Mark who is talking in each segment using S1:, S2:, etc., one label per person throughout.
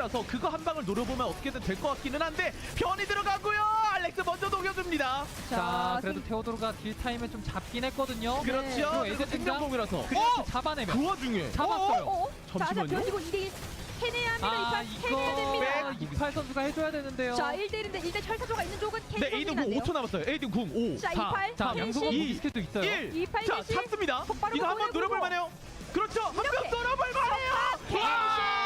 S1: 라서 그거 한 방을 노려보면 어떻게든 될 것 같기는 한데 변이 들어가고요. 알렉스 먼저 녹여줍니다.
S2: 자, 그래도 테오도르가 딜 타임을 좀 잡긴 했거든요.
S1: 그렇죠.
S2: 그리고 에이드
S1: 생명공이라서
S2: 그래서 잡아내면
S1: 그 와중에
S2: 잡았어요.
S3: 자,
S1: 잠시만요.
S3: 변지고 2대1 해내야 합니다. 해내야 됩니다.
S2: 이팔 선수가 해줘야 되는데요.
S3: 자, 1대1인데 일단 철사조가 있는 쪽은
S1: 네, 에이든 궁 5초 남았어요. 에이든 궁 5,
S3: 자,
S1: 4,
S3: 이팔.
S1: 3,
S2: 양소가
S1: 2,
S2: 비스켓도 있어요.
S1: 1.
S3: 28
S1: 자,
S3: 셋이
S1: 찼습니다.
S3: 폭발로
S1: 이거 한번
S3: 보내고.
S1: 노려볼만해요. 그렇죠. 한 명
S3: 이렇게.
S1: 노려볼만해요.
S3: 켄시!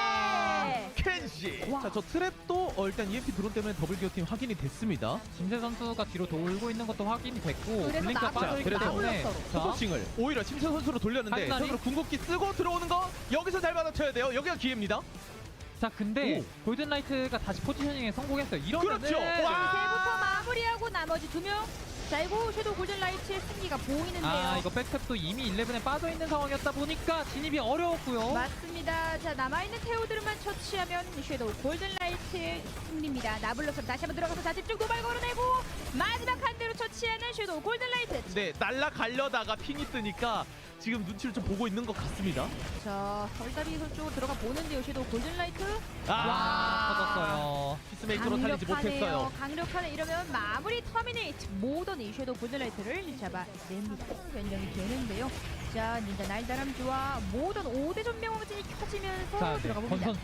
S1: 켄시.
S3: 와.
S1: 자, 저 트랩도 일단 EMP 드론 때문에 더블 기어팀 확인이 됐습니다.
S2: 김세 선수가 뒤로 돌고 있는 것도 확인이 됐고
S3: 그래서
S2: 블링크가 빠져있기
S1: 그래서
S2: 때문에
S1: 포커싱을 오히려 침체 선수로 돌렸는데
S2: 하이라니?
S1: 저기로 궁극기 쓰고 들어오는 거 여기서 잘 받아쳐야 돼요. 여기가 기회입니다.
S2: 자, 근데
S1: 오.
S2: 골든라이트가 다시 포지셔닝에 성공했어요. 이러면은
S1: 그렇죠. 와.
S3: 이제부터 마무리하고 나머지 2명. 자, 이거 섀도우 골든라이트의 승리가 보이는데요.
S2: 이거 백탭도 이미 11에 빠져있는 상황이었다 보니까 진입이 어려웠고요.
S3: 맞습니다. 자, 남아있는 테오들만 처치하면 섀도우 골든라이트의 승리입니다. 나블러스 다시 한번 들어가서 자집중 도발 걸어내고 마지막 한 대로 처치하는 섀도우 골든라이트.
S1: 네, 날라가려다가 핑이 뜨니까 지금 눈치를 좀 보고 있는 것 같습니다.
S3: 자, 설다비 쪽으로 들어가 보는데요. 섀도우 골든라이트.
S2: 터졌어요.
S1: 피스메이커로 살리지 못했어요.
S3: 강력하네. 이러면 마무리 터미네이트. 모던 섀도우 골든라이트를 잡아냅니다. 변경이 되는데요. 자, 닌자 날다람쥐와 모던 5대 전명왕진이 켜지면서
S2: 자,
S3: 들어가
S2: 권
S3: 봅니다.
S2: 선수.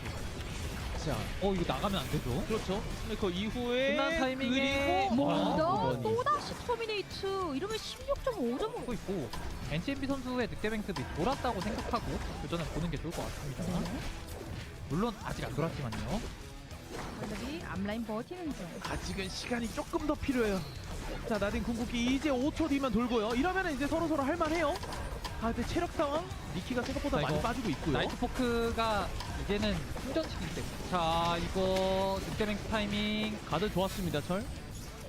S1: 자,
S2: 이거 나가면 안 되죠.
S1: 그렇죠. 피스메이커 이후에
S2: 끝난 타이밍에
S1: 그리고
S3: 모던 또다시 터미네이트. 이러면 16.5점.
S2: 고 있고 NCMB 선수의 늑대뱅크도 돌았다고 생각하고 교전을 보는 게 좋을 것 같습니다. 물론 아직 안 돌았지만요.
S3: 설다비 앞라인 버티는 중.
S1: 아직은 시간이 조금 더 필요해요. 자, 나딘 궁극기 이제 5초 뒤만 돌고요. 이러면 이제 서로 할만해요. 근데 체력 상황 니키가 생각보다
S2: 자,
S1: 많이
S2: 이거
S1: 빠지고 있고요.
S2: 나이트 포크가 이제는 충전시키기 때문에. 자, 이거 늑대뱅크 타이밍
S1: 다들 좋았습니다, 철.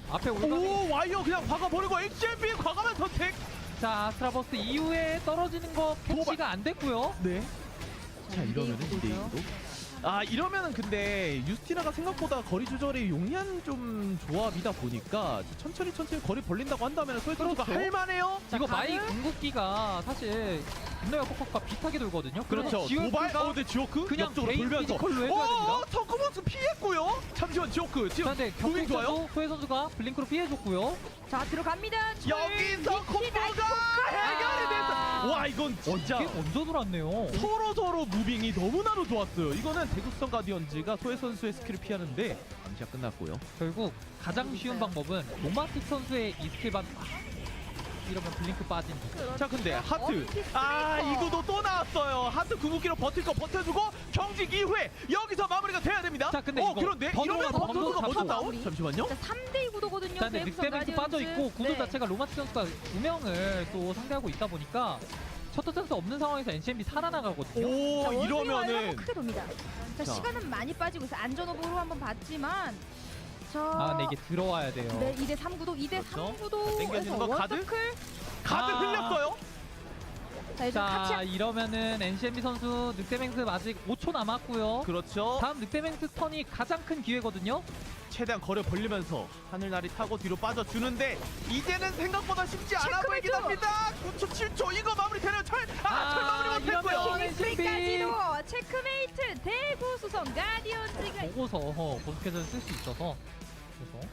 S2: 앞에 올라가.
S1: 오, 와이어 그냥 박아버리고 HMB 과감한 선택.
S2: 자, 아스트라버스 이후에 떨어지는 거 캐치가 안 됐고요.
S1: 네. 자, 이러면은
S3: 2대 1
S1: 2대2로. 이러면은 근데 유스티나가 생각보다 거리 조절이 용이한 좀 조합이다 보니까 천천히 거리 벌린다고 한다면 소희 선수가
S2: 그렇죠.
S1: 할만해요.
S2: 이거
S3: 가드?
S2: 마이 궁극기가 사실 분노의 포커가 비슷하게 돌거든요.
S1: 그렇죠.
S2: 지오크가
S1: 도발. 근데 지오크
S2: 그냥
S1: 옆쪽으로
S2: 개인
S1: 돌면서.
S2: 피지컬로 해줘야 됩니다.
S1: 터커먼스 피했고요. 잠시만 지오크
S2: 자,
S1: 지금
S2: 근데
S1: 무빙 좋아요.
S2: 격투에서도 소혜 선수가 블링크로 피해줬고요.
S3: 자, 들어갑니다.
S1: 여기서 콤보가 해결이 됐어. 와, 이건 진짜
S2: 이게 먼저 돌았네요.
S1: 서로 무빙이 너무나도 좋았어요. 이거는 대국성 가디언즈가 소혜 선수의 스킬을 피하는데 암시가 끝났고요.
S2: 결국 가장 쉬운 방법은 로마틱 선수의 이 스킬 이러면 블링크 빠진.
S1: 자, 근데 하트
S3: 스트레이터.
S1: 이구도 또 나왔어요. 하트 궁극기로 버틸 거 버텨주고 경직 이후에 여기서 마무리가 돼야 됩니다.
S2: 자, 근데 이거
S1: 그런데
S2: 더
S1: 이러면
S2: 들어가서
S1: 범 선수가
S2: 범도
S1: 먼저
S2: 잡고.
S1: 나온.
S3: 마무리.
S1: 잠시만요.
S3: 자, 3대2 구도거든요.
S2: 자, 근데 늑대뱅크 빠져있고 구도
S3: 네.
S2: 자체가 로마틱 선수가 2명을 또 상대하고 있다 보니까 셔터 찬스 없는 상황에서 NCMB 살아나가거든요.
S1: 오,
S3: 자,
S1: 이러면은
S3: 크게 돕니다. 자,
S1: 자.
S3: 시간은 많이 빠지고 있어요. 안전 오버로 한번 봤지만
S2: 근데 이게 들어와야 돼요.
S3: 네, 2대 3 구도, 2대 3
S1: 그렇죠.
S3: 구도에서
S1: 땡겨지는 거 가드?
S3: 원서클.
S1: 가드 흘렸어요.
S3: 자, 이제
S2: 자,
S3: 같이
S2: 이러면은 NCMB 선수 늑대뱅크 아직 5초 남았고요.
S1: 그렇죠.
S2: 다음 늑대뱅크 턴이 가장 큰 기회거든요.
S1: 최대한 거리 벌리면서 하늘나리 타고 뒤로 빠져주는데 이제는 생각보다 쉽지 않아 보이긴
S3: 체크메이트!
S1: 합니다. 9초 7초 이거 마무리 되나요? 철 마무리 못했고요.
S2: 이러면
S3: 킹스까지도 체크메이트 대구 수성 가디언즈가
S2: 보고서 보스켓을 쓸 수 있어서 그래서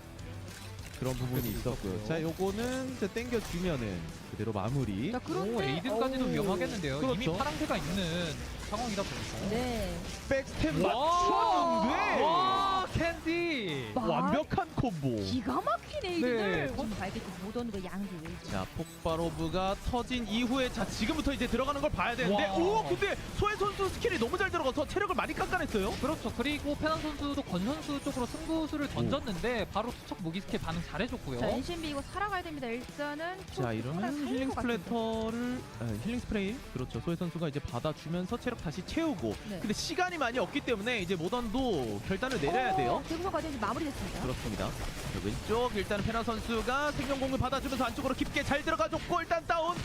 S1: 그런 부분이 있었고요. 자, 요거는 이제 땡겨주면은 그대로 마무리.
S3: 자, 그런데
S2: 오, 에이든까지도
S3: 어우.
S2: 위험하겠는데요.
S1: 그렇죠.
S2: 이미 파랑새가 있는 상황이다 보니까.
S3: 네.
S1: 백스텝
S2: 와,
S1: 맞췄는데
S2: 와, 캔디.
S1: 완벽한 콤보.
S3: 기가 막힌 에이든을
S2: 네.
S3: 지금 발견 모던과 양지 웨이즈.
S1: 자, 폭발오브가 터진 이후에 자, 지금부터 이제 들어가는 걸 봐야 되는데
S2: 와.
S1: 오, 근데 소혜 선수 스킬이 너무 잘 들어가서 체력을 많이 깎아냈어요.
S2: 그렇죠. 그리고 페난 선수도 건 선수 쪽으로 승부수를 던졌는데 바로 투척 무기 스킬 반응 잘해줬고요.
S3: 자, NCMB 이거 살아가야 됩니다. 일단은
S1: 자, 이러면 힐링 스플래터를 힐링 스프레이 그렇죠. 소혜 선수가 이제 받아주면서 체력 다시 채우고.
S3: 네.
S1: 근데 시간이 많이 없기 때문에 이제 모던도 결단을 내려야 돼요.
S3: 대구성 가디언즈 마무리됐습니다.
S1: 그렇습니다. 자, 왼쪽 일단 페나 선수가 생명공을 받아주면서 안쪽으로 깊게 잘 들어가줬고 일단 다운.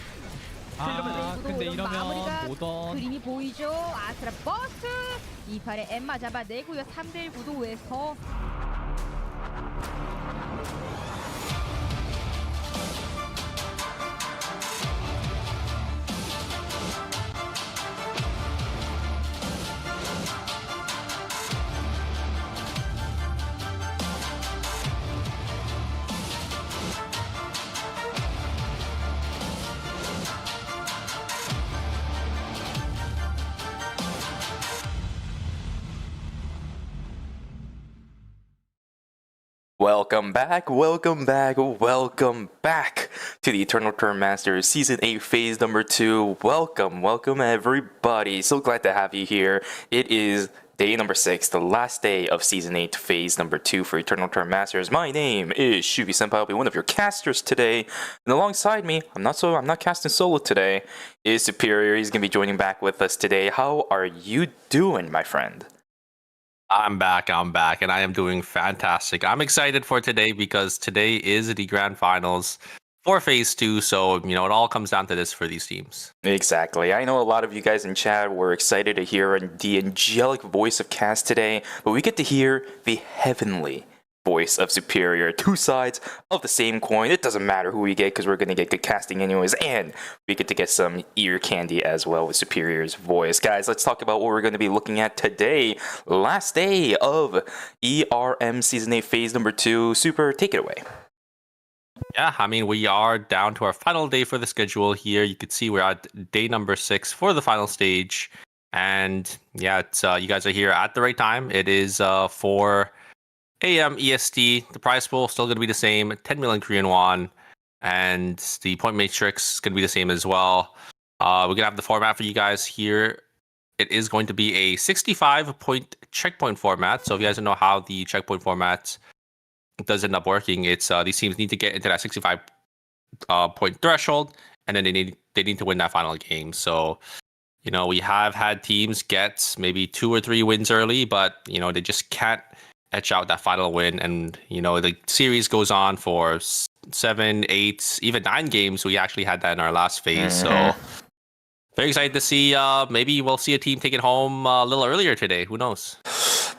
S2: 근데
S3: 마무리가
S2: 이러면 모던
S3: 그림이 보이죠. 아스트라 버스 2팔에 엠마 잡아내고요. 3대1 구도에서
S4: Welcome back to the Eternal Turn Masters Season 8 Phase number 2. Welcome everybody. So glad to have you here. It is day number 6, the last day of Season 8 Phase number 2 for Eternal Turn Masters. My name is Shubi Senpai. I'll be one of your casters today. And alongside me, I'm not casting solo today, is Superior. He's going to be joining back with us today. How are you doing, my friend?
S5: I'm back, and I am doing fantastic. I'm excited for today because today is the grand finals for Phase 2, so, it all comes down to this for these teams.
S4: Exactly. I know a lot of you guys in chat were excited to hear the angelic voice of Cass today, but we get to hear the heavenly voice of Superior. Two sides of the same coin. It doesn't matter who we get because we're going to get good casting anyways, and we get to get some ear candy as well with Superior's voice. Guys, let's talk about what we're going to be looking at today. Last day of ERM Season 8 Phase number 2. Super, take it away.
S5: Yeah, we are down to our final day for the schedule here. You can see we're at day number 6 for the final stage, and yeah, it's you guys are here at the right time. It is 4 AM EST. The prize pool still going to be the same, 10 million Korean won, and the point matrix is going to be the same as well. We're going to have the format for you guys here. It is going to be a 65-point checkpoint format. So if you guys don't know how the checkpoint format does end up working, it's these teams need to get into that 65 point threshold, and then they need to win that final game. So we have had teams get maybe 2 or 3 wins early, but they just can't etch out that final win, and the series goes on for 7, 8, even 9 games. We actually had that in our last phase, so very excited to see. Maybe we'll see a team take it home a little earlier today. Who knows?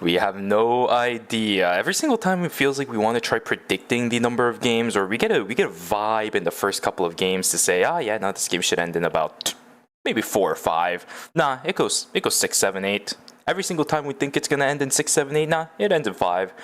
S4: We have no idea. Every single time it feels like we want to try predicting the number of games, or we get a vibe in the first couple of games to say, this game should end in about maybe 4 or 5. Nah, it goes 6, 7, 8. Every single time we think it's going to end in 6, 7, 8, nah, it ends in 5.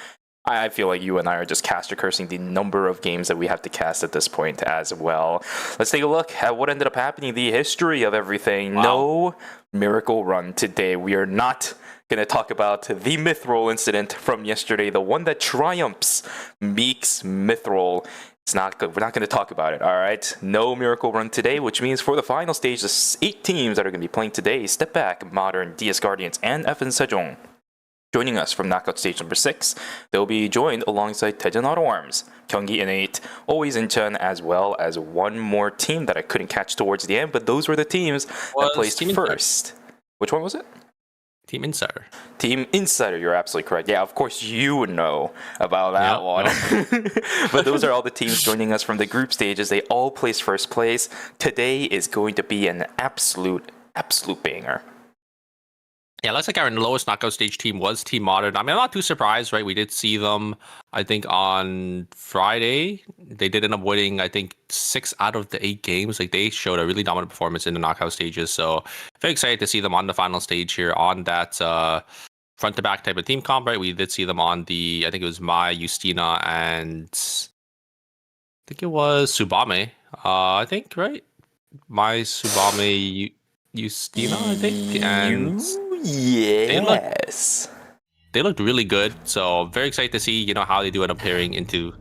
S4: I feel like you and I are just caster cursing the number of games that we have to cast at this point as well. Let's take a look at what ended up happening, the history of everything. Wow. No miracle run today. We are not going to talk about the Mithril incident from yesterday, the one that triumphs Meek's Mithril. It's not good. We're not going to talk about it, all right? No miracle run today, which means for the final stage, the 8 teams that are going to be playing today, Step Back, Modern, DS Guardians, and FN Sejong. Joining us from knockout stage number 6, they'll be joined alongside Tejan Auto Arms, Gyeonggi Innate, Always Incheon, as well as one more team that I couldn't catch towards the end, but those were the teams that placed first. Which one was it?
S5: Team Insider.
S4: Team Insider, you're absolutely correct. Yeah, of course you would know about that one. But those are all the teams joining us from the group stages. They all placed first place. Today is going to be an absolute banger.
S5: Yeah, looks like our lowest knockout stage team was Team Modern. I'm not too surprised, right? We did see them, I think, on Friday. They did end up winning, I think, 6 out of the 8 games. Like, they showed a really dominant performance in the knockout stages. So, very excited to see them on the final stage here on that front-to-back type of team comp, right? We did see them on the, I think it was Mai, Justina, and I think it was Subame, I think, right? Mai, Subame, Justina, I think, and
S4: yes,
S5: they looked really good. So very excited to see how they do end up pairing into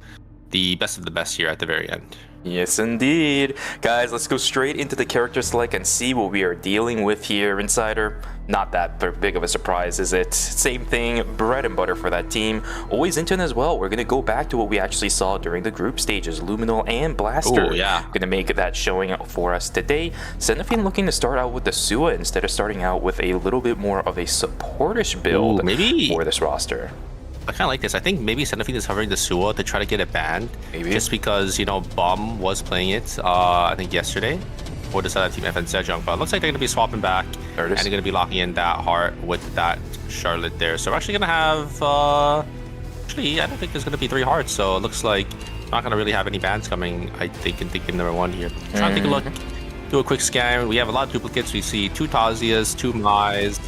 S5: the best of the best here at the very end.
S4: Yes, indeed. Guys, let's go straight into the character select and see what we are dealing with here, Insider. Not that big of a surprise, is it? Same thing, bread and butter for that team. Always Incheon as well. We're going to go back to what we actually saw during the group stages. Luminal and Blaster.
S5: Ooh, yeah.
S4: Going to make that showing for us today. Cenophin looking to start out with the Sua instead of starting out with a little bit more of a supportish build for this roster.
S5: I kind of like this. I think maybe Cenophin is hovering the Sua to try to get it banned.
S4: Maybe.
S5: Just because, Bum was playing it, I think yesterday, for the other team, FN Sejong. But it looks like they're going to be swapping back, and they're going to be locking in that Heart with that Charlotte there. So we're actually going to have, actually, I don't think there's going to be 3 Hearts. So it looks like we're not going to really have any bans coming, I think, in game number 1 here. Trying to take a look, do a quick scan. We have a lot of duplicates. We see 2 Tazias, 2 Mais,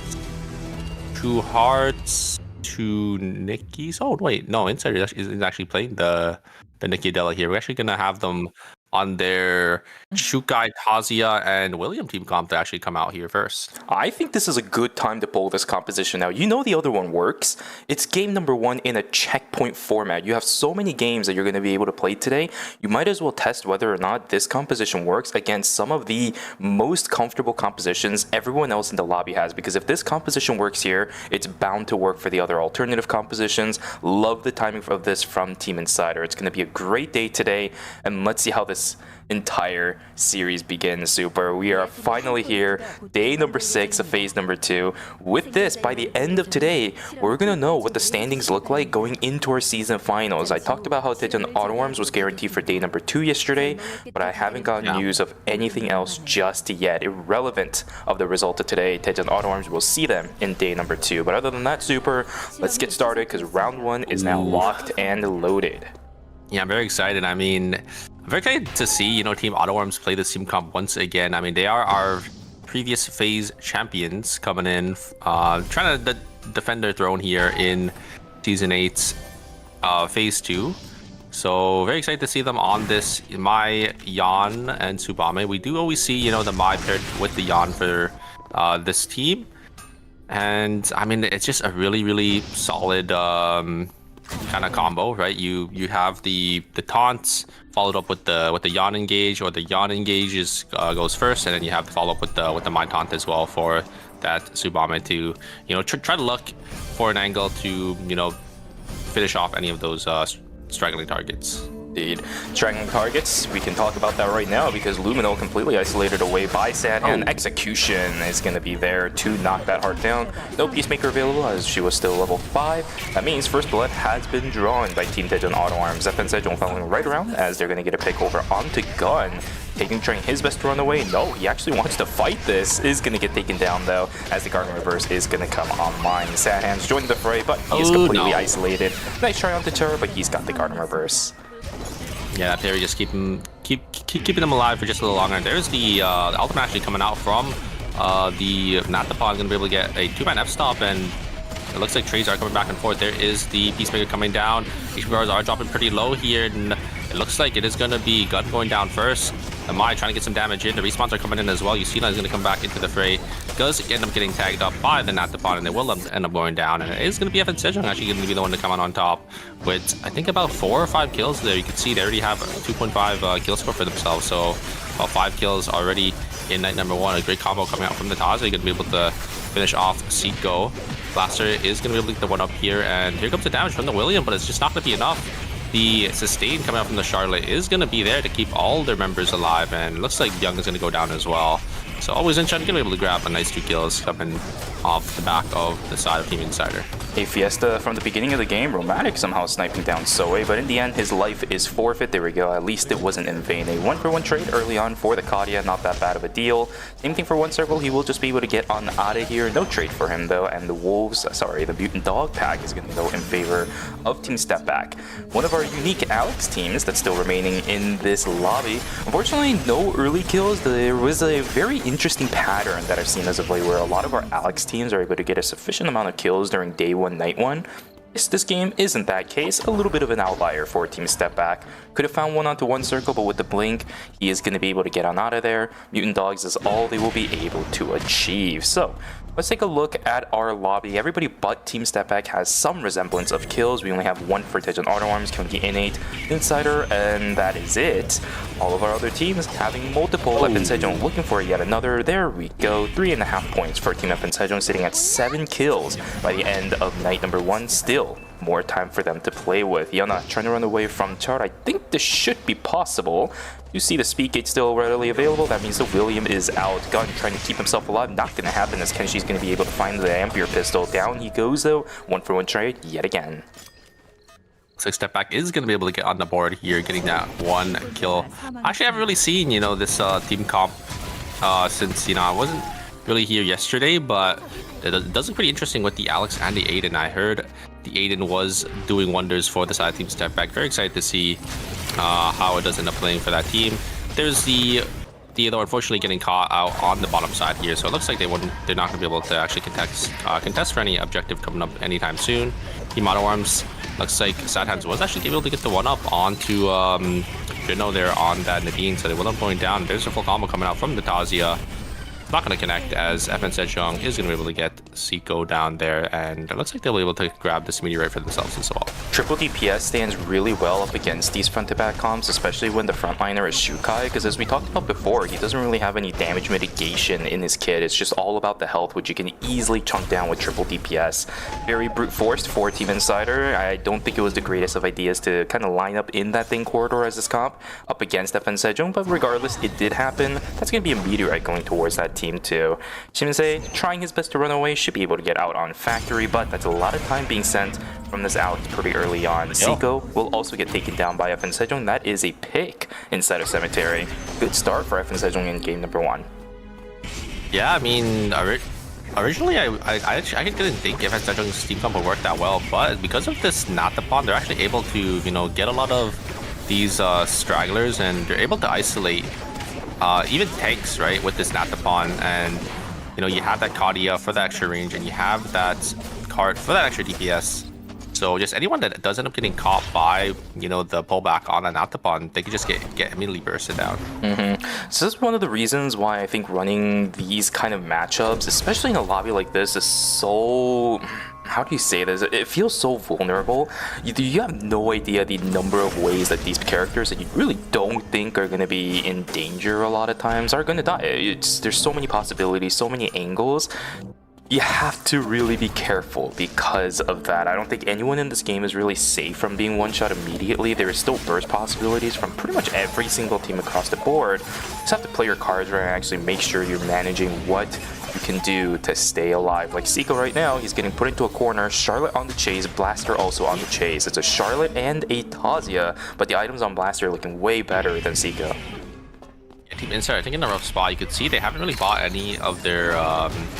S5: 2 Hearts, 2 Nikki's. Oh wait, no, Insider is actually playing the Nikki Della here. We're actually gonna have them on their Shukai, Tazia, and William team comp to actually come out here first.
S4: I think this is a good time to pull this composition out. You know the other one works. It's game number 1 in a checkpoint format. You have so many games that you're going to be able to play today. You might as well test whether or not this composition works against some of the most comfortable compositions everyone else in the lobby has. Because if this composition works here, it's bound to work for the other alternative compositions. Love the timing of this from Team Insider. It's going to be a great day today. And let's see how this entire series begins. Super. We are finally here, day number 6 of phase number 2. With this, by the end of today, we're gonna know what the standings look like going into our season finals. I talked about how Daejeon Auto Arms was guaranteed for day number 2 yesterday, but I haven't gotten news of anything else just yet. Irrelevant of the result of today, Daejeon Auto Arms will see them in day number 2. But other than that, Super, let's get started because round 1 is now locked and loaded.
S5: Yeah, I'm very excited. I mean, I'm very excited to see, you know, Team Auto Arms play this team comp once again. I mean, they are our previous phase champions coming in, trying to defend their throne here in Season 8's phase 2. So very excited to see them on this Mai, Yan, and Tsubame. We do always see, you know, the Mai paired with the Yan for this team. And, I mean, it's just a really, really solid kind of combo, right? You have the taunts followed up with the Yan engage, or the Yan engage goes first, and then you have to follow up with the Mai taunt as well for that Tsubame to, you know, try to look for an angle to, you know, finish off any of those straggling targets.
S4: Indeed. Straggling targets, we can talk about that right now because Luminal completely isolated away by Sadhan. Execution is going to be there to knock that heart down. No Peacemaker available as she was still level 5. That means First Blood has been drawn by Team Daejeon Auto Arms. FN Sejong following right around as they're going to get a pick over onto Gun. Trying his best to run away. No, he actually wants to fight this. Is going to get taken down though as the Garden Reverse is going to come online. Sadhan's joining the fray, but he is completely isolated. Nice try onto Terra, but he's got the Garden Reverse.
S5: Yeah, Perry just keeping them alive for just a little longer. There's the ultimate actually coming out from the Natapon, gonna be able to get a 2-man F-stop, and it looks like trades are coming back and forth. There is the Peacemaker coming down. HP bars are dropping pretty low here, and it looks like it is gonna be Gun going down first. Amai trying to get some damage in. The respawns are coming in as well. Yusina is going to come back into the fray. Does end up getting tagged up by the Natapon, and they will end up going down. And it is going to be FN Sejong actually going to be the one to come out on top with, I think, about 4 or 5 kills there. You can see they already have a 2.5 kill score for themselves. So about 5 kills already in night number 1. A great combo coming out from the Taza. You're going to be able to finish off Seiko. Blaster is going to be able to get the one up here. And here comes the damage from the William, but it's just not going to be enough. The sustain coming out from the Charlotte is going to be there to keep all their members alive, and it looks like Young is going to go down as well. So always in going to be able to grab a nice 2 kills coming off the back of the side of Team Insider.
S4: A Fiesta from the beginning of the game, Romantic somehow sniping down Soe, but in the end his life is forfeit. There we go, at least it wasn't in vain. A 1-for-1 trade early on for the Kadia, not that bad of a deal. Same thing for One Circle, he will just be able to get on out of here. No trade for him though, and the Wolves, sorry, the Mutant Dog pack is going to go in favor of Team Step Back. One of our unique Alex teams that's still remaining in this lobby. Unfortunately, no early kills. There was a very interesting pattern that I've seen as of late where a lot of our Alex teams are able to get a sufficient amount of kills during day 1, night 1. This game isn't that case. A little bit of an outlier for Team Step Back. Could have found one onto One Circle, but with the blink, he is going to be able to get on out of there. Mutant Dogs is all they will be able to achieve. So let's take a look at our lobby. Everybody but Team Step Back has some resemblance of kills. We only have 1 for Daejeon Auto Arms, killing the Innate Insider, and that is it. All of our other teams having multiple. FN Sejong looking for yet another. There we go. 3.5 points for Team FN Sejong, sitting at 7 kills by the end of night number 1. Still more time for them to play with. Yana trying to run away from Chart. I think this should be possible. You see the speed gate still readily available. That means the William is out. Gun trying to keep himself alive. Not going to happen as Kenshi's going to be able to find the Ampere pistol. Down he goes though. 1-for-1 trade yet again.
S5: So Step Back is going to be able to get on the board here, getting that 1 kill. Actually, I haven't really seen, you know, this team comp since, you know, I wasn't really here yesterday, but it does look pretty interesting with the Alex and the Aiden. I heard the Aiden was doing wonders for the side team Step Back. Very excited to see how it does end up playing for that team. There's the Theodore unfortunately getting caught out on the bottom side here, so it looks like they're not going to be able to actually contest for any objective coming up anytime soon. Team Auto Arms looks like Sad Hands was actually able to get the 1-up onto should know they're on that Nadine, so they will end up going down. There's a full combo coming out from the Tazia. Not going to connect as FN Sejong is going to be able to get Seiko down there, and it looks like they'll be able to grab this meteorite for themselves as well.
S4: Triple DPS stands really well up against these front-to-back comps, especially when the frontliner is Shukai, because as we talked about before, he doesn't really have any damage mitigation in his kit. It's just all about the health, which you can easily chunk down with triple DPS. Very brute forced for Team Insider. I don't think it was the greatest of ideas to kind of line up in that thing corridor as this comp up against FN Sejong, but regardless, it did happen. That's going to be a meteorite going towards that team too. Shinsei, trying his best to run away, should be able to get out on Factory, but that's a lot of time being sent from this Alex pretty early on. Seiko will also get taken down by FN Sejong. That is a pick inside of Cemetery. Good start for FN Sejong in game number 1.
S5: Yeah, I mean, originally I didn't think FN Sejong's team comp would work that well, but because of this Natapon, they're actually able to, you know, get a lot of these stragglers, and they're able to isolate even tanks, right, with this Natapon. And you know, you have that Kadia for the extra range, and you have that cart for that extra DPS. So just anyone that does end up getting caught by, you know, the pullback on an Natapon, they could just get immediately bursted down.
S4: So this is one of the reasons why I think running these kind of matchups, especially in a lobby like this, is so... how do you say this? It feels so vulnerable. You have no idea the number of ways that these characters that you really don't think are going to be in danger a lot of times are going to die. There's so many possibilities, so many angles. You have to really be careful because of that. I don't think anyone in this game is really safe from being one-shot immediately. There is still burst possibilities from pretty much every single team across the board. You just have to play your cards right and actually make sure you're managing what you can do to stay alive. Like Seiko right now, he's getting put into a corner. Charlotte on the chase, Blaster also on the chase. It's a Charlotte and a Tazia, but the items on Blaster are looking way better than Seiko.
S5: Team Insider, I think in a rough spot, you could see they haven't really bought any of their,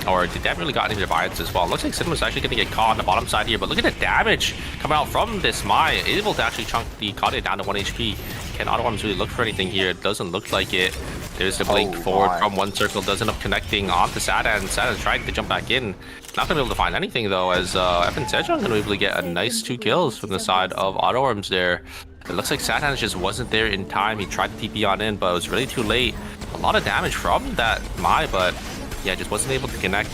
S5: or they haven't really got any of their buy-ins as well. Looks like Cinema's actually going to get caught on the bottom side here, but look at the damage coming out from this Mai, able to actually chunk the Kadia down to 1 HP. Can Auto Arms really look for anything here? It doesn't look like it. There's the blink forward from one circle, does end up connecting onto Sadan. Sadan trying to jump back in. Not going to be able to find anything though, as FN Sejong going to be able to get a nice 2 kills from the side of Auto Arms there. It looks like Sadan just wasn't there in time. He tried to TP on in, but it was really too late. A lot of damage from that Mai, but yeah, just wasn't able to connect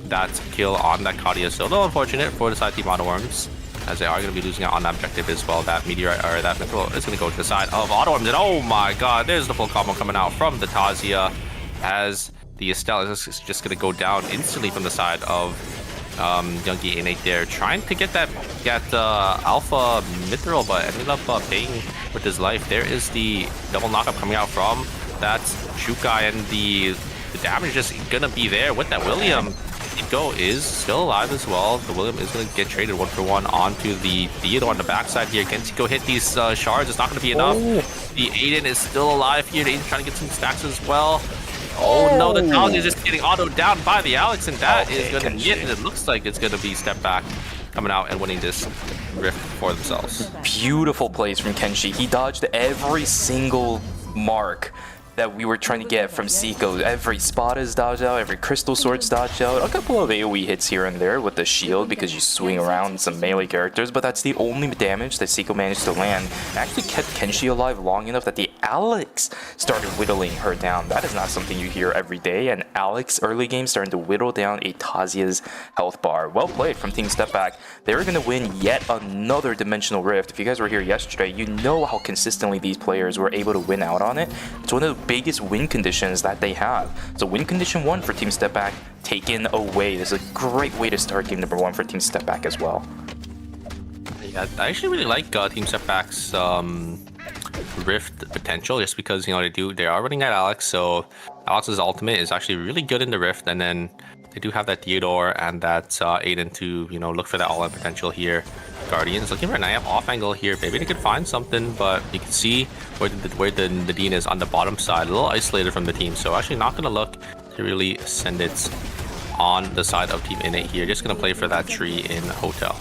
S5: that kill on that Kadia. So a little unfortunate for the side team Auto Arms, as they are going to be losing out on that objective as well. That meteorite, or that mithril, is going to go to the side of Auto Arms. And oh my god, there's the full combo coming out from the Tazia, as the Estelle is just going to go down instantly from the side of Youngie Innate there, trying to get that Alpha Mithril, but ended up paying with his life. There is the double knockup coming out from that Shukai, and the damage just gonna be there with that William. Nico is still alive as well. The William is gonna get traded 1-for-1 onto the Theodore on the backside here. Can Nico hit these shards? It's not gonna be enough. The Aiden is still alive here. Aiden's trying to get some stacks as well. Oh no, the Tazia is just getting autoed down by the Alex, and that is going to get, and it looks like it's going to be step back coming out and winning this rift for themselves.
S4: Beautiful plays from Kenshi. He dodged every single mark that we were trying to get from Seiko. Every spot is dodged out, every crystal sword's dodged out. A couple of AoE hits here and there with the shield because you swing around some melee characters, but that's the only damage that Seiko managed to land. It actually kept Kenshi alive long enough that the Alex started whittling her down. That is not something you hear every day, and Alex early game starting to whittle down a Tazia's health bar. Well played from Team Step Back. They're going to win yet another dimensional rift. If you guys were here yesterday, you know how consistently these players were able to win out on it. It's one of the biggest win conditions that they have. So win condition 1 for Team Step Back taken away. This is a great way to start game number 1 for Team Step Back as well.
S5: Yeah, I actually really like Team Step Back's rift potential, just because, you know, they are running at Alex, so Alex's ultimate is actually really good in the rift, and then they do have that Theodore and that Aiden to, you know, look for that all-in potential here. Guardians looking for an IF off angle here. Maybe they could find something, but you can see where the Nadine is on the bottom side, a little isolated from the team, so actually not going to look to really send it on the side of Team Innate here. Just going to play for that tree in Hotel.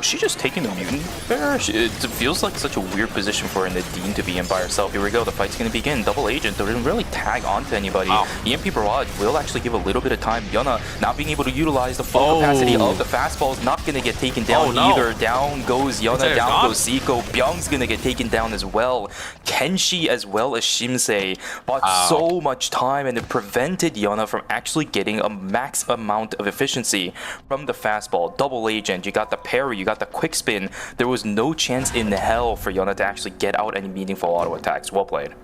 S4: Was she just taking the mutant there? It feels like such a weird position for Nadine to be in by herself. Here we go, the fight's going to begin. Double agent, they didn't really tag onto anybody.
S5: Wow.
S4: EMP barrage will actually give a little bit of time. Yuna not being able to utilize the full capacity of the fastball is not going to get taken down either. Down goes Yuna, down goes Zico. Byung's going to get taken down as well. Kenshi as well as Shimsei bought so much time, and it prevented Yuna from actually getting a max amount of efficiency from the fastball. Double agent, you got the parry, you got the quick spin. There was no chance in hell for Yuna to actually get out any meaningful auto attacks. Well played.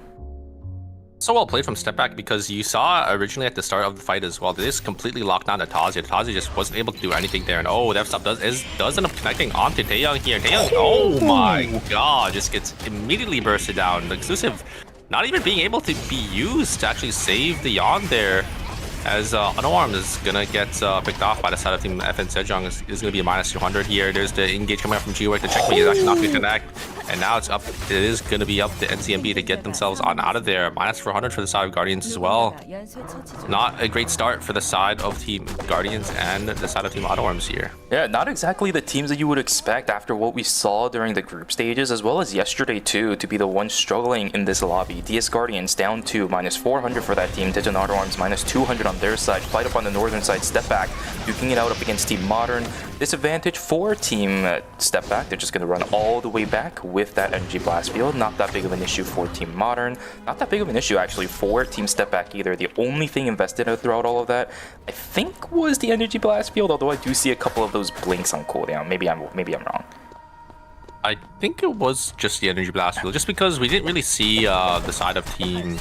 S5: So well played from step back, because you saw originally at the start of the fight as well, they just completely locked down Tazi. Tazi just wasn't able to do anything there, and that stuff does end up connecting onto Taeyong here. Taeyong, oh my god, just gets immediately bursted down. The exclusive not even being able to be used to actually save the Yon there, as Unarmed is gonna get picked off by the side of team. FN Sejong is gonna be a minus 200 here. There's the engage coming up from G-Wake. The checkmate is actually not gonna connect, and now it's up. It is gonna be up to NCMB to get themselves on out of there. Minus 400 for the side of Guardians as well. Not a great start for the side of team Guardians and the side of team Auto-Arms here.
S4: Yeah, not exactly the teams that you would expect after what we saw during the group stages, as well as yesterday too, to be the ones struggling in this lobby. DS Guardians down to minus 400 for that team. Digital Auto-Arms minus 200 on their side. Fight up on the northern side, step back, duking it out up against Team Modern. Disadvantage for Team Step Back. They're just going to run all the way back with that energy blast field. Not that big of an issue for Team Modern. Not that big of an issue actually for Team Step Back either. The only thing invested throughout all of that, I think, was the energy blast field, although I do see a couple of those blinks on cooldown. Maybe I'm wrong.
S5: I think it was just the energy blast field, just because we didn't really see the side of Team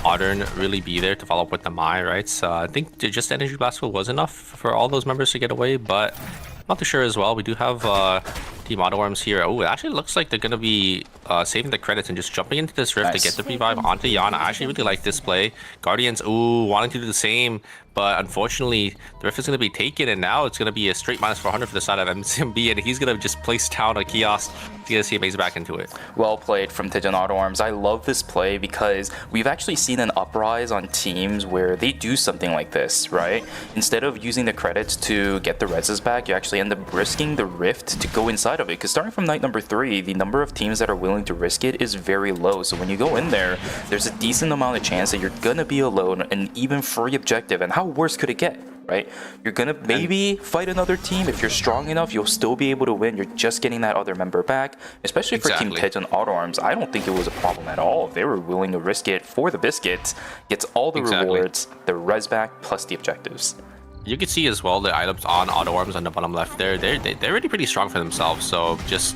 S5: Modern really be there to follow up with the Mai, right? So I think just the energy blast field was enough for all those members to get away, but not too sure as well. We do have Team Auto-Arms here. Oh, it actually looks like they're going to be saving the credits and just jumping into this rift to get the revive onto Yana. I actually really like this play. Guardians, wanting to do the same, but unfortunately, the rift is going to be taken, and now it's going to be a straight minus 400 for the side of MCMB, and he's going to just place down a kiosk to get his teammates back into it.
S4: Well played from Tijan Auto-Arms. I love this play because we've actually seen an uprise on teams where they do something like this, right? Instead of using the credits to get the reses back, you actually end up risking the rift to go inside of it, because starting from night number 3, the number of teams that are willing to risk it is very low. So when you go in there, there's a decent amount of chance that you're gonna be alone and even free objective, and how worse could it get, right? You're gonna maybe fight another team. If you're strong enough, you'll still be able to win. You're just getting that other member back, especially for Team Titan Auto-Arms. I don't think it was a problem at all. They were willing to risk it for the biscuits, gets all the rewards, the res back, plus the objectives.
S5: You can see as well the items on Auto-Arms on the bottom left there. They're already pretty strong for themselves, so just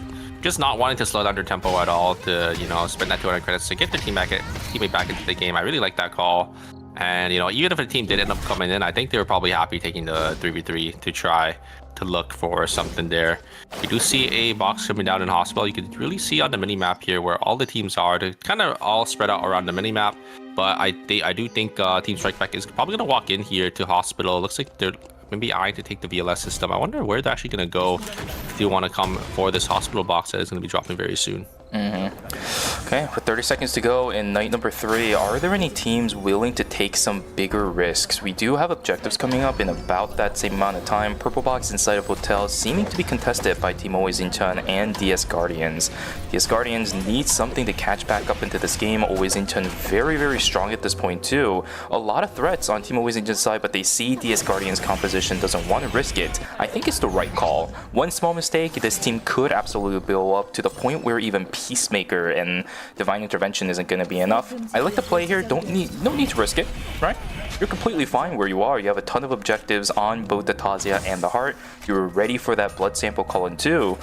S5: not wanting to slow down their tempo at all to, spend that 200 credits to get their teammate back into the game. I really like that call. And, even if the team did end up coming in, I think they were probably happy taking the 3v3 to try to look for something there. We do see a box coming down in Hospital. You can really see on the mini-map here where all the teams are. They're kind of all spread out around the mini-map. But I do think Team Strike Back is probably going to walk in here to Hospital. It looks like they're maybe eyeing to take the VLS system. I wonder where they're actually going to go if they want to come for this Hospital box that is going to be dropping very soon.
S4: Okay, with 30 seconds to go in night number 3, are there any teams willing to take some bigger risks? We do have objectives coming up in about that same amount of time. Purple box inside of Hotel seeming to be contested by Team Always Incheon and DS Guardians. DS Guardians need something to catch back up into this game. Always Incheon very, very strong at this point too. A lot of threats on Team Always Incheon's side, but they see DS Guardians' composition, doesn't want to risk it. I think it's the right call. One small mistake, this team could absolutely blow up to the point where even Peacemaker and Divine Intervention isn't going to be enough. I like the play here. No need to risk it, right? You're completely fine where you are. You have a ton of objectives on both the Tazia and the Heart. You're ready for that blood sample call in 2.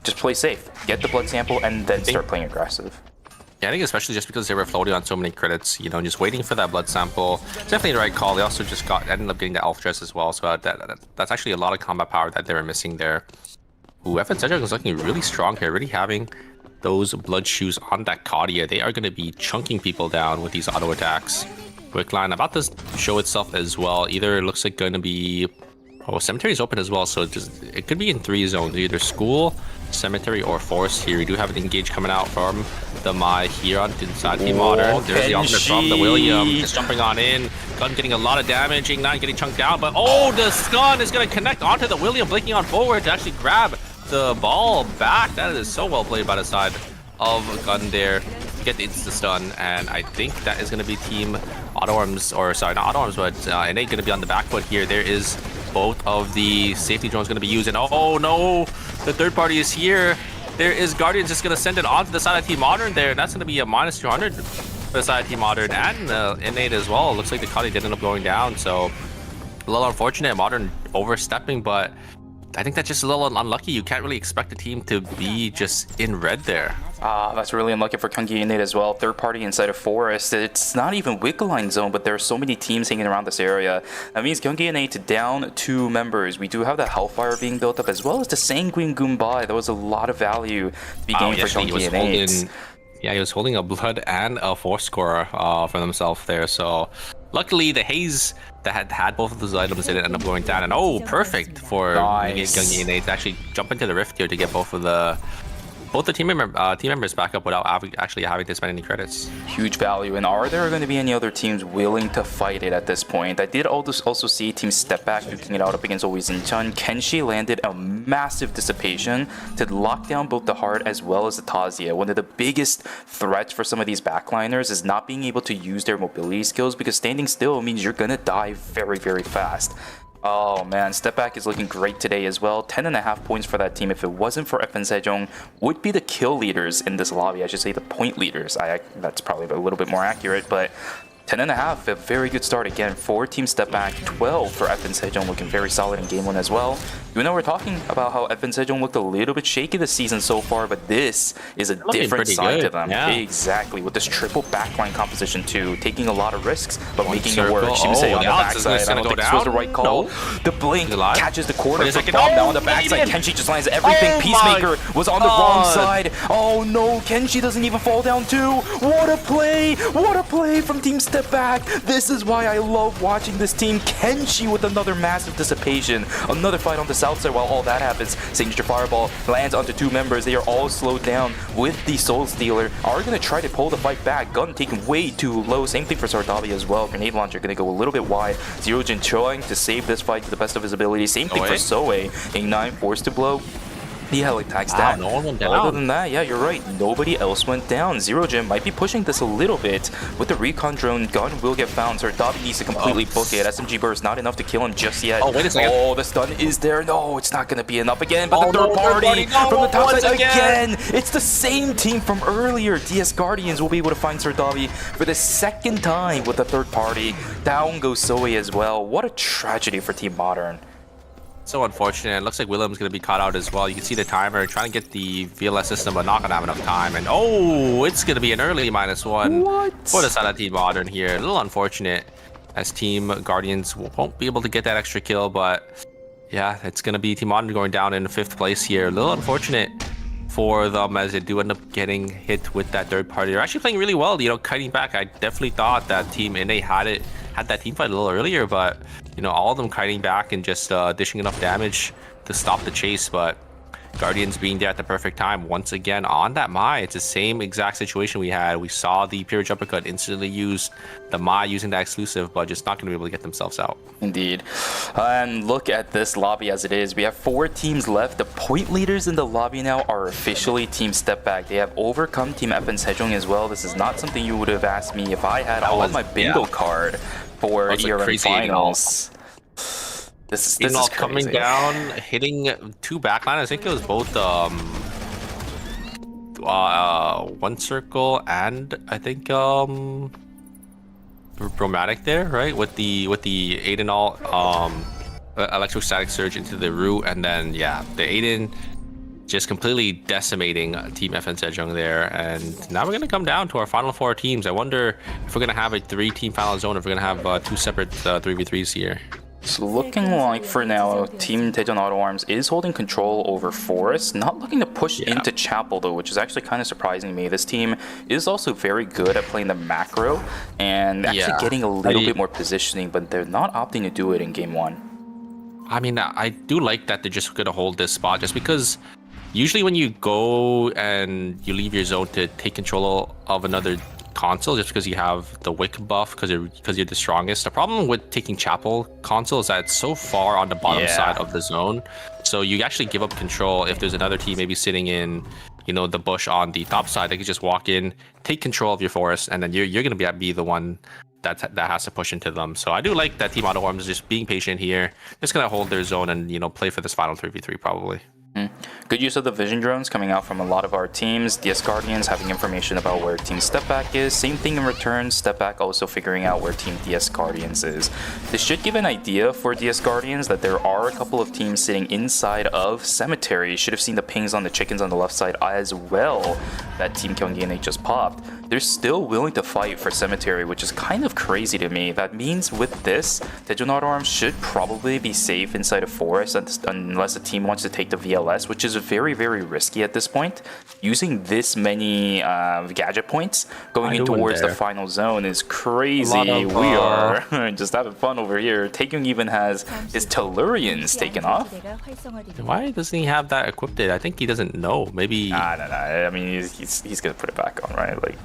S4: Just play safe. Get the blood sample and then start playing aggressive.
S5: Yeah, I think especially just because they were floating on so many credits, just waiting for that blood sample. It's definitely the right call. They also just ended up getting the Elf Dress as well, so that's actually a lot of combat power that they were missing there. Ooh, FN Cedric is looking really strong here, really having those blood shoes on that Kadia. They are going to be chunking people down with these auto attacks. Quick line about to show itself as well. Either it looks like going to be... Oh, cemetery is open as well, so it could be in 3 zones, either school, cemetery, or forest here. We do have an engage coming out from the Mai here on inside Team Modern. There's the ultimate from the William, just jumping on in. Gun getting a lot of damage, Ignite getting chunked down, but the stun is going to connect onto the William, blinking on forward to actually grab the ball back. That is so well played by the side of Gun there to get the insta-stun. And I think that is going to be Team Auto Arms, or sorry, not Auto Arms, but Innate going to be on the back foot here. There is both of the safety drones going to be used. And oh no, the third party is here. There is Guardians just going to send it onto the side of Team Modern there. And that's going to be a minus 200 for the side of Team Modern and Innate as well. It looks like the Kali did end up going down. So a little unfortunate, Modern overstepping, but I think that's just a little unlucky. You can't really expect a team to be just in red there.
S4: That's really unlucky for Gyeonggi Innate as well. Third party inside of Forest. It's not even Wiggle Line zone, but there are so many teams hanging around this area. That means Gyeonggi Innate down 2 members. We do have the Hellfire being built up as well as the Sanguine Goombai. There was a lot of value to be gained for Gyeonggi Innate.
S5: Yeah, he was holding a Blood and a Force score for himself there. So luckily the Haze that had both of those items didn't end up going down. And oh, perfect for Gyeonggi Innate to actually jump into the Rift here to get both the team members back up without actually having to spend any credits.
S4: Huge value. And are there going to be any other teams willing to fight it at this point? I did also see Team Step Back duking it out up against Always Incheon. Kenshi landed a massive dissipation to lock down both the Heart as well as the Tazia. One of the biggest threats for some of these backliners is not being able to use their mobility skills, because standing still means you're going to die very, very fast. Oh man, Step Back is looking great today as well. 10.5 points for that team. If it wasn't for FN Sejong, would be the kill leaders in this lobby. I should say the point leaders. That's probably a little bit more accurate, but 10.5, a very good start again for Team Step Back. 12 for FN Sejong, looking very solid in game 1 as well. You know, we're talking about how FN Sejong looked a little bit shaky this season so far, but this is a different side to them.
S5: Yeah.
S4: Exactly, with this triple backline composition too, taking a lot of risks, but making it work.
S5: Oh,
S4: Shimsei on the backside. I don't think this was the right call. The blink catches the corner for bomb. Now on the backside, Kenshi just lands everything. Peacemaker was on the wrong side. Oh no, Kenshi doesn't even fall down too. What a play! What a play from Team Step Back. This is why I love watching this team. Kenshi with another massive dissipation. Another fight on the south side. While all that happens, Signature Fireball lands onto 2 members. They are all slowed down with the Soul Stealer. Are going to try to pull the fight back. Gun taken way too low. Same thing for Sardavi as well. Grenade Launcher going to go a little bit wide. Zerojin trying to save this fight to the best of his ability. Same thing for Soe. Ignite forced to blow. The Helitak's down.
S5: No one went down.
S4: Other than that, yeah, you're right. Nobody else went down. Zerojin might be pushing this a little bit. With the recon drone, Gun will get found. Sardavi needs to completely book it. SMG burst not enough to kill him just yet.
S5: Oh, wait a second.
S4: Oh, the stun is there. No, it's not going to be enough again. But the third party from the top side again. It's the same team from earlier. DS Guardians will be able to find Sardavi for the second time with the third party. Down goes Soe as well. What a tragedy for Team Modern.
S5: So unfortunate. It looks like Willem's going to be caught out as well. You can see the timer trying to get the VLS system, but not going to have enough time. And oh, it's going to be an early -1 for the side of Team Modern here. A little unfortunate, as Team Guardians won't be able to get that extra kill. But yeah, it's going to be Team Modern going down in 5th place here. A little unfortunate for them, as they do end up getting hit with that third party. They're actually playing really well, you know, kiting back. I definitely thought that Team Innate had that team fight a little earlier, but you know, all of them kiting back and just dishing enough damage to stop the chase. But Guardians being there at the perfect time once again on that Mai. It's the same exact situation we had. We saw the pure jumper cut instantly used, the Mai using that exclusive, but just not going to be able to get themselves out.
S4: Indeed. And look at this lobby as it is. We have 4 teams left. The point leaders in the lobby now are officially Team Step Back. They have overcome Team FN Sejong as well. This is not something you would have asked me if I had all my bingo card for year-end finals. This is crazy.
S5: Coming down, hitting 2 backline. I think it was both One Circle and I think Bromatic there, right? With the 8 electrostatic surge into the root, and then yeah, the 8 just completely decimating Team FN Sejong there. And now we're gonna come down to our final 4 teams. I wonder if we're gonna have a 3-team final zone, or if we're gonna have 2 separate 3v3s here.
S4: So looking like for now, Team Daejeon Auto Arms is holding control over Forest. Not looking to push into Chapel though, which is actually kind of surprising me. This team is also very good at playing the macro and actually getting a little bit more positioning, but they're not opting to do it in game 1.
S5: I mean, I do like that they're just gonna hold this spot, just because usually when you go and you leave your zone to take control of another console just because you have the wick buff because you're the strongest. The problem with taking chapel console is that it's so far on the bottom side of the zone, so you actually give up control if there's another team maybe sitting in, you know, the bush on the top side. They could just walk in, take control of your forest, and then you're gonna be the one that has to push into them. So I do like that Team Auto Arms is just being patient here, just gonna hold their zone and, you know, play for this final 3v3 probably.
S4: Good use of the vision drones coming out from a lot of our teams. DS Guardians having information about where Team Stepback is. Same thing in return, Stepback also figuring out where Team DS Guardians is. This should give an idea for DS Guardians that there are a couple of teams sitting inside of Cemetery. Should have seen the pings on the chickens on the left side as well that Team Kyunggi just popped. They're still willing to fight for Cemetery, which is kind of crazy to me. That means with this, Daejeon Auto Arms should probably be safe inside of Forest unless a team wants to take the VLS, which is very, very risky at this point. Using this many gadget points going in towards the final zone is crazy. We are just having fun over here. Taekyung even has his Tellurians taken off.
S5: Why doesn't he have that equipped? I think he doesn't know. Maybe.
S4: No. I mean, he's gonna put it back on, right? Like.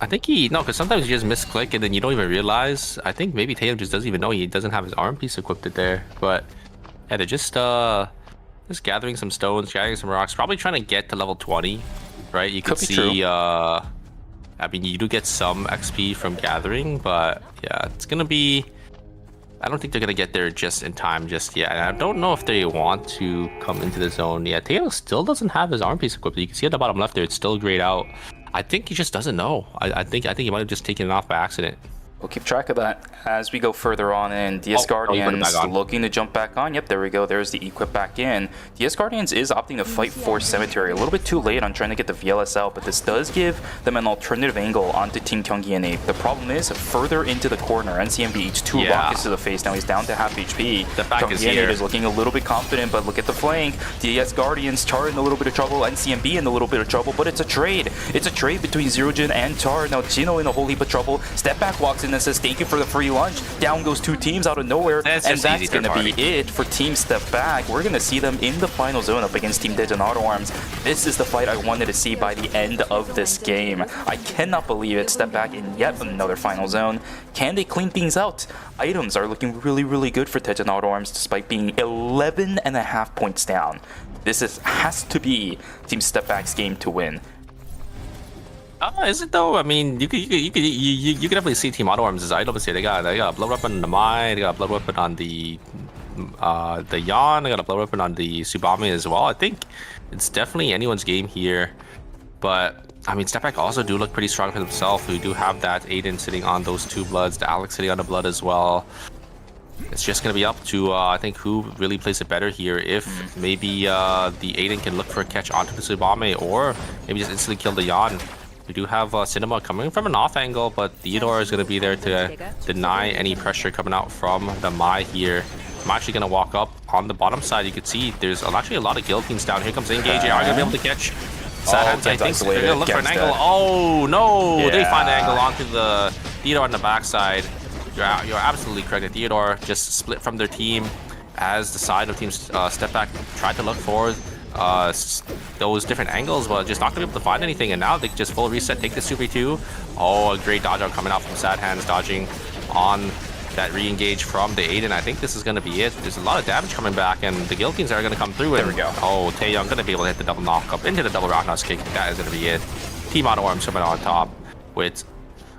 S5: I think because sometimes you just misclick and then you don't even realize. I think maybe Taeyong just doesn't even know he doesn't have his arm piece equipped there. But yeah, they're just gathering some stones, gathering some rocks, probably trying to get to level 20, right? You could see, I mean, you do get some XP from gathering, but yeah, it's gonna be. I don't think they're gonna get there just in time just yet. And I don't know if they want to come into the zone yet. Taeyong still doesn't have his arm piece equipped. You can see at the bottom left there, it's still grayed out. I think he just doesn't know. I think he might have just taken it off by accident.
S4: We'll keep track of that as we go further on in. DS Guardians looking to jump back on. Yep, there we go. There's the equip back in. DS Guardians is opting to fight for Cemetery. A little bit too late on trying to get the VLS out, but this does give them an alternative angle onto Team Kyunggi and 8. The problem is further into the corner. NCMB eats 2 rockets to the face. Now he's down to half HP.
S5: The back is here.
S4: Is looking a little bit confident, but look at the flank. DS Guardians, Char in a little bit of trouble. NCMB in a little bit of trouble, but it's a trade. It's a trade between Zerojin and Char. Now Jino in a whole heap of trouble. Stepback walks in and says, thank you for the free lunch. Down goes 2 teams out of nowhere, and that's going to be it for Team Stepback. We're going to see them in the final zone up against Team Daejeon Auto Arms. This is the fight I wanted to see by the end of this game. I cannot believe it. Stepback in yet another final zone. Can they clean things out? Items are looking really, really good for Daejeon Auto Arms despite being 11.5 points down. This has to be Team Stepback's game to win.
S5: Is it though? I mean, you could definitely see Team Auto Arms' items here. They got a blood weapon on the Mai, they got a blood weapon on the Yan, they got a blood weapon on the Subame as well. I think it's definitely anyone's game here. But I mean, Stepback also do look pretty strong for themselves. We do have that Aiden sitting on those 2 bloods, the Alex sitting on the blood as well. It's just gonna be up to I think who really plays it better here. If maybe the Aiden can look for a catch onto the Subame, or maybe just instantly kill the Yan. We do have Cinema coming from an off angle, but Theodore is going to be there to deny any pressure coming out from the Mai here. I'm actually going to walk up on the bottom side. You can see there's actually a lot of guillotines down. Here comes Engage. Are going to be able to catch Sad I think they're going to look for an angle. Oh, no! Yeah. They find an angle onto the Theodore on the backside. You're absolutely correct. Theodore just split from their team as the side of Team Stepback tried to look for those different angles, but just not gonna be able to find anything. And now they just full reset, take the Super 2. Oh, a great dodge out coming out from Sad Hands, dodging on that re-engage from the Aiden. I think this is gonna be it. There's a lot of damage coming back, and the guillotines are gonna come through.
S4: There we go.
S5: Oh, Taeyong gonna be able to hit the double knock up into the double roundhouse kick. That is gonna be it. Team Auto Arms coming on top with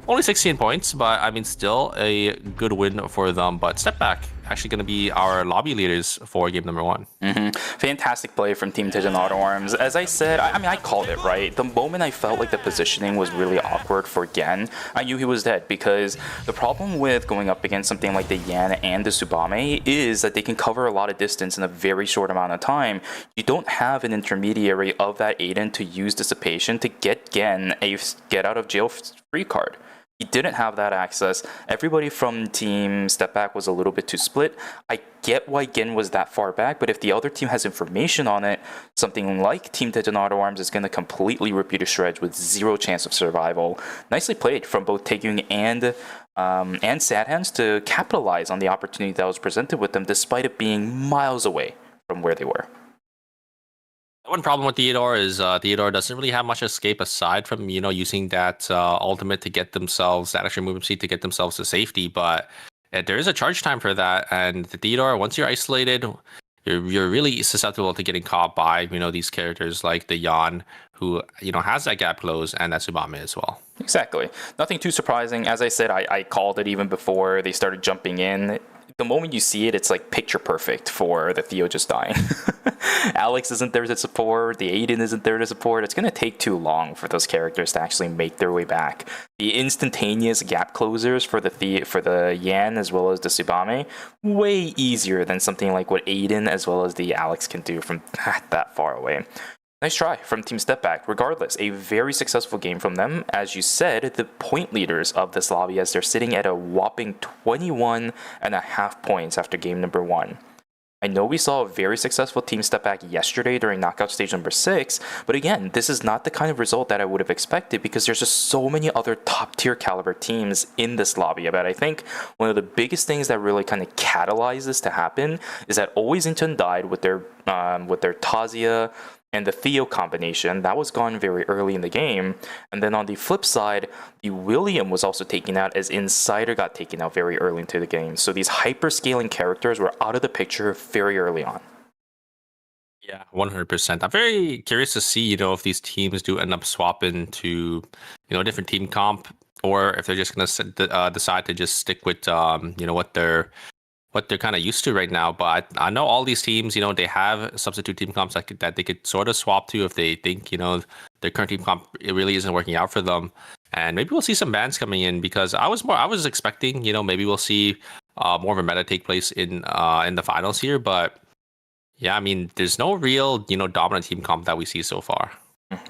S5: only 16 points, but I mean, still a good win for them. But Stepback actually going to be our lobby leaders for game number 1.
S4: Fantastic play from Team Daejeon Auto Arms. As I said, I mean, I called it, right? The moment I felt like the positioning was really awkward for Gen, I knew he was dead, because the problem with going up against something like the Yan and the Subame is that they can cover a lot of distance in a very short amount of time. You don't have an intermediary of that Aiden to use Dissipation to get Gen a get out of jail free card. He didn't have that access. Everybody from Team Stepback was a little bit too split. I get why Gen was that far back, but if the other team has information on it, something like Team Daejeon Auto Arms is going to completely rip you to shreds with 0 chance of survival. Nicely played from both Taekyung and Sad Hands to capitalize on the opportunity that was presented with them, despite it being miles away from where they were.
S5: One problem with Theodore is Theodore doesn't really have much escape aside from using that ultimate to get themselves that extra movement speed to get themselves to safety. But there is a charge time for that, and the Theodore, once you're isolated, you're really susceptible to getting caught by these characters like the Yan, who has that gap close, and that Tsubame as well.
S4: Exactly. Nothing too surprising. As I said, I called it even before they started jumping in. The moment you see it, it's like picture perfect for the Theo just dying. Alex isn't there to support. The Aiden isn't there to support. It's going to take too long for those characters to actually make their way back. The instantaneous gap closers for the Yan as well as the Tsubame, way easier than something like what Aiden as well as the Alex can do from that far away. Nice try from Team Step Back. Regardless, a very successful game from them. As you said, the point leaders of this lobby as they're sitting at a whopping 21.5 points after game number 1. I know we saw a very successful Team Step Back yesterday during knockout stage number 6, but again, this is not the kind of result that I would have expected because there's just so many other top tier caliber teams in this lobby. But I think one of the biggest things that really kind of catalyzed this to happen is that Always Inton died with their Tazia and the Theo combination. That was gone very early in the game. And then on the flip side, the William was also taken out as Insider got taken out very early into the game. So these hyper-scaling characters were out of the picture very early on.
S5: Yeah, 100%. I'm very curious to see, if these teams do end up swapping to, a different team comp, or if they're just going to decide to just stick with, what they're kind of used to right now. But I know all these teams, they have substitute team comps that they could sort of swap to if they think, their current team comp it really isn't working out for them. And maybe we'll see some bans coming in because I was expecting, maybe we'll see more of a meta take place in the finals here. But yeah, I mean, there's no real, dominant team comp that we see so far.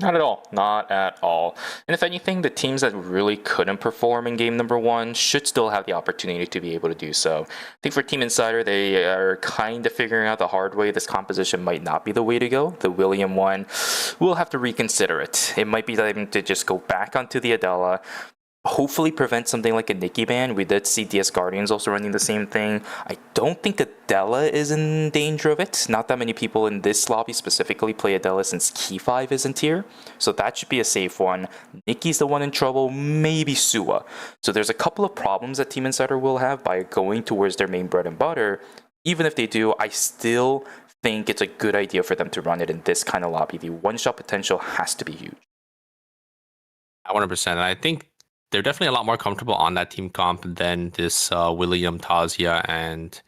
S4: Not at all. Not at all. And if anything, the teams that really couldn't perform in game number 1 should still have the opportunity to be able to do so. I think for Team Insider, they are kind of figuring out the hard way. This composition might not be the way to go. The William one, we'll have to reconsider it. It might be time to just go back onto the Adela. Hopefully prevent something like a Nikki ban. We did see DS Guardians also running the same thing. I don't think Adela is in danger of it. Not that many people in this lobby specifically play Adela since Key 5 isn't here. So that should be a safe one. Nikki's the one in trouble, maybe Sua. So there's a couple of problems that Team Insider will have by going towards their main bread and butter. Even if they do, I still think it's a good idea for them to run it in this kind of lobby. The one-shot potential has to be huge.
S5: 100%. And I think they're definitely a lot more comfortable on that team comp than this William, Tazia, and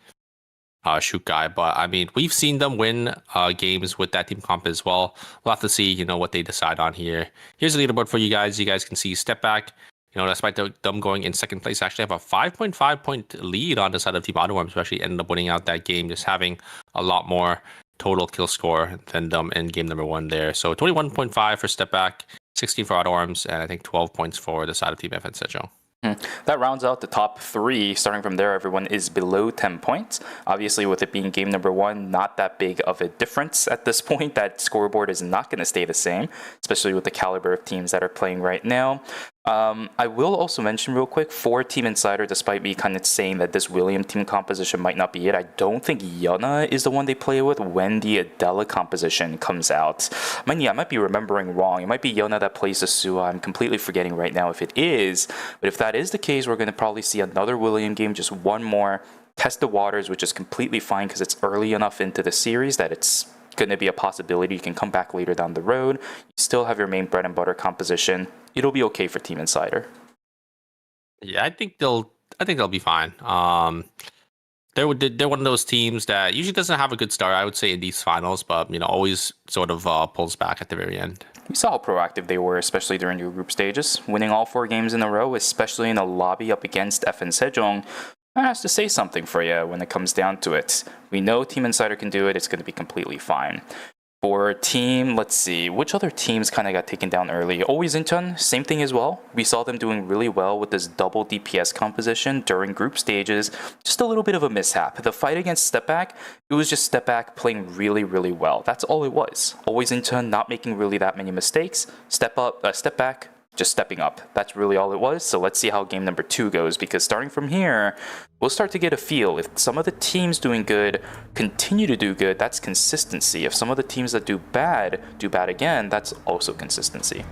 S5: Shukai. But I mean, we've seen them win games with that team comp as well. We'll have to see, what they decide on here. Here's the leaderboard for you guys. You guys can see Step Back. Despite them going in second place, actually have a 5.5 point lead on the side of Team Autoworms, who actually ended up winning out that game, just having a lot more total kill score than them in game number 1 there. So 21.5 for Step Back. 16 for Autoworms, and I think 12 points for the side of Team FN Sejong.
S4: That rounds out the top 3. Starting from there, everyone is below 10 points. Obviously, with it being game number 1, not that big of a difference at this point. That scoreboard is not going to stay the same, especially with the caliber of teams that are playing right now. I will also mention real quick, for Team Insider, despite me kind of saying that this William team composition might not be it, I don't think Yuna is the one they play with when the Adela composition comes out. I might be remembering wrong. It might be Yuna that plays the Sua. I'm completely forgetting right now if it is. But if that is the case, we're going to probably see another William game, just one more, test the waters, which is completely fine because it's early enough into the series that it's going to be a possibility. You can come back later down the road. You still have your main bread and butter composition. It'll be okay for Team Insider.
S5: Yeah, I think they'll be fine. They're one of those teams that usually doesn't have a good start, I would say, in these finals, but always sort of pulls back at the very end.
S4: We saw how proactive they were, especially during your group stages, winning all 4 games in a row, especially in a lobby up against FN Sejong. That has to say something for you when it comes down to it. We know Team Insider can do it. It's going to be completely fine. For team, let's see, which other teams kind of got taken down early? Always Incheon, same thing as well. We saw them doing really well with this double DPS composition during group stages. Just a little bit of a mishap. The fight against Step Back, it was just Step Back playing really, really well. That's all it was. Always Incheon not making really that many mistakes. Step Back just stepping up. That's really all it was. So let's see how game number 2 goes, because starting from here, we'll start to get a feel. If some of the teams doing good continue to do good, that's consistency. If some of the teams that do bad again, that's also consistency.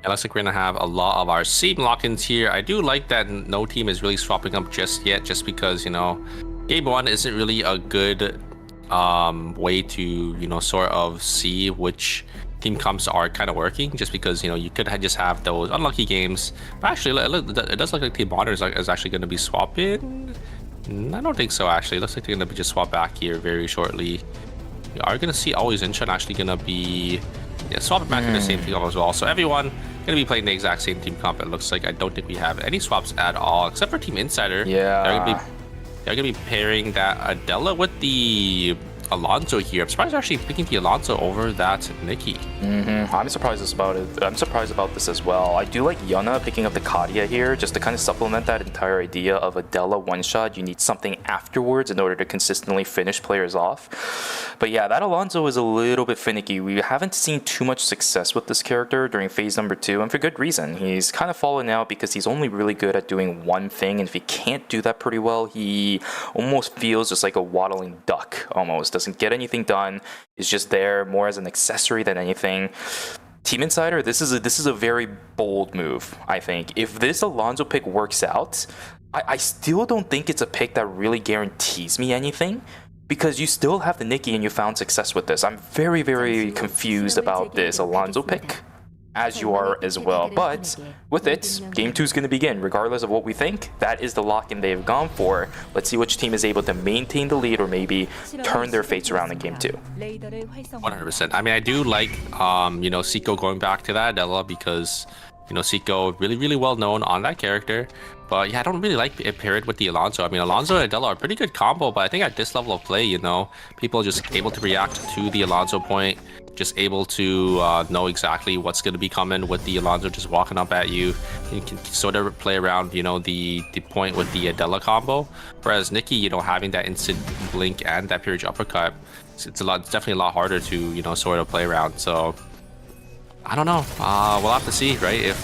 S5: It looks like we're going to have a lot of our same lock-ins here. I do like that no team is really swapping up just yet, just because, you know, game 1 isn't really a good way to, you know, sort of see which team comps are kind of working, just because, you know, you could just have those unlucky games. But actually, it does look like Team Modern is actually going to be swapping. I don't think so, actually. It looks like they're going to be just swap back here very shortly. We are going to see always Incheon actually going to be swapping back to the same team comp as well. So everyone going to be playing the exact same team comp. It looks like I don't think we have any swaps at all, except for Team Insider.
S4: Yeah.
S5: They're going to be pairing that Adela with the Alonso here. I'm surprised they're actually picking the Alonso over that Nikki.
S4: I'm surprised about it. I'm surprised about this as well. I do like Yuna picking up the Kadia here, just to kind of supplement that entire idea of Adela one-shot. You need something afterwards in order to consistently finish players off. But yeah, that Alonso is a little bit finicky. We haven't seen too much success with this character during phase number 2, and for good reason. He's kind of fallen out because he's only really good at doing one thing, and if he can't do that pretty well, he almost feels just like a waddling duck, almost. Doesn't get anything done, is just there more as an accessory than anything. Team Insider, this is a very bold move, I think. If this Alonso pick works out, I still don't think it's a pick that really guarantees me anything, because you still have the Nikki and you found success with this. I'm very, very confused about this Alonso pick, as you are as well. But with it, game 2 is going to begin. Regardless of what we think, that is the lock-in they've gone for. Let's see which team is able to maintain the lead or maybe turn their fates around in game 2.
S5: 100%. I mean, I do like, you know, Seiko going back to that Adela, because, you know, Seiko really, really well known on that character. But yeah, I don't really like it paired with the Alonso. I mean, Alonso and Adela are a pretty good combo, but I think at this level of play, you know, people are just able to react to the Alonso point, just able to know exactly what's going to be coming with the Alonso just walking up at you. You can sort of play around, you know, the point with the Adela combo. Whereas Nikki, you know, having that instant blink and that peerage uppercut, it's definitely a lot harder to, you know, sort of play around. So I don't know. We'll have to see, right, if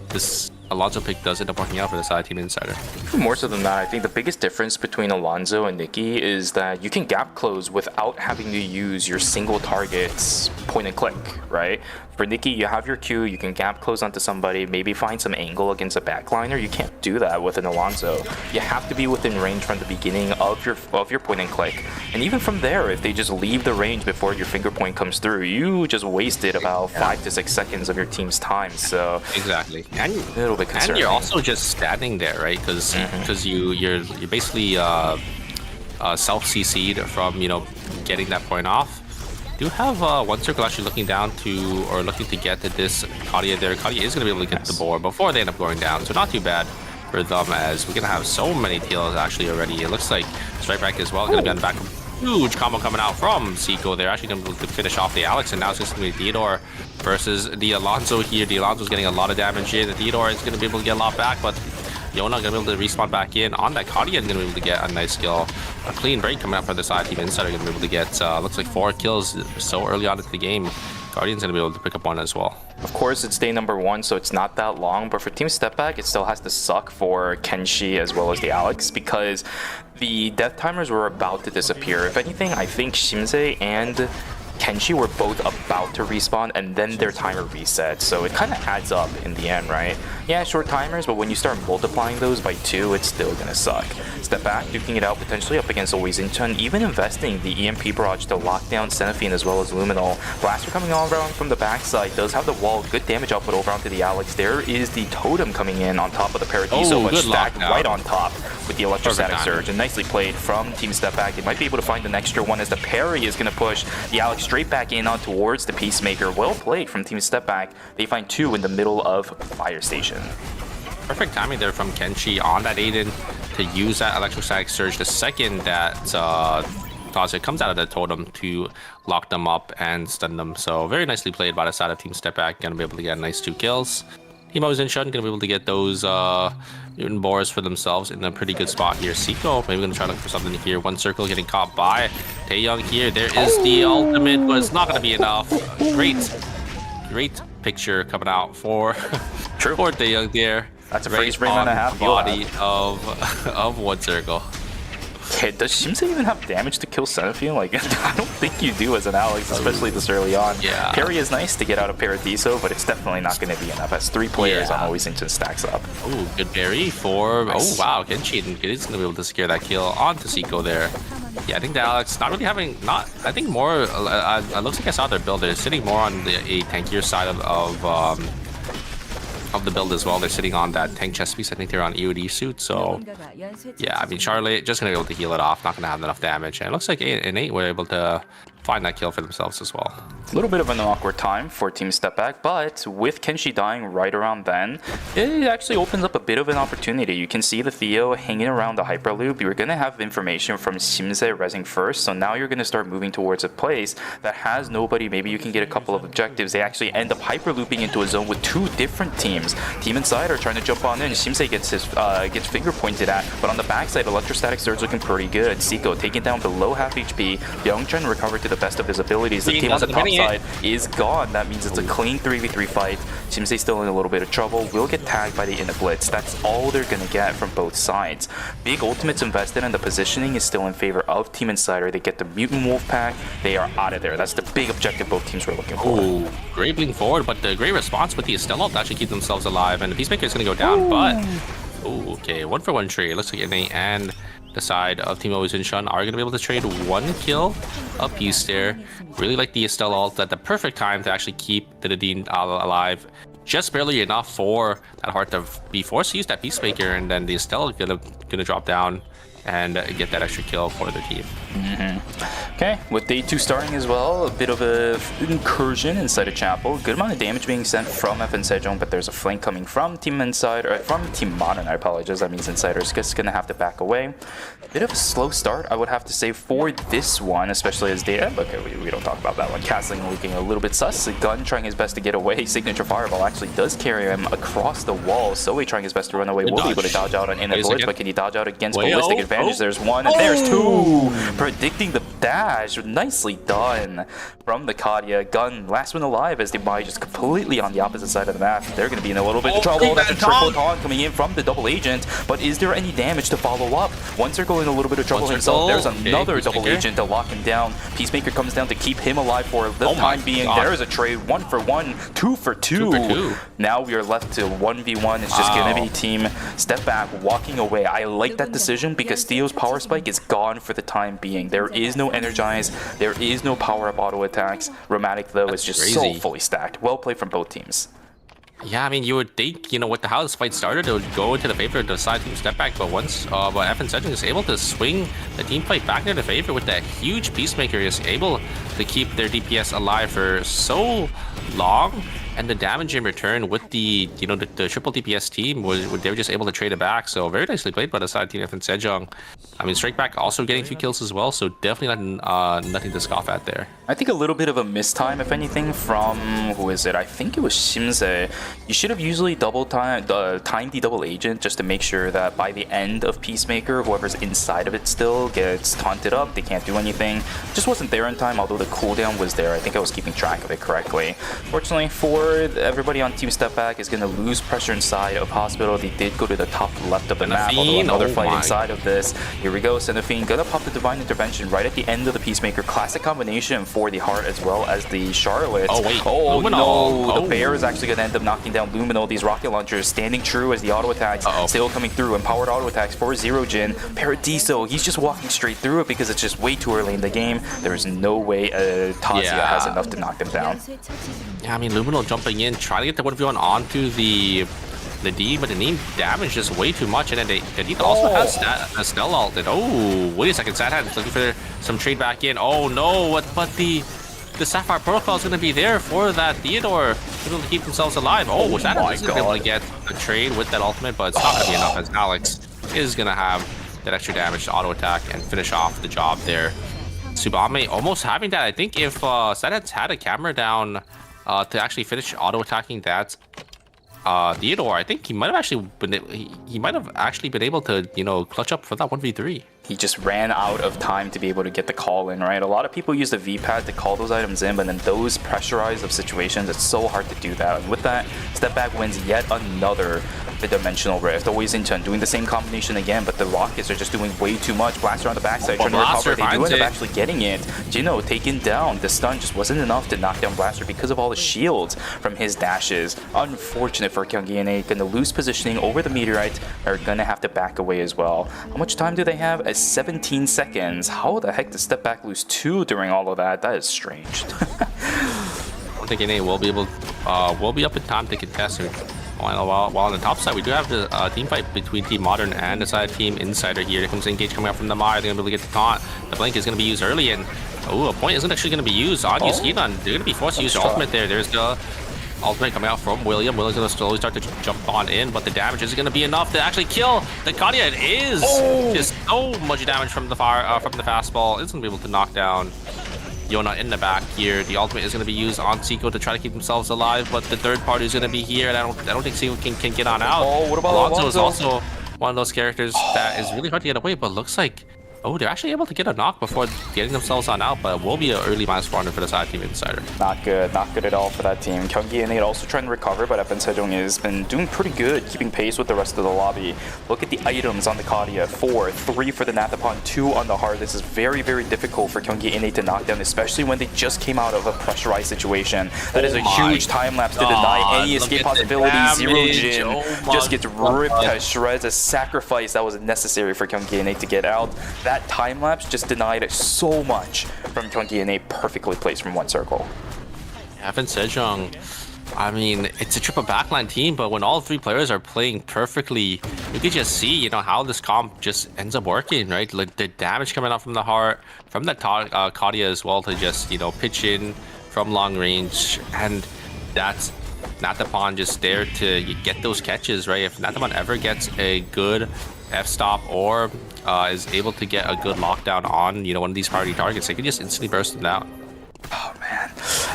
S5: this Alonso pick does end up working out for the side Team Insider.
S4: More so than that, I think the biggest difference between Alonso and Nikki is that you can gap close without having to use your single target's point and click, right? For Nikki, you have your Q, you can gap close onto somebody, maybe find some angle against a backliner. You can't do that with an Alonso. You have to be within range from the beginning of your point and click. And even from there, if they just leave the range before your finger point comes through, you just wasted about 5 to 6 seconds of your team's time. So
S5: exactly. And
S4: a little bit concerning.
S5: And you're also just standing there, right? Because you're basically self CC'd from, you know, getting that point off. Do have one circle actually looking down to, or looking to get to this Kadia there. Kadia is going to be able to get the board before they end up going down, so not too bad for them, as we're going to have so many TLs actually already. It looks like Strike Back as well going to be on the back. Huge combo coming out from Seiko. They're actually going to be able to finish off the Alex, and now it's just going to be Theodore versus the Alonso here. The Alonso's getting a lot of damage here. The Theodore is going to be able to get a lot back, but Yona going to be able to respawn back in on that. Kadia is going to be able to get a nice kill. A clean break coming out from the side. Team Insider going to be able to get, looks like 4 kills so early on into the game. Guardian's going to be able to pick up one as well.
S4: Of course, it's day number 1, so it's not that long, but for Team Step Back, it still has to suck for Kenshi as well as the Alex, because the death timers were about to disappear. If anything, I think Shimse and Kenshi were both about to respawn, and then their timer reset, so it kind of adds up in the end, right? Yeah, short timers, but when you start multiplying those by 2, it's still gonna suck. Step Back, duking it out potentially up against Always Incheon, even investing the EMP barrage to lock down Seraphine as well as Luminal. Blaster coming all around from the backside, does have the wall, good damage output over onto the Alex. There is the totem coming in on top of the Paradiso, but stacked right on top with the Electrostatic Surge, and nicely played from Team Step Back. They might be able to find an extra one as the parry is gonna push the Alex straight back in on towards the Peacemaker. Well played from Team Step Back. They find 2 in the middle of Fire Station.
S5: Perfect timing there from Kenshi on that Aiden to use that Electrostatic Surge the second that Toxic comes out of the totem to lock them up and stun them. So very nicely played by the side of Team Step Back. Gonna be able to get a nice 2 kills. Team Always Incheon gonna be able to get those mutant boars for themselves in a pretty good spot here. Seiko maybe gonna try to look for something here. One circle getting caught by Taeyong here. There is the ultimate, but it's not gonna be enough. great picture coming out for
S4: True.
S5: for De Young there.
S4: That's a
S5: Right
S4: freeze frame
S5: on
S4: and a half.
S5: the body of one circle.
S4: Okay, does Shimse even have damage to kill Cenophian? Like, I don't think you do as an Alex, especially this early on.
S5: Yeah.
S4: Parry is nice to get out of Paradiso, but it's definitely not going to be enough. As 3 players
S5: Yeah.
S4: on Always Ancient stacks up.
S5: Oh, good parry for...
S4: Nice.
S5: Oh, wow. Kenshi is going to be able to secure that kill onto Seiko there. Yeah, I think the Alex not really having... I think more... it looks like I saw their build. They're sitting more on a tankier side of the build as well. They're sitting on that tank chest piece. I think they're on EOD suit, so... Yeah, I mean, Charlotte just going to be able to heal it off. Not going to have enough damage. And it looks like 8 were able to find that kill for themselves as well.
S4: A little bit of an awkward time for Team Step Back, but with Kenshi dying right around then, it actually opens up a bit of an opportunity. You can see the Theo hanging around the Hyperloop. You're going to have information from Shimse resing first, so now you're going to start moving towards a place that has nobody. Maybe you can get a couple of objectives. They actually end up Hyperlooping into a zone with 2 different teams. Team Insider trying to jump on in. Shimse gets finger pointed at, but on the backside, Electrostatic Surge looking pretty good. Seiko taken down below half HP. Byungchun recovered to the best of his abilities. The team on the top side is gone. That means it's a clean 3v3 fight. Shimse still in a little bit of trouble. Will get tagged by the Inner Blitz. That's all they're going to get from both sides. Big ultimates invested, and the positioning is still in favor of Team Insider. They get the Mutant Wolf Pack. They are out of there. That's the big objective both teams were looking for.
S5: Oh, great blink forward, but the great response with the Estelle ult to actually keep themselves alive, and the Peacemaker is going to go down, but... Oh, okay, 1-for-1 trade. Looks like Innate and the side of Team Always in Shun are going to be able to trade 1 kill apiece there. Really like the Estelle ult at the perfect time to actually keep the Nadine alive. Just barely enough for that Heart to be forced to use that Peacemaker, and then the Estelle is gonna drop down and get that extra kill for their team.
S4: Okay, with day 2 starting as well, a bit of a incursion inside of Chapel. Good amount of damage being sent from FN Sejong, but there's a flank coming from Team Insider, from Team Modern, I apologize. That means Insider's just gonna have to back away. Bit of a slow start, I would have to say, for this one, especially as data. Okay, we don't talk about that one. Castling looking a little bit sus. Gun trying his best to get away. Signature Fireball actually does carry him across the wall. Zoe trying his best to run away. Will be able to dodge out on Inner Blitz, but can he dodge out against Ballistic Advantage? There's 1, and there's 2! Predicting the dash. Nicely done from the Kadia. Gun, last one alive as Dubai just completely on the opposite side of the map. They're going to be in a little bit of trouble. That's a triple taunt coming in from the double agent, but is there any damage to follow up? One Circle in a little bit of trouble himself. There's another double agent to lock him down. Peacemaker comes down to keep him alive for the time being. There is a trade, 1-for-1, 2-for-2. Now we are left to 1v1. It's just going to be Team Step Back walking away. I like that decision because Theo's power spike is gone for the time being. There is no Energize, there is no power-up auto attacks. Romantic, though, is just so fully stacked. Well played from both teams.
S5: Yeah, I mean, you would think, you know, with how this fight started, it would go into the favor of the side Team Step Back, but once but FN Sejong is able to swing the team fight back into the favor with that huge Peacemaker, is able to keep their DPS alive for so long, and the damage in return with the, you know, the triple DPS team they were just able to trade it back. So very nicely played by the side Team FN Sejong. I mean, Strike Back also getting 2 kills as well, so definitely nothing to scoff at there.
S4: I think a little bit of a mistime, if anything, from, who is it? I think it was Shimse. You should have usually timed the double agent just to make sure that by the end of Peacemaker, whoever's inside of it still gets taunted up. They can't do anything. Just wasn't there in time, although the cooldown was there. I think I was keeping track of it correctly. Fortunately for everybody on Team Step Back is going to lose pressure inside of Hospital. They did go to the top left of the map, although another fight inside of this. Here we go, Cenophian gonna pop the Divine Intervention right at the end of the Peacemaker. Classic combination for the Heart as well as the Charlotte.
S5: Oh wait,
S4: oh
S5: Luminol.
S4: No, the Bear is actually gonna end up knocking down Luminol. These rocket launchers standing true as the auto attacks still coming through. Empowered auto attacks for Zero Jin. Paradiso, he's just walking straight through it because it's just way too early in the game. There's no way Tazia has enough to knock them down.
S5: Yeah, I mean, Luminol jumping in, trying to get the 1v1 onto the D, but the name damage just way too much, and then the D also has a Stell ult. And oh, wait a second, Sad is looking for some trade back in. Oh no, but the Sapphire Protocol is going to be there for that Theodore, able to keep themselves alive. Oh, Sad is going to be able to get a trade with that ultimate, but it's not going to be enough as Alex is going to have that extra damage to auto attack and finish off the job there. Tsubame almost having that. I think if Sad had a camera down to actually finish auto attacking that Theodore, I think he might have actually been able to, you know, clutch up for that 1v3.
S4: He just ran out of time to be able to get the call in, right? A lot of people use the V-pad to call those items in, but in those pressurized of situations, it's so hard to do that. And with that, Step Back wins yet another dimensional rift. Always Incheon doing the same combination again, but the Rockets are just doing way too much. Blaster on the backside trying to recover. They do end up actually getting it. Jino taken down. The stun just wasn't enough to knock down Blaster because of all the shields from his dashes. Unfortunate for Gyeonggi. Gonna lose positioning over the Meteorite. Are gonna have to back away as well. How much time do they have? 17 seconds. How the heck does Step Back lose 2 during all of that? That is strange.
S5: I think NA will be able, will be up in time to contest it. While on the top side, we do have the team fight between Team Modern and the side Team Insider here. Here comes Engage coming out from the Mire. They're going to be able to get the taunt. The Blink is going to be used early, and a point isn't actually going to be used on Yuskidon. They're going to be forced to use the ultimate there. There's the ultimate coming out from William. William's going to slowly start to jump on in, but the damage isn't going to be enough to actually kill the Kadia. It is just so much damage from the fire, from the fastball. It's going to be able to knock down Yona in the back here. The ultimate is going to be used on Seiko to try to keep themselves alive, but the third party is going to be here, and I don't think Seiko can get on out.
S4: Oh, what about
S5: Alonso is also one of those characters that is really hard to get away, but looks like they're actually able to get a knock before getting themselves on out, but it will be an early -400 for the side Team Insider.
S4: Not good at all for that team. Gyeonggi and they also trying to recover, but FN Sejong has been doing pretty good, keeping pace with the rest of the lobby. Look at the items on the Kadia. 4, 3 for the Nathapon, 2 on the Heart. This is very, very difficult for Gyeonggi and to knock down, especially when they just came out of a pressurized situation. That is a huge time lapse to deny any escape possibility. Zero Jin just gets ripped to shreds. A sacrifice that was necessary for Gyeonggi and to get out. That time lapse just denied so much from Gyeonggi and perfectly placed from one circle.
S5: FN Sejong, I mean, it's a triple backline team, but when all 3 players are playing perfectly, you can just see, how this comp just ends up working, right? Like the damage coming out from the Heart, from the Kadia as well, to just, pitch in from long range, and that's Nathapon just there to get those catches, right? If Nathapon ever gets a good F-stop or is able to get a good lockdown on, one of these priority targets, they can just instantly burst them down.
S4: Oh man,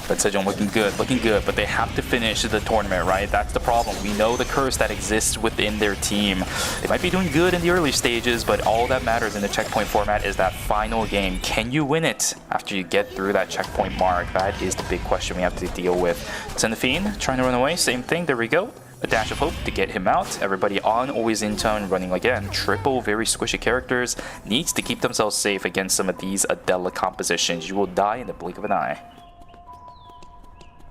S4: but Sejong looking good, but they have to finish the tournament, right? That's the problem. We know the curse that exists within their team. They might be doing good in the early stages, but all that matters in the checkpoint format is that final game. Can you win it after you get through that checkpoint mark? That is the big question we have to deal with. Senafine trying to run away, same thing, there we go. A dash of hope to get him out. Everybody on Always Incheon running again. Triple very squishy characters. Needs to keep themselves safe against some of these Adela compositions. You will die in the blink of an eye.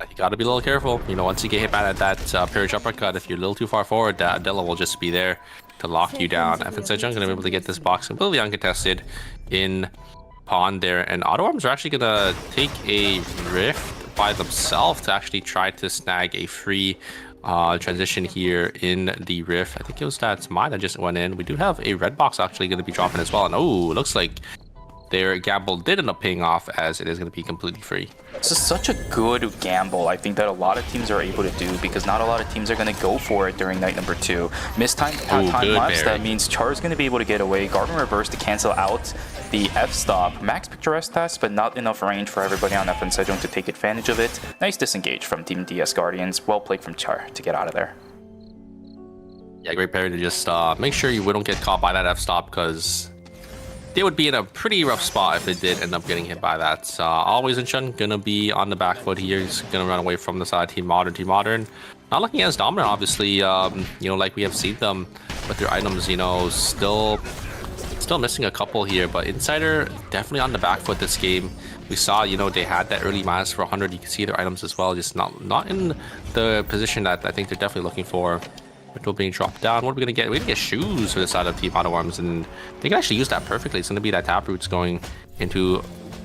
S5: You gotta be a little careful. Once you get hit by that Purge uppercut, if you're a little too far forward, that Adela will just be there to lock you down. FN Sejong gonna be able to get this box completely uncontested in pawn there, and Auto Arms are actually gonna take a rift by themselves to actually try to snag a free transition here in the rift. I think it was that mine that just went in. We do have a red box actually going to be dropping as well, and looks like their gamble did end up paying off, as it is going to be completely free.
S4: This is such a good gamble, I think, that a lot of teams are able to do, because not a lot of teams are going to go for it during night number 2. Missed time lapse, that means Char is going to be able to get away. Garden Reverse to cancel out the F-stop. Max Picturesque test, but not enough range for everybody on FN Sejong to take advantage of it. Nice disengage from Team DS Guardians. Well played from Char to get out of there.
S5: Yeah, great parry to just make sure you don't get caught by that F-stop, because they would be in a pretty rough spot if they did end up getting hit by that. Always Incheon gonna be on the back foot here. He's gonna run away from the side Team Modern. Not looking as dominant, obviously. Like we have seen them with their items, still missing a couple here, but Insider definitely on the back foot this game. We saw, they had that early -400. You can see their items as well, just not in the position that I think they're definitely looking for. Ritual being dropped down. What are we gonna get? We're gonna get shoes for the side of Team Auto Arms, and they can actually use that perfectly. It's gonna be that Taproots going into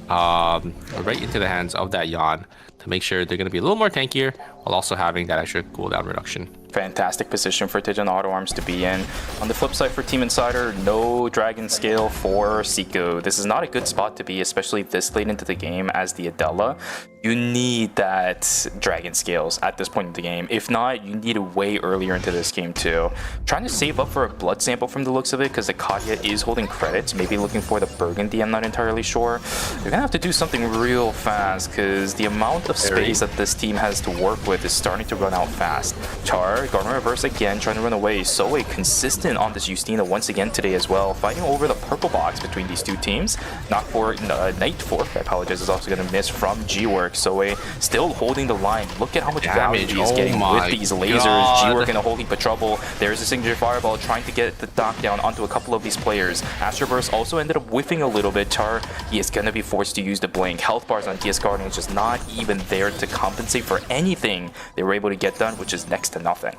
S5: right into the hands of that Yan to make sure they're gonna be a little more tankier while also having that extra cooldown reduction.
S4: Fantastic position for Tejan Auto Arms to be in. On the flip side for Team Insider, no Dragon Scale for Seiko. This is not a good spot to be, especially this late into the game as the Adela. You need that Dragon Scales at this point in the game. If not, you need it way earlier into this game too. Trying to save up for a blood sample from the looks of it, because the Kadia is holding credits. Maybe looking for the Burgundy, I'm not entirely sure. You're gonna have to do something real fast, because the amount of space that this team has to work with is starting to run out fast. Char, Garner reverse again, trying to run away. Soe consistent on this Justina once again today as well, fighting over the purple box between these two teams. Not for Night Fork, I apologize, is also going to miss from G-Work. Soe still holding the line. Look at how much value he's getting with these lasers. G-Work in a whole heap of trouble. There's a signature fireball trying to get the knockdown onto a couple of these players. Astroburst also ended up whiffing a little bit. Char, he is going to be forced to use the blink. Health bars on DS Guardian is just not even there to compensate for anything they were able to get done, which is next to nothing.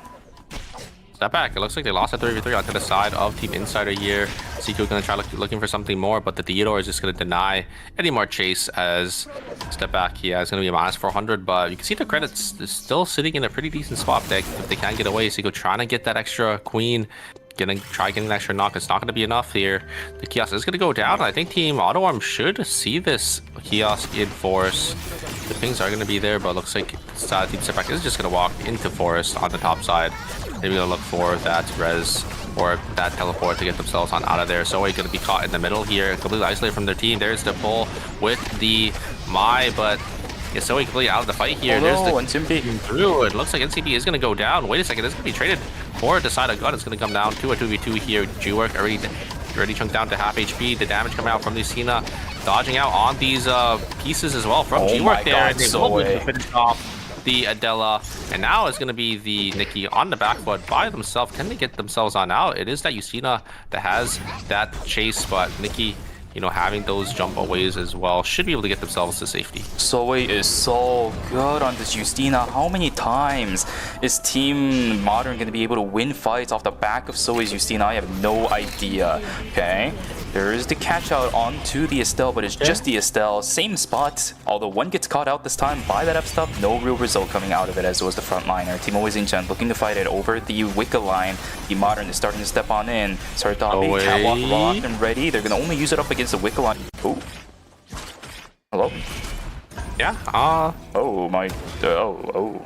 S5: Step back. It looks like they lost a 3v3 onto the side of Team Insider here. Seiko gonna try looking for something more, but the Theodore is just gonna deny any more chase as step back. Yeah, it's gonna be a minus 400, but you can see the credits is still sitting in a pretty decent spot deck. If they can't get away, Seiko trying to get that extra queen. Try getting an extra knock. It's not going to be enough here. The kiosk is going to go down. I think Team Auto Arm should see this kiosk in force. The pings are going to be there, but looks like Team Setback is just going to walk into forest on the top side. Maybe they'll look for that res or that teleport to get themselves on out of there. So we're going to be caught in the middle here, completely isolated from their team. There's the pull with the Mai, but yeah, so completely out of the fight here. There's the
S4: NCP
S5: through. It looks like NCP is going to go down. Wait a second, this is going to be traded for the side of gun. It's going to come down to a 2v2 here. G-Work already chunked down to half HP. The damage coming out from Lucina, dodging out on these pieces as well from G-Work there. And they will finish off the Adela. And now it's going to be the Nikki on the back foot by themselves. Can they get themselves on out? It is that Lucina that has that chase, but Nikki, you know, having those jump aways as well, should be able to get themselves to safety.
S4: Soe is so good on this Justina. How many times is Team Modern going to be able to win fights off the back of Soe's Justina? I have no idea. Okay, there is the catch out onto the Estelle, but it's just the Estelle. Same spot, although one gets caught out this time by that F-stop. No real result coming out of it, as was the frontliner. Team Always Inchan looking to fight it over the Wicca line. Team Modern is starting to step on in. Sardabi, catwalk locked and ready. They're going to only use it up against the Wicca line. Oh. Hello?
S5: Yeah.
S4: Oh my. Oh.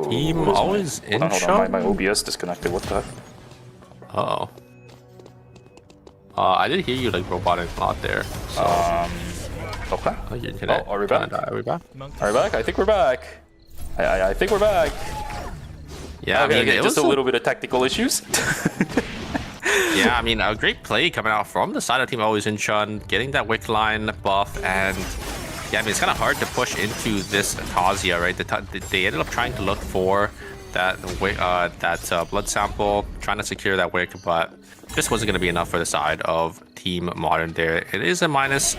S5: Team Always Inchan?
S4: Hold on. My OBS disconnected. What the heck?
S5: Uh-oh. I did hear you like robotic a lot there. So.
S4: Okay.
S5: Are we back? Are we back?
S4: Are we back? I think we're back. I think we're back.
S5: Yeah,
S4: okay,
S5: I mean,
S4: okay, just a little bit of technical issues.
S5: Yeah, I mean, a great play coming out from the side of Team Always Inchan, getting that Wick line buff, and yeah, I mean, it's kind of hard to push into this Tazia, right? They ended up trying to look for that blood sample, trying to secure that Wick, but just wasn't going to be enough for the side of Team Modern there. It is a minus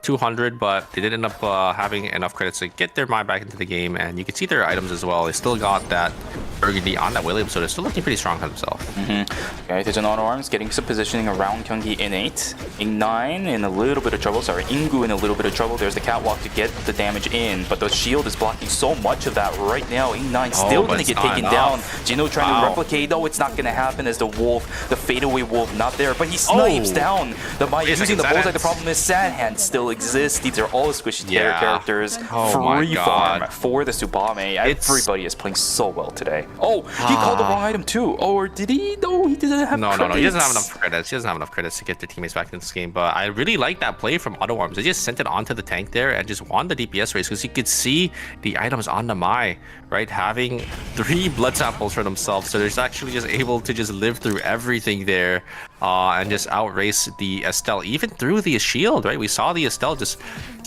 S5: 200, but they did end up having enough credits to get their mind back into the game, and you can see their items as well. They still got that Burgundy on that William, so they're still looking pretty strong for themselves.
S4: Okay, Tejan Auto Arms getting some positioning around Gyeonggi in 8. Ing9 in a little bit of trouble. Sorry, Ingu in a little bit of trouble. There's the catwalk to get the damage in, but the shield is blocking so much of that right now. Ing9 still going to get taken down. Jino trying to replicate. No, it's not going to happen as the wolf, the fadeaway wolf, not there, but he snipes down the Mai using the bullseye. The problem is Sad Hand still exists. These are all squishy characters. Free farm for the Tsubame. Everybody is playing so well today. Oh, he called the wrong item too. Or did he? No, he didn't have credits.
S5: No, he doesn't have enough credits. He doesn't have enough credits to get their teammates back in this game. But I really like that play from Auto Arms. They just sent it onto the tank there and just won the DPS race because you could see the items on the Mai, right? Having 3 blood samples for themselves. So they're just actually just able to just live through everything there and just outrace the Estelle, even through the shield, right? We saw the Estelle just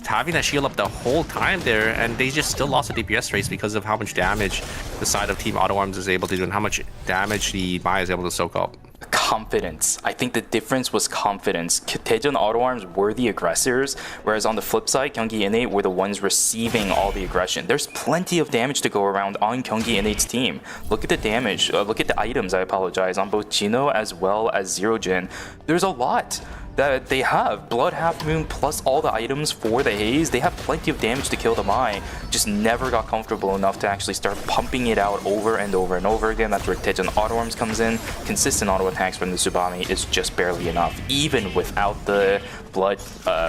S5: having that shield up the whole time there, and they just still lost the DPS race because of how much damage the side of Team Auto Arms is able to do and how much damage the Mai is able to soak up.
S4: Confidence. I think the difference was confidence. Daejeon Auto Arms were the aggressors, whereas on the flip side, Gyeonggi Innate were the ones receiving all the aggression. There's plenty of damage to go around on Gyeonggi Innate's team. Look at the damage. Look at the items, I apologize, on both Jino as well as Zero Jin. There's a lot that they have. Blood Half Moon plus all the items for the Haze. They have plenty of damage to kill the Mai. Just never got comfortable enough to actually start pumping it out over and over and over again. That's where Daejeon Auto Arms comes in. Consistent auto attacks from the Tsubame is just barely enough, even without the blood,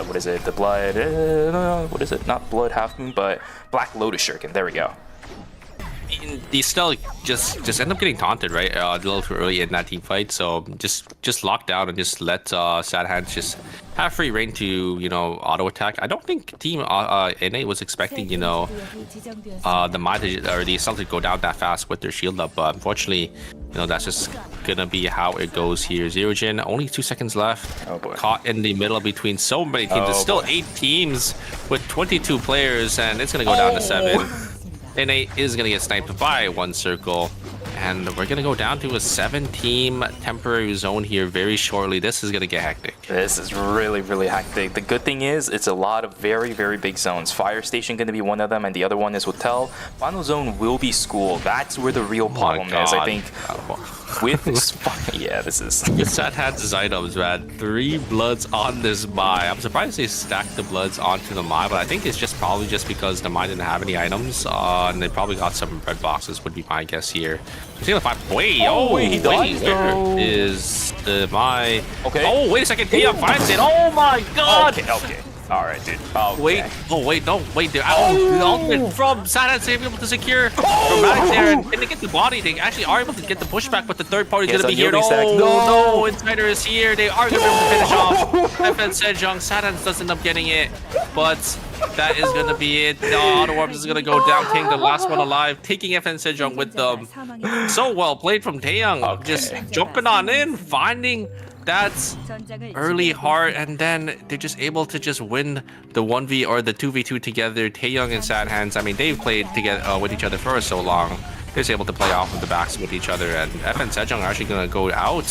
S4: what is it? The blood, what is it? Not Blood Half Moon, but Black Lotus Shuriken. There we go.
S5: They still just end up getting taunted, right? A little too early in that team fight, so just lock down and just let Sad Hands just have free reign to auto attack. I don't think Team NA was expecting the Mai or the Assault to go down that fast with their shield up, but unfortunately, that's just gonna be how it goes here. Zero Jin, only 2 seconds left.
S4: Oh boy.
S5: Caught in the middle between so many teams.
S4: Oh
S5: There's still
S4: boy.
S5: 8 teams with 22 players, and it's gonna go down to 7. NA is gonna get sniped by 1 circle, and we're gonna go down to a 7-team temporary zone here very shortly. This is gonna get hectic.
S4: This is really, really hectic. The good thing is it's a lot of very, very big zones. Fire Station going to be one of them, and the other one is Hotel. Final zone will be School. That's where the real problem is, I think. With this, yeah, this is.
S5: Sad Hands' items, man. 3 bloods on this Mai. I'm surprised they stacked the bloods onto the Mai, but I think it's probably just because the Mai didn't have any items, and they probably got some red boxes. Would be my guess here. Wait,
S4: wait, he died.
S5: There is the Mai.
S4: Okay.
S5: Oh, wait a second. Tia finds it. Oh my god.
S4: Okay. All right, dude. Okay.
S5: Wait, no, wait, dude. The ultimate from Sad Hands able to secure Dramatic there, and they get the body. They actually are able to get the pushback, but the third party is going to be here. No, Insider is here. They are going to be able to finish off FN Sejong. Sad Hands doesn't end up getting it, but that is going to be it. The Auto Arms is going to go down, King, the last one alive, taking FN Sejong with them. So well played from Taeyang, just jumping on in, finding that early heart, and then they're just able to just win the 1v or the 2v2 together. Taeyang and Sad Hands, I mean, they've played together with each other for so long. They're just able to play off of the backs with each other, and FN Sejong are actually going to go out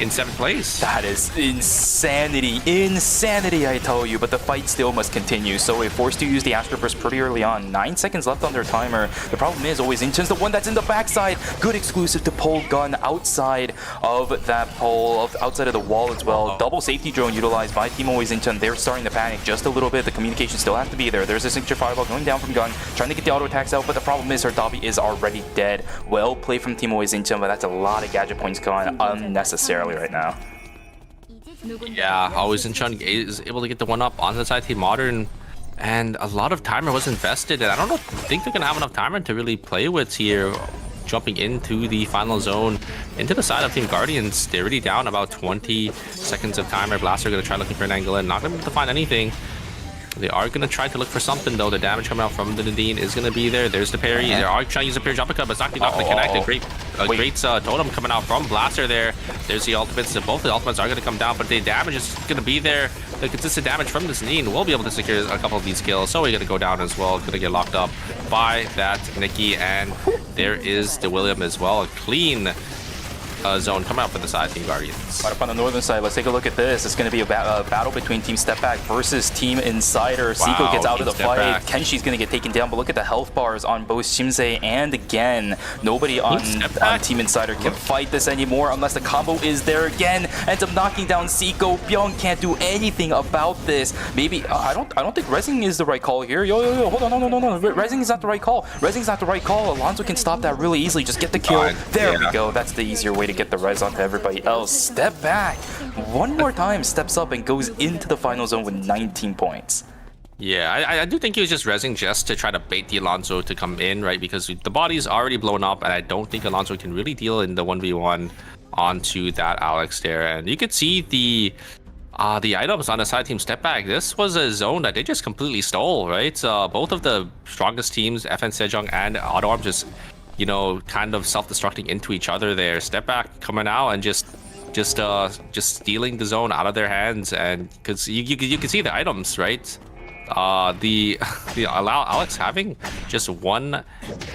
S5: in 7th place.
S4: That is insanity. Insanity, I tell you, but the fight still must continue. So we're forced to use the Astro Burst pretty early on. 9 seconds left on their timer. The problem is always Inchen's the one that's in the backside. Good exclusive to pole gun outside of that pole, outside of the wall as well. Double safety drone utilized by Team Always Inchen. They're starting to panic just a little bit. The communication still has to be there. There's a signature fireball going down from Gun, trying to get the auto attacks out, but the problem is her Dabi is already dead. Well played from Team Always Inchen, but that's a lot of gadget points going unnecessarily right now.
S5: Yeah, Always Incheon is able to get the 1-up on the side Team Modern, and a lot of timer was invested, and I don't think they're gonna have enough timer to really play with here. Jumping into the final zone, into the side of Team Guardians. They're already down about 20 seconds of timer. Blaster gonna try looking for an angle and not gonna be able to find anything. They are going to try to look for something, though. The damage coming out from the Nadine is going to be there. There's the parry. They are trying to use the parry jump cut, but it's not going to connect. A great totem coming out from Blaster there. There's the ultimates. Both the ultimates are going to come down, but the damage is going to be there. The consistent damage from this Nadine will be able to secure a couple of these kills. So we're going to go down as well. Going to get locked up by that Nikki, and there is the William as well. A clean zone coming out for the side Team Guardians.
S4: Right up on the northern side, let's take a look at this. It's going to be a battle between Team Step Back versus Team Insider. Seiko gets out of the fight. Kenshi's going to get taken down, but look at the health bars on both Shimse and again. Nobody on Team Insider can fight this anymore unless the combo is there again. Ends up knocking down Seiko. Byung can't do anything about this. Maybe I don't think Resing is the right call here. Yo, hold on, no. Resing is not the right call. Resing's not the right call. Alonso can stop that really easily. Just get the kill. There we go. That's the easier way to get the res onto everybody else. Step Back one more time, steps up and goes into the final zone with 19 points.
S5: Yeah, I do think he was just resing just to try to bait the Alonso to come in, right? Because the body's already blown up, and I don't think Alonso can really deal in the 1v1 onto that Alex there. And you could see the items on the side Team Step Back. This was a zone that they just completely stole, right? Both of the strongest teams, FN Sejong and Auto Arms, just kind of self-destructing into each other there. Step Back coming out and just stealing the zone out of their hands, and because you can see the items, right? The allow Alex having just 1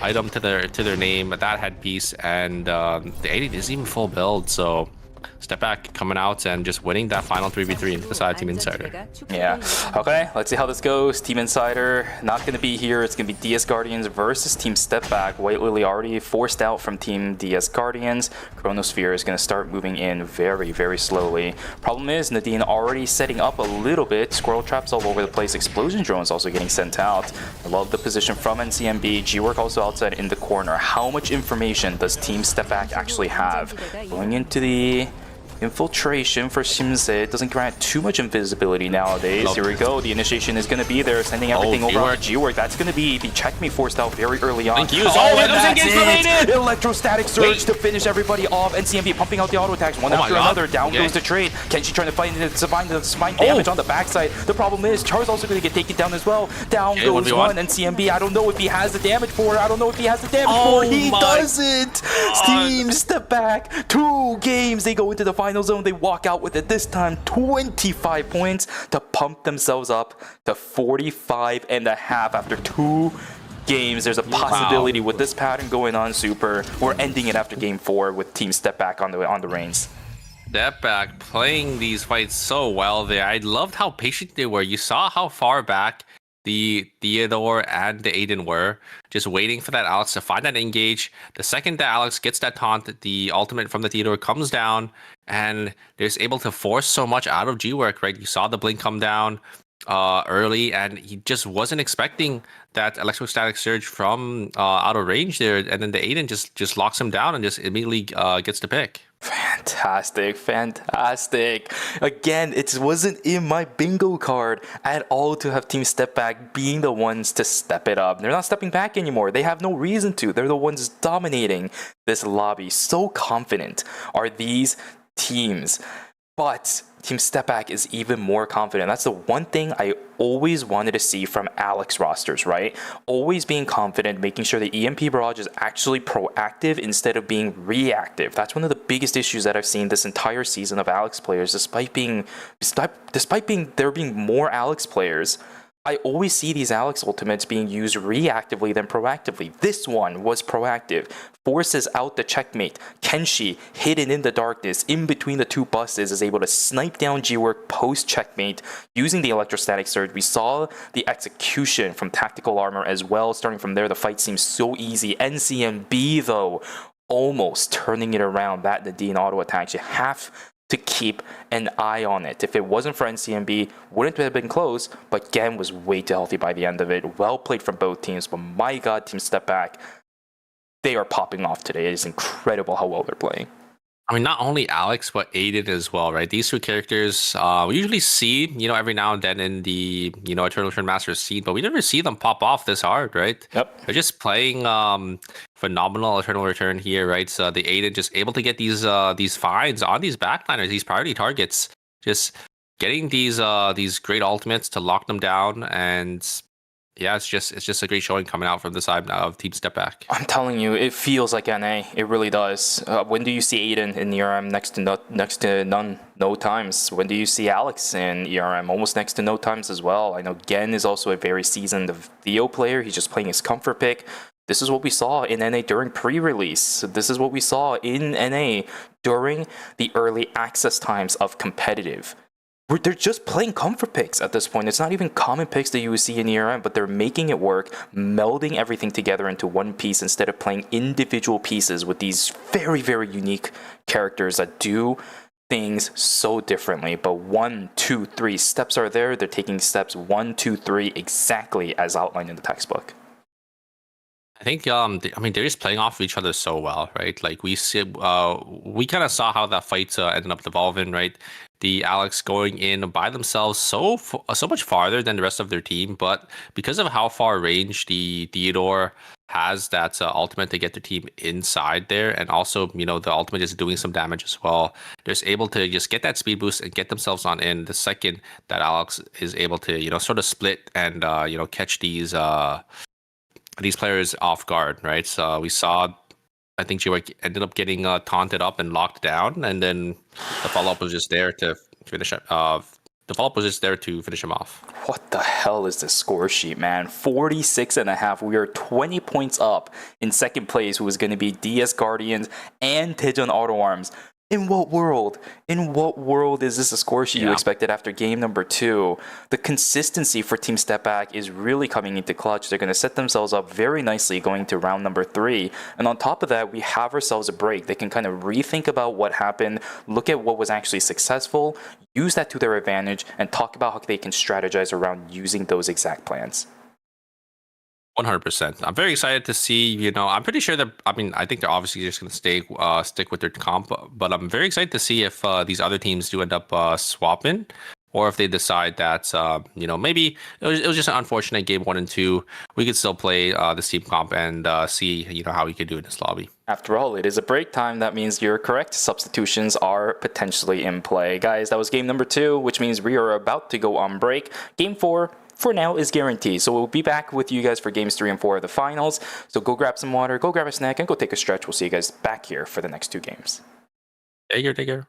S5: item to their name, that headpiece, and the 80 isn't even full build, so Step Back coming out and just winning that final 3v3 into the side Team Insider.
S4: Yeah. Okay, let's see how this goes. Team Insider not going to be here. It's going to be DS Guardians versus Team Step Back. White Lily already forced out from Team DS Guardians. Chronosphere is going to start moving in very, very slowly. Problem is, Nadine already setting up a little bit. Squirrel traps all over the place. Explosion drones also getting sent out. I love the position from NCMB. G-Work also outside in the corner. How much information does Team Step Back actually have? Going into the Infiltration for Shimse doesn't grant too much invisibility nowadays.
S5: Love
S4: Here we
S5: it.
S4: go. The initiation is going to be there, sending everything over
S5: G-Work.
S4: onto G-Work. That's going to be the checkmate forced out very early on.
S5: Thank you. Oh,
S4: and
S5: it
S4: that's
S5: comes engaged
S4: it. Electrostatic surge
S5: Wait.
S4: to finish everybody off. NCMB pumping out the auto attacks one
S5: Oh my
S4: after
S5: God.
S4: another. Down
S5: Okay.
S4: goes the trade. Kenshi trying to find the spine damage on the backside. The problem is Char's also going to get taken down as well. Down
S5: Okay,
S4: goes
S5: 1v1.
S4: one. NCMB, I don't know if he has the damage for it. I don't know if he has the damage
S5: Oh
S4: for it. He
S5: my
S4: doesn't. Team step back. 2 games. They go into the final zone. They walk out with it. This time 25 points to pump themselves up to 45 and a half after 2 games. There's a possibility with this pattern going on, Super. We're ending it after game 4 with Team Step Back on the reins.
S5: Step back, playing these fights so well there. I loved how patient they were. You saw how far back the Theodore and the Aiden were, just waiting for that Alex to find that engage. The second that Alex gets that taunt, the ultimate from the Theodore comes down, and they're just able to force so much out of G-Work, right? You saw the blink come down early, and he just wasn't expecting that electrostatic surge from out of range there, and then the Aiden just locks him down and just immediately gets the pick.
S4: Fantastic, fantastic. Again, it wasn't in my bingo card at all to have Team Step Back being the ones to step it up. They're not stepping back anymore. They have no reason to. They're the ones dominating this lobby. So confident are these teams. But Team Step Back is even more confident. That's the one thing I always wanted to see from Alex rosters, right? Always being confident, making sure the EMP barrage is actually proactive instead of being reactive. That's one of the biggest issues that I've seen this entire season of Alex players, despite there being more Alex players. I always see these Alex ultimates being used reactively than proactively. This one was proactive. Forces out the checkmate. Kenshi, hidden in the darkness, in between the 2 buses, is able to snipe down G-Work post-checkmate using the electrostatic surge. We saw the execution from Tactical Armor as well. Starting from there, the fight seems so easy. NCMB, though, almost turning it around. That Nadine auto attacks. You have to keep an eye on it. If it wasn't for NCMB, wouldn't have been close, but Gen was way too healthy by the end of it. Well played from both teams, but my god, Team Step Back, they are popping off today. It is incredible how well they're playing.
S5: I mean, not only Alex, but Aiden as well, right? These 2 characters, we usually see, every now and then in the, Eternal Return Masters scene, but we never see them pop off this hard, right?
S4: Yep.
S5: They're just playing phenomenal Eternal Return here, right? So the Aiden just able to get these finds on these backliners, these priority targets, just getting these great ultimates to lock them down, and yeah, it's just a great showing coming out from the side of Team Step Back.
S4: I'm telling you, it feels like NA. It really does. When do you see Aiden in ERM? Next to none, no times. When do you see Alex in ERM? Almost next to no times as well. I know Gen is also a very seasoned Theo player. He's just playing his comfort pick. This is what we saw in NA during pre-release. This is what we saw in NA during the early access times of competitive. They're just playing comfort picks at this point. It's not even common picks that you would see in ERM, but they're making it work, melding everything together into one piece instead of playing individual pieces with these very, very unique characters that do things so differently. But 1, 2, 3 steps are there. They're taking steps 1, 2, 3 exactly as outlined in the textbook.
S5: I think they're just playing off of each other so well, right? Like we see, we kind of saw how that fight ended up evolving, right? The Alex going in by themselves so much farther than the rest of their team, but because of how far range the Theodore has that ultimate to get the team inside there, and also the ultimate is doing some damage as well. They're just able to just get that speed boost and get themselves on in. The second that Alex is able to sort of split and catch these players off guard, right? So we saw, I think G-Work ended up getting taunted up and locked down, and then the follow-up was just there to finish it. The follow-up was just there to finish him off.
S4: What the hell is this score sheet, man? 46.5. We are 20 points up in second place, who is going to be DS Guardians and Tejon Auto Arms. In what world? In what world is this a score sheet you expected after game number 2? The consistency for Team Step Back is really coming into clutch. They're going to set themselves up very nicely going to round number 3. And on top of that, we have ourselves a break. They can kind of rethink about what happened, look at what was actually successful, use that to their advantage, and talk about how they can strategize around using those exact plans.
S5: 100%. I'm very excited to see, I'm pretty sure that, I think they're obviously just going to stick with their comp, but I'm very excited to see if these other teams do end up swapping, or if they decide that, maybe it was just an unfortunate game 1 and 2. We could still play this team comp and see, how we could do in this lobby.
S4: After all, it is a break time. That means you're correct. Substitutions are potentially in play. Guys, that was game number 2, which means we are about to go on break. Game 4, for now, is guaranteed. So we'll be back with you guys for games 3 and 4 of the finals. So go grab some water, go grab a snack, and go take a stretch. We'll see you guys back here for the next 2 games.
S5: Take care.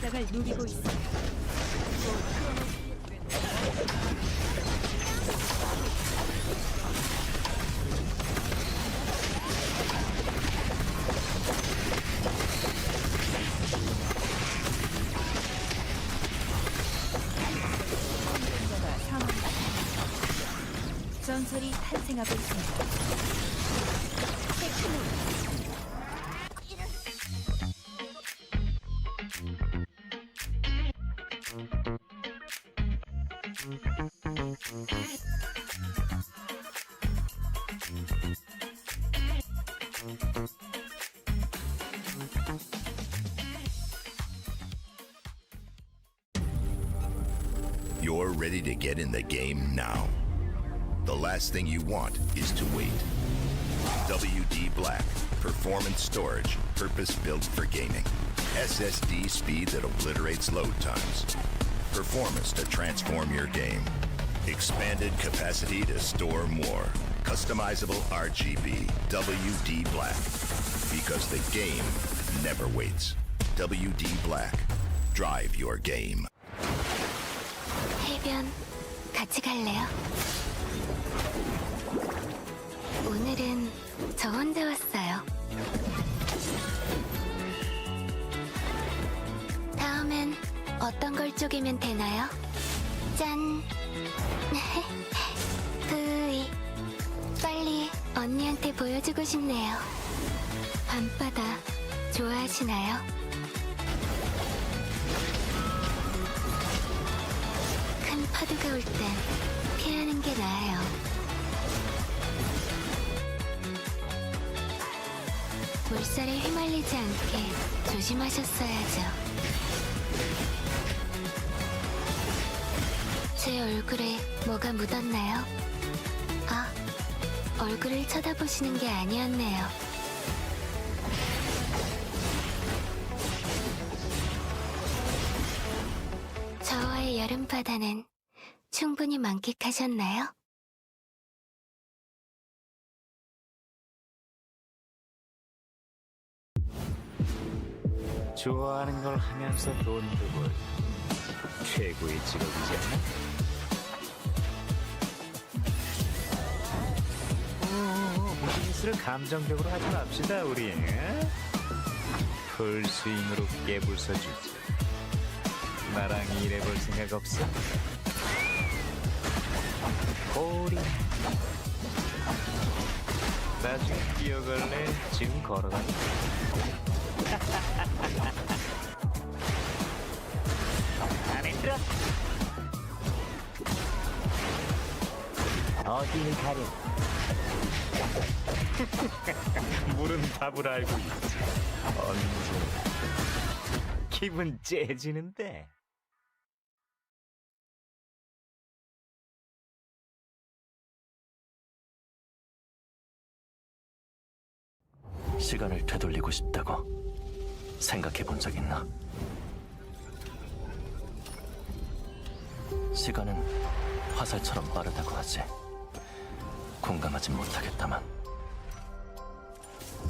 S3: 전장을 누리고 있습니다. 전설이 탄생하고 있습니다.
S6: You're ready to get in the game now. The last thing you want is to wait. WD Black, performance storage, purpose-built for gaming. SSD speed that obliterates load times. Performance to transform your game. Expanded capacity to store more. Customizable RGB. WD Black. Because the game never waits. WD Black. Drive your game.
S7: 해변 같이 갈래요? 오늘은 저 혼자 왔어요. 다음엔 어떤 걸 쪼개면 되나요? 짠! 으이, 빨리 언니한테 보여주고 싶네요. 밤바다 좋아하시나요? 큰 파도가 올 땐 피하는 게 나아요. 물살에 휘말리지 않게 조심하셨어야죠. 제 얼굴에 뭐가 묻었나요? 아, 얼굴을 쳐다보시는 게 아니었네요. 저와의 여름바다는 충분히 만끽하셨나요?
S8: 좋아하는 걸 하면서 돈 벌 최고의 직업이지 않나? 비즈니스를 감정적으로 하지 맙시다 우리. 풀스윙으로 깨부숴주지. 나랑 일해볼 생각 없어? 꼬리. 나중에 뛰어갈래? 지금 걸어가. 안 힘들어? 어디를 가려? 물은 답을 알고 있지. 언제 기분 째지는데.
S9: 시간을 되돌리고 싶다고 생각해 본 적 있나? 시간은 화살처럼 빠르다고 하지. 공감하지 못하겠다만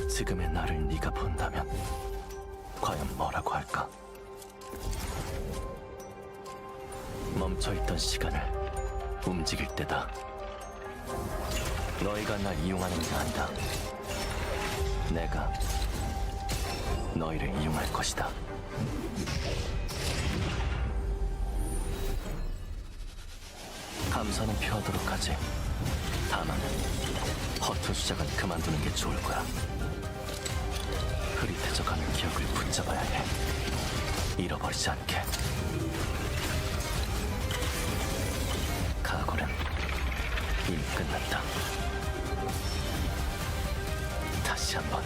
S9: 지금의 나를 네가 본다면 과연 뭐라고 할까? 멈춰있던 시간을 움직일 때다. 너희가 날 이용하는 게 아니다. 내가 너희를 이용할 것이다. 감사는 표하도록 하지. 다만 허투 수작은 그만두는 게 좋을 거야. 흐릿해져가는 기억을 붙잡아야 해. 잃어버리지 않게. 각오는 이미 끝났다. 다시 한번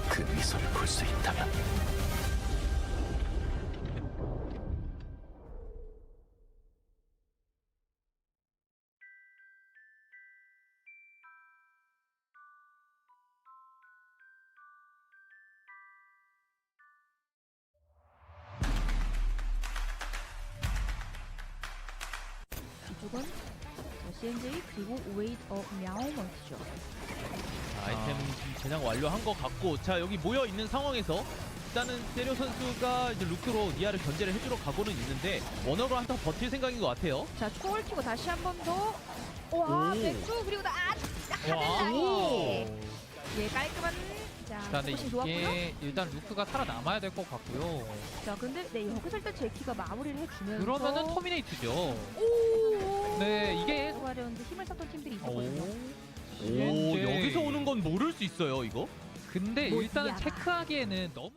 S9: 그 미소를 볼 수 있다면.
S3: 이쪽은 CNJ 그리고 웨이트 мя오먼트죠.
S1: 아이템 제작 완료한 것 같고, 자 여기 모여 있는 상황에서 일단은 세료 선수가 이제 루크로 니아를 견제를 해주러 가고는 있는데 원어로 한타 버틸 생각인 것 같아요.
S3: 자, 초월 키고 다시 한 번 더. 와, 백수 그리고 하늘
S1: 와.
S3: 사이에. 예, 깔끔한. 자,
S2: 자, 근데
S3: 포커싱 좋았고요.
S2: 이게 일단 루크가 살아남아야 될 것 같고요.
S3: 자, 근데 네, 여기서 일단 제키가 마무리를 해주면서.
S2: 그러면은 터미네이트죠.
S3: 오.
S2: 네, 이게
S3: 하려는데 힘을 썼던 팀들이
S2: 오,
S3: 있었거든요.
S1: 오, 여기서 오는 건 모를 수 있어요 이거.
S2: 근데
S3: 뭐
S2: 일단은
S3: 미안하다.
S2: 체크하기에는 너무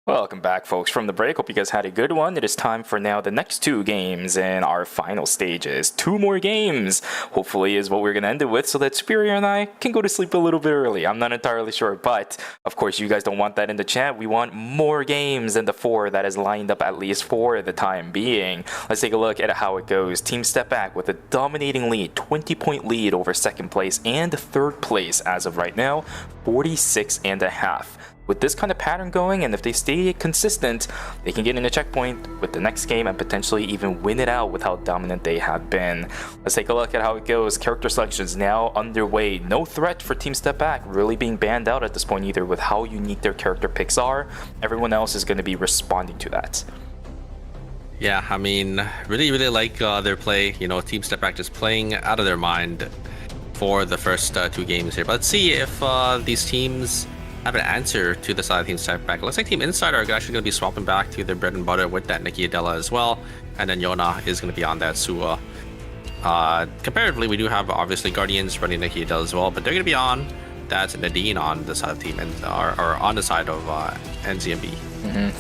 S4: Welcome back, folks, from the break. Hope you guys had a good one. It is time for now the next two games in our final stages. Two more games, hopefully, is what we're going to end it with so that Superior and I can go to sleep a little bit early. I'm not entirely sure, but of course, you guys don't want that in the chat. We want more games than the four that is lined up at least for the time being. Let's take a look at how it goes. Team Step Back with a dominating lead, 20-point lead over second place and third place as of right now, 46.5. With this kind of pattern going, and if they stay consistent, they can get in a checkpoint with the next game and potentially even win it out with how dominant they have been. Let's take a look at how it goes. Character selections now underway. No threat for Team Step Back really being banned out at this point either with how unique their character picks are. Everyone else is going to be responding to that.
S5: Yeah, I mean, really like their play. You know, Team Step Back just playing out of their mind for the first two games here. But let's see if these teams have an answer to the side of Team Step Back. It looks like Team Insider are actually going to be swapping back to their bread and butter with that Nikki Adela as well. And then Yona is going to be on that Sua. Comparatively, we do have obviously Guardians running Nikki Adela as well, but they're going to be on that Nadine on the side of Team and or on the side of NZMB.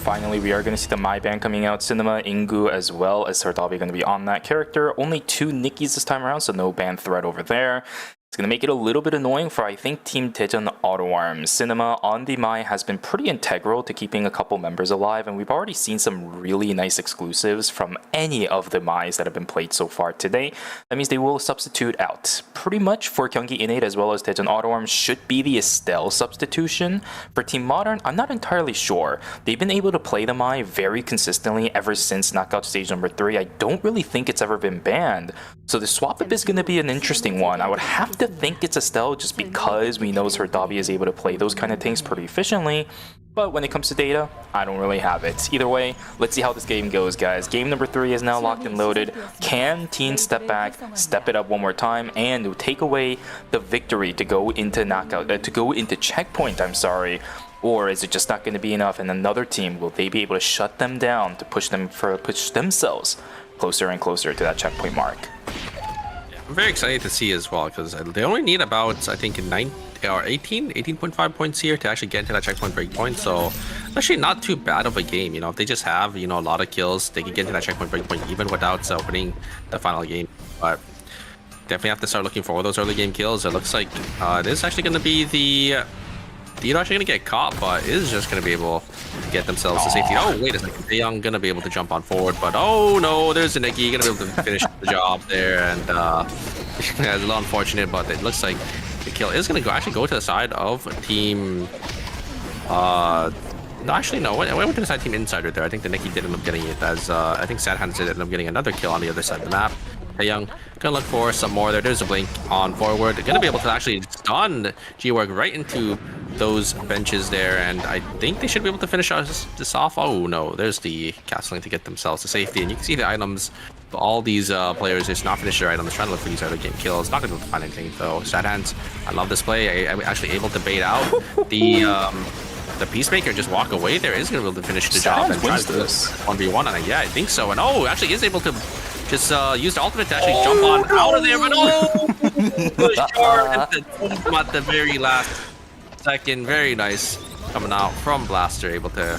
S4: Finally, we are going to see the My Band coming out. Cinema, Ingu, as well as Sardabi going to be on that character. Only two Nikis this time around, so no ban threat over there. It's going to make it a little bit annoying for, I think, Team Daejeon Auto Arms. Cinema on the Mai has been pretty integral to keeping a couple members alive, and we've already seen some really nice exclusives from any of the Mais that have been played so far today. That means they will substitute out. Pretty much for Gyeonggi Innate as well as Daejeon Auto Arms should be the Estelle substitution. For Team Modern, I'm not entirely sure. They've been able to play the Mai very consistently ever since Knockout Stage number 3. I don't really think it's ever been banned. So the swap up is going to be an interesting one. I would have to think it's Estelle just because we know Sardabi is able to play those kind of things pretty efficiently. But when it comes to data, I don't really have it. Either way, let's see how this game goes, guys. Game number 3 is now locked and loaded. Can Teen step back, step it up one more time, and take away the victory to go into knockout, to go into checkpoint, I'm sorry. Or is it just not going to be enough, and another team, will they be able to shut them down to push themselves closer and closer to that checkpoint mark?
S5: I'm very excited to see as well, because they only need about, I think, 18.5 points here to actually get into that checkpoint breakpoint. So actually not too bad of a game. You know, if they just have, you know, a lot of kills, they can get into that checkpoint breakpoint even without winning the final game. But definitely have to start looking for those early game kills. It looks like it is actually going to be the Dito actually going to get caught, but is just going to be able to get themselves to safety. Oh, wait a second. Young going to be able to jump on forward, but oh no, there's a Nikki going to be able to finish the job there. And it's a little unfortunate, but it looks like the kill is going to actually go to the side of team. No, actually, no. It went to the side team Insider there. I think the Nikki did end up getting it, as I think Sad Hands did end up getting another kill on the other side of the map. Young gonna look for some more there. There's a blink on forward. Gonna be able to actually stun G-Work right into those benches there, and I think they should be able to finish this off. Oh no, there's the castling to get themselves to safety, and you can see the items. All these players just not finish their items, trying to look for these other game kills. Not gonna be able to find anything though. Sad Hands, I love this play. I'm actually able to bait out the Peacemaker, just walk away there. Is gonna be able to finish the job and try to do this 1v1, and yeah, I think so. And oh, actually is able to just use the ultimate to actually jump on out of there, but oh, push hard at the very last second. Very nice coming out from Blaster, able to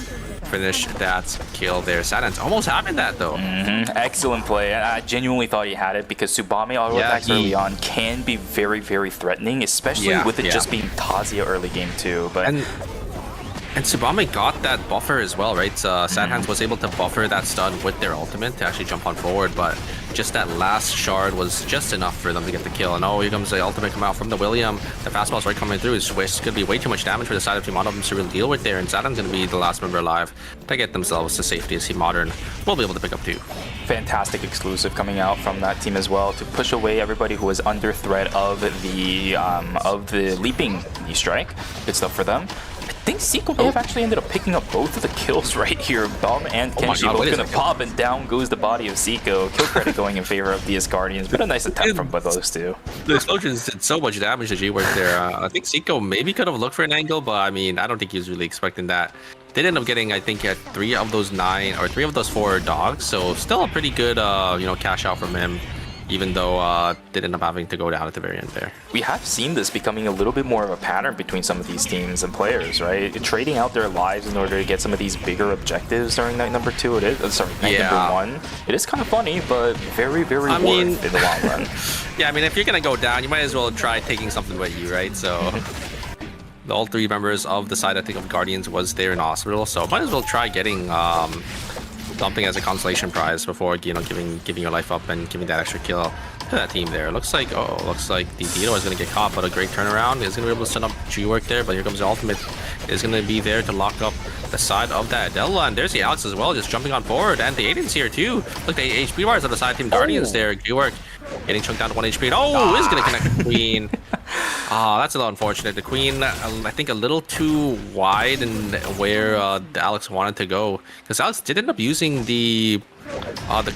S5: finish that kill there. Sadans almost having that though.
S4: Excellent play. I genuinely thought he had it, because Tsubame auto attacks early on can be very, very threatening, especially with it just being Tazia early game too. But
S5: and Tsubame got that buffer as well, right? Sad Hands was able to buffer that stun with their ultimate to actually jump on forward, but just that last shard was just enough for them to get the kill. And oh, here comes the ultimate come out from the William. The fastball's right coming through. It's going to be way too much damage for the side of Team Autumn to really deal with there, and Sad Hands going to be the last member alive to get themselves to safety, as Team Modern will be able to pick up 2.
S4: Fantastic exclusive coming out from that team as well to push away everybody who was under threat of the leaping knee strike. Good stuff for them. I think Seiko may have actually ended up picking up both of the kills right here. Bum and Kenshi both gonna pop, and down goes the body of Seiko. Kill credit going in favor of the Guardians, but a nice attempt from both those two.
S5: The explosions did so much damage to G-Work there. I think Seiko maybe could have looked for an angle, but I mean, I don't think he was really expecting that. They ended up getting, I think, 3 of those 9 or 3 of those 4 dogs, so still a pretty good, you know, cash out from him, even though they ended up having to go down at the very end there.
S4: We have seen this becoming a little bit more of a pattern between some of these teams and players, right? Trading out their lives in order to get some of these bigger objectives during night number 2. It is, sorry, night number 1. It is kind of funny, but very, very worth in the long run.
S5: Yeah, I mean, if you're gonna go down, you might as well try taking something with you, right? So all 3 members of the side, I think, of Guardians was there in hospital, so might as well try getting something as a consolation prize before, you know, giving your life up and giving that extra kill to that team there. Looks like the Dito is going to get caught, but a great turnaround. Is going to be able to send up G-Work there, but here comes the ultimate. Is going to be there to lock up the side of that Adela, and there's the Alex as well, just jumping on forward, and the Aiden's here too. Look, the HP bars of the side team Guardians there. G-Work getting chunked down to 1 HP. Oh, is going to connect the Queen. That's a little unfortunate. The Queen, I think, a little too wide and where the Alex wanted to go, because Alex did end up using the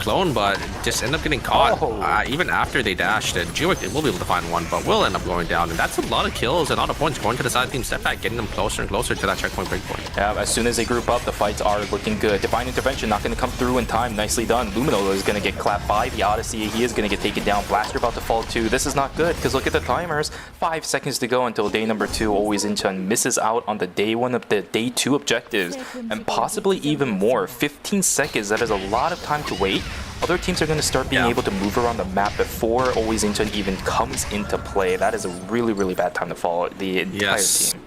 S5: clone, but just end up getting caught even after they dashed. And G-Work will be able to find one, but will end up going down, and that's a lot of kills and a lot of points going to the side team step back, getting them closer and closer to that checkpoint breakpoint.
S4: Yeah, as soon as they group up, the fights are looking good. Divine Intervention not going to come through in time. Nicely done. Lumino is going to get clapped by the Odyssey. He is going to get taken down. Blaster about to fall too. This is not good, because look at the timers. 5 seconds to go until day number 2. Always Incheon misses out on the day 1 of the day 2 objectives, and possibly even more. 15 seconds. That is a lot of time to wait. Other teams are going to start being able to move around the map before Always Incheon even comes into play. That is a really, really bad time to follow the entire team.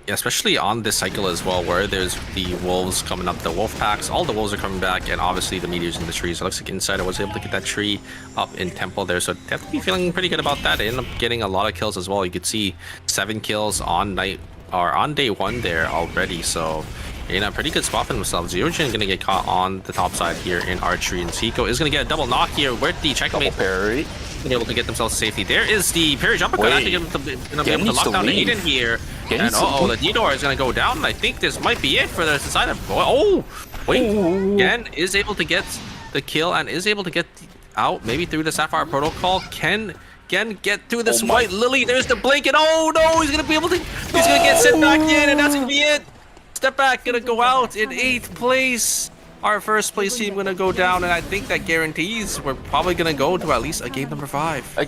S5: Yeah, especially on this cycle as well, where there's the wolves coming up, the wolf packs, all the wolves are coming back, and obviously the meteors in the trees. It looks like Insider was able to get that tree up in Temple there, so definitely feeling pretty good about that. They ended up getting a lot of kills as well. You could see 7 kills on day 1 there already, so in a pretty good spot for themselves. Zerogen gonna get caught on the top side here in archery, and Seiko is gonna get a double knock here with the checkmate.
S4: Parry.
S5: be able to get themselves to safety. There is the parry jumper cut. Actually going to be able to lock down Aiden here. And the D-door is going to go down. And I think this might be it for the side of... Oh, wait. Gen is able to get the kill and is able to get out, maybe through the Sapphire Protocol. Can Gen get through this White Lily? There's the blink, and oh no, he's gonna be able to. He's gonna get sent back in, and that's gonna be it. Step back, gonna go out in 8th place. Our first place team gonna go down, and I think that guarantees we're probably gonna go to at least a game number 5.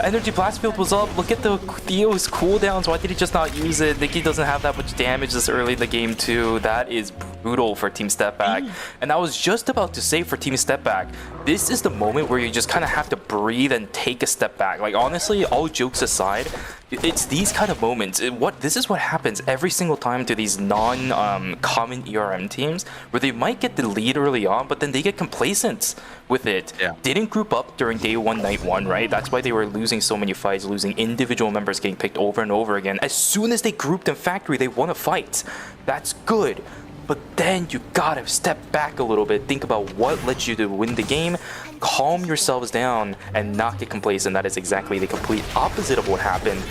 S4: Energy Blast Field was up. Look at the Theo's cooldowns. Why did he just not use it? Nikki doesn't have that much damage this early in the game too. That is brutal for Team Step Back. And I was just about to say for Team Step Back, this is the moment where you just kind of have to breathe and take a step back. Like honestly, all jokes aside, it's these kind of moments. This is what happens every single time to these non-common ERM teams, where they might get the lead early on, but then they get complacent with it. Didn't group up during day 1, night 1, right? That's why they were losing so many fights, losing individual members getting picked over and over again. As soon as they grouped in Factory, they won a fight. That's good. But then you gotta step back a little bit, think about what led you to win the game, calm yourselves down, and not get complacent. That is exactly the complete opposite of what happened.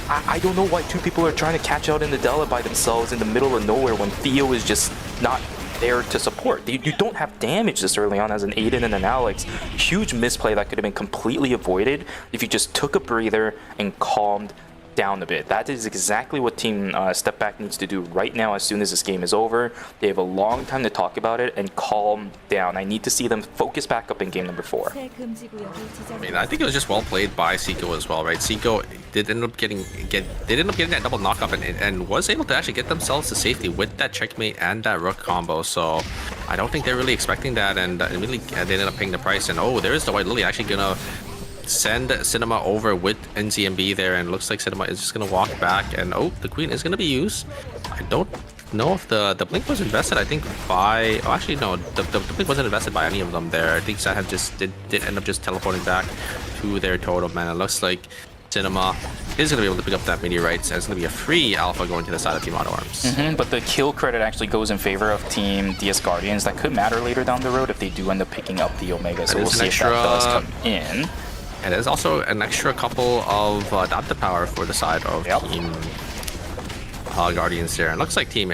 S4: I don't know why 2 people are trying to catch out in the Dela by themselves in the middle of nowhere when Theo is just not there to support. You don't have damage this early on as an Aiden and an Alex. Huge misplay that could have been completely avoided if you just took a breather and calmed down a bit. That is exactly what Team Step Back needs to do right now as soon as this game is over. They have a long time to talk about it and calm down. I need to see them focus back up in game number 4.
S5: I mean, I think it was just well played by Seiko as well, right? Seiko did end up getting that double knockup and was able to actually get themselves to safety with that checkmate and that rook combo. So I don't think they're really expecting that, and really they ended up paying the price. And oh, there is the White Lily actually gonna send Cinema over with NZMB there, and looks like Cinema is just gonna walk back, and oh, the Queen is gonna be used. I don't know if the blink was invested. I think by actually no, the blink wasn't invested by any of them there. I think Sad did end up just teleporting back to their totem, and it looks like Cinema is gonna be able to pick up that meteorite, so it's gonna be a free alpha going to the side of Team Auto Arms.
S4: But the kill credit actually goes in favor of Team DS Guardians. That could matter later down the road if they do end up picking up the Omega, so we'll see if that does come in.
S5: And there's also an extra couple of adaptive power for the side of Team Guardians there. And looks like Team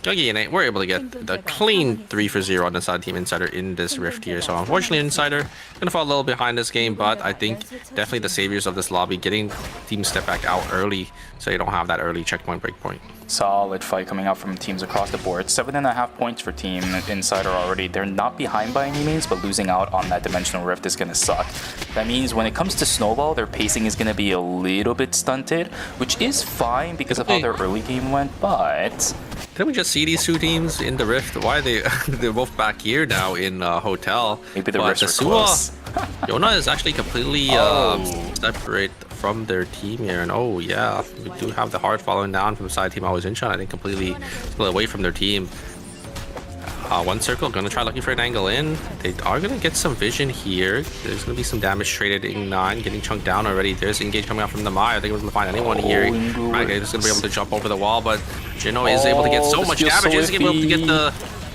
S5: Juggy and 8 were able to get the clean 3-for-0 on the side of Team Insider in this rift here. So unfortunately, Insider gonna fall a little behind this game, but I think definitely the saviors of this lobby, getting Team Step Back out early so you don't have that early checkpoint breakpoint.
S4: Solid fight coming out from teams across the board. 7.5 points for Team Insider already. They're not behind by any means, but losing out on that Dimensional Rift is going to suck. That means when it comes to Snowball, their pacing is going to be a little bit stunted, which is fine because of how their early game went, but...
S5: Didn't we just see these 2 teams in the Rift? Why are they they're both back here now in Hotel?
S4: Maybe the Rifts are close.
S5: Yona is actually completely separate from their team here, and oh yeah, we do have the hard following down from side Team Always Inshot. I think completely split away from their team. One circle, gonna try looking for an angle in. They are gonna get some vision here. There's gonna be some damage traded in 9, getting chunked down already. There's engage coming out from the Mai. I think we're gonna find anyone here. Right, is gonna be able to jump over the wall, but Jino is able to get so much damage. Is able to get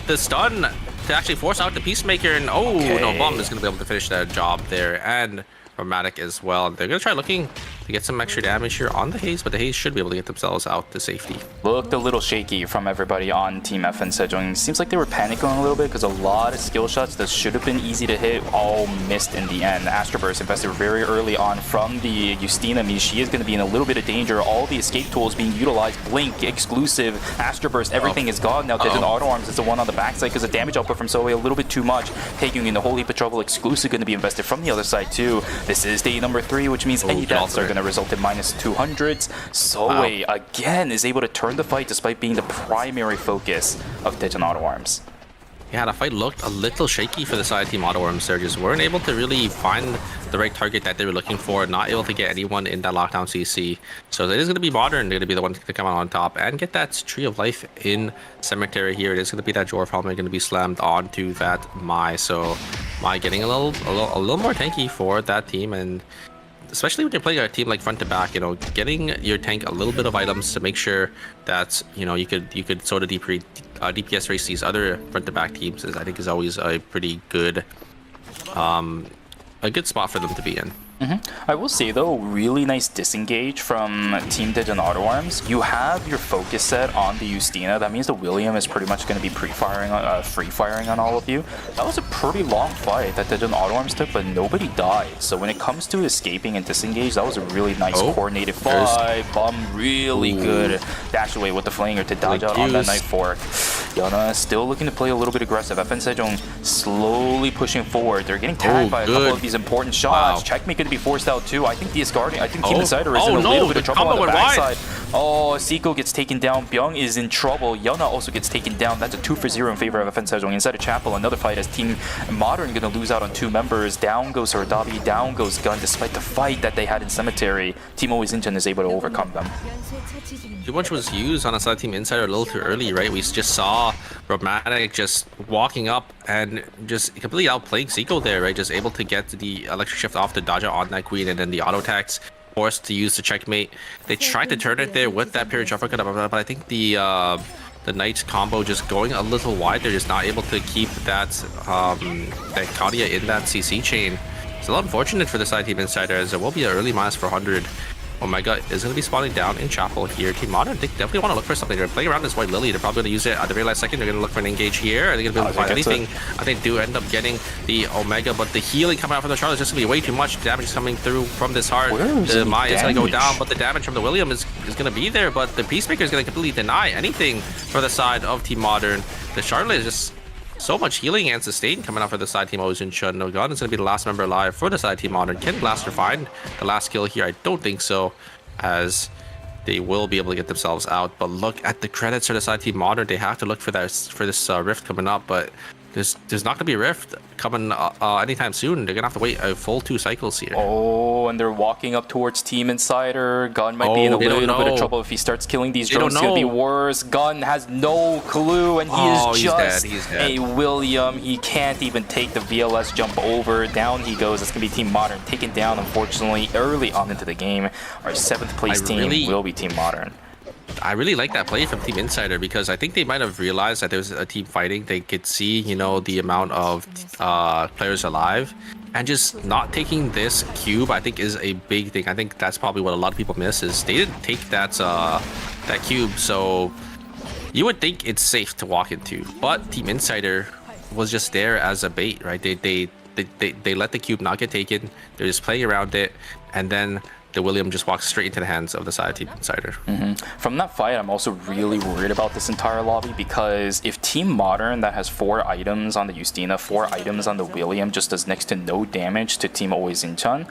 S5: the stun to actually force out the Peacemaker, and oh no, Bomb is gonna be able to finish that job there, and Romantic as well. They're gonna try looking to get some extra damage here on the Haze, but the Haze should be able to get themselves out to safety.
S4: Looked a little shaky from everybody on Team F and Sejong. Seems like they were panicking a little bit because a lot of skill shots that should have been easy to hit all missed in the end. Astroburst invested very early on from the Justina. Means she is going to be in a little bit of danger. All the escape tools being utilized. Blink, exclusive, Astroburst, everything is gone now. There's an Auto Arms. It's the one on the backside because the damage output from Zoe a little bit too much. Taking in the whole heap of trouble. Exclusive going to be invested from the other side too. This is day number 3, which means any deaths are going to result in minus 200s. Zoe again is able to turn the fight despite being the primary focus of Tejan Auto Arms.
S5: Yeah, the fight looked a little shaky for the side Team Auto Arms. They just weren't able to really find the right target that they were looking for, not able to get anyone in that lockdown CC. So it is going to be Modern. They're going to be the one to come out on top and get that Tree of Life in Cemetery here. It is going to be that Jorf probably going to be slammed onto that Mai. So Mai getting a little more tanky for that team, and especially when you're playing a team like front to back, you know, getting your tank a little bit of items to make sure that, you know, you could sort of DPS race these other front to back teams I think is always a pretty good a good spot for them to be in.
S4: I will say though, really nice disengage from Team Dig and Auto Arms. You have your focus set on the Justina. That means the William is pretty much going to be free firing on all of you. That was a pretty long fight that Dig and Auto Arms took, but nobody died. So when it comes to escaping and disengage, that was a really nice coordinated fight. Bum really good dash away with the flanger to dodge out on that knife fork. Yana still looking to play a little bit aggressive. FN Sejong slowly pushing forward. They're getting tagged by a couple of these important shots. Checkmate going to be forced out too. I think Team Insider is in a little bit of trouble on the backside. Oh, Seiko gets taken down. Byung is in trouble. Yana also gets taken down. That's a 2-for-0 in favor of FN Sejong. Inside of Chapel, another fight as Team Modern going to lose out on 2 members. Down goes Sardabi, down goes Gun. Despite the fight that they had in Cemetery, Team Always Incheon is able to overcome them.
S5: Too much was used on a side Team Insider a little too early, right? We just saw Romantic just walking up and just completely outplaying Seiko there, right? Just able to get the electric shift off the dodge on that queen, and then the auto attacks forced to use the checkmate. They tried to turn it there with that period jumper, but I think the Knight combo just going a little wide. They're just not able to keep that that Kadia in that CC chain. It's a little unfortunate for the side Team Insider, as there will be an early minus 400. Omega is going to be spawning down in Chapel here. Team Modern, they definitely want to look for something. They're playing around this White Lily. They're probably going to use it at the very last second. They're going to look for an engage here. Are they going to be able to find anything? I think they do end up getting the Omega, but the healing coming out from the Charlotte is just going to be way too much. Damage is coming through from this heart. The Maya is going to go down, but the damage from the William is going to be there. But the Peacemaker is going to completely deny anything for the side of Team Modern. The Charlotte is just so much healing and sustain coming out for the side Team Always Incheon. No Gun is going to be the last member alive for the side Team Modern. Can Blaster find the last kill here? I don't think so, as they will be able to get themselves out. But look at the credits for the side Team Modern. They have to look for this rift coming up, but there's not gonna be a rift coming anytime soon. They're gonna have to wait a full 2 cycles here.
S4: Oh, and they're walking up towards Team Insider. Gun might be in a little bit of trouble if he starts killing these drones. It's gonna be worse. Gun has no clue, and he is just a William. He can't even take the VLS jump over. Down he goes. It's gonna be Team Modern taken down, unfortunately, early on into the game. Our 7th place team will be Team Modern.
S5: I really like that play from Team Insider, because I think they might have realized that there was a team fighting. They could see, you know, the amount of players alive, and just not taking this cube, I think, is a big thing. I think that's probably what a lot of people miss, is they didn't take that cube. So you would think it's safe to walk into, but Team Insider was just there as a bait, right? They let the cube not get taken. They're just playing around it, and then the William just walks straight into the hands of the side Team Insider.
S4: From that fight, I'm also really worried about this entire lobby, because if Team Modern, that has 4 items on the Justina, 4 items on the William, just does next to no damage to Team Always Incheon,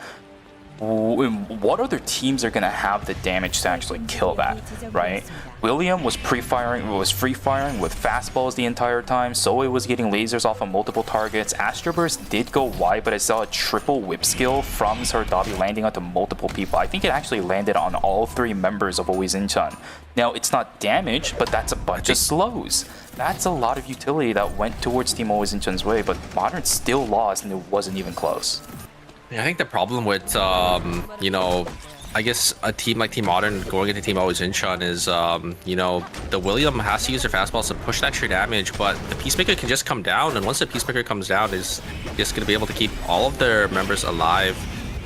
S4: what other teams are going to have the damage to actually kill that, right? William was free firing with fastballs the entire time. Soe was getting lasers off of multiple targets. Astroburst did go wide, but I saw a triple whip skill from Sardabi landing onto multiple people. I think it actually landed on all 3 members of Always Incheon. Now, it's not damage, but that's a bunch of slows. That's a lot of utility that went towards Team Always Incheon's way, but Modern still lost, and it wasn't even close.
S5: Yeah, I think the problem with, you know, I guess a team like Team Modern going into Team Always Incheon is, you know, the William has to use their fastballs to push that sheer damage, but the Peacemaker can just come down, and once the Peacemaker comes down, is just going to be able to keep all of their members alive.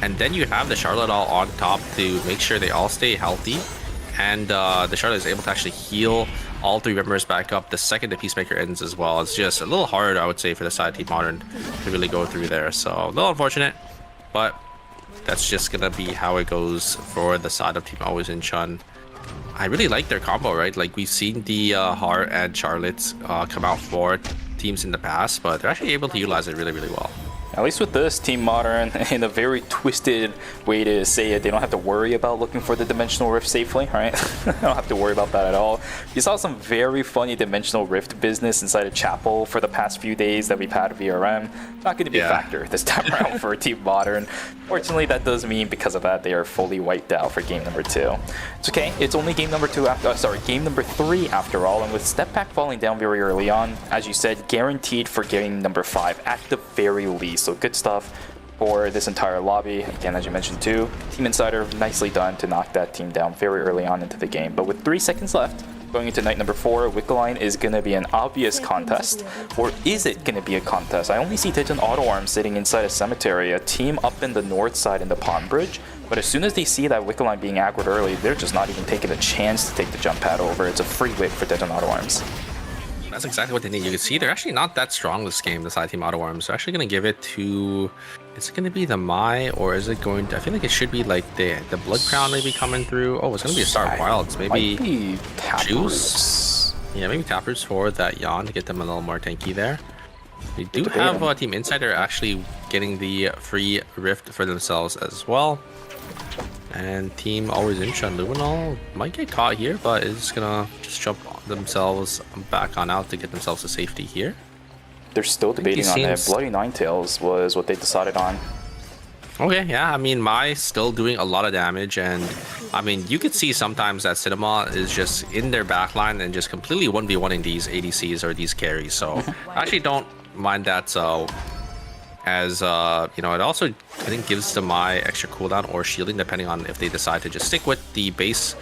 S5: And then you have the Charlotte all on top to make sure they all stay healthy, and the Charlotte is able to actually heal all 3 members back up the second the Peacemaker ends as well. It's just a little hard, I would say, for the side Team Modern to really go through there. So a little unfortunate, but that's just gonna be how it goes for the side of Team Always Incheon. I really like their combo, right? Like, we've seen the Heart and Charlotte come out for teams in the past, but they're actually able to utilize it really, really well.
S4: At least with this, Team Modern, in a very twisted way to say it, they don't have to worry about looking for the Dimensional Rift safely, right? They don't have to worry about that at all. You saw some very funny Dimensional Rift business inside of Chapel for the past few days that we've had VRM. Not going to be a factor this time around for Team Modern. Fortunately, that does mean because of that, they are fully wiped out for game number 2. It's okay. It's only game number 3 after all, and with Step Pack falling down very early on, as you said, guaranteed for game number 5 at the very least. So good stuff for this entire lobby. Again, as you mentioned too, Team Insider nicely done to knock that team down very early on into the game. But with 3 seconds left, going into night number 4, Wickeline is going to be an obvious contest. Or is it going to be a contest? I only see Titan Auto Arms sitting inside a cemetery, a team up in the north side in the pond bridge. But as soon as they see that Wickeline being aggroed early, they're just not even taking a chance to take the jump pad over. It's a free whip for Titan Auto Arms.
S5: That's exactly what they need. You can see they're actually not that strong this game, the side team Auto Arms. They're actually going to give it to... Is it going to be the Mai, or is it going to... I feel like it should be like the Blood Crown maybe coming through. Oh, it's going to be a Star of Wilds. Maybe Juice? Yeah, maybe Taproots for that Yawn to get them a little more tanky there. We do have Team Insider actually getting the free Rift for themselves as well. And Team Always Incha and Luminol might get caught here, but is gonna just jump themselves back on out to get themselves to safety here.
S4: They're still debating on it. Bloody Ninetales was what they decided on.
S5: Okay, yeah, I mean, Mai still doing a lot of damage, and I mean, you could see sometimes that Cinema is just in their backline and just completely 1v1ing these ADCs or these carries, so I actually don't mind that. So as you know, it also I think gives them my extra cooldown or shielding depending on if they decide to just stick with the base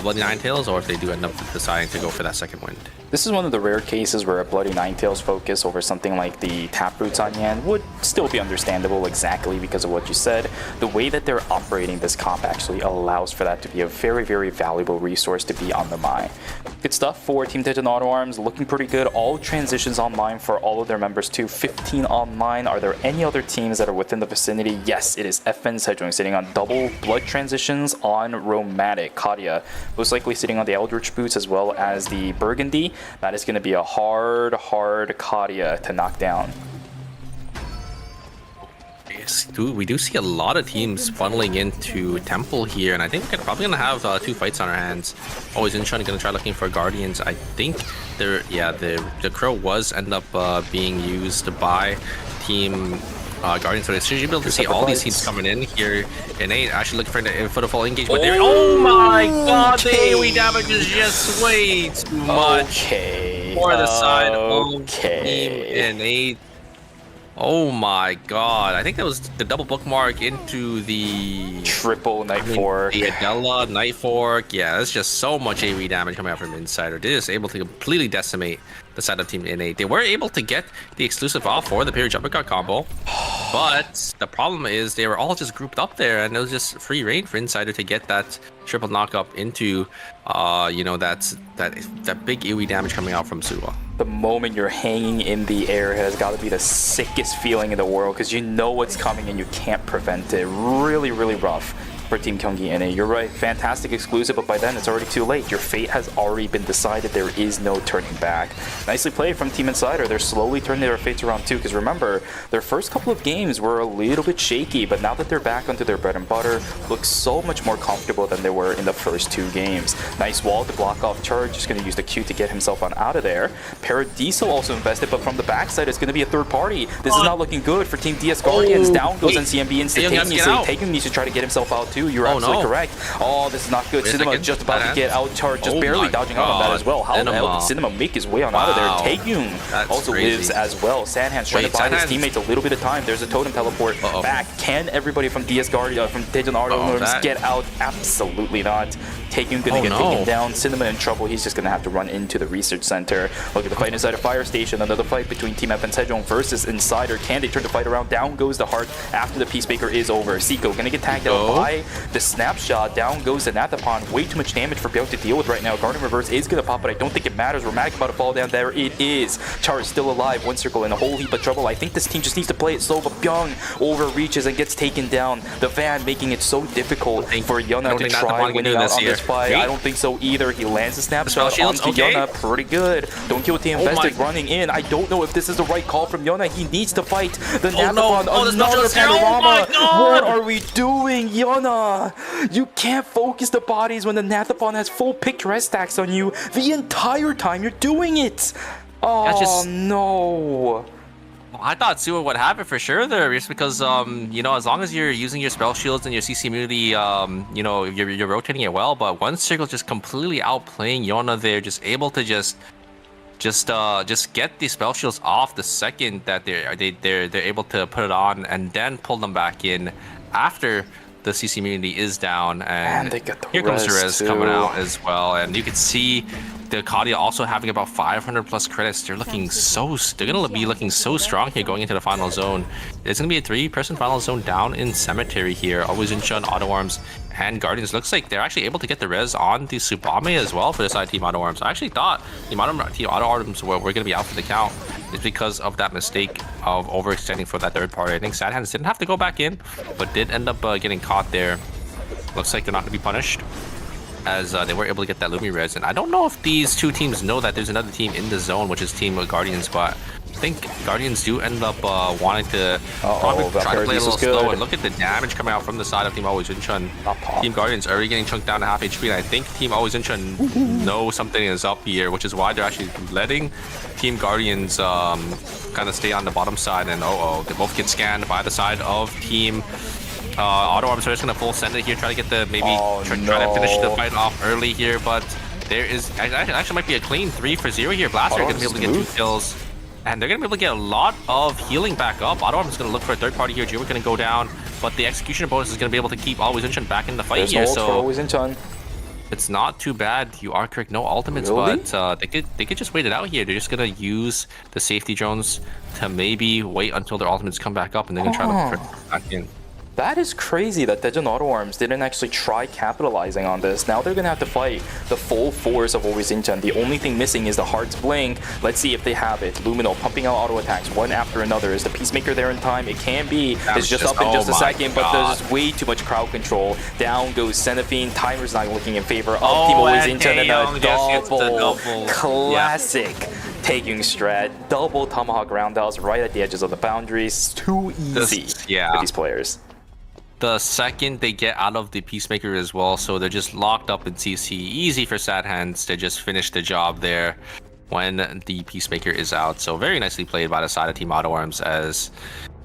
S5: Bloody Ninetales or if they do end up deciding to go for that second wind.
S4: This is one of the rare cases where a Bloody Ninetales focus over something like the Taproots on Yan would still be understandable exactly because of what you said. The way that they're operating this comp actually allows for that to be a very, very valuable resource to be on the Mai. Good stuff for Team Titan Auto Arms, looking pretty good. All transitions online for all of their members too. 15 online. Are there any other teams that are within the vicinity? Yes, it is FN Sejong sitting on double blood transitions on Romantic. Kadia most likely sitting on the Eldritch Boots as well as the Burgundy. That is going to be a hard Kadia to knock down.
S5: Yes, dude, we do see a lot of teams funneling into Temple here, and I think we're probably gonna have 2 fights on our hands. Always Incheon gonna try looking for Guardians. I think the Crow was end up being used by Team Guardians, so they should be able to see all these teams coming in here. And they actually looking for the full engage, but they're oh my god, the AoE damage is just way too much for the side of Team NA. Oh my god, I think that was the double bookmark into the
S4: triple Night Fork.
S5: The Adela Night Fork. Yeah, there's just so much AoE damage coming out from Insider. They're just able to completely decimate the side of Team NA. They were able to get the exclusive off for the Period Jump Cut combo, but the problem is they were all just grouped up there, and it was just free reign for Insider to get that triple knockup into, you know, that big AoE damage coming out from Suwa.
S4: The moment you're hanging in the air has got to be the sickest feeling in the world because you know what's coming and you can't prevent it. Really, really rough for Team Gyeonggi NA. You're right, fantastic exclusive, but by then it's already too late. Your fate has already been decided. There is no turning back. Nicely played from Team Insider. They're slowly turning their fates around too, because remember, their first couple of games were a little bit shaky, but now that they're back onto their bread and butter, look so much more comfortable than they were in the first 2 games. Nice wall to block off Charge, just going to use the Q to get himself on out of there. Paradiso also invested, but from the backside, it's going to be a third party. This is not looking good for Team DS Guardians. Down goes NCMB instantaneously. Taekyung needs to try to get himself out too. You're absolutely correct. Oh, this is not good. Cinema just about to get out. Charge just barely dodging out on that as well. How the hell did Cinema make his way on out of there? Taekyung also lives as well. Sandhands trying to buy his teammates a little bit of time. There's a totem teleport back. Can everybody from DS Guardian, from Titan Auto Arms get out? Absolutely not. Taekyung gonna get taken down. Cinema in trouble. He's just gonna have to run into the research center. Look at the fight inside a fire station. Another fight between Team FN Sejong versus Insider. Can they turn the fight around? Down goes the heart after the Peacemaker is over. Seiko gonna get tagged out by the snapshot. Down goes the Nathapon. Way too much damage for Byeong to deal with right now. Guardian Reverse is gonna pop, but I don't think it matters. Romantic about to fall down. There it is. Char is still alive. One circle in a whole heap of trouble. I think this team just needs to play it slow, but Byeong overreaches and gets taken down. The van making it so difficult for Yuna to try winning out on this fight. I don't think so either. He lands a snapshot onto Yuna. Pretty good. Don't kill the invested running in. I don't know if this is the right call from Yuna. He needs to fight the Nathapon. Another panorama. What are we doing, Yuna? You can't focus the bodies when the Nathapon has full picturesque stacks on you the entire time you're doing it. Oh no.
S5: I thought Suwa would have it for sure there, just because, you know, as long as you're using your spell shields and your CC immunity, you know, you're rotating it well. But one circle just completely outplaying Yona there, just able to just get the spell shields off the second that they're able to put it on, and then pull them back in after the CC immunity is down. And
S4: they get the
S5: here comes the res
S4: too.
S5: coming out as well, and you can see the Kadia also having about 500 plus credits. They're looking they're gonna be looking so strong here going into the final zone. It's gonna be a 3-person final zone down in Cemetery here. Always in Shun, Auto Arms, and Guardians. Looks like they're actually able to get the res on the Subame as well for the side team Auto Arms. I actually thought the team Auto Arms were gonna be out for the count. It's because of that mistake of overextending for that third party. I think Sad Hands didn't have to go back in, but did end up getting caught there. Looks like they're not gonna be punished, as they were able to get that Lumi res. And I don't know if these two teams know that there's another team in the zone, which is Team Guardians, but I think Guardians do end up wanting to probably try to play a little slow. And look at the damage coming out from the side of Team Always Incheon. Team Guardians already getting chunked down to half HP, and I think Team Always Incheon know something is up here, which is why they're actually letting Team Guardians kind of stay on the bottom side. And they both get scanned by the side of Team Auto Arms. Are just gonna full send it here, try to get the try to finish the fight off early here, but there is actually might be a clean 3 for 0 here. Blaster gonna be able to get 2 kills, and they're gonna be able to get a lot of healing back up. Auto Arms is gonna look for a third party here. Jiwa gonna go down, but the execution bonus is gonna be able to keep Always Incheon back in the fight here. So
S4: Always Incheon.
S5: It's not too bad. You are correct. No ultimates, but they could just wait it out here. They're just gonna use the safety drones to maybe wait until their ultimates come back up, and they're gonna try to put back in.
S4: That is crazy that Daejeon Auto Arms didn't actually try capitalizing on this. Now they're gonna have to fight the full force of Always Incheon. The only thing missing is the Heart's Blink. Let's see if they have it. Lumino pumping out auto attacks one after another. Is the Peacemaker there in time? It can be. It's just up in just a second, but there's way too much crowd control. Down goes Xenophine. Timer's not looking in favor of Team Always Incheon, and a double classic. Taking strat, double tomahawk roundhouse right at the edges of the boundaries. Too easy for these players.
S5: The second they get out of the Peacemaker as well, so they're just locked up in CC. Easy for Sad Hands to just finish the job there when the Peacemaker is out. So very nicely played by the side of Team Auto Arms, as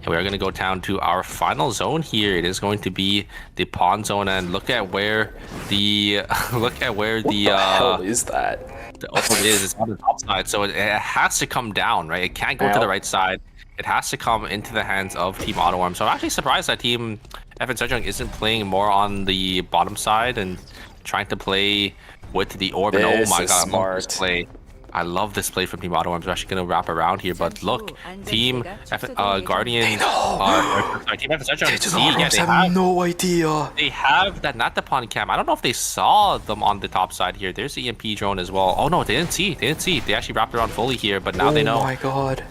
S5: we are going to go down to our final zone here. It is going to be the pawn zone, and look at where the what the
S4: hell is that?
S5: It's on the top side, so it has to come down, right? It can't go to the right side. It has to come into the hands of Team Auto Arms. So I'm actually surprised that Team FN Sejong isn't playing more on the bottom side and trying to play with the orb. And oh my god, I love this play. I love this play from Team Auto Arms. We're actually going to wrap around here, but look, Team Guardian, Team FN Sejong,
S4: they have no idea.
S5: They have that Natapon cam. I don't know if they saw them on the top side here. There's the EMP drone as well. Oh no, they didn't see. They actually wrapped around fully here, but now they know.
S4: Oh my god.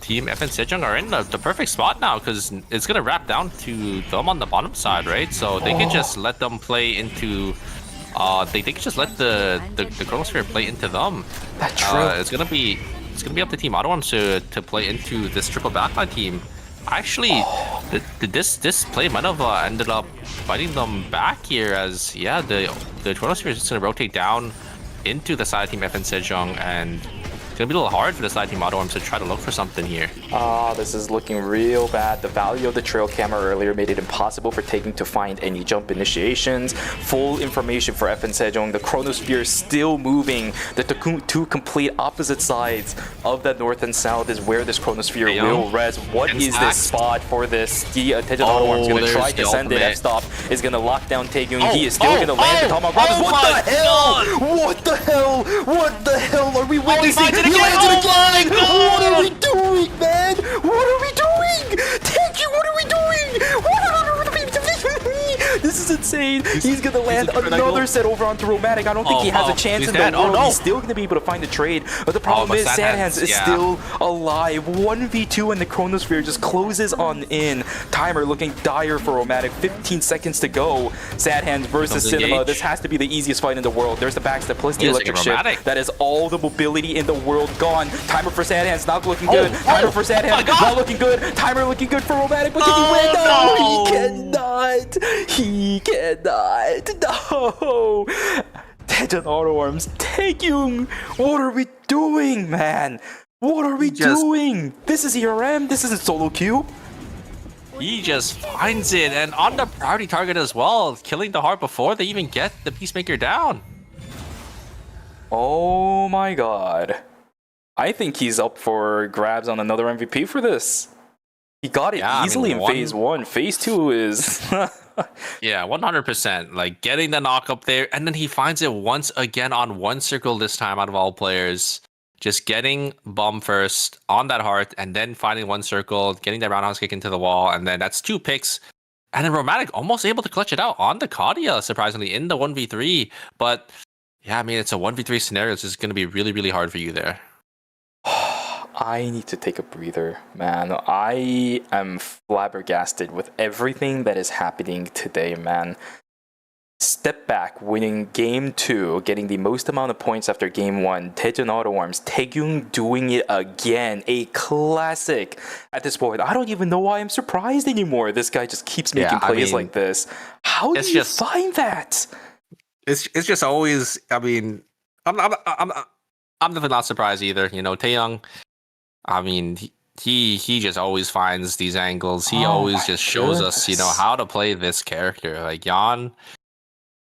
S5: Team FN Sejong are in the perfect spot now, because it's going to wrap down to them on the bottom side, right? So they can just let them play into... they can just let the Chronosphere play into them.
S4: That's true.
S5: It's gonna be up to Team Auto Arms to play into this triple backline team. Actually, this play might have ended up fighting them back here, as the Chronosphere is just gonna rotate down into the side team FN Sejong, and it's gonna be a little hard for the side team Auto Arms to try to look for something here.
S4: This is looking real bad. The value of the trail camera earlier made it impossible for Taking to find any jump initiations. Full information for FN Sejong. The Chronosphere is still moving. The two complete opposite sides of the north and south is where this Chronosphere will res. What is this spot for this? Daejeon Auto Arms going to try to send it. F-stop is going to lock down Taekyung. He is still going to land the Tomahawk Roundhouse. What the hell? What the hell? What the hell are we witnessing? He lands it again! What are we doing, man? What are we doing? Thank you, what are we doing? This is insane. He's gonna land another set over onto Romantic. I don't think he has a chance in the world. He's still gonna be able to find the trade. But the problem is Sad Hands is still alive. 1v2 and the Chronosphere just closes on in. Timer looking dire for Romantic. 15 seconds to go. Sad Hands versus Cinema. This has to be the easiest fight in the world. There's the backstep plus the electric shift. That is all the mobility in the world gone. Timer for Sad Hands not looking good. Timer for Sad Hands not looking good. Timer looking good for Romantic. But can he win? No, he cannot. He cannot. No. Daejeon Auto Arms. Taekyung. What are we doing, man? What are we doing? This is ERM. This isn't solo queue.
S5: He just finds it, and on the priority target as well, killing the heart before they even get the Peacemaker down.
S4: Oh my god. I think he's up for grabs on another MVP for this. He got it easily in phase 1. Phase 2 is...
S5: Yeah, 100%. Like getting the knock up there, and then he finds it once again on one circle this time out of all players. Just getting bomb first on that heart, and then finding one circle, getting that roundhouse kick into the wall, and then that's 2 picks. And then Romantic almost able to clutch it out on the Kadia, surprisingly, in the 1v3. But yeah, I mean, it's a 1v3 scenario. It's just going to be really, really hard for you there.
S4: I need to take a breather, man. I am flabbergasted with everything that is happening today, man. Step back, winning game 2, getting the most amount of points after game 1. Daejeon Auto Arms, Taegyung doing it again. A classic at this point. I don't even know why I'm surprised anymore. This guy just keeps making plays like this. How do you find that?
S5: It's just always. I mean, I'm definitely not surprised either. You know, Taeyong. I mean, he just always finds these angles. He always just shows us, you know, how to play this character. Like Yan,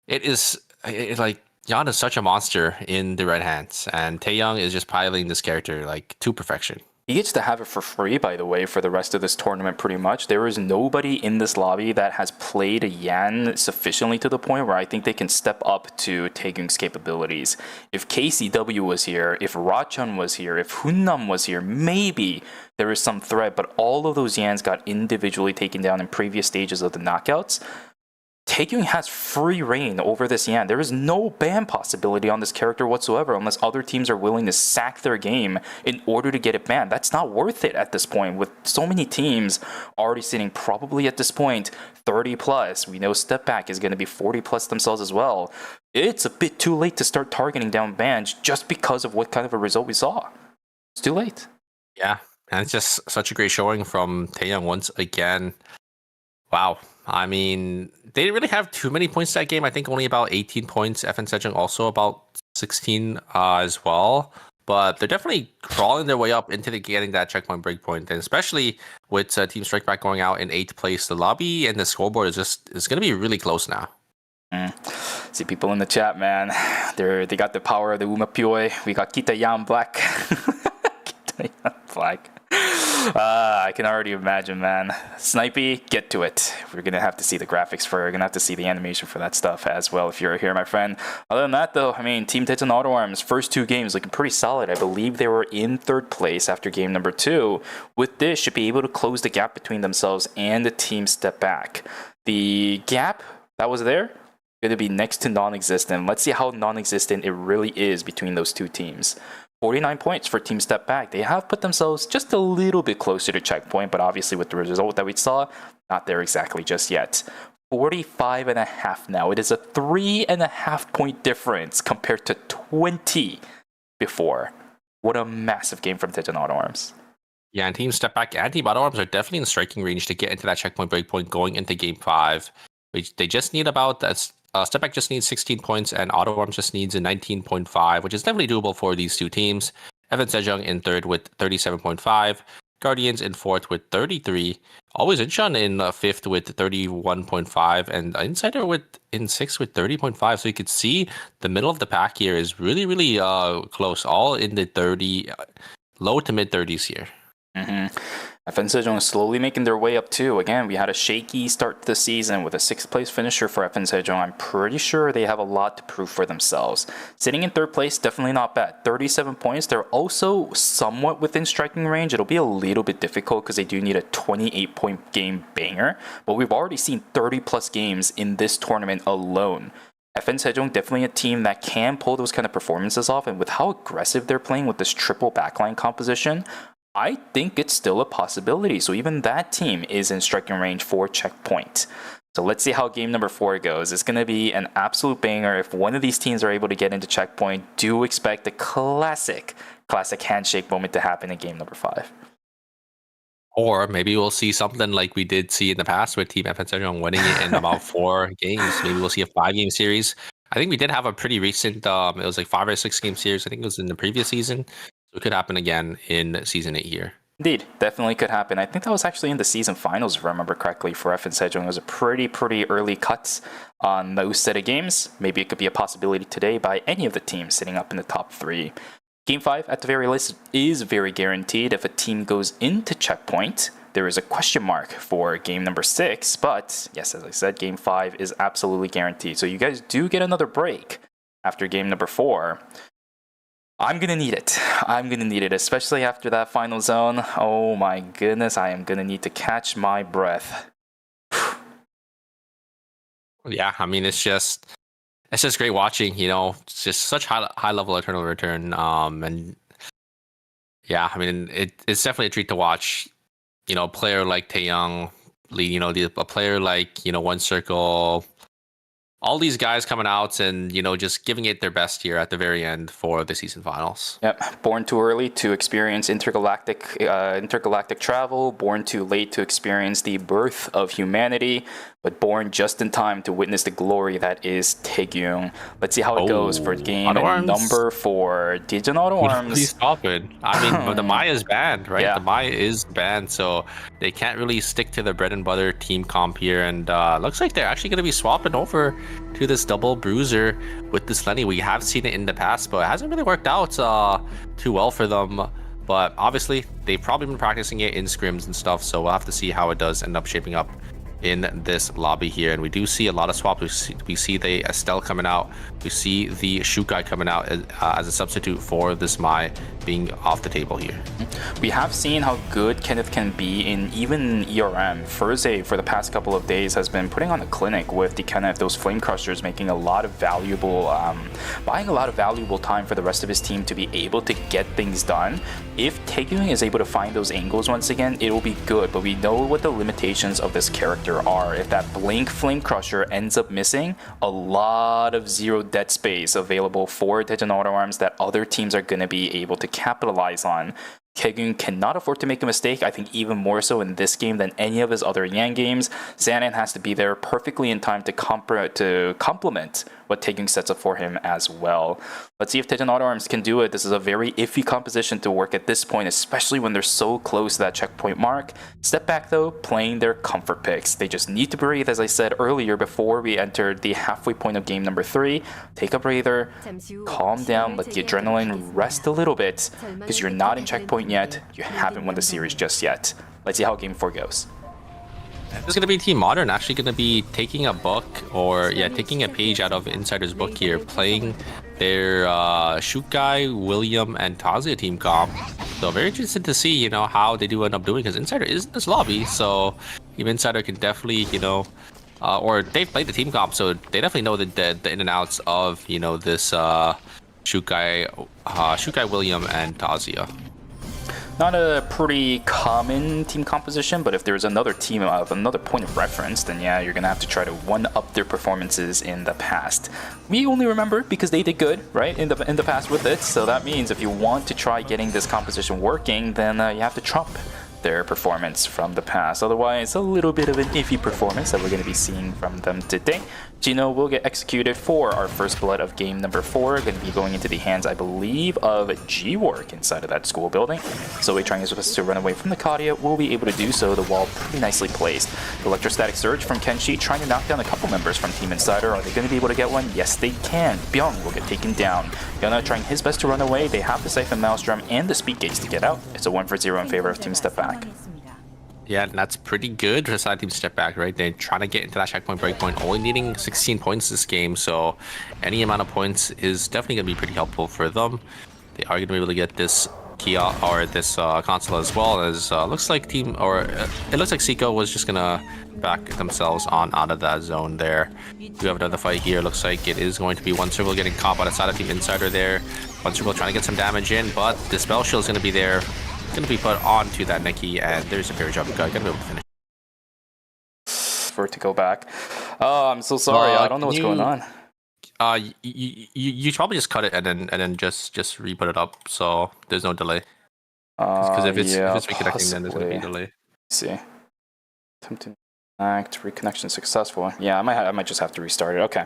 S5: Yan is such a monster in the red hands, and Taeyong is just piloting this character like to perfection.
S4: He gets to have it for free, by the way, for the rest of this tournament, pretty much. There is nobody in this lobby that has played Yan sufficiently to the point where I think they can step up to Taegyung's capabilities. If KCW was here, if Rachun was here, if Hunnam was here, maybe there is some threat, but all of those Yans got individually taken down in previous stages of the knockouts. Taegyung has free reign over this Yan. There is no ban possibility on this character whatsoever unless other teams are willing to sack their game in order to get it banned. That's not worth it at this point with so many teams already sitting probably at this point 30 plus. We know Step Back is going to be 40 plus themselves as well. It's a bit too late to start targeting down bans just because of what kind of a result we saw. It's too late.
S5: Yeah, and it's just such a great showing from Taeyong once again. Wow. I mean, they didn't really have too many points that game. I think only about 18 points. FN Sejong also about 16 as well. But they're definitely crawling their way up into getting that checkpoint breakpoint. And especially with Team Strike Back going out in 8th place, the lobby and the scoreboard is going to be really close now.
S4: See people in the chat, man. They got the power of the Uma Pyoe. We got Kita Yan Black. Kita Yan Black. I can already imagine, man. Snipey, get to it. We're going to have to see the graphics for it. We're going to have to see the animation for that stuff as well if you're here, my friend. Other than that, though, I mean, Team Daejeon Auto Arms, first 2 games looking pretty solid. I believe they were in 3rd place after game number 2. With this, should be able to close the gap between themselves and the Team Step Back. The gap that was there, going to be next to non-existent. Let's see how non-existent it really is between those 2 teams. 49 points for Team Step Back. They have put themselves just a little bit closer to checkpoint, but obviously with the result that we saw, not there exactly just yet. 45.5 now. It is a 3.5 point difference compared to 20 before. What a massive game from Daejeon Auto Arms.
S5: Yeah, and Team Step Back and Team Auto Arms are definitely in striking range to get into that checkpoint breakpoint going into Game 5. They just need about that. Step Back just needs 16 points, and Auto Arms just needs a 19.5, which is definitely doable for these 2 teams. FN Sejong in 3rd with 37.5, Guardians in 4th with 33, Always Incheon in 5th with 31.5, and Insider in 6th with 30.5. So you could see the middle of the pack here is really, really close, all in the 30, low to mid 30s here.
S4: FN Sejong is slowly making their way up too. Again, we had a shaky start to the season with a 6th place finisher for FN Sejong. I'm pretty sure they have a lot to prove for themselves. Sitting in 3rd place, definitely not bad. 37 points. They're also somewhat within striking range. It'll be a little bit difficult because they do need a 28-point game banger. But we've already seen 30 plus games in this tournament alone. FN Sejong definitely a team that can pull those kind of performances off. And with how aggressive they're playing with this triple backline composition, I think it's still a possibility. So even that team is in striking range for checkpoint. So let's see how game number 4 goes. It's going to be an absolute banger. If one of these teams are able to get into checkpoint, do expect a classic handshake moment to happen in game number 5.
S5: Or maybe we'll see something like we did see in the past with Team FN Sejong winning it in about 4 games. Maybe we'll see a 5-game series. I think we did have a pretty recent, it was like 5 or 6 game series. I think it was in the previous season. It could happen again in Season 8 here.
S4: Indeed, definitely could happen. I think that was actually in the season finals, if I remember correctly, for FN Sejong. It was a pretty early cut on those set of games. Maybe it could be a possibility today by any of the teams sitting up in the top 3. Game 5, at the very least, is very guaranteed. If a team goes into checkpoint, there is a question mark for game number 6. But, yes, as I said, game 5 is absolutely guaranteed. So you guys do get another break after game number 4. I'm going to need it. I'm going to need it, especially after that final zone. Oh my goodness, I am going to need to catch my breath.
S5: Yeah, I mean, it's just great watching, you know. It's just such high level eternal return. And yeah, I mean, it's definitely a treat to watch. You know, a player like Taeyong, you know, a player like, you know, One Circle, all these guys coming out and, you know, just giving it their best here at the very end for the season finals.
S4: Yep, born too early to experience intergalactic travel, born too late to experience the birth of humanity, but born just in time to witness the glory that is Taegyung. Let's see how it goes for game number 4. Dijon Auto Arms.
S5: Please stop it. I mean, the Maya is banned, right?
S4: Yeah.
S5: The Maya is banned, so they can't really stick to their bread and butter team comp here. And looks like they're actually going to be swapping over to this double bruiser with this Lenny. We have seen it in the past, but it hasn't really worked out too well for them. But obviously, they've probably been practicing it in scrims and stuff, so we'll have to see how it does end up shaping up in this lobby here. And we do see a lot of swaps. We see the Estelle coming out. We see the Shukai coming out as a substitute for this Mai being off the table here.
S4: We have seen how good Kenneth can be in even ERM. Furze, for the past couple of days, has been putting on a clinic with the Kenneth, those Flame Crushers, making a lot of valuable, buying a lot of valuable time for the rest of his team to be able to get things done. If Taegyung is able to find those angles once again, it will be good, but we know what the limitations of this character are. If that Blink Flame Crusher ends up missing, a lot of zero dead space available for Daejeon Auto Arms that other teams are going to be able to capitalize on. Taegyung cannot afford to make a mistake. I think even more so in this game than any of his other Yang games. Xanan has to be there perfectly in time to complement what Taegyung sets up for him as well. Let's see if Daejeon Auto Arms can do it. This is a very iffy composition to work at this point, especially when they're so close to that checkpoint mark. Step back though, playing their comfort picks. They just need to breathe, as I said earlier before we entered the halfway point of game number 3. Take a breather, calm down, let the adrenaline rest a little bit, because you're not in checkpoint yet. You haven't won the series just yet. Let's see how game 4 goes.
S5: This is going to be Team Modern actually going to be taking a book, or yeah, taking a page out of Insider's book here, playing their Shukai, William, and Tazia team comp. So very interested to see, you know, how they do end up doing, because Insider is in this lobby, so Team Insider can definitely, you know, or they've played the team comp, so they definitely know the in and outs of, you know, this Shukai, William, and Tazia.
S4: Not a pretty common team composition, but if there's another team of another point of reference, then yeah, you're gonna have to try to one-up their performances in the past. We only remember because they did good, right, in the past with it. So that means if you want to try getting this composition working, then you have to trump their performance from the past. Otherwise, a little bit of an iffy performance that we're going to be seeing from them today. Gino will get executed for our first blood of game number 4. Going to be going into the hands, I believe, of G-Work inside of that school building. So trying his best to run away from the Kadia, will be able to do so. The wall pretty nicely placed. Electrostatic Surge from Kenshi, trying to knock down a couple members from Team Insider. Are they going to be able to get one? Yes, they can. Byung will get taken down. Yona trying his best to run away. They have the Siphon Maelstrom and the Speed Gates to get out. It's a 1-for-0 in favor of Team Step Back.
S5: Yeah, and that's pretty good for side team Step Back, right? They're trying to get into that checkpoint breakpoint, only needing 16 points this game, so any amount of points is definitely going to be pretty helpful for them. They are going to be able to get this Kia or this console as well, as looks like it looks like Seiko was just going to back themselves on out of that zone there. We have another fight here. Looks like it is going to be One Circle getting caught by the side of Team Insider there. One Circle trying to get some damage in, but the Spell Shield is going to be there. Going to be put onto that Neki, and there's a fair job. Going to be able to finish.
S4: For it to go back. Oh, I'm so sorry. I don't know what's going on.
S5: You probably just cut it and then just re-put it up, so there's no delay. Because if it's reconnecting, then there's going to be a delay.
S4: Let's see. Attempting act reconnection successful. Yeah, I might just have to restart it. Okay.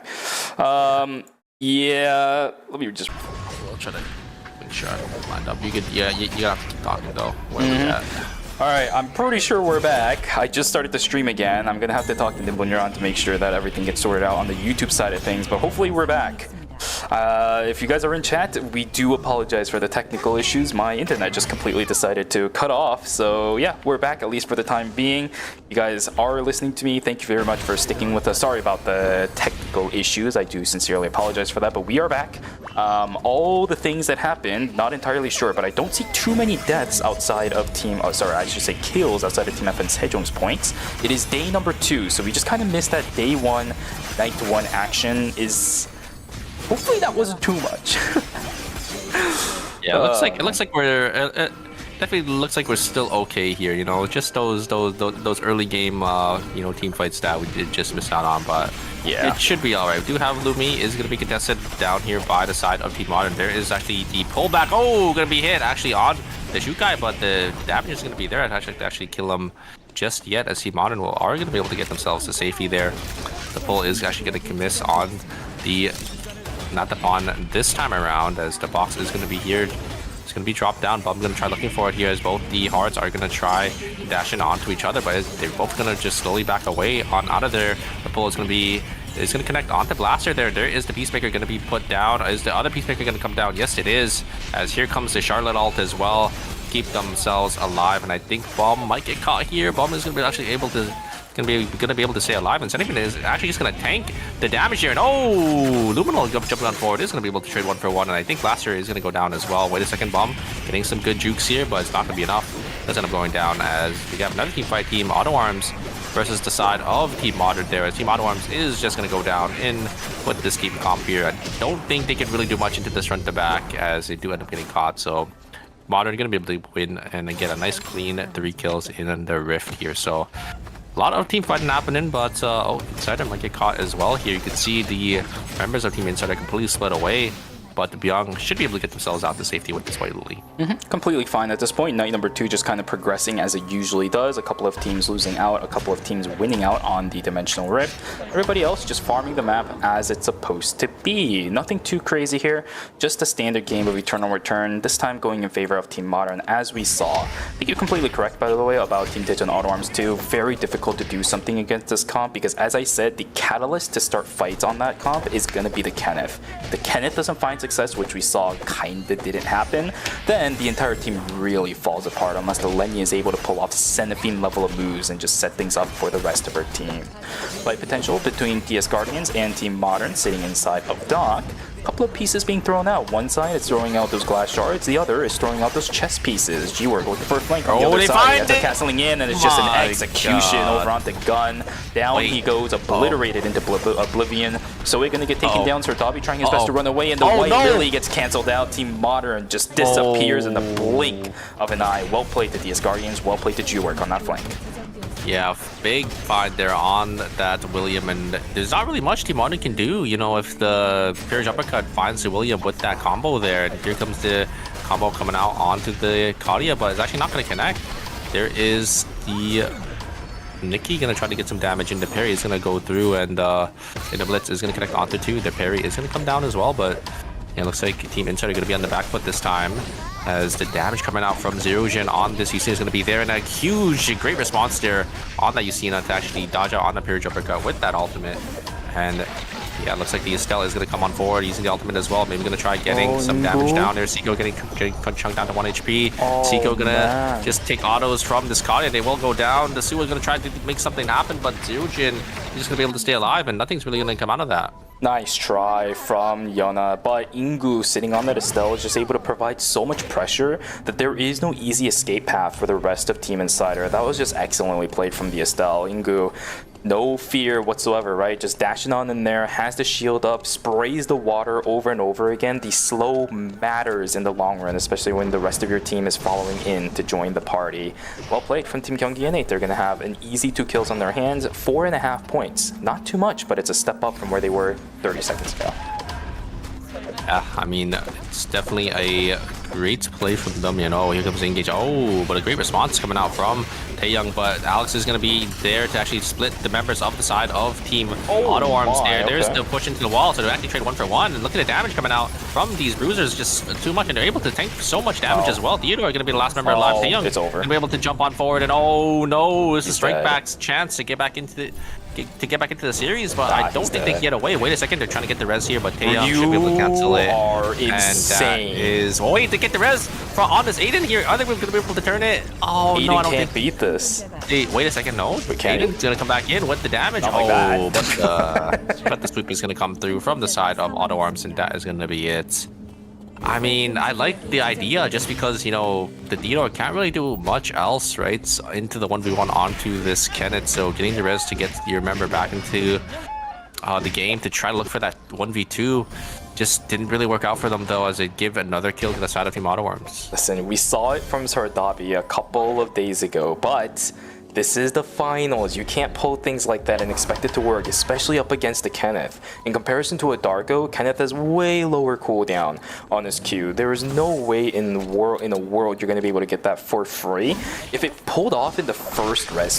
S4: Yeah. Let me just.
S5: I'll try to. Sure, lined up. You gotta have to keep talking though. Where we at?
S4: Alright, I'm pretty sure we're back. I just started the stream again. I'm gonna have to talk to Nimbuneuron to make sure that everything gets sorted out on the YouTube side of things, but hopefully we're back. If you guys are in chat, we do apologize for the technical issues. My internet just completely decided to cut off. So yeah, we're back, at least for the time being. You guys are listening to me. Thank you very much for sticking with us. Sorry about the technical issues. I do sincerely apologize for that, but we are back. All the things that happened, not entirely sure, but I don't see too many deaths outside of Team... Oh, sorry, I should say kills outside of Team F and Sejong's points. It is day number 2, so we just kind of missed that day 1, night 1 action. Hopefully that wasn't too much.
S5: Yeah, it looks like we're definitely looks like we're still okay here. You know, just those early game team fights that we did just miss out on, but yeah, it should be all right. We do have Lumi is going to be contested down here by the side of Team Modern. There is actually the pullback. Oh, going to be hit actually on the shoot guy, but the damage is going to be there. I should actually kill him just yet, as Team Modern are going to be able to get themselves to safety there. The pull is actually going to miss on the. Not on this time around, as the box is going to be here. It's going to be dropped down, but I'm going to try looking for it here, as both the hearts are going to try dashing onto each other, but they're both going to just slowly back away out of there. The pull is going to connect onto Blaster there. There is the Peacemaker going to be put down. Is the other Peacemaker going to come down? Yes, it is, as here comes the Charlotte ult as well. Keep themselves alive, and I think Bomb might get caught here. Bomb is going to be actually able to gonna be able to stay alive, and Sentiment is actually just gonna tank the damage here. And oh, Luminal jumping on forward is gonna be able to trade 1 for 1, and I think Blaster is gonna go down as well. Wait a second, Bomb getting some good jukes here, but it's not gonna be enough. Does end up going down, as we have another team fight, Team Auto Arms versus the side of Team Modern there. As Team Auto Arms is just gonna go down in with this game comp here. I don't think they can really do much into this front to back, as they do end up getting caught. So Modern gonna be able to win and get a nice clean 3 kills in the Rift here. So a lot of team fighting happening, but Insider might get caught as well here. You can see the members of Team Insider completely split away, but the Byung should be able to get themselves out to safety with this White Lily.
S4: Completely fine at this point. Night number 2 just kind of progressing as it usually does. A couple of teams losing out, a couple of teams winning out on the Dimensional Rift. Everybody else just farming the map as it's supposed to be. Nothing too crazy here. Just a standard game of Eternal Return, this time going in favor of Team Modern, as we saw. I think you're completely correct, by the way, about Team Digit and Auto Arms 2. Very difficult to do something against this comp, because as I said, the catalyst to start fights on that comp is going to be the Kenneth. The Kenneth doesn't find success, which we saw kinda didn't happen, then the entire team really falls apart unless the Lenny is able to pull off Seraphine level of moves and just set things up for the rest of her team. Fight potential between DS Guardians and Team Modern sitting inside of Dock. A couple of pieces being thrown out. One side is throwing out those glass shards, the other is throwing out those chess pieces. G-Work looking for a flank on the other side. Ends up castling in, and it's just an execution over onto Gun. Down he goes, obliterated into Oblivion. So we're gonna get taken down. Sertabi trying his best to run away, and the White Lily gets cancelled out. Team Modern just disappears in the blink of an eye. Well played to DS Guardians, well played to G-Work on that flank.
S5: Yeah, big fight there on that William, and there's not really much Team Modern can do. You know, if the Purge Uppercut finds the William with that combo there, and here comes the combo coming out onto the Kalia, but it's actually not going to connect. There is the Nikki going to try to get some damage, and the parry is going to go through, and the Blitz is going to connect onto 2. The parry is going to come down as well, but it looks like Team Insider are going to be on the back foot this time, as the damage coming out from Zerojin on this Yusina is going to be there, and a huge, great response there on that Yusina to actually dodge out on the Purge Uppercut with that ultimate. And yeah, it looks like the Estelle is going to come on forward using the ultimate as well. Maybe going to try getting some damage down there. Seiko getting chunked down to 1 HP. Seiko going to just take autos from this Kalia. They will go down. The Su is going to try to make something happen, but Zerojin is just going to be able to stay alive, and nothing's really going to come out of that.
S4: Nice try from Yona, but Ingu sitting on that Estelle is just able to provide so much pressure that there is no easy escape path for the rest of Team Insider. That was just excellently played from the Estelle. Ingu, no fear whatsoever, right? Just dashing on in there, has the shield up, sprays the water over and over again. The slow matters in the long run, especially when the rest of your team is following in to join the party. Well played from Team Gyeonggi and 8. They're going to have an easy 2 kills on their hands, 4.5 points. Not too much, but it's a step up from where they were 30 seconds ago.
S5: Yeah, I mean, it's definitely a great play from them, you know. Here comes the engage. Oh, but a great response coming out from Taeyong, but Alex is going to be there to actually split the members of the side of Team Auto Arms there. There's the push into the wall, so they actually trade 1 for 1. And look at the damage coming out from these bruisers, just too much, and they're able to tank so much damage as well. Theodore going to be the last member alive. Taeyong
S4: it's over.
S5: Going to be able to jump on forward, and oh no, it's a strike back's chance to get back into the series, but I don't think they can get away. Wait a second, they're trying to get the res here, but Taeyong should be able to cancel it.
S4: Are
S5: and
S4: insane.
S5: that is wait, they get the res on this Aiden here. Are they going to be able to turn it? Oh
S4: Aiden
S5: no, I don't
S4: can't
S5: think.
S4: beat this.
S5: Hey, wait a second, no. Aiden's going to come back in with the damage.
S4: Not like that.
S5: But the sweep is going to come through from the side of Auto Arms, and that is going to be it. I mean, I like the idea just because, you know, the Theodore can't really do much else, right? So into the 1v1 onto this Kenneth, so getting the res to get your member back into the game to try to look for that 1v2 just didn't really work out for them, though, as it gave another kill to the side of Team Auto Arms.
S4: Listen, we saw it from Sardabi a couple of days ago, but this is the finals. You can't pull things like that and expect it to work, especially up against the Kenneth. In comparison to a Darko, Kenneth has way lower cooldown on his Q. There is no way in the world you're going to be able to get that for free. If it pulled off in the first res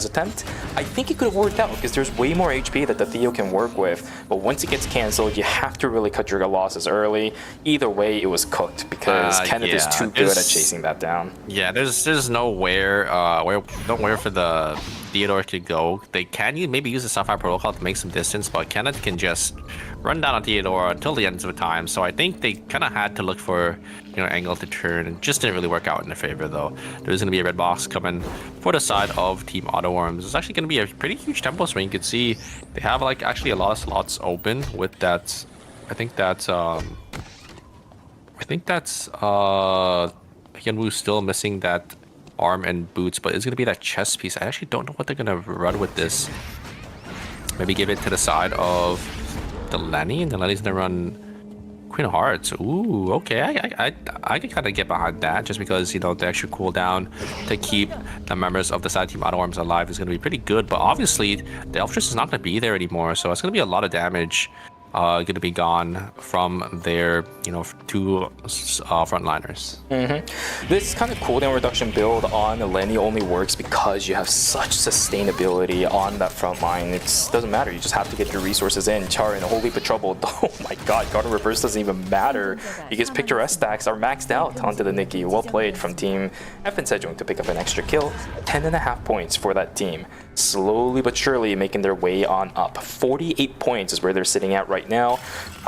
S4: attempt, I think it could have worked out because there's way more HP that the Theo can work with. But once it gets cancelled, you have to really cut your losses early. Either way, it was cooked because Kenneth is too good at chasing that down.
S5: Yeah, there's nowhere for the Theodore to go. They can maybe use the Sapphire Protocol to make some distance, but Kenneth can just run down on Theodore until the end of the time. So I think they kind of had to look for, you know, angle to turn, and just didn't really work out in their favor, though. There's going to be a red box coming for the side of Team Auto Arms. It's actually going to be a pretty huge tempo swing. You can see they have like actually a lot of slots open with that. I think that's Hyunwoo still missing that arm and boots, but it's going to be that chest piece. I actually don't know what they're going to run with this. Maybe give it to the side of the Lenny, and the Lenny's going to run Queen of Hearts. Ooh, okay. I can kind of get behind that, just because, you know, the extra cooldown to keep the members of the side Team Auto Arms alive is going to be pretty good, but obviously the Elftress is not going to be there anymore, so it's going to be a lot of damage going to be gone from their, you know, two frontliners.
S4: This kind of cooldown reduction build on Lenny only works because you have such sustainability on that front line. It doesn't matter. You just have to get your resources in. Char in a whole heap of trouble. Oh my god, Garden Reverse doesn't even matter because Picturesque stacks are maxed out onto the Nikki. Well played from Team F and Sejong to pick up an extra kill. 10.5 points for that team. Slowly but surely making their way on up. 48 points is where they're sitting at right now.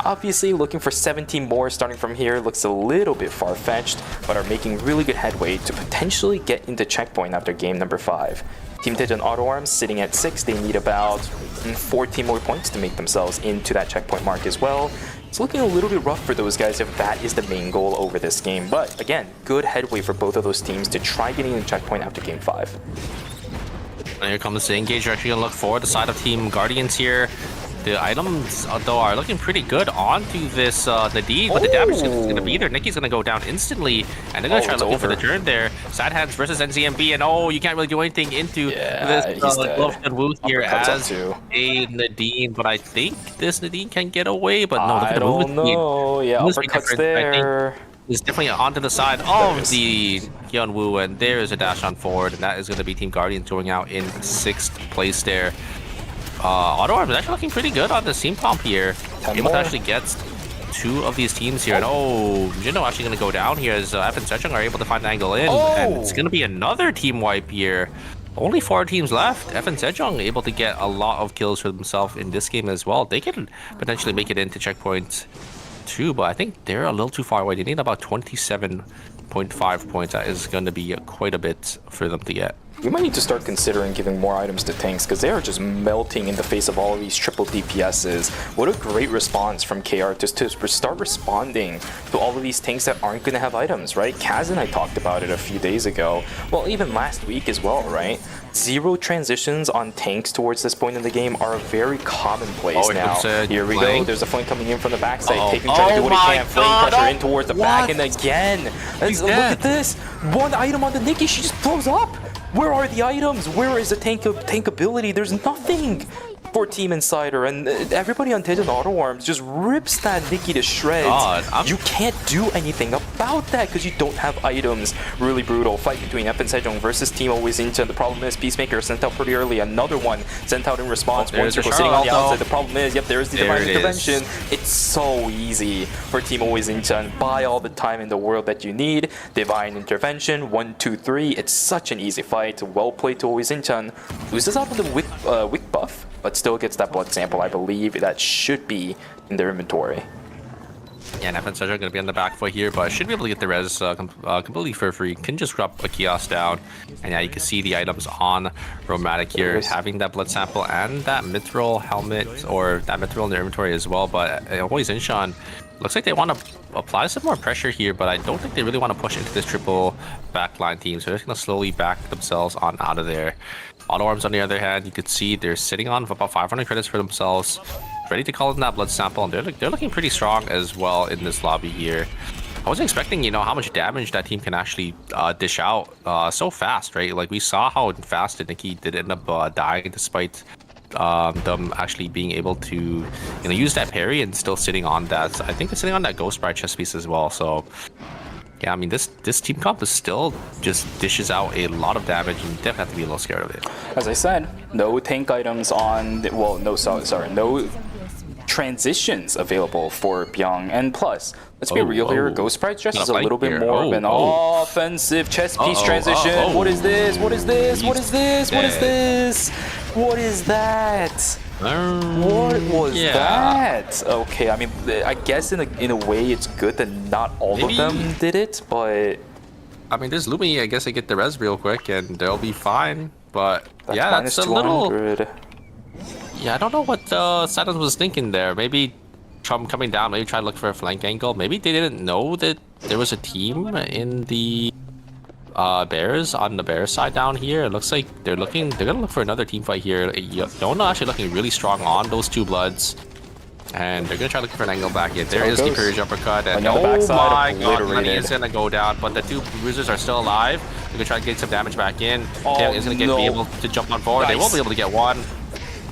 S4: Obviously looking for 17 more starting from here looks a little bit far-fetched, but are making really good headway to potentially get into checkpoint after game number 5. Team Taejeon Auto Arms sitting at 6. They need about 14 more points to make themselves into that checkpoint mark as well. It's looking a little bit rough for those guys if that is the main goal over this game, but again, good headway for both of those teams to try getting the checkpoint after game 5.
S5: And here comes the engage. You're actually going to look for the side of Team Guardians here. The items, though, are looking pretty good onto this Nadine, but the damage is going to be there. Nikki's going to go down instantly, and they're going to try looking for the turn there. Sad Hands versus NZMB, and you can't really do anything into this Glove and Woo here as a Nadine, but I think this Nadine can get away, but no,
S4: I don't know. Yeah, uppercuts there.
S5: Is definitely onto the side of the Hyunwoo, and there is a dash on forward, and that is going to be Team Guardians going out in 6th place there. Auto Arms is actually looking pretty good on the team comp here. Able to actually get 2 of these teams here, and Jinno actually going to go down here as F and Sejong are able to find an angle in, and it's going to be another team wipe here. Only 4 teams left. F and Sejong able to get a lot of kills for themselves in this game as well. They can potentially make it into checkpoint 2, but I think they're a little too far away. They need about 27.5 points. That is going to be quite a bit for them to get.
S4: We might need to start considering giving more items to tanks because they are just melting in the face of all of these triple DPSs. What a great response from KR just to start responding to all of these tanks that aren't going to have items, right? Kaz and I talked about it a few days ago. Well, even last week as well, right? 0 transitions on tanks towards this point in the game are very commonplace now. Here we go. There's a flank coming in from the backside. Taking trying to do what he can. Flame pressure in towards the back, and again. Look at this. 1 item on the Nikki. She just blows up. Where are the items? Where is the tank ability? There's nothing. for Team Insider, and everybody on Daejeon Auto Arms just rips that Nikki to shreds.
S5: God,
S4: you can't do anything about that because you don't have items. Really brutal fight between FN Sejong versus Team Always Incheon. The problem is Peacemaker sent out pretty early. Another one sent out in response. One circle sitting all downside. The problem is, yep, there's the divine intervention. It's so easy for Team Always Incheon. Buy all the time in the world that you need. Divine intervention, 1, 2, 3. It's such an easy fight. Well played to Always Incheon. Loses out on the wick buff, but still gets that blood sample. I believe that should be in their inventory.
S5: Yeah, and FN Sejong going to be on the back foot here, but should be able to get the res completely for free. Can just drop a kiosk down, and yeah, you can see the items on Romantic here, having that blood sample and that mithril helmet, or that mithril in their inventory as well. But Always Incheon looks like they want to apply some more pressure here, but I don't think they really want to push into this triple backline team, so they're just going to slowly back themselves on out of there. Auto Arms, on the other hand, you could see they're sitting on about 500 credits for themselves, ready to call in that blood sample, and they're looking pretty strong as well in this lobby here. I wasn't expecting, you know, how much damage that team can actually dish out so fast, right? Like, we saw how fast Nikki did end up dying despite them actually being able to, you know, use that parry and still sitting on that. I think they're sitting on that Ghost Bride chest piece as well, so yeah, I mean, this team comp is still just dishes out a lot of damage, and you definitely have to be a little scared of it.
S4: As I said, no tank items on, well, no transitions available for Byung, and plus, let's be real here, Ghost Bride dress is a little bit more of an offensive chest piece transition. What is this? What is this? What is this? What is this? What is that? What was that? Okay, I mean, I guess in a way it's good that not all of them did it, but
S5: I mean, there's Lumi. I guess they get the res real quick and they'll be fine. But yeah,
S4: that's
S5: a little. Yeah, I don't know what Saturn was thinking there. Maybe Trump coming down, maybe try to look for a flank angle. Maybe they didn't know that there was a team in the Bears on the Bears side down here. It looks like they're gonna look for another team fight here. Yona actually looking really strong on those two bloods, and they're gonna try looking for an angle back in. There is the Purge uppercut, and oh my god, Money is gonna go down, but the two bruisers are still alive. They're gonna try to get some damage back in. Tail is gonna be able to jump on forward. They won't be able to get one.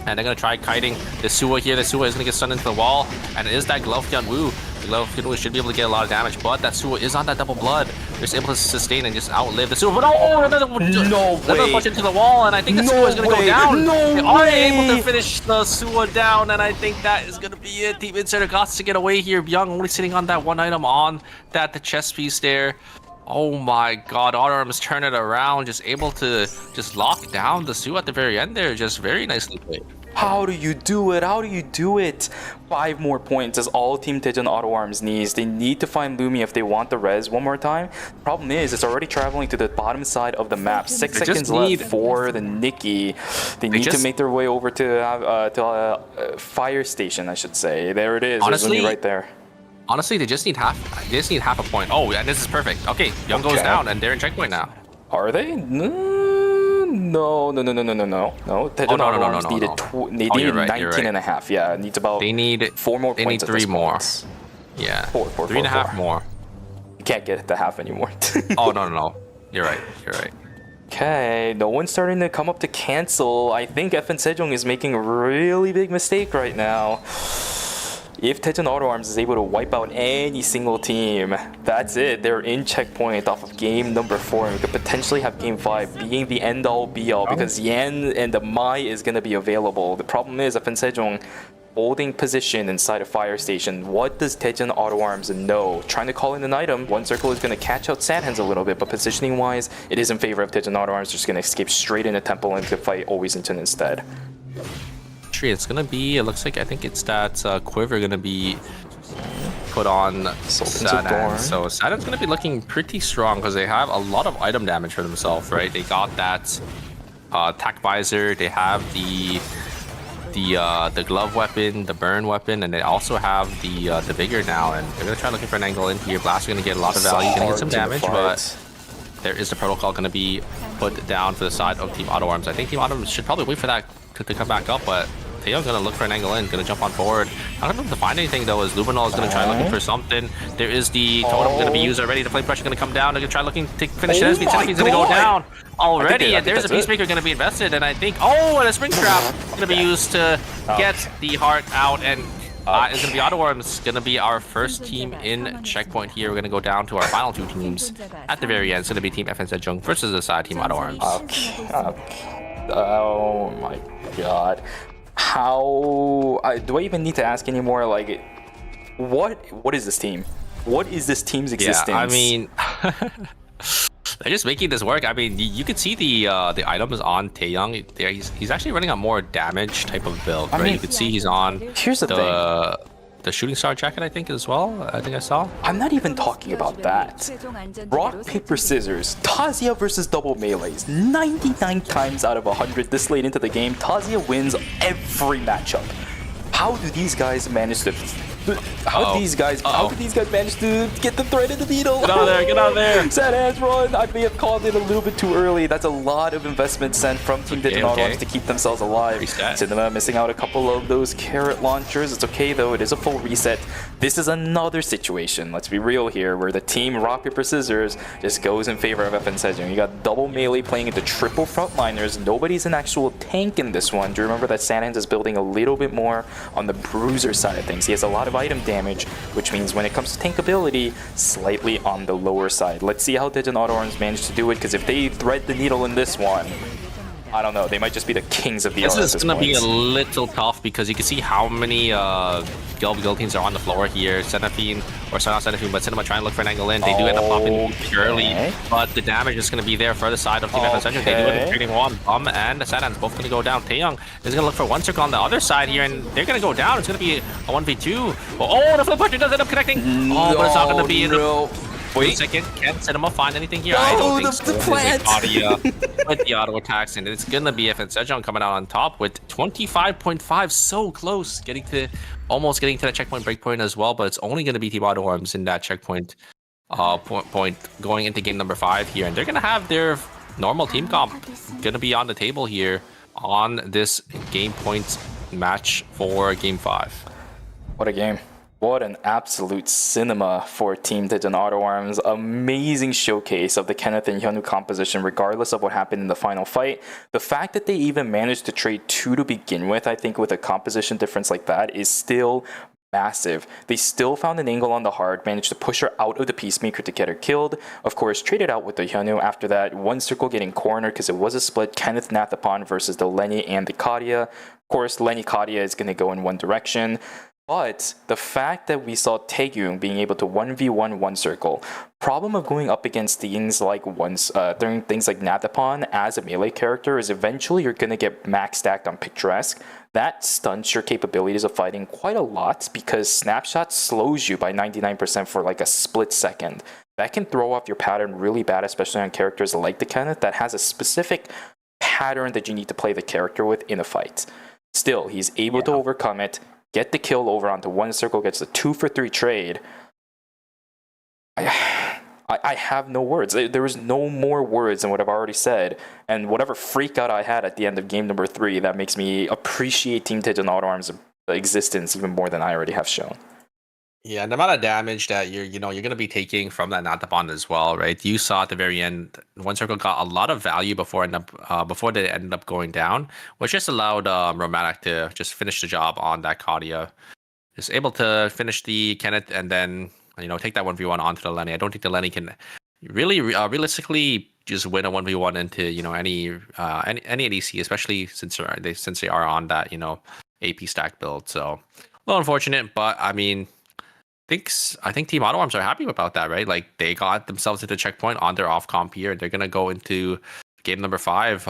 S5: And they're gonna try kiting the Suwa here. The Suwa is gonna get stunned into the wall, and it is that Glove Hyun Woo. The Glove Hyun Woo should be able to get a lot of damage, but that Suwa is on that double blood. They're just able to sustain and just outlive the Suwa. But another push into the wall, and I think the Suwa is gonna go down. They are able to finish the Suwa down, and I think that is gonna be it. Team Insider got to get away here. Byung only sitting on that one item on the chest piece there. Oh my god, Auto Arms turn it around, just able to just lock down the Suwa at the very end there. Just very nicely played.
S4: How do you do it? How do you do it? 5 more points is all Team Daejeon Auto Arms needs. They need to find Lumi if they want the res one more time. The problem is, it's already traveling to the bottom side of the map. 6 seconds left for the Nikki. They need to make their way over to fire station, I should say. There it is. Honestly, right there.
S5: Honestly, they just need half a point. Oh, and this is perfect. Okay, Young goes down, and they're in checkpoint now.
S4: Are they? No. Daejeon Auto Arms needed they needed 19 and a half. Yeah, it needs about 4 more points.
S5: They need 3 more. Yeah, 3 and a half more.
S4: You can't get the half anymore.
S5: Oh no. You're right.
S4: Okay, no one's starting to come up to cancel. I think FN Sejong is making a really big mistake right now. If Daejeon Auto Arms is able to wipe out any single team, that's it. They're in checkpoint off of game number 4, and we could potentially have game 5 being the end-all be-all because Yan and the Mai is going to be available. The problem is FN Sejong holding position inside a fire station. What does Daejeon Auto Arms know? Trying to call in an item. One circle is going to catch out Sadhands a little bit, but positioning-wise, it is in favor of Daejeon Auto Arms. Just going to escape straight into Temple and to fight Always Incheon instead.
S5: It's gonna be, it looks like, I think it's that quiver gonna be put on Sadhan. So Sadhan's gonna be looking pretty strong because they have a lot of item damage for themselves, right? They got that attack visor, they have the glove weapon, the burn weapon, and they also have the vigor now, and they're gonna try looking for an angle in here. Blast are gonna get a lot of value, gonna get some damage, but there is the protocol gonna be put down for the side of Team Auto Arms. I think Team Auto Arms should probably wait for that to come back up, but Taeyeon gonna look for an angle in, gonna jump on forward. Not gonna be able to find anything though, as Luminol is gonna try looking for something. There is the totem gonna be used already. The flame pressure gonna come down. They're gonna try looking to finish it. Senefi's gonna go down already, and there's a Peacemaker gonna be invested, and I think, and a spring trap gonna be used to get the heart out, and it's gonna be AutoWorms, gonna be our first team in checkpoint here. We're gonna go down to our final two teams at the very end. It's gonna be Team FN Sejong versus the side Team AutoWorms.
S4: Okay. Oh my god. How do I even need to ask anymore? Like, what is this team? What is this team's existence?
S5: Yeah, I mean, they're just making this work. I mean, you could see the items on Taeyeon. He's actually running a more damage type of build, right? You could see he's on
S4: here's
S5: the shooting star jacket, I think, as well. I think I saw.
S4: I'm not even talking about that. Rock, paper, scissors. Tazia versus double melees. 99 times out of 100 this late into the game, Tazia wins every matchup. How do these guys manage to... How do these guys manage to get the thread in the needle?
S5: Get out of there, get out of there.
S4: Sad hands run. I may have called it a little bit too early. That's a lot of investment sent from Team Digital to keep themselves alive.
S5: Reset.
S4: Cinema missing out a couple of those carrot launchers. It's okay though, it is a full reset. This is another situation, let's be real here, where the team rock, paper, scissors just goes in favor of FN Sejong. You got double melee playing into triple frontliners. Nobody's an actual tank in this one. Do you remember that Sandhands is building a little bit more on the bruiser side of things? He has a lot of item damage, which means when it comes to tankability, slightly on the lower side. Let's see how Digin AutoWorms manage to do it, because if they thread the needle in this one, I don't know, they might just be the kings of the
S5: This
S4: art
S5: is going to be a little tough, because you can see how many guild teams are on the floor here. Senephine, or sorry, not Senephine, but Cinema trying to look for an angle in. They do end up popping purely, but the damage is going to be there for the side of Team FN Sejong. They do end up trading one. And Sadhan's both going to go down. Taeyong is going to look for one circle on the other side here, and they're going to go down. It's going to be a 1v2. The flip puncher does end up connecting. But it's not going to be enough. Wait a second, can Cinema find anything here? I don't think so. With the auto attacks, and it's gonna be FN Sejong coming out on top with 25.5, so close, almost getting to that checkpoint breakpoint as well, but it's only gonna be Team AutoWorms in that checkpoint point going into game number 5 here, and they're gonna have their normal team comp gonna be on the table here on this game point match for game 5.
S4: What a game. What an absolute cinema for Team Digin AutoWorms. Amazing showcase of the Kenneth and Hyunwoo composition, regardless of what happened in the final fight. The fact that they even managed to trade 2 to begin with, I think with a composition difference like that, is still massive. They still found an angle on the heart, managed to push her out of the Peacemaker to get her killed. Of course, traded out with the Hyunwoo after that. One circle getting cornered because it was a split. Kenneth Nathapon versus the Lenny and the Kadia. Of course, Lenny Kadia is going to go in one direction. But the fact that we saw Taeyoon being able to 1v1 one circle, problem of going up against things like Nathapon as a melee character is eventually you're going to get max stacked on Picturesque. That stunts your capabilities of fighting quite a lot, because Snapshot slows you by 99% for like a split second. That can throw off your pattern really bad, especially on characters like the Kenneth that has a specific pattern that you need to play the character with in a fight. Still, he's able to overcome it. Get the kill over onto one circle, gets the 2 for 3 trade. I have no words. There is no more words than what I've already said. And whatever freak out I had at the end of game number 3, that makes me appreciate Team Digin AutoWorms' existence even more than I already have shown.
S5: Yeah, and the amount of damage that you're going to be taking from that Nathapon as well, right? You saw at the very end, one circle got a lot of value before they ended up going down, which just allowed Romantic to just finish the job on that Kadia. Just able to finish the Kenneth and then take that 1v1 onto the Lenny. I don't think the Lenny can really realistically just win a 1v1 into any ADC, especially since they are on that AP stack build. So a little unfortunate, but I mean, I think Team AutoWorms are happy about that, right? Like, they got themselves into checkpoint on their off comp here. They're gonna go into game number 5,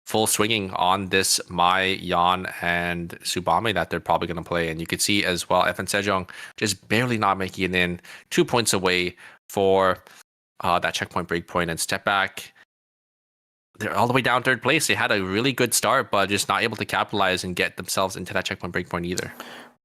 S5: full swinging on this Mai, Yan, and Subame that they're probably gonna play. And you could see as well, FN Sejong just barely not making it in, 2 points away for that checkpoint breakpoint and step back. They're all the way down 3rd place. They had a really good start, but just not able to capitalize and get themselves into that checkpoint breakpoint either.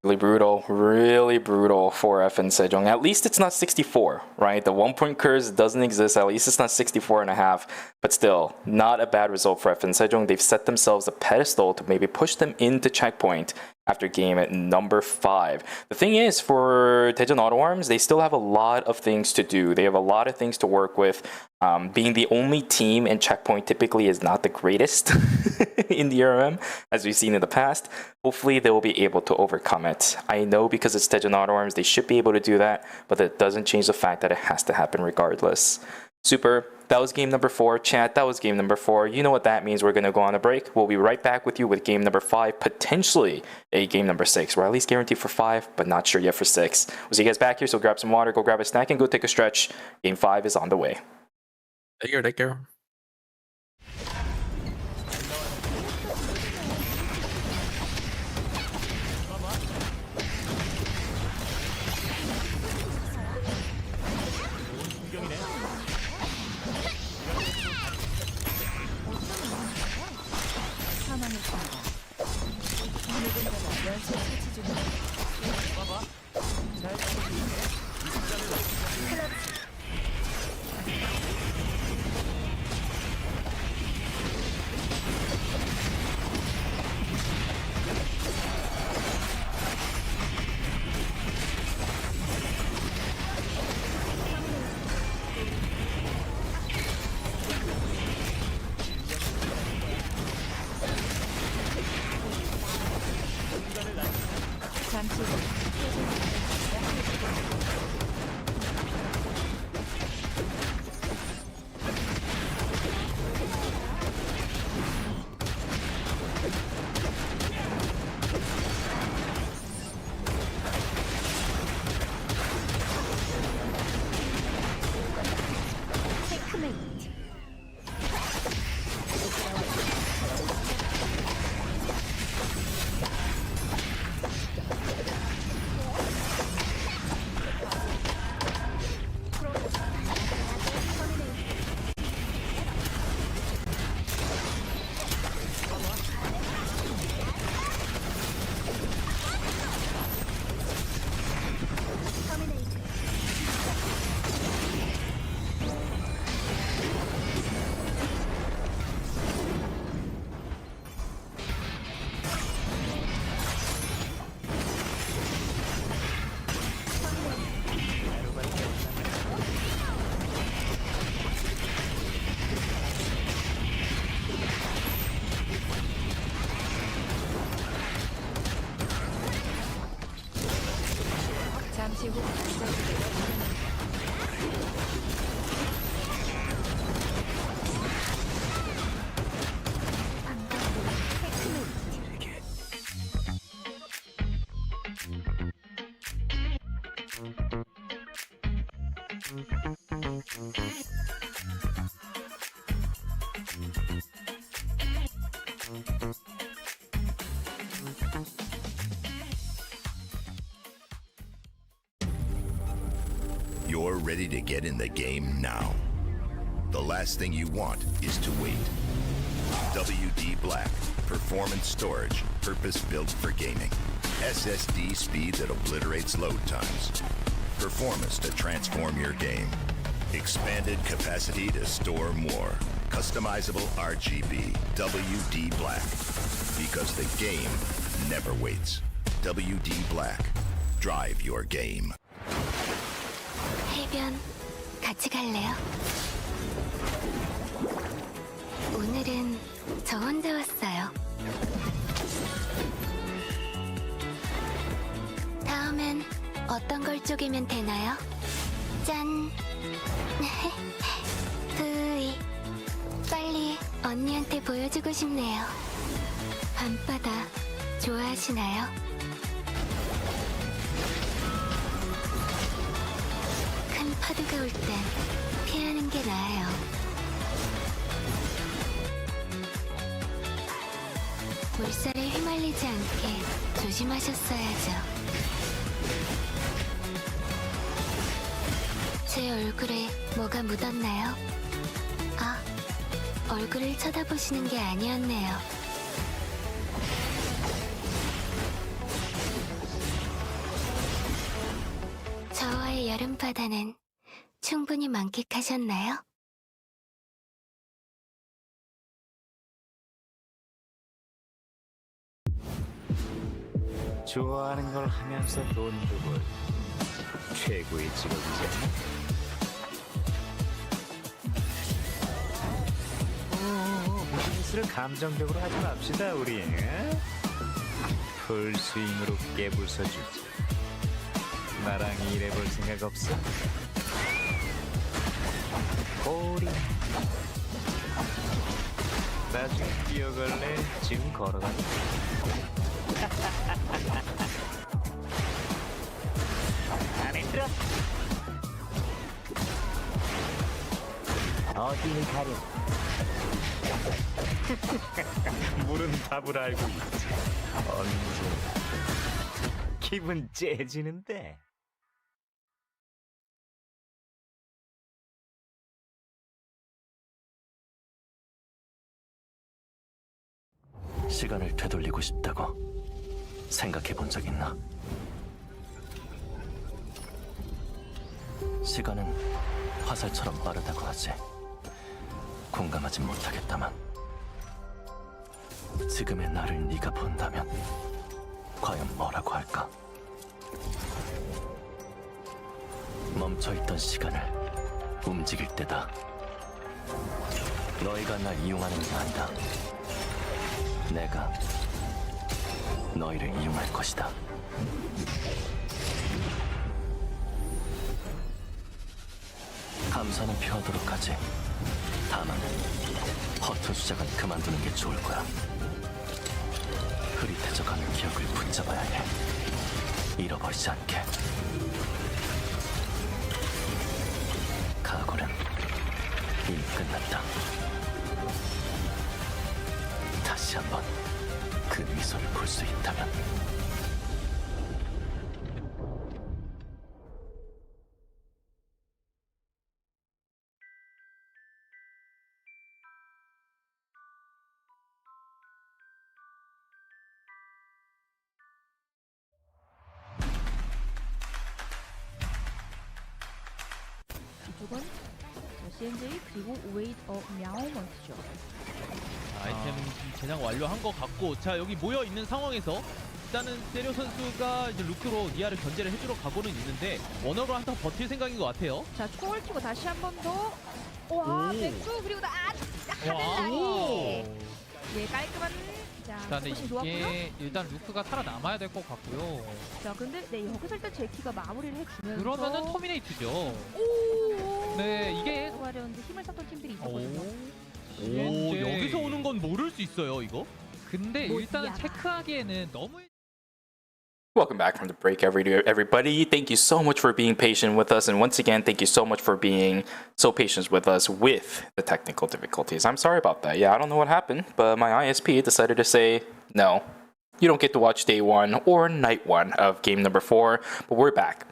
S4: Really brutal for FN Sejong. At least it's not 64, right? The 1-point curse doesn't exist. At least it's not 64.5. But still, not a bad result for FN Sejong. They've set themselves a pedestal to maybe push them into checkpoint after game at number 5. The thing is, for Daejeon Auto Arms, they still have a lot of things to do. They have a lot of things to work with. Being the only team in checkpoint typically is not the greatest in the RMM, as we've seen in the past. Hopefully, they will be able to overcome it. I know because it's Daejeon Auto Arms, they should be able to do that, but that doesn't change the fact that it has to happen regardless. Super. That was game number 4. Chat, that was game number 4. You know what that means. We're going to go on a break. We'll be right back with you with game number 5, potentially a game number 6. We're at least guaranteed for 5, but not sure yet for 6. We'll see you guys back here, so grab some water, go grab a snack, and go take a stretch. Game 5 is on the way.
S5: Take care.
S6: You're ready to get in the game now. The last thing you want is to wait. WD Black, performance storage, purpose-built for gaming. SSD speed that obliterates load times. Performance to transform your game. Expanded capacity to store more. Customizable RGB. WD Black. Because the game never waits. WD Black. Drive your game.
S7: 해변 같이 갈래요? 오늘은 저 혼자 왔어요. 다음엔 어떤 걸 쪼개면 되나요? 짠! 흐이, 빨리 언니한테 보여주고 싶네요. 밤바다 좋아하시나요? 큰 파도가 올 땐 피하는 게 나아요. 물살에 휘말리지 않게 조심하셨어야죠. 제 얼굴에 뭐가 묻었나요? 아, 얼굴을 쳐다보시는 게 아니었네요. 여름바다는 충분히 만끽하셨나요?
S8: 좋아하는 걸 하면서 돈 벌 최고의 직업이잖아. 비즈니스를 감정적으로 하지 맙시다 우리. 풀스윙으로 깨부숴주지. 나랑 일해볼 생각 없어? 꼬리. 나중에 뛰어갈래? 지금 걸어가니? 안에 들어. 어디를 가려? 물은 답을 알고 있지. 언제? 기분 째지는데.
S9: 시간을 되돌리고 싶다고 생각해 본 적 있나? 시간은 화살처럼 빠르다고 하지. 공감하진 못하겠다만 지금의 나를 네가 본다면 과연 뭐라고 할까? 멈춰있던 시간을 움직일 때다. 너희가 날 이용하는 게 아니다. 내가 너희를 이용할 것이다. 감사는 표하도록 하지. 다만 허투 수작은 그만두는 게 좋을 거야. 흐릿해져가는 기억을 붙잡아야 해. 잃어버리지 않게. 각오는 이미 끝났다. 다시 한번 그 미소를 볼 수 있다면.
S3: 이쪽은 CNJ 그리고 wait a moment죠.
S1: 아이템 제작 완료한 것 같고, 자 여기 모여 있는 상황에서 일단은 세료 선수가 이제 루크로 니아를 견제를 해주러 가고는 있는데 원어로 한번 버틸 생각인 것 같아요.
S3: 자, 총을 튀고 다시 한 번 더. 와, 백수 그리고 하늘
S1: 오.
S3: 나이. 네, 깔끔한. 자,
S2: 근데
S3: 훨씬 좋았고요.
S2: 이게 일단 루크가 살아남아야 될 것 같고요.
S3: 자, 근데 네, 여기서 일단 제키가 마무리를 해주면서.
S2: 그러면은 터미네이트죠.
S3: 오.
S2: 네, 이게
S3: 하려는데 힘을 썼던 팀들이
S2: 오.
S3: 있었거든요.
S1: 오, 여기서 오는 건 모를 수 있어요, 이거?
S2: 근데
S3: 뭐,
S2: 일단은
S3: 야.
S2: 체크하기에는 너무
S4: Welcome back from the break, everybody. Thank you so much for being patient with us. And once again, thank you so much for being so patient with us with the technical difficulties. I'm sorry about that. Yeah, I don't know what happened, but my ISP decided to say, no, you don't get to watch day one or night one of game number 4, but we're back.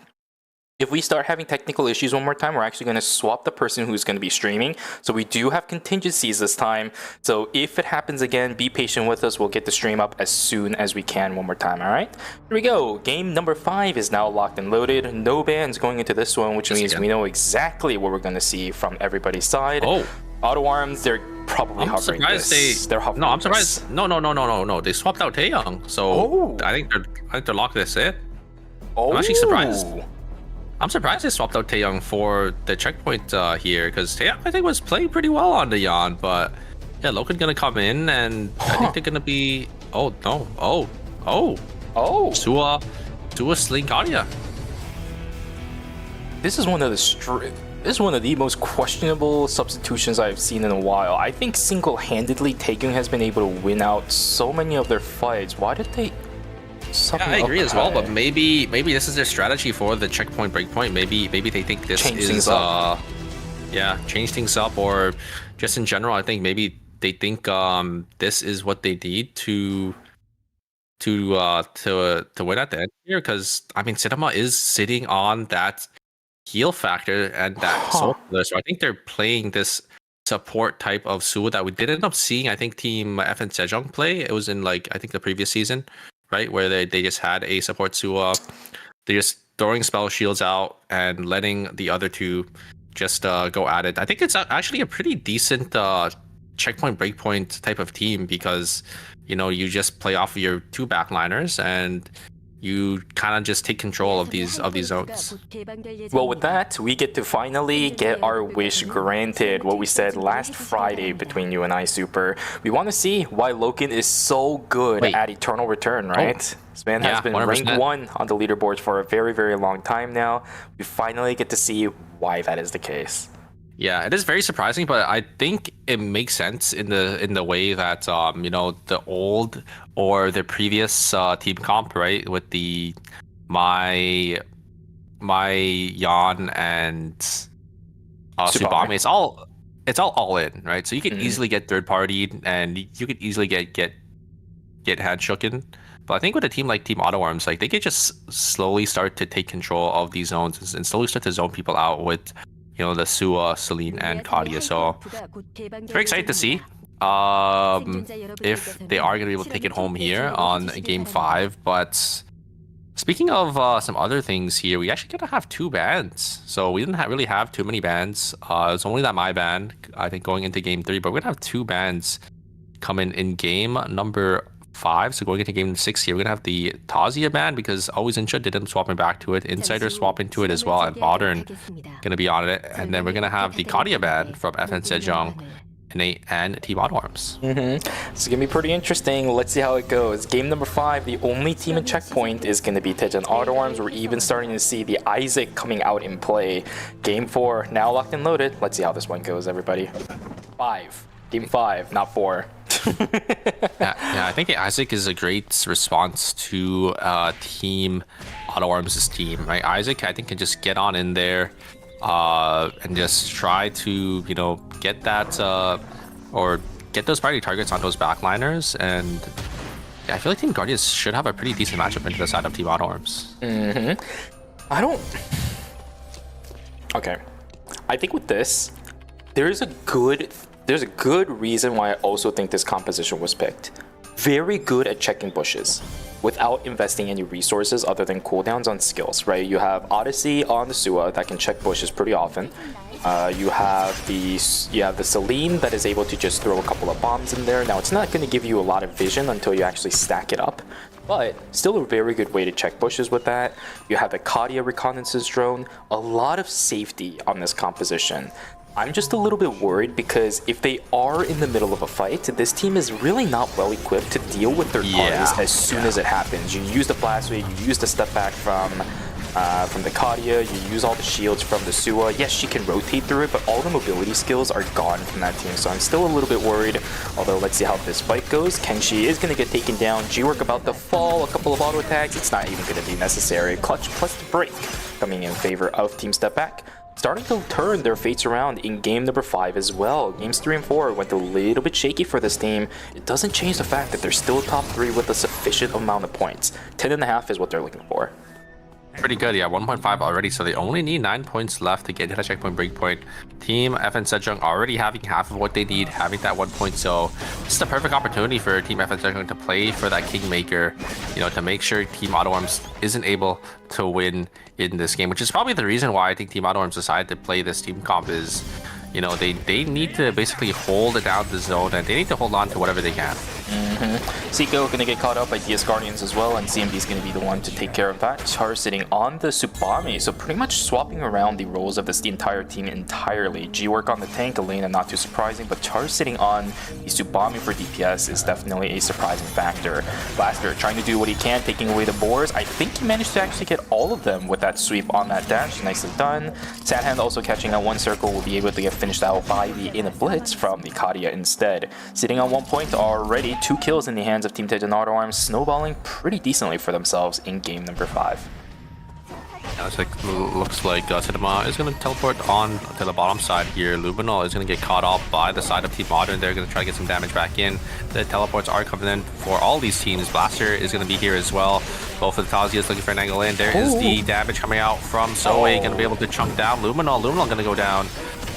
S4: If we start having technical issues one more time, we're actually going to swap the person who's going to be streaming. So we do have contingencies this time. So if it happens again, be patient with us. We'll get the stream up as soon as we can one more time, all right? Here we go. Game number 5 is now locked and loaded. No bans going into this one, which means we know exactly what we're going to see from everybody's side.
S5: Oh.
S4: Auto arms, they're probably
S5: I'm
S4: hovering
S5: surprised
S4: this. They're hovering
S5: No, I'm
S4: this.
S5: surprised. No. They swapped out Taeyong, so
S4: Oh.
S5: I think they're locked this in.
S4: Oh.
S5: I'm actually surprised. I'm surprised they swapped out Taeyong for the checkpoint here, because Taeyong I think was playing pretty well on the Yon, but yeah, Loken gonna come in and I think they're gonna be. Oh no! Oh! Sua Sling Arya.
S4: This is one of the most questionable substitutions I've seen in a while. I think single-handedly Taeyong has been able to win out so many of their fights. Why did they?
S5: Yeah, I agree as well, but maybe this is their strategy for the checkpoint breakpoint. Maybe they think this
S4: Change
S5: is
S4: things up.
S5: change things up, or just in general. I think maybe they think this is what they need to win at the end here. Because I mean, Cinema is sitting on that heal factor and that soul killer, so I think they're playing this support type of Suo that we did end up seeing. I think Team FN Sejong play. It was in I think the previous season, right, where they just had a support Suo. They just throwing spell shields out and letting the other two just go at it. I think it's actually a pretty decent checkpoint breakpoint type of team because you just play off of your two backliners and you kind of just take control of these zones.
S4: Well, with that, we get to finally get our wish granted. What we said last Friday between you and I, Super. We want to see why Loken is so good at Eternal Return, right? This man has been
S5: 100%.
S4: ranked 1 on the leaderboards for a very, very long time now. We finally get to see why that is the case.
S5: Yeah, it is very surprising, but I think it makes sense in the way that the old or the previous team comp, right, with the my Yan and Subame, it's all in, right? So you can easily get third party and you can easily get hand shooken. But I think with a team like Team Auto Arms, like they could just slowly start to take control of these zones and slowly start to zone people out with the Sua, Celine, and Kadia. So very excited to see if they are going to be able to take it home here on Game 5. But speaking of some other things here, we actually going to have 2 bans. So we didn't really have too many bans. It's only that my ban, I think, going into Game 3. But we're going to have 2 bans coming in Game number 5. So going into Game 6 here, we're gonna have the Tazia ban because Always Insha did end swapping back to it, Insider swapping to it as well, and Modern gonna be on it. And then we're gonna have the Kadia ban from FN Sejong, Innate, and Team Auto Arms.
S4: It's gonna be pretty interesting. Let's see how it goes. Game number 5, the only team in Checkpoint is gonna be Tejan Auto Arms. We're even starting to see the Isaac coming out in play. Game 4 now locked and loaded. Let's see how this one goes, everybody. 5. Game 5, not 4.
S5: Yeah, I think Isaac is a great response to Team Auto Arms' team, right? Isaac, I think, can just get on in there and just try to, get that or get those priority targets on those backliners. And yeah, I feel like Team Guardians should have a pretty decent matchup into the side of Team Auto Arms.
S4: Okay. I think with this, there's a good reason why I also think this composition was picked. Very good at checking bushes without investing any resources other than cooldowns on skills, right? You have Odyssey on the Sua that can check bushes pretty often. You have the Celine that is able to just throw a couple of bombs in there. Now, it's not going to give you a lot of vision until you actually stack it up, but still a very good way to check bushes with that. You have the Kadia reconnaissance drone. A lot of safety on this composition. I'm just a little bit worried because if they are in the middle of a fight, this team is really not well equipped to deal with their parties as soon as it happens. You use the blast wave, you use the step back from the Kadia, you use all the shields from the Sua. Yes, she can rotate through it, but all the mobility skills are gone from that team, so I'm still a little bit worried. Although, let's see how this fight goes. Kenshi is going to get taken down. G-Work about to fall. A couple of auto attacks. It's not even going to be necessary. Clutch plus the break coming in favor of Team Step Back. Starting to turn their fates around in game number 5 as well. Games 3 and 4 went a little bit shaky for this team. It doesn't change the fact that they're still top 3 with a sufficient amount of points. 10.5 is what they're looking for.
S5: Pretty good, yeah, 1.5 already, so they only need 9 points left to get to that checkpoint breakpoint. Team FN Sejong already having half of what they need, having that 1 point, so this is the perfect opportunity for Team FN Sejong to play for that Kingmaker, to make sure Team Auto Arms isn't able to win in this game, which is probably the reason why I think Team Auto Arms decided to play this team comp is, they need to basically hold it down the zone and they need to hold on to whatever they can.
S4: Seiko gonna get caught up by DS Guardians as well, and CMB is gonna be the one to take care of that. Char sitting on the Subame, so pretty much swapping around the roles of the entire team entirely. G-Work on the tank, Elena not too surprising, but Char sitting on the Subame for DPS is definitely a surprising factor. Blaster trying to do what he can, taking away the boars. I think he managed to actually get all of them with that sweep on that dash. Nicely done. Sadhand also catching on one circle, will be able to get finished out by the in a blitz from the Kadia instead. Sitting on 1 point already, 2 kills in the hands of Team Tejan Auto Arms, snowballing pretty decently for themselves in game number 5.
S5: Looks like Cinema is going to teleport on to the bottom side here. Luminol is going to get caught off by the side of Team Modern. They're going to try to get some damage back in. The teleports are coming in for all these teams. Blaster is going to be here as well. Both of the Tazias looking for an angle in. There is the damage coming out from Zoe. Going to be able to chunk down Luminol. Luminol going to go down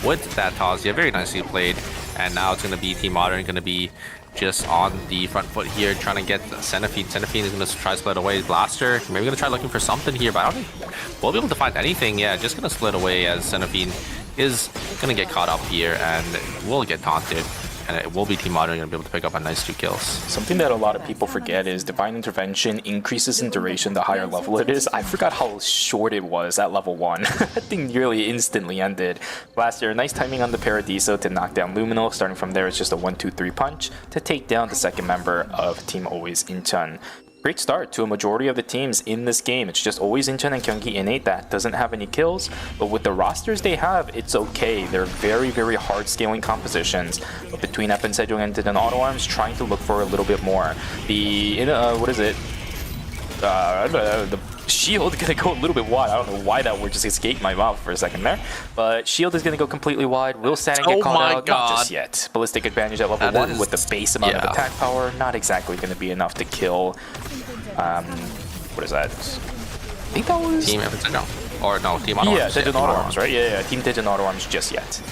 S5: with that Tazia. Very nicely played. And now it's going to be Team Modern going to be just on the front foot here, trying to get Centipede. Centipede is going to try to split away. Blaster, maybe going to try looking for something here, but I don't think we'll be able to find anything. Yeah, just going to split away as Centipede is going to get caught up here and will get taunted. And it will be Team Modern going to be able to pick up a nice 2 kills.
S4: Something that a lot of people forget is Divine Intervention increases in duration the higher level it is. I forgot how short it was at level 1. That thing nearly instantly ended. Blaster, nice timing on the Paradiso to knock down Luminal. Starting from there, it's just a 1-2-3 punch to take down the second member of Team Always Incheon. Great start to a majority of the teams in this game. It's just always Incheon and Gyeonggi Innate that doesn't have any kills, but with the rosters they have, it's okay. They're very, very hard scaling compositions. But between 8ㅅ Sejong and Daejeon Auto Arms, trying to look for a little bit more. The shield gonna go a little bit wide. I don't know why that word just escaped my mouth for a second there. But shield is gonna go completely wide. Will Saturn get caught out?
S5: God.
S4: Not just yet. Ballistic advantage at level 1 with the base amount of attack power. Not exactly gonna be enough to kill. What is that? I think that was
S5: Team 8ㅅ Sejong. Or no, Team Auto Arms.
S4: Yeah, Daejeon Auto Arms, right? Yeah, Team Daejeon Auto Arms just yet.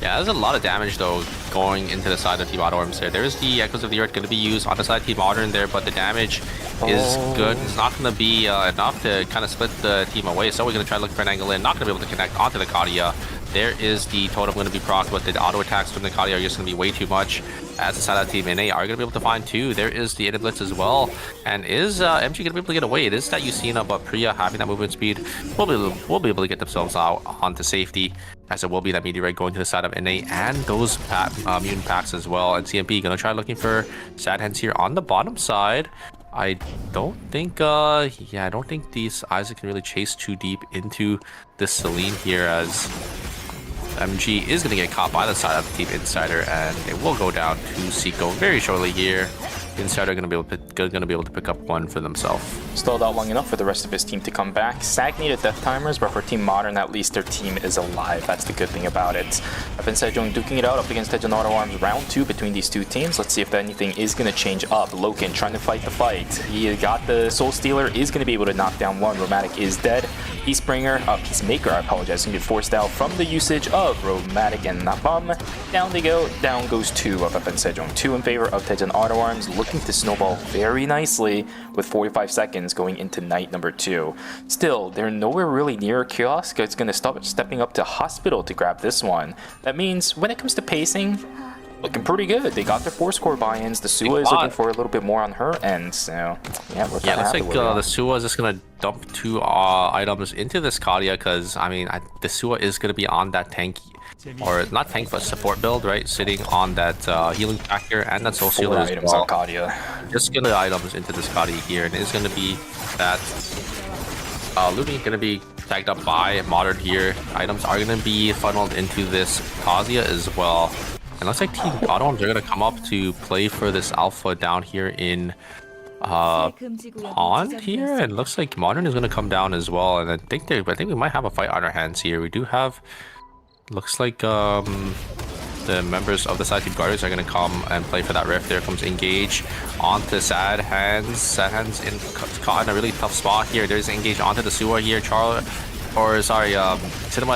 S5: Yeah, there's a lot of damage though going into the side of Team Auto Arms there. There's the Echoes of the Earth going to be used on the side of Team Modern there, but the damage is good. It's not going to be enough to kind of split the team away, so we're going to try to look for an angle in. Not going to be able to connect onto the Kadia. There is the totem going to be procced, but the auto attacks from the Kadia are just going to be way too much. As the side of Team NA are going to be able to find 2. There is the Inner Blitz as well. And is MG going to be able to get away? It is that Yusina, but Priya having that movement speed will be able to get themselves out onto safety, as it will be that Meteorite going to the side of NA and those mutant packs as well. And CMP going to try looking for Sad Hands here on the bottom side. I don't think, I don't think these Isaac can really chase too deep into this Celine here, as MG is going to get caught by the side of Team Insider, and it will go down to Seiko very shortly here. Insider going to be able to pick up 1 for themselves.
S4: Stalled out long enough for the rest of his team to come back. Stagnated death timers, but for Team Modern, at least their team is alive. That's the good thing about it. 8ㅅ Sejong duking it out up against Daejeon Auto Arms round 2 between these two teams. Let's see if anything is going to change up. Loken trying to fight the fight. He got the Soul Stealer, is going to be able to knock down 1. Romantic is dead. Peacemaker, I apologize, going to be forced out from the usage of Romantic and Napalm. Down they go. Down goes 2 of 8ㅅ Sejong. 2 in favor of Daejeon Auto Arms, looking to snowball very nicely with 45 seconds going into night number 2. Still, they're nowhere really near a kiosk. It's going to stop stepping up to Hospital to grab this one. That means when it comes to pacing, looking pretty good. They got their 4-score buy-ins. The Sua is looking for a little bit more on her end. So, yeah, we're kind of happy with it.
S5: The Sua is just going to dump 2 items into this Kadia, because, I mean, the Sua is going to be on that tank, or not tank, but support build, right? Sitting on that healing factor and that Soul Stealer as
S4: items
S5: well.
S4: on Kadia.
S5: Just get the items into this Kadia here, and it's going to be that looting going to be tagged up by Modern here. Items are going to be funneled into this Kadia as well. And looks like Team Auto Arms are going to come up to play for this Alpha down here in Pond here, and looks like Modern is going to come down as well. And I think we might have a fight on our hands here. We do have, looks like the members of the side Team Guardians are going to come and play for that rift. There comes Engage onto Sad Hands. Sad Hands caught in a really tough spot here. There's Engage onto the Sua here. Cinema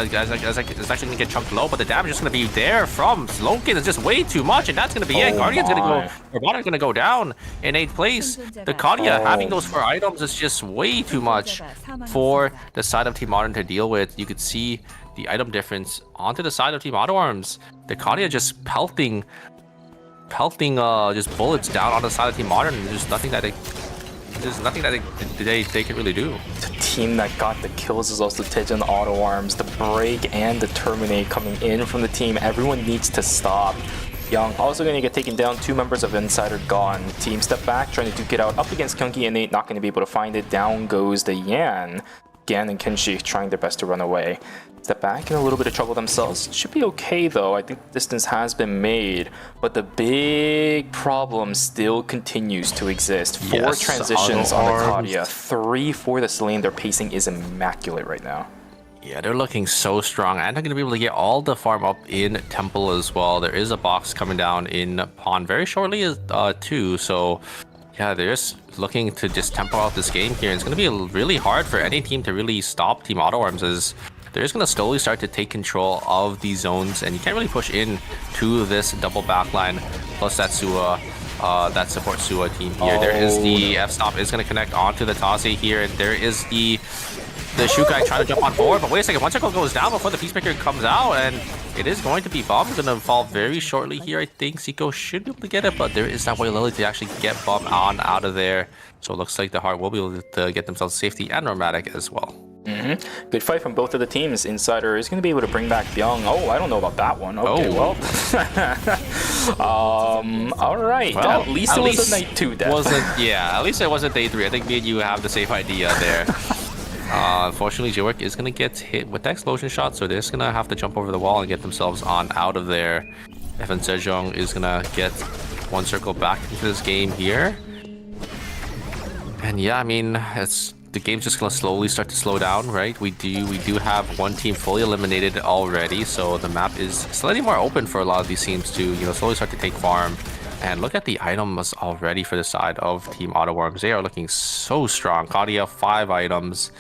S5: is actually going to get chunked low, but the damage is going to be there from Loken is just way too much, and that's going to be it. Guardian's going to go, Robot's going to go down in 8th place. The Kadia having those 4 items is just way too much for the side of Team Modern to deal with. You could see the item difference onto the side of Team Auto Arms. The Kadia just pelting just bullets down on the side of Team Modern, and there's nothing that they can really do.
S4: The team that got the kills is also Daejeon Auto Arms. The break and the terminate coming in from the team. Everyone needs to stop. Young also going to get taken down. 2 members of Insider gone. Team step back, trying to duke it out up against Gyeonggi Innate. Not going to be able to find it. Down goes the Yan. Gan and Kenshi trying their best to run away. Step back in a little bit of trouble themselves. Should be okay though. I think distance has been made, but the big problem still continues to exist. 4 transitions on the Kadia, 3 for the Celine. Their pacing is immaculate right now.
S5: Yeah, they're looking so strong, and they're going to be able to get all the farm up in Temple as well. There is a box coming down in Pond very shortly too, so yeah, they're just looking to just tempo out this game here. It's going to be really hard for any team to really stop Team Auto Arms, as they're just going to slowly start to take control of these zones, and you can't really push in to this double backline plus that Sua. That support Sua team here. There is the F-stop is going to connect onto the Tazi here, and there is the Shukai trying to jump on forward, but wait a second, one circle goes down before the Peacemaker comes out, and it is going to be Bomb. Going to fall very shortly here. I think Zico should be able to get it, but there is that way Lily to actually get Bomb on out of there. So it looks like the Heart will be able to get themselves safety and Nomadic as well.
S4: Good fight from both of the teams. Insider is going to be able to bring back Byung. Oh, I don't know about that one. Okay, well. All right.
S5: Well,
S4: at least it was a night 2 death.
S5: At least it wasn't day 3. I think me and you have the safe idea there. Unfortunately, Jiwork is going to get hit with the explosion shot, so they're just going to have to jump over the wall and get themselves on out of there. Evan Sejong is going to get one circle back into this game here. And yeah, I mean, the game's just going to slowly start to slow down, right? We do have one team fully eliminated already, so the map is slightly more open for a lot of these teams to, slowly start to take farm. And look at the items already for the side of Team Autoworms. They are looking so strong. Kadia, 5 items.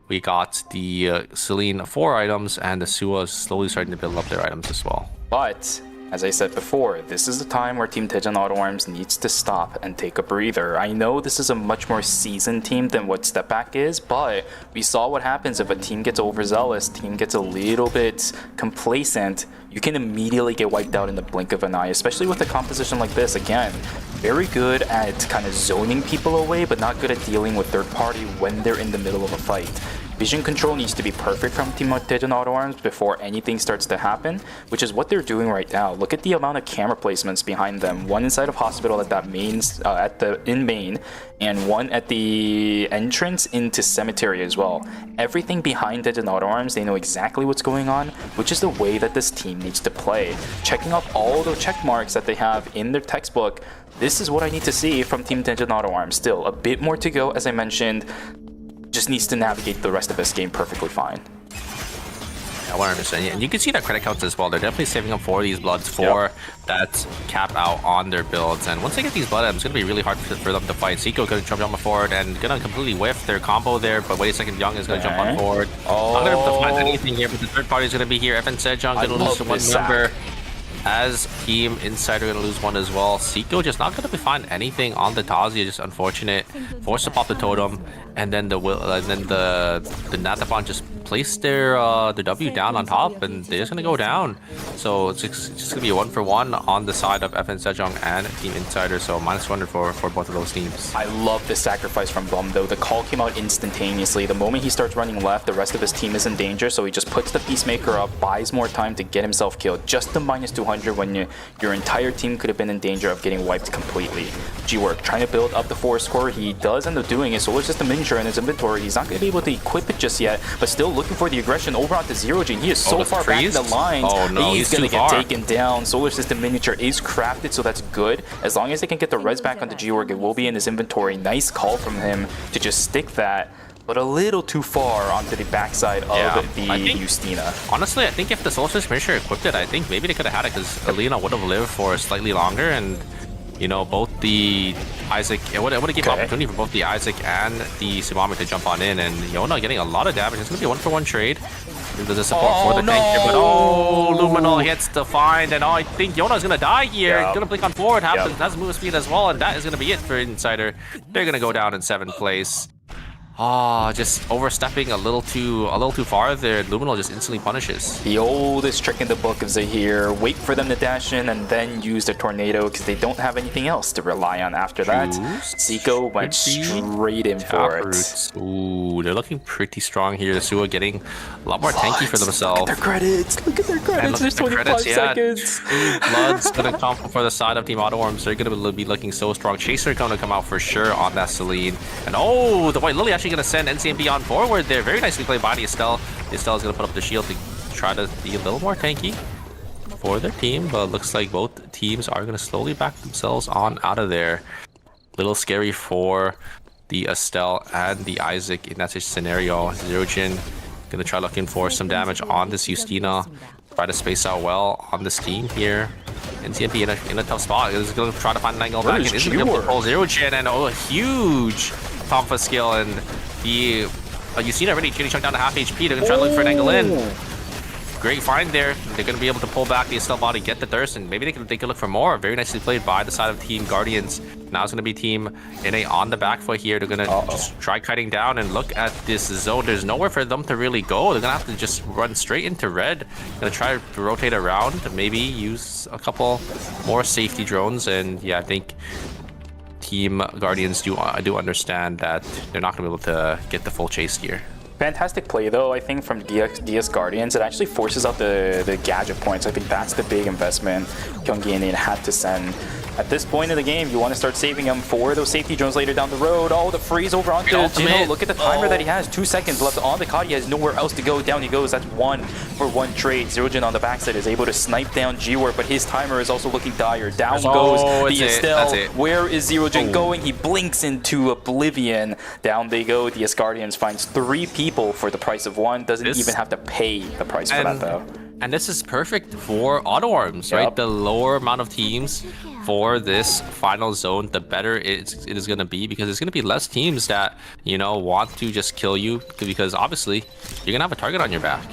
S5: We got the Celine 4 items, and the Sua is slowly starting to build up their items as well.
S4: But as I said before, this is the time where Team Daejeon Autoworms needs to stop and take a breather. I know this is a much more seasoned team than what Step Back is, but we saw what happens if a team gets overzealous, team gets a little bit complacent. You can immediately get wiped out in the blink of an eye, especially with a composition like this. Again, very good at kind of zoning people away, but not good at dealing with third party when they're in the middle of a fight. Vision control needs to be perfect from Team Daejeon Autoworms before anything starts to happen, which is what they're doing right now. Look at the amount of camera placements behind them. One inside of hospital at that in main, and one at the entrance into cemetery as well. Everything behind Daejeon Autoworms, they know exactly what's going on, which is the way that this team needs to play. Checking off all the check marks that they have in their textbook, this is what I need to see from Team Daejeon Autoworms. Still, a bit more to go, as I mentioned. Just needs to navigate the rest of this game perfectly fine.
S5: Yeah, 100%. And you can see that credit counts as well. They're definitely saving up for these bloods for that cap out on their builds. And once they get these blood items, it's going to be really hard for them to fight. Zico going to jump on forward and going to completely whiff their combo there. But wait a second, Young is going to jump on forward. Not going to be able to find anything here, but the third party is going to be here. Evan Sejong going to lose one member. As Team Insider going to lose one as well. Zico just not going to find anything on the Tazi, just unfortunate. Forced to pop the totem, and then the Natapon just placed their W down on top, and they're just going to go down. So it's just going to be a 1-for-1 on the side of FN Sejong and Team Insider. So -100 for both of those teams.
S4: I love this sacrifice from Bum though. The call came out instantaneously. The moment he starts running left, the rest of his team is in danger, so he just puts the Peacemaker up, buys more time to get himself killed. Just the -200 when your entire team could have been in danger of getting wiped completely. G-Work trying to build up the 4 score. He does end up doing it. Solar System Miniature in his inventory. He's not going to be able to equip it just yet, but still looking for the aggression over onto Zero Gene. He is so far back in the lines.
S5: Oh no,
S4: he's going to get taken down. Solar System Miniature is crafted, so that's good. As long as they can get the res back onto G-Work, it will be in his inventory. Nice call from him to just stick that, but a little too far onto the backside of the Justina.
S5: Honestly, I think if the Solar System Miniature equipped it, I think maybe they could have had it, because Alina would have lived for slightly longer, and both the Isaac, it would have given opportunity for both the Isaac and the Sumami to jump on in, and Yona getting a lot of damage. It's going to be a 1-for-1 trade. There's a support for the tank here, but Luminol hits the find, and I think Yona's going to die here. Going to blink on forward, has move speed as well, and that is going to be it for Insider. They're going to go down in 7th place. Just overstepping a little too far there. Luminol just instantly punishes.
S4: The oldest trick in the book of Zahir. Wait for them to dash in and then use the tornado, because they don't have anything else to rely on after that. Zico went straight in for it.
S5: Ooh, they're looking pretty strong here. The Sua getting a lot more tanky for themselves.
S4: Look at their credits. Look at their credits. There's 25 seconds.
S5: Blood's going to come for the side of Team Autoworms. They're going to be looking so strong. Chaser going to come out for sure on that Celine. And the White Lily actually going to send NCMB on forward there. Very nicely played by the Estelle. Estelle is going to put up the shield to try to be a little more tanky for their team, but looks like both teams are going to slowly back themselves on out of there. Little scary for the Estelle and the Isaac in that scenario. Zerojin going to try looking for some damage on this Justina. Try to space out well on this team here. NCMP in a tough spot. Is going to try to find an angle back. Isn't going to pull Zerojin, and a huge Tomfa skill, and the you seen already, getting chunked down to half HP. They're gonna try to look for an angle in. Great find there. They're going to be able to pull back the Estelle body, get the thirst, and maybe they can look for more. Very nicely played by the side of Team Guardians. Now it's going to be Team NA on the back foot here. They're going to just try kiting down and look at this zone. There's nowhere for them to really go. They're going to have to just run straight into red. Going to try to rotate around, maybe use a couple more safety drones. And yeah, I think Team Guardians do understand that they're not going to be able to get the full chase here.
S4: Fantastic play though, I think, from DS Guardians. It actually forces out the gadget points. I think that's the big investment Kyunggi had to send. At this point in the game, you want to start saving him for those safety drones later down the road. Oh, the freeze over onto Jino. Look at the timer that he has. 2 seconds left on the COD. He has nowhere else to go. Down he goes. That's 1 for 1 trade. Zerojin on the backside is able to snipe down G-War, but his timer is also looking dire. Down goes the Estelle. Where is Zerojin going? He blinks into oblivion. Down they go. DS Guardians finds 3 people for the price of 1. Doesn't even have to pay the price for that though.
S5: And this is perfect for auto arms, right? The lower amount of teams for this final zone, the better it is going to be, because there's going to be less teams that, you know, want to just kill you, because obviously you're going to have a target on your back.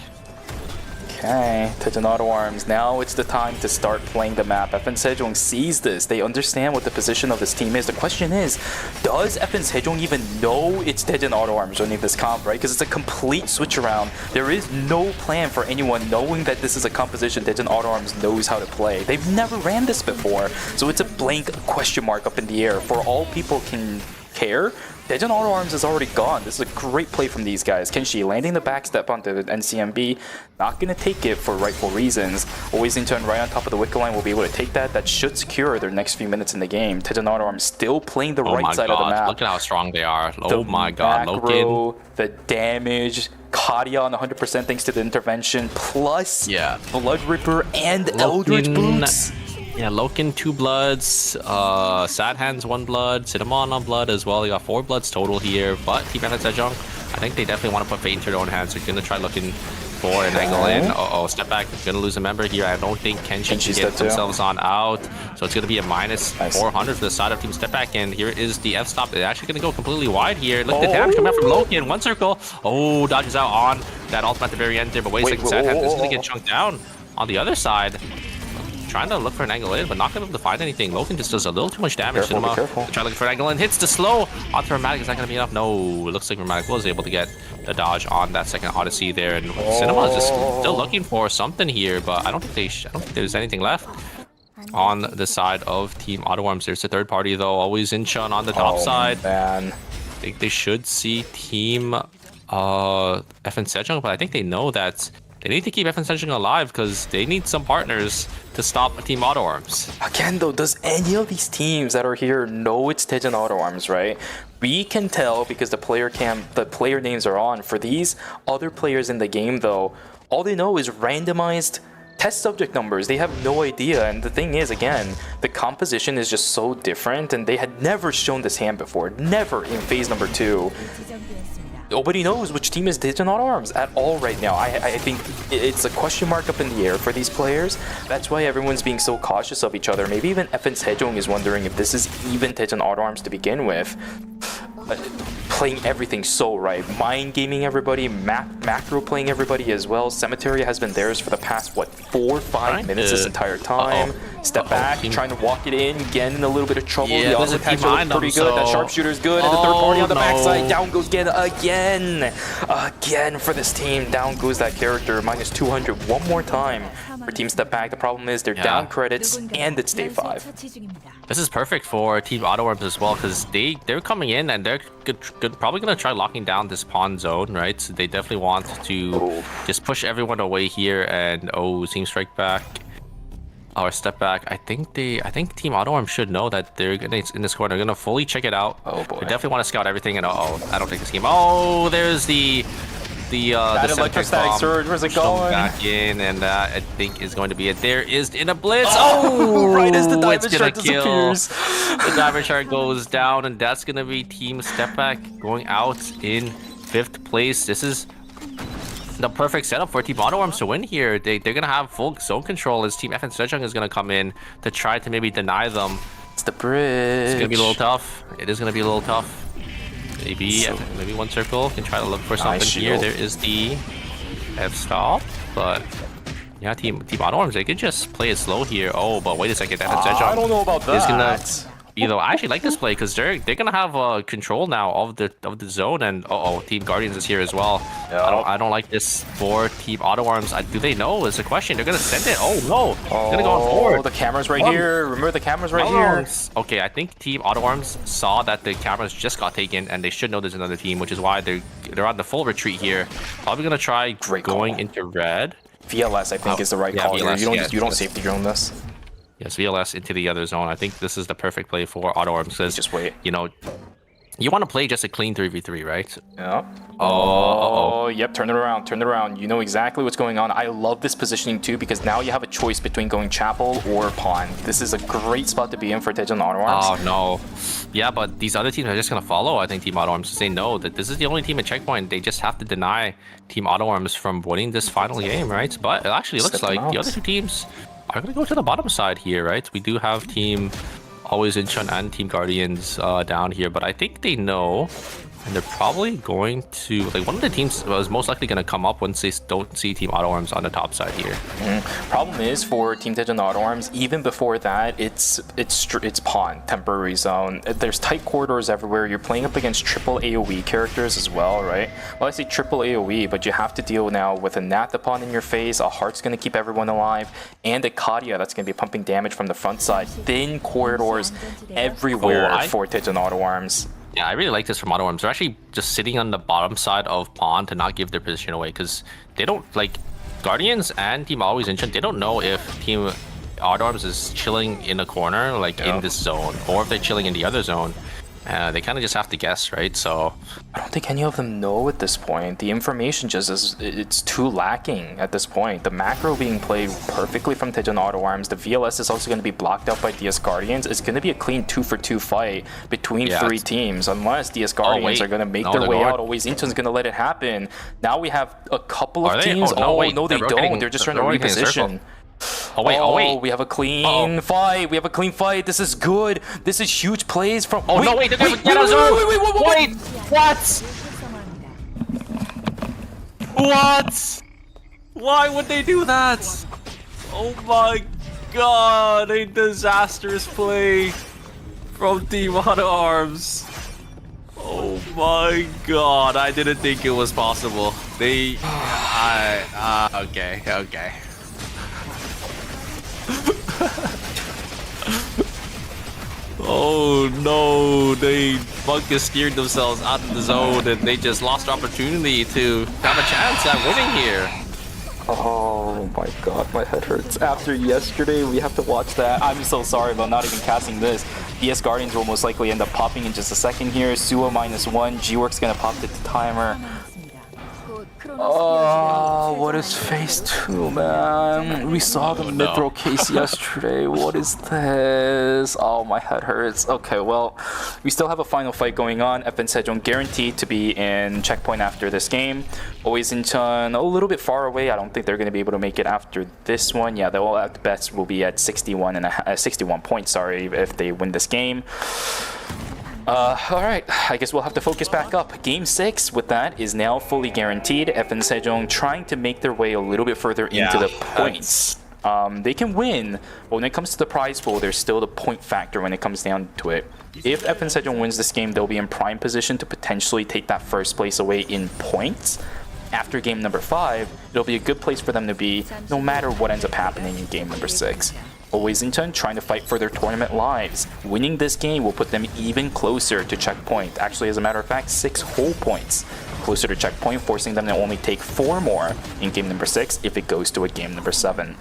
S4: Okay, Tejan Auto Arms. Now it's the time to start playing the map. FN Sejong sees this. They understand what the position of this team is. The question is, does FN Sejong even know it's Tejan Auto Arms running this comp, right? Because it's a complete switch around. There is no plan for anyone knowing that this is a composition Tejan Auto Arms knows how to play. They've never ran this before. So it's a blank question mark up in the air. For all people can care, Tejan Auto Arms is already gone. This is a great play from these guys. Kenshi landing the backstep onto the NCMB. Not going to take it for rightful reasons. Always in turn right on top of the wicker line will be able to take that. That should secure their next few minutes in the game. Tejan Auto Arms still playing the right side of the map.
S5: Look at how strong they are. Oh my god, Loken.
S4: The damage. Kadia on 100% thanks to the intervention. Plus Blood Ripper and Eldritch Boots.
S5: Yeah, Loken 2 bloods, Sad Hands 1 blood, Cinnamon on blood as well. They got 4 bloods total here, but Team FN Sejong, I think they definitely want to put fate into their own hands. They're going to try looking for an angle in. Uh-oh, step back. Going to lose a member here. I don't think Kenshi can get themselves on out. So it's going to be a minus 400 for the side of Team Step Back. And here is the F-stop. They're actually going to go completely wide here. Look at the damage coming out from Loken. 1 circle. Oh, dodges out on that ultimate at the very end there. But wait a second, Sad Hands is going to get chunked down on the other side. Trying to look for an angle in, but not going to be able to find anything. Loken just does a little too much damage. Cinema try looking for an angle in, hits the slow. Onto Rheumatic, is not going to be enough. No, it looks like Rheumatic was able to get the dodge on that second Odyssey there, and Cinema is just still looking for something here, but I don't think there's anything left on the side of Team Auto Arms. There's a third party though, always in Chun on the top side. I think they should see Team FN Sejong, but I think they know that they need to keep FN Sejong alive because they need some partners to stop Team Auto Arms.
S4: Again though, does any of these teams that are here know it's Tejan Auto Arms, right? We can tell because the player names are on. For these other players in the game though, all they know is randomized test subject numbers. They have no idea, and the thing is, again, the composition is just so different, and they had never shown this hand before. Never in phase number 2. Nobody knows which team is Tejan Auto Arms at all right now. I think it's a question mark up in the air for these players. That's why everyone's being so cautious of each other. Maybe even FN Sejong is wondering if this is even Tejan Auto Arms to begin with. Playing everything so right. Mind gaming everybody, macro playing everybody as well. Cemetery has been theirs for the past, what, 4 or 5 minutes this entire time. Step back, trying to walk it in, getting in a little bit of trouble. The auto attacks are pretty good. That sharpshooter's good. And the third party on the backside. Down goes again for this team. Down goes that character. Minus 200 one more time for Team Step Back. The problem is they're down credits and it's day 5.
S5: This is perfect for Team Auto Arms as well because they're coming in and they're probably going to try locking down this pawn zone, right? So they definitely want to just push everyone away here and Team Strike Back or Step Back. I think Team Auto Arms should know that they're gonna in this corner. They're gonna fully check it out.
S4: Oh boy.
S5: They definitely want to scout everything and I don't think this game. There's the
S4: electrostatic surge, where's it going?
S5: Back in, and that I think is going to be it. There is in a blitz.
S4: Right as the diamond shark
S5: disappears. The diamond shark goes down, and that's gonna be Team Step Back going out in 5th place. This is the perfect setup for Team Auto Arms to win here. They're gonna have full zone control as Team FN Sejong is gonna come in to try to maybe deny them.
S4: It's the bridge.
S5: It's gonna be a little tough. It is gonna be a little tough. Maybe one circle can try to look for something here.
S4: shield.
S5: There is the F stop, but yeah, team Auto Arms, they could just play it slow here. Oh, but wait a second, that
S4: I don't know about
S5: is gonna,
S4: that.
S5: I actually like this play because they're gonna have control now of the zone, and Team Guardians is here as well.
S4: Yeah.
S5: I don't like this for Team Auto Arms. Do they know? Is the question. They're gonna send it. Oh no, they're gonna go on forward.
S4: The camera's right here. Remember, the camera's right here.
S5: Okay, I think Team Auto Arms saw that the cameras just got taken, and they should know there's another team, which is why they're on the full retreat here. Probably gonna try going into red.
S4: VLS, I think, is the right call here.
S5: VLS,
S4: You don't safety drone this.
S5: Yes, VLS into the other zone. I think this is the perfect play for Auto Arms because
S4: Just wait.
S5: you want to play just a clean 3v3, right?
S4: Yeah. Oh, yep. Turn it around. Turn it around. You know exactly what's going on. I love this positioning too because now you have a choice between going chapel or pawn. This is a great spot to be in for Tejan Auto Arms.
S5: Oh no. Yeah, but these other teams are just gonna follow. I think Team Auto Arms say no. That this is the only team at checkpoint. They just have to deny Team Auto Arms from winning this final game, right? But it actually looks like the other two teams are gonna go to the bottom side here, right? We do have Team Always Incheon and Team Guardians down here, but I think they know, and they're probably going to, like, one of the teams is most likely going to come up once they don't see Team Auto Arms on the top side here.
S4: Problem is for Team Tejan Auto Arms, even before that, it's pawn, temporary zone. There's tight corridors everywhere. You're playing up against triple AoE characters as well, right? Well, I say triple AoE, but you have to deal now with a Nathapon in your face, a Heart's going to keep everyone alive, and a Kadia that's going to be pumping damage from the front side. Thin corridors everywhere for Tejan Auto Arms.
S5: Yeah, I really like this from Auto Arms. They're actually just sitting on the bottom side of pawn to not give their position away because they don't, like, Guardians and Team Always Incheon, they don't know if Team Auto Arms is chilling in a corner, like in this zone, or if they're chilling in the other zone. They kind of just have to guess, right? So
S4: I don't think any of them know at this point. The information just it's too lacking at this point. The macro being played perfectly from Tejan Auto Arms. The VLS is also going to be blocked out by DS Guardians. It's going to be a clean 2-for-2 fight between three teams, unless DS Guardians are going to make their way out. Always Incheon's going to let it happen. Now we have a couple of teams. No, they don't. They're just trying to reposition.
S5: Oh wait,
S4: we have a clean fight. We have a clean fight. This is good. This is huge plays from.
S5: Oh no, wait, they're gonna get us wait, what? Why would they do that? Oh my god, a disastrous play from Team Auto Arms. Oh my god, I didn't think it was possible. Okay. Oh no, they fucking steered themselves out of the zone and they just lost opportunity to have a chance at winning here.
S4: Oh my god, my head hurts. After yesterday, we have to watch that. I'm so sorry about not even casting this. DS Guardians will most likely end up popping in just a second here. Suo -1, G-Work's gonna pop the timer. Oh, what is phase 2, man? We saw the Mithril case yesterday. What is this? Oh, my head hurts. Okay, well, we still have a final fight going on. FN Sejong guaranteed to be in checkpoint after this game. Always Incheon a little bit far away. I don't think they're going to be able to make it after this one. Yeah, they'll at best will be at 61 points, sorry, if they win this game. Alright, I guess we'll have to focus back up. Game 6 with that is now fully guaranteed. FN Sejong trying to make their way a little bit further into the points. They can win, but when it comes to the prize pool, there's still the point factor when it comes down to it. If FN Sejong wins this game, they'll be in prime position to potentially take that first place away in points. After game number 5, it'll be a good place for them to be no matter what ends up happening in game number 6. Always Incheon trying to fight for their tournament lives. Winning this game will put them even closer to checkpoint. Actually, as a matter of fact, 6 whole points closer to checkpoint, forcing them to only take 4 more in game number 6 if it goes to a game number 7.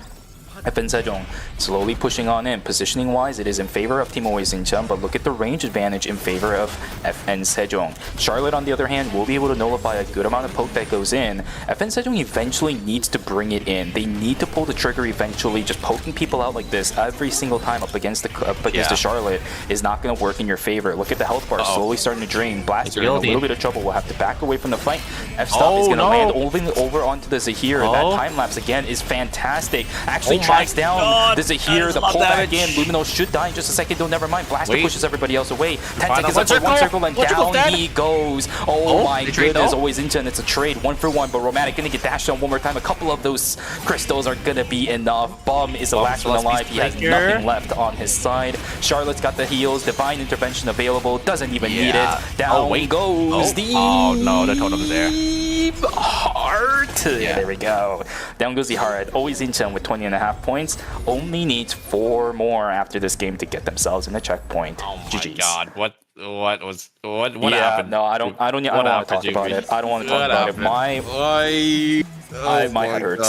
S4: FN Sejong slowly pushing on in. Positioning wise, it is in favor of Team Always Incheon, but look at the range advantage in favor of FN Sejong. Charlotte, on the other hand, will be able to nullify a good amount of poke that goes in. FN Sejong eventually needs to bring it in. They need to pull the trigger eventually. Just poking people out like this every single time up against the Charlotte is not going to work in your favor. Look at the health bar slowly starting to drain. Blaster in a little bit of trouble. Will have to back away from the fight. F-stop is going to land over onto the Zahir. That time lapse again is fantastic. Actually Fives down.
S5: God,
S4: Does it hear
S5: that
S4: the
S5: is a lot of
S4: pullback
S5: damage.
S4: in? Lumino should die in just a second, though. Never mind. Blaster
S5: Wait.
S4: pushes everybody else away. 10
S5: Final
S4: seconds left for one circle, and
S5: One circle's
S4: down
S5: dead.
S4: he goes. Oh my
S5: they trade
S4: goodness.
S5: though?
S4: Always Inchen. It's a trade. 1 for 1, but Romantic gonna get dashed on one more time. A couple of those crystals are gonna be enough. Bum is the last one alive. He has nothing left on his side. Charlotte's got the heals. Divine Intervention available. Doesn't even need it. Down goes the
S5: no, the totem's there.
S4: heart. Yeah, there we go. Down goes the heart. Always Inchen with 20.5 points. Only needs 4 more after this game to get themselves in the checkpoint.
S5: Oh my
S4: GG's.
S5: god, what
S4: Yeah,
S5: happened?
S4: no, I don't want to talk about it. I don't want to talk about it. My head hurts.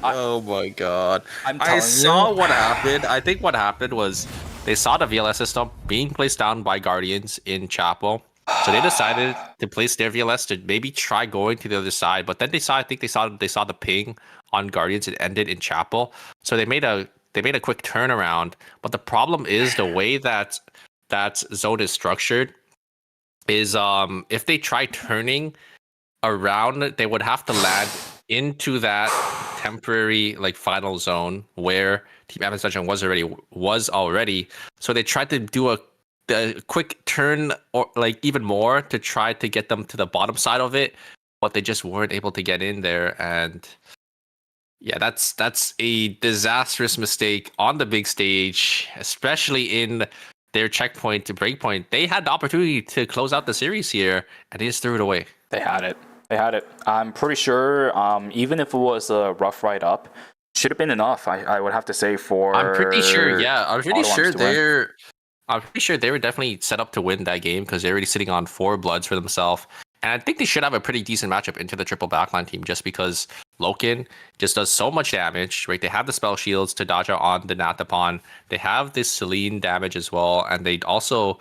S5: Oh my god.
S4: I'm telling
S5: I saw
S4: you.
S5: what happened. I think what happened was they saw the VLS system being placed down by Guardians in Chapel. So they decided to place their VLS to maybe try going to the other side, but then they saw the ping on Guardians. It ended in Chapel. So they made a quick turnaround. But the problem is the way that zone is structured is if they try turning around, they would have to land into that temporary like final zone where Team Evan was already. So they tried to do a quick turn or like even more to try to get them to the bottom side of it, but they just weren't able to get in there. And yeah, that's a disastrous mistake on the big stage, especially in their checkpoint to breakpoint. They had the opportunity to close out the series here, and they just threw it away.
S4: They had it. I'm pretty sure, even if it was a rough ride up, should have been enough. I would have to say for.
S5: I'm pretty sure. Yeah, I'm pretty sure
S4: win.
S5: I'm pretty sure they were definitely set up to win that game because they're already sitting on 4 bloods for themselves. And I think they should have a pretty decent matchup into the triple backline team just because Loken just does so much damage, right? They have the spell shields to dodge out on the Natapon. They have this Celine damage as well. And they also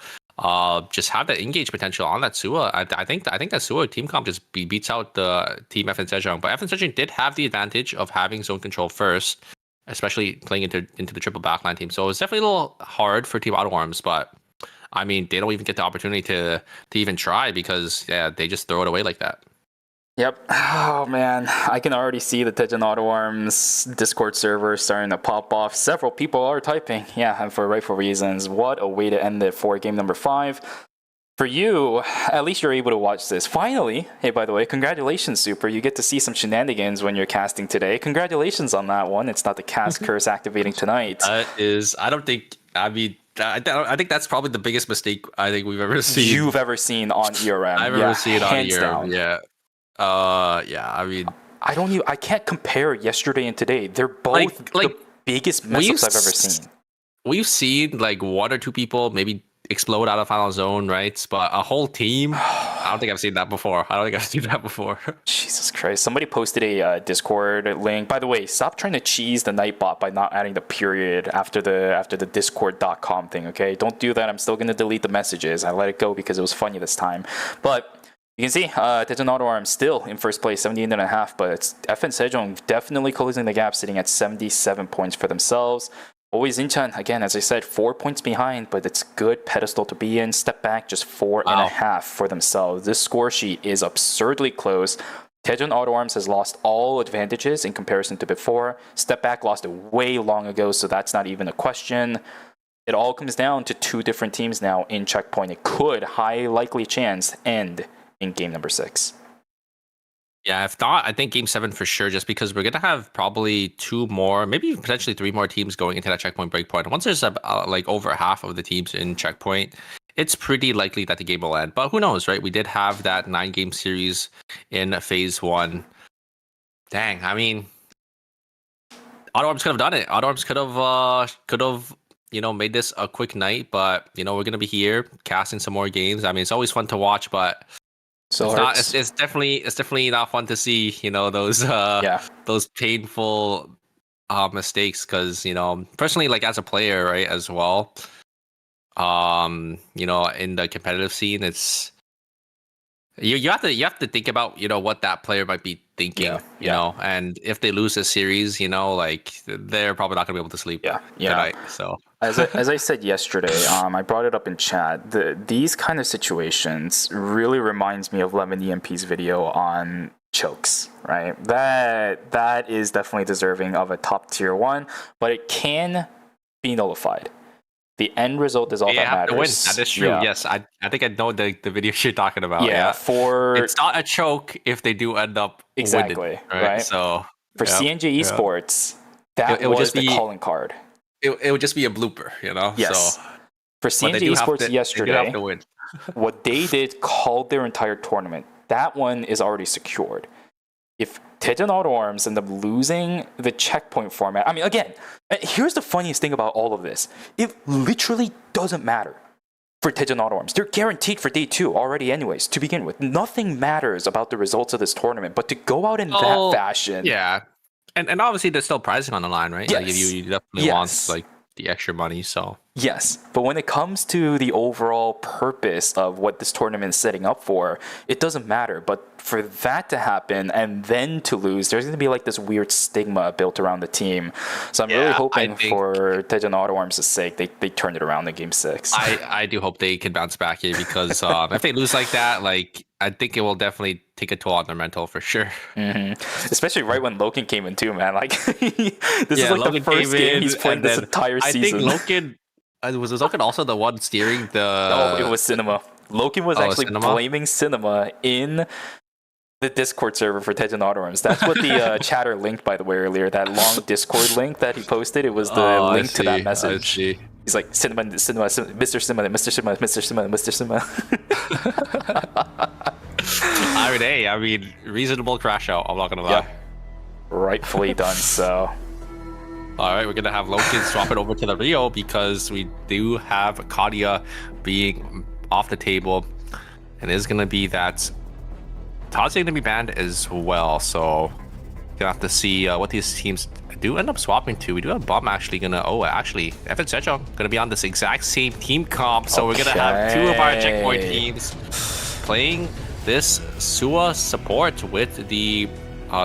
S5: just have that engage potential on that Sua. I think that Sua team comp just beats out the team FN Sejong. But FN Sejong did have the advantage of having zone control first, especially playing into the triple backline team. So it was definitely a little hard for Team Auto Arms, but I mean, they don't even get the opportunity to even try because they just throw it away like that.
S4: Yep. Oh man, I can already see the Tejan Auto Arms Discord server starting to pop off. Several people are typing, and for rightful reasons. What a way to end it for game number 5. For you, at least you're able to watch this. Finally, hey, by the way, congratulations, Super. You get to see some shenanigans when you're casting today. Congratulations on that one. It's not the cast curse activating tonight.
S5: I think that's probably the biggest mistake I think we've ever seen.
S4: You've ever seen on ERM.
S5: I've ever seen on
S4: hands
S5: ERM.
S4: down.
S5: Yeah. I mean,
S4: I can't compare yesterday and today. They're both the biggest mess-ups I've ever seen.
S5: We've seen like 1 or 2 people maybe explode out of final zone, right? But a whole team, I don't think I've seen that before.
S4: Jesus Christ. Somebody posted a Discord link. By the way, stop trying to cheese the Nightbot by not adding the period after the discord.com thing, okay? Don't do that. I'm still going to delete the messages. I let it go because it was funny this time. But you can see Tejan Auto Arms still in first place, 17.5, but it's FN Sejong definitely closing the gap, sitting at 77 points for themselves. Always Inchan, again, as I said, 4 points behind, but it's good pedestal to be in. Step back, just 4.5 for themselves. This score sheet is absurdly close. Tejan Auto Arms has lost all advantages in comparison to before. Step back lost it way long ago, so that's not even a question. It all comes down to 2 different teams now in checkpoint. It could, high likely chance, end in game number 6.
S5: Yeah, if not, I think game 7 for sure, just because we're going to have probably 2 more, maybe potentially 3 more teams going into that checkpoint breakpoint. Once there's like over half of the teams in checkpoint, it's pretty likely that the game will end. But who knows, right? We did have that 9-game series in phase 1. Dang, I mean, Auto Arms could have done it. Auto Arms could have made this a quick night, but, we're going to be here casting some more games. I mean, it's always fun to watch, but it's definitely not fun to see, those painful mistakes, because, personally, like as a player, right, as well, in the competitive scene, it's you have to think about, what that player might be thinking, and if they lose a series, they're probably not gonna be able to sleep tonight. So
S4: as I said yesterday, I brought it up in chat. These kind of situations really reminds me of Lemon EMP's video on chokes, right? That is definitely deserving of a top tier 1, but it can be nullified. The end result is all that matters.
S5: To win. That is true.
S4: Yeah.
S5: Yes, I think I know the video you're talking about.
S4: Yeah, for
S5: it's not a choke if they do end up
S4: exactly
S5: winning,
S4: right.
S5: So
S4: for CNJ Esports, that
S5: would
S4: was
S5: just
S4: the
S5: be,
S4: calling card.
S5: It would just be a blooper, you know.
S4: Yes.
S5: So,
S4: for CNJ Esports yesterday,
S5: they do have to win.
S4: what they did called their entire tournament. That one is already secured. If Daejeon Auto Arms end up losing the checkpoint format, I mean, again, here's the funniest thing about all of this. It literally doesn't matter for Daejeon Auto Arms. They're guaranteed for day 2 already anyways, to begin with. Nothing matters about the results of this tournament, but to go out in that fashion...
S5: Yeah. And obviously there's still pricing on the line, right?
S4: Yes.
S5: Like you definitely want like the extra money, so...
S4: Yes, but when it comes to the overall purpose of what this tournament is setting up for, it doesn't matter. But for that to happen and then to lose, there's going to be like this weird stigma built around the team. So I'm really hoping for Daejeon Auto Arms' sake, they turned it around in Game 6.
S5: I do hope they can bounce back here because if they lose like that, like I think it will definitely take a toll on their mental for sure.
S4: Especially right when Loken came in too, man. Like this is like Loken the first game he's played this entire season.
S5: I think Loken... was Loken also the one steering the...
S4: No, it was Cinema. Loken was actually blaming Cinema in the Discord server for Daejeon Auto Arms. That's what the chatter linked, by the way, earlier. That long Discord link that he posted, it was the link to that message. He's like, Cinema, Mr. Cinema, Mr. Cinema, Mr. Cinema, Mr. Cinema.
S5: I mean, reasonable crash out, I'm not going to lie.
S4: Yeah. Rightfully done, so...
S5: All right, we're going to have Loken swap it over to the Rio because we do have Kadia being off the table. And it's going to be that Todd's going to be banned as well. So going to have to see what these teams do end up swapping to. We do have Bomb actually going to... Oh, actually, FN Sejong going to be on this exact same team comp. So we're going to have 2 of our checkpoint teams playing this Sua support with the...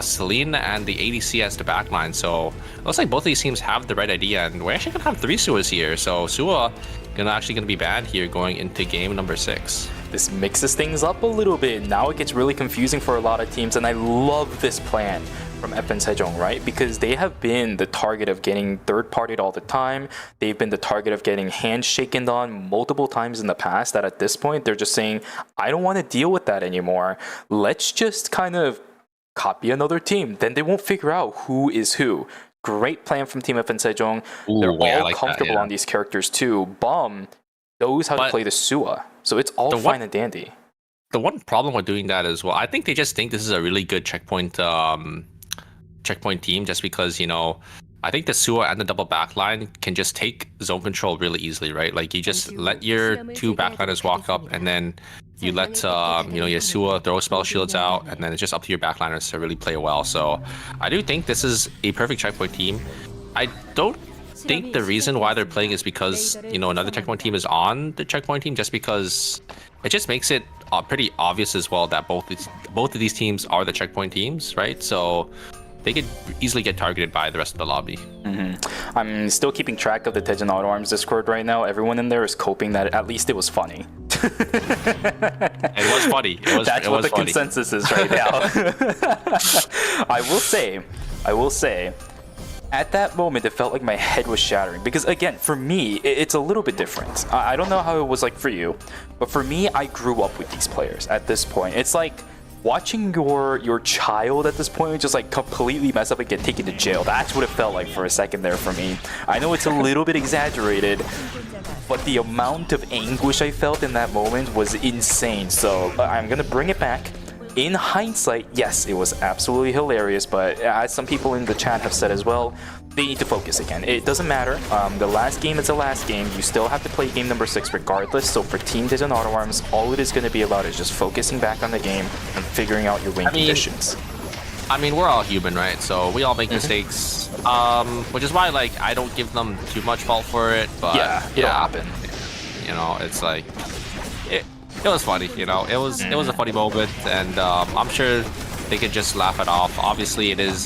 S5: Celine and the ADC as the backline. So it looks like both of these teams have the right idea, and we're actually gonna have 3 Suas here. So Sua gonna be banned here going into game number 6.
S4: This mixes things up a little bit. Now it gets really confusing for a lot of teams, and I love this plan from FN Sejong, right? Because they have been the target of getting third-partied all the time. They've been the target of getting handshaken on multiple times in the past, that at this point they're just saying, I don't want to deal with that anymore. Let's just kind of copy another team, then they won't figure out who is who. Great plan from Team FN Sejong. They're all like comfortable on these characters too. Bomb knows how to play the Sua, so it's all fine and dandy.
S5: The one problem with doing that as well, I think they just think this is a really good checkpoint team just because, you know, I think the Sua and the double backline can just take zone control really easily, right? Like you just let your 2 backliners walk up and then you let your Sua throw spell shields out, and then it's just up to your backliners to really play well. So I do think this is a perfect checkpoint team. I don't think the reason why they're playing is because, you know, another checkpoint team is on the checkpoint team, just because it just makes it pretty obvious as well that both of these teams are the checkpoint teams, right? So they could easily get targeted by the rest of the lobby.
S4: I'm still keeping track of the Daejeon Auto Arms Discord right now. Everyone in there is coping that at least it was funny.
S5: It was funny.
S4: That's what the consensus is right now. I will say, at that moment, it felt like my head was shattering. Because again, for me, it's a little bit different. I don't know how it was like for you, but for me, I grew up with these players at this point. It's like watching your child at this point just like completely mess up and get taken to jail. That's what it felt like for a second there for me. I know it's a little bit exaggerated, but the amount of anguish I felt in that moment was insane. So I'm gonna bring it back. In hindsight, yes, it was absolutely hilarious, but as some people in the chat have said as well, they need to focus again. It doesn't matter. The last game is the last game. You still have to play game number 6 regardless. So for Team Daejeon Auto Arms, all it is going to be about is just focusing back on the game and figuring out your win conditions.
S5: I mean, we're all human, right? So we all make mistakes, which is why, like, I don't give them too much fault for it. But yeah,
S4: it'll happen.
S5: You know, it's like it was funny. You know, it was a funny moment, and I'm sure they could just laugh it off. Obviously, it is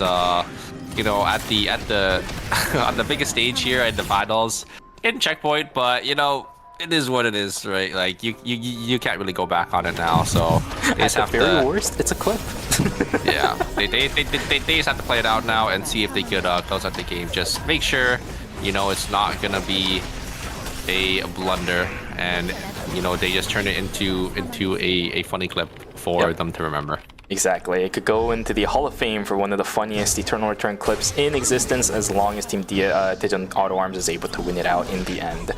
S5: you know, at the on the biggest stage here in the finals in checkpoint, but you know, it is what it is, right? Like you can't really go back on it now. So
S4: at the very worst, it's a clip.
S5: Yeah, they just have to play it out now and see if they could close out the game. Just make sure, it's not gonna be a blunder, and they just turn it into a funny clip for them to remember.
S4: Exactly. It could go into the Hall of Fame for one of the funniest Eternal Return clips in existence, as long as Team Daejeon Auto Arms is able to win it out in the end.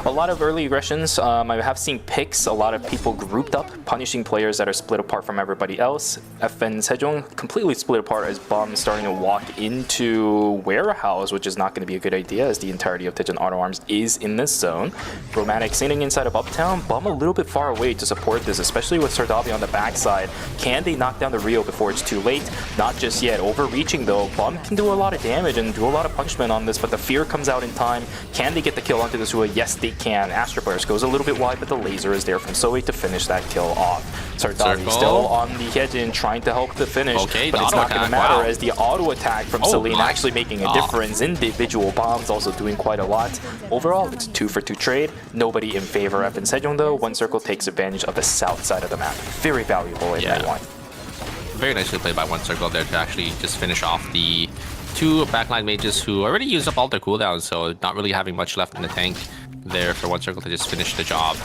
S4: A lot of early aggressions. I have seen picks, a lot of people grouped up, punishing players that are split apart from everybody else. FN Sejong completely split apart as Bum starting to walk into Warehouse, which is not going to be a good idea as the entirety of Daejeon Auto Arms is in this zone. Romantic sitting inside of Uptown. Bum a little bit far away to support this, especially with Sardabi on the backside. Can they knock down the Rio before it's too late? Not just yet. Overreaching though. Bum can do a lot of damage and do a lot of punishment on this, but the fear comes out in time. Can they get the kill onto the Sua? Yes, they can. Astro Burst goes a little bit wide, but the laser is there from Soe to finish that kill off. Sardabi still on the Hyejin, trying to help the finish, but it's not going to matter as the auto attack from Celine actually making a difference. Individual bombs also doing quite a lot. Overall, it's a 2-for-2 trade. Nobody in favor of FN Sejong though. One Circle takes advantage of the south side of the map. Very valuable in that one.
S5: Very nicely played by One Circle there to actually just finish off the two backline mages who already used up all their cooldowns, so not really having much left in the tank there for One Circle to just finish the job.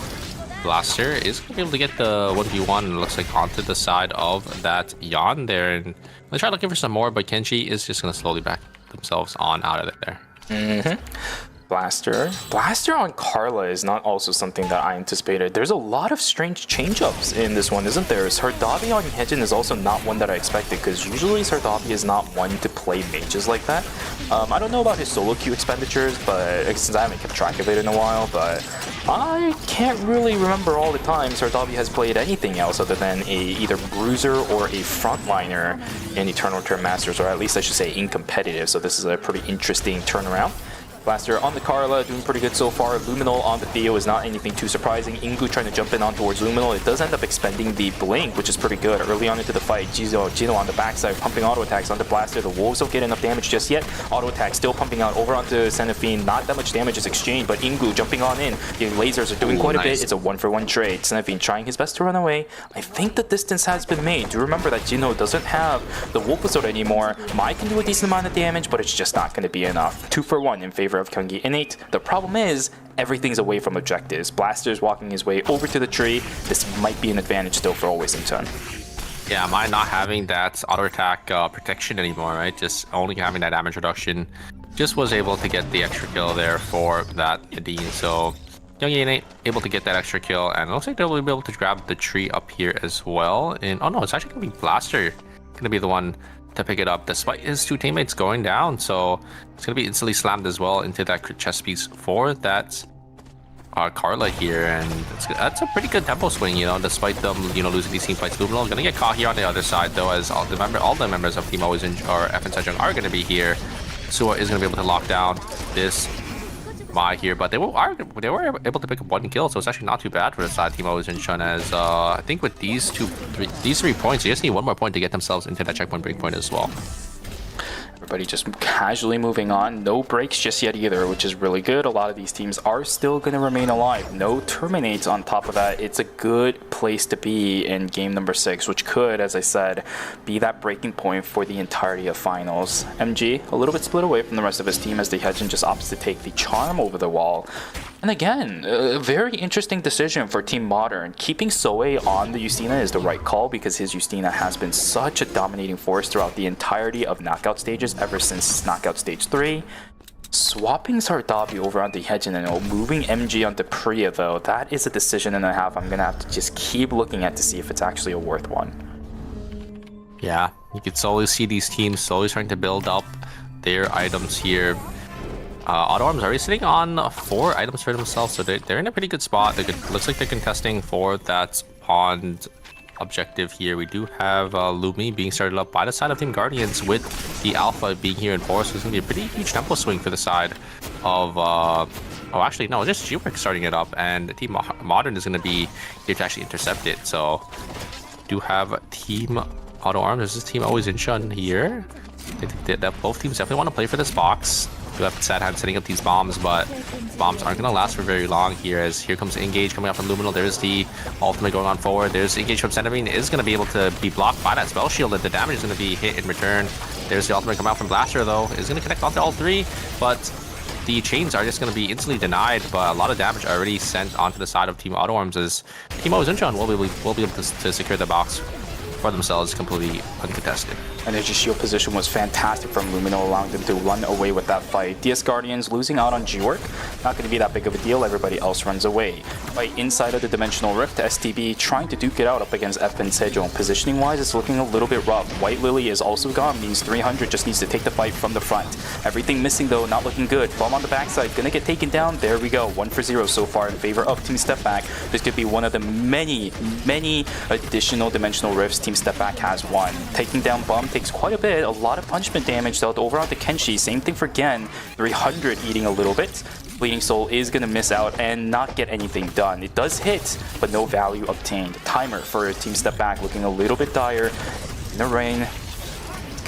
S5: Blaster is going to be able to get the 1v1, and it looks like onto the side of that Yan there, and they try looking for some more, but Kenji is just going to slowly back themselves on out of there. Blaster on Carla is not also something that I anticipated. There's a lot of strange change-ups in this one, isn't there? Sardabi on Hyejin is also not one that I expected, because usually Sardabi is not one to play mages like that. I don't know about his solo queue expenditures, but since I haven't kept track of it in a while, but I can't really remember all the time Sardabi has played anything else other than either bruiser or a frontliner in Eternal Return Masters, or at least I should say in competitive, so this is a pretty interesting turnaround. Blaster on the Carla, doing pretty good so far. Luminal on the Theo is not anything too surprising. Ingu trying to jump in on towards Luminal. It does end up expending the Blink, which is pretty good. Early on into the fight, Gino on the backside, pumping auto attacks onto Blaster. The Wolves don't get enough damage just yet. Auto attack still pumping out over onto Xenophine. Not that much damage is exchanged, but Ingu jumping on in. The lasers are doing quite a bit. It's a 1-for-1 trade. Xenophine trying his best to run away. I think the distance has been made. Do remember that Gino doesn't have the Wolf Sword anymore. Mai can do a decent amount of damage, but it's just not going to be enough. 2-for-1 in favor of Kyunggi Innate. The problem is, everything's away from objectives. Blaster's walking his way over to the tree. This might be an advantage still for Always in Turn. Yeah, Mai not having that auto attack protection anymore, right? Just only having that damage reduction. Just was able to get the extra kill there for that Yadin. So Kyunggi Innate able to get that extra kill, and it looks like they'll be able to grab the tree up here as well. And oh no, it's actually gonna be Blaster gonna be the one to pick it up despite his two teammates going down, so it's gonna be instantly slammed as well into that crit chest piece for that Carla here, and that's a pretty good tempo swing, despite them losing these team fights. Luminal gonna get caught here on the other side though, as all the members of Team Always or FN Sejong are gonna be here. Sua is gonna be able to lock down this Mai here, but they were able to pick up one kill, so it's actually not too bad for the side Team Always in Chun, as I think with these three points, they just need one more point to get themselves into that checkpoint breakpoint as well.
S4: Everybody just casually moving on. No breaks just yet either, which is really good. A lot of these teams are still going to remain alive. No terminates on top of that. It's a good place to be in game number 6, which could, as I said, be that breaking point for the entirety of finals. MG, a little bit split away from the rest of his team as the Hyejin just opts to take the Charm over the wall. And again, a very interesting decision for Team Modern. Keeping Soe on the Justina is the right call, because his Justina has been such a dominating force throughout the entirety of knockout stages ever since knockout stage 3. Swapping Sardabi over onto Hyejin and moving MG onto Priya though, that is a decision and a half I'm gonna have to just keep looking at to see if it's actually a worth one.
S5: Yeah, you can slowly see these teams slowly starting to build up their items here. Auto Arms already sitting on 4 items for themselves, so they're in a pretty good spot. Looks like they're contesting for that pond objective here. We do have Lumi being started up by the side of Team Guardians, with the Alpha being here in force. So it's going to be a pretty huge tempo swing for the side of... oh, actually, no, just G-Work starting it up, and Team Modern is going to be here to actually intercept it. So do have Team Auto Arms. This is Team Always in Shun here. That both teams definitely want to play for this box. do have Sad Hand setting up these bombs, but bombs aren't going to last for very long here, as here comes Engage coming out from Luminal. There's the ultimate going on forward. There's Engage from Centipede, is going to be able to be blocked by that Spell Shield, and the damage is going to be hit in return. There's the ultimate coming out from Blaster, though. Is going to connect onto all three, but the chains are just going to be instantly denied, but a lot of damage already sent onto the side of Team Auto Arms, as Team Ozinchon will be able to secure the box for themselves completely uncontested.
S4: And their shield position was fantastic from Luminal, allowing them to run away with that fight. DS Guardians losing out on G-Work, not going to be that big of a deal. Everybody else runs away. Right inside of the Dimensional Rift, STB trying to duke it out up against FN Sejong. Positioning wise, it's looking a little bit rough. White Lily is also gone, means 300 just needs to take the fight from the front. Everything missing though, not looking good. Bomb on the backside, gonna get taken down. There we go, 1-for-0 so far in favor of Team Step Back. This could be one of the many additional Dimensional Rifts Team Step Back has won. Taking down Bum takes quite a bit, a lot of punishment damage dealt over onto Kenshi. Same thing for Gen, 300 eating a little bit. Bleeding Soul is going to miss out and not get anything done. It does hit, but no value obtained. Timer for Team Step Back looking a little bit dire. In the rain,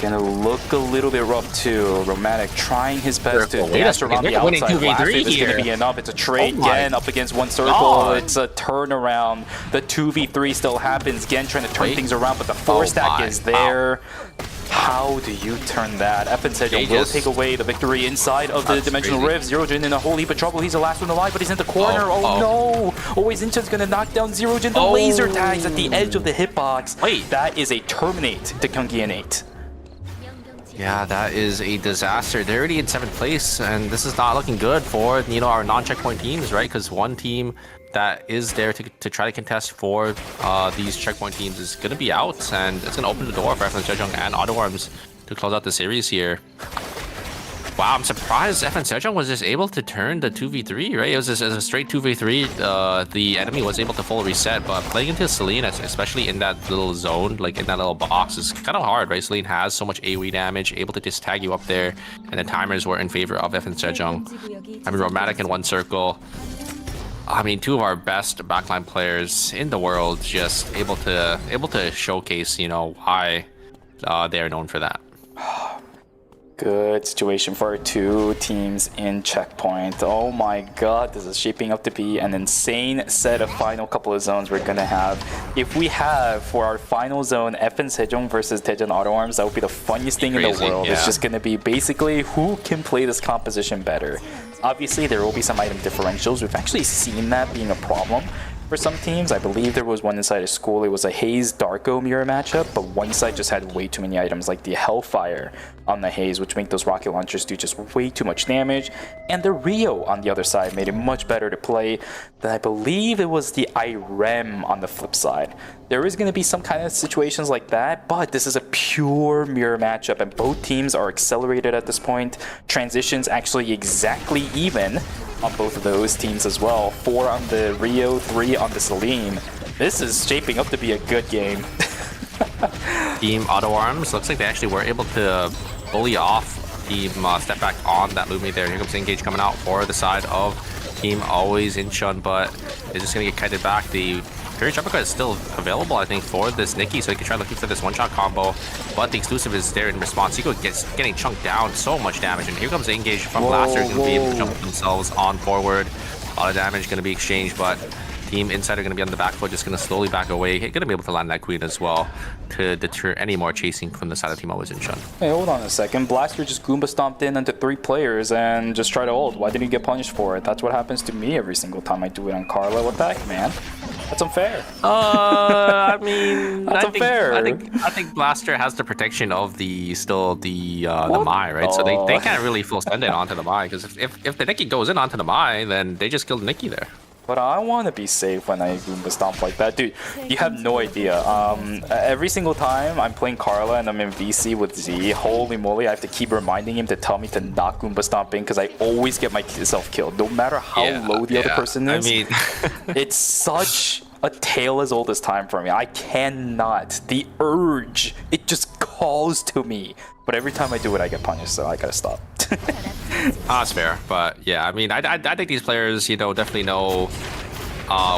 S4: gonna look a little bit rough too. Romantic trying his best to dash around the outside. Last wave is gonna be enough. It's a trade. Gen up against one circle. It's a turnaround. The 2v3 still happens. Gen trying to turn things around, but the 4-stack is there. How do you turn that? FN Sejong will take away the victory inside of the Dimensional Rift. Zero Jin in a whole heap of trouble. He's the last one alive, but he's in the corner. Oh no! Always Inchan's gonna knock down Zero Jin. The laser tags at the edge of the hitbox. Wait, that is a terminate to Kyunggi and 8.
S5: Yeah, that is a disaster. They're already in 7th place, and this is not looking good for, you know, our non-checkpoint teams, right? Because one team that is there to try to contest for these checkpoint teams is going to be out, and it's going to open the door for FN Sejong and Auto Arms to close out the series here. Wow, I'm surprised FN Sejong was just able to turn the 2v3, right? It was just a straight 2v3. The enemy was able to full reset, but playing into Celine, especially in that little zone, like in that little box, is kind of hard, right? Celine has so much AoE damage, able to just tag you up there, and the timers were in favor of FN Sejong. I mean, Romantic in one circle. I mean, two of our best backline players in the world just able to showcase, you know, why they are known for that.
S4: Good situation for our two teams in checkpoint. Oh my god, this is shaping up to be an insane set of final couple of zones we're gonna have. If we have for our final zone FN Sejong versus Daejeon Auto Arms, that would be the funniest thing in the world. Yeah. It's just gonna be basically who can play this composition better. Obviously, there will be some item differentials. We've actually seen that being a problem for some teams. I believe there was one inside of school. It was a Haze Darko mirror matchup, but one side just had way too many items like the Hellfire on the Haze, which make those rocket launchers do just way too much damage. And the Rio on the other side made it much better to play than I believe it was the Irem on the flip side. There is going to be some kind of situations like that, but this is a pure mirror matchup and both teams are accelerated at this point. Transitions actually exactly even on both of those teams as well. 4 on the Rio, 3 on the Celine. This is shaping up to be a good game.
S5: Team Auto Arms looks like they actually were able to bully off Team Step Back on that Lumi there. Here comes Engage coming out for the side of Team Always Incheon, but it's just going to get kited back. The Fury Uppercut is still available, I think, for this Nikki, so he can try looking for this one-shot combo, but the exclusive is there in response. He gets getting chunked down, so much damage, and here comes the Engage from Blaster. Going to be able to jump themselves on forward. A lot of damage going to be exchanged, but Team Inside are going to be on the back foot, just going to slowly back away. Going to be able to land that Queen as well to deter any more chasing from the side of Team Always Incheon.
S4: Hey, hold on a second. Blaster just Goomba stomped in into 3 players and just tried to ult. Why didn't he get punished for it? That's what happens to me every single time I do it on Carla. What the heck, man? That's unfair.
S5: I mean,
S4: that's unfair.
S5: I think Blaster has the protection of the Mai, right? So they can't really full send it onto the Mai, because if the Nikki goes in onto the Mai, then they just killed Nikki there.
S4: But I want to be safe when I Goomba Stomp like that. Dude, you have no idea. Every single time I'm playing Carla and I'm in VC with Z, holy moly, I have to keep reminding him to tell me to not Goomba Stomp in, because I always get myself killed, no matter how low the other person is. I mean, it's such a tale as old as time for me. I cannot. The urge, it just calls to me. But every time I do it, I get punished, so I gotta stop.
S5: That's fair, but yeah, I mean, I think these players, you know, definitely know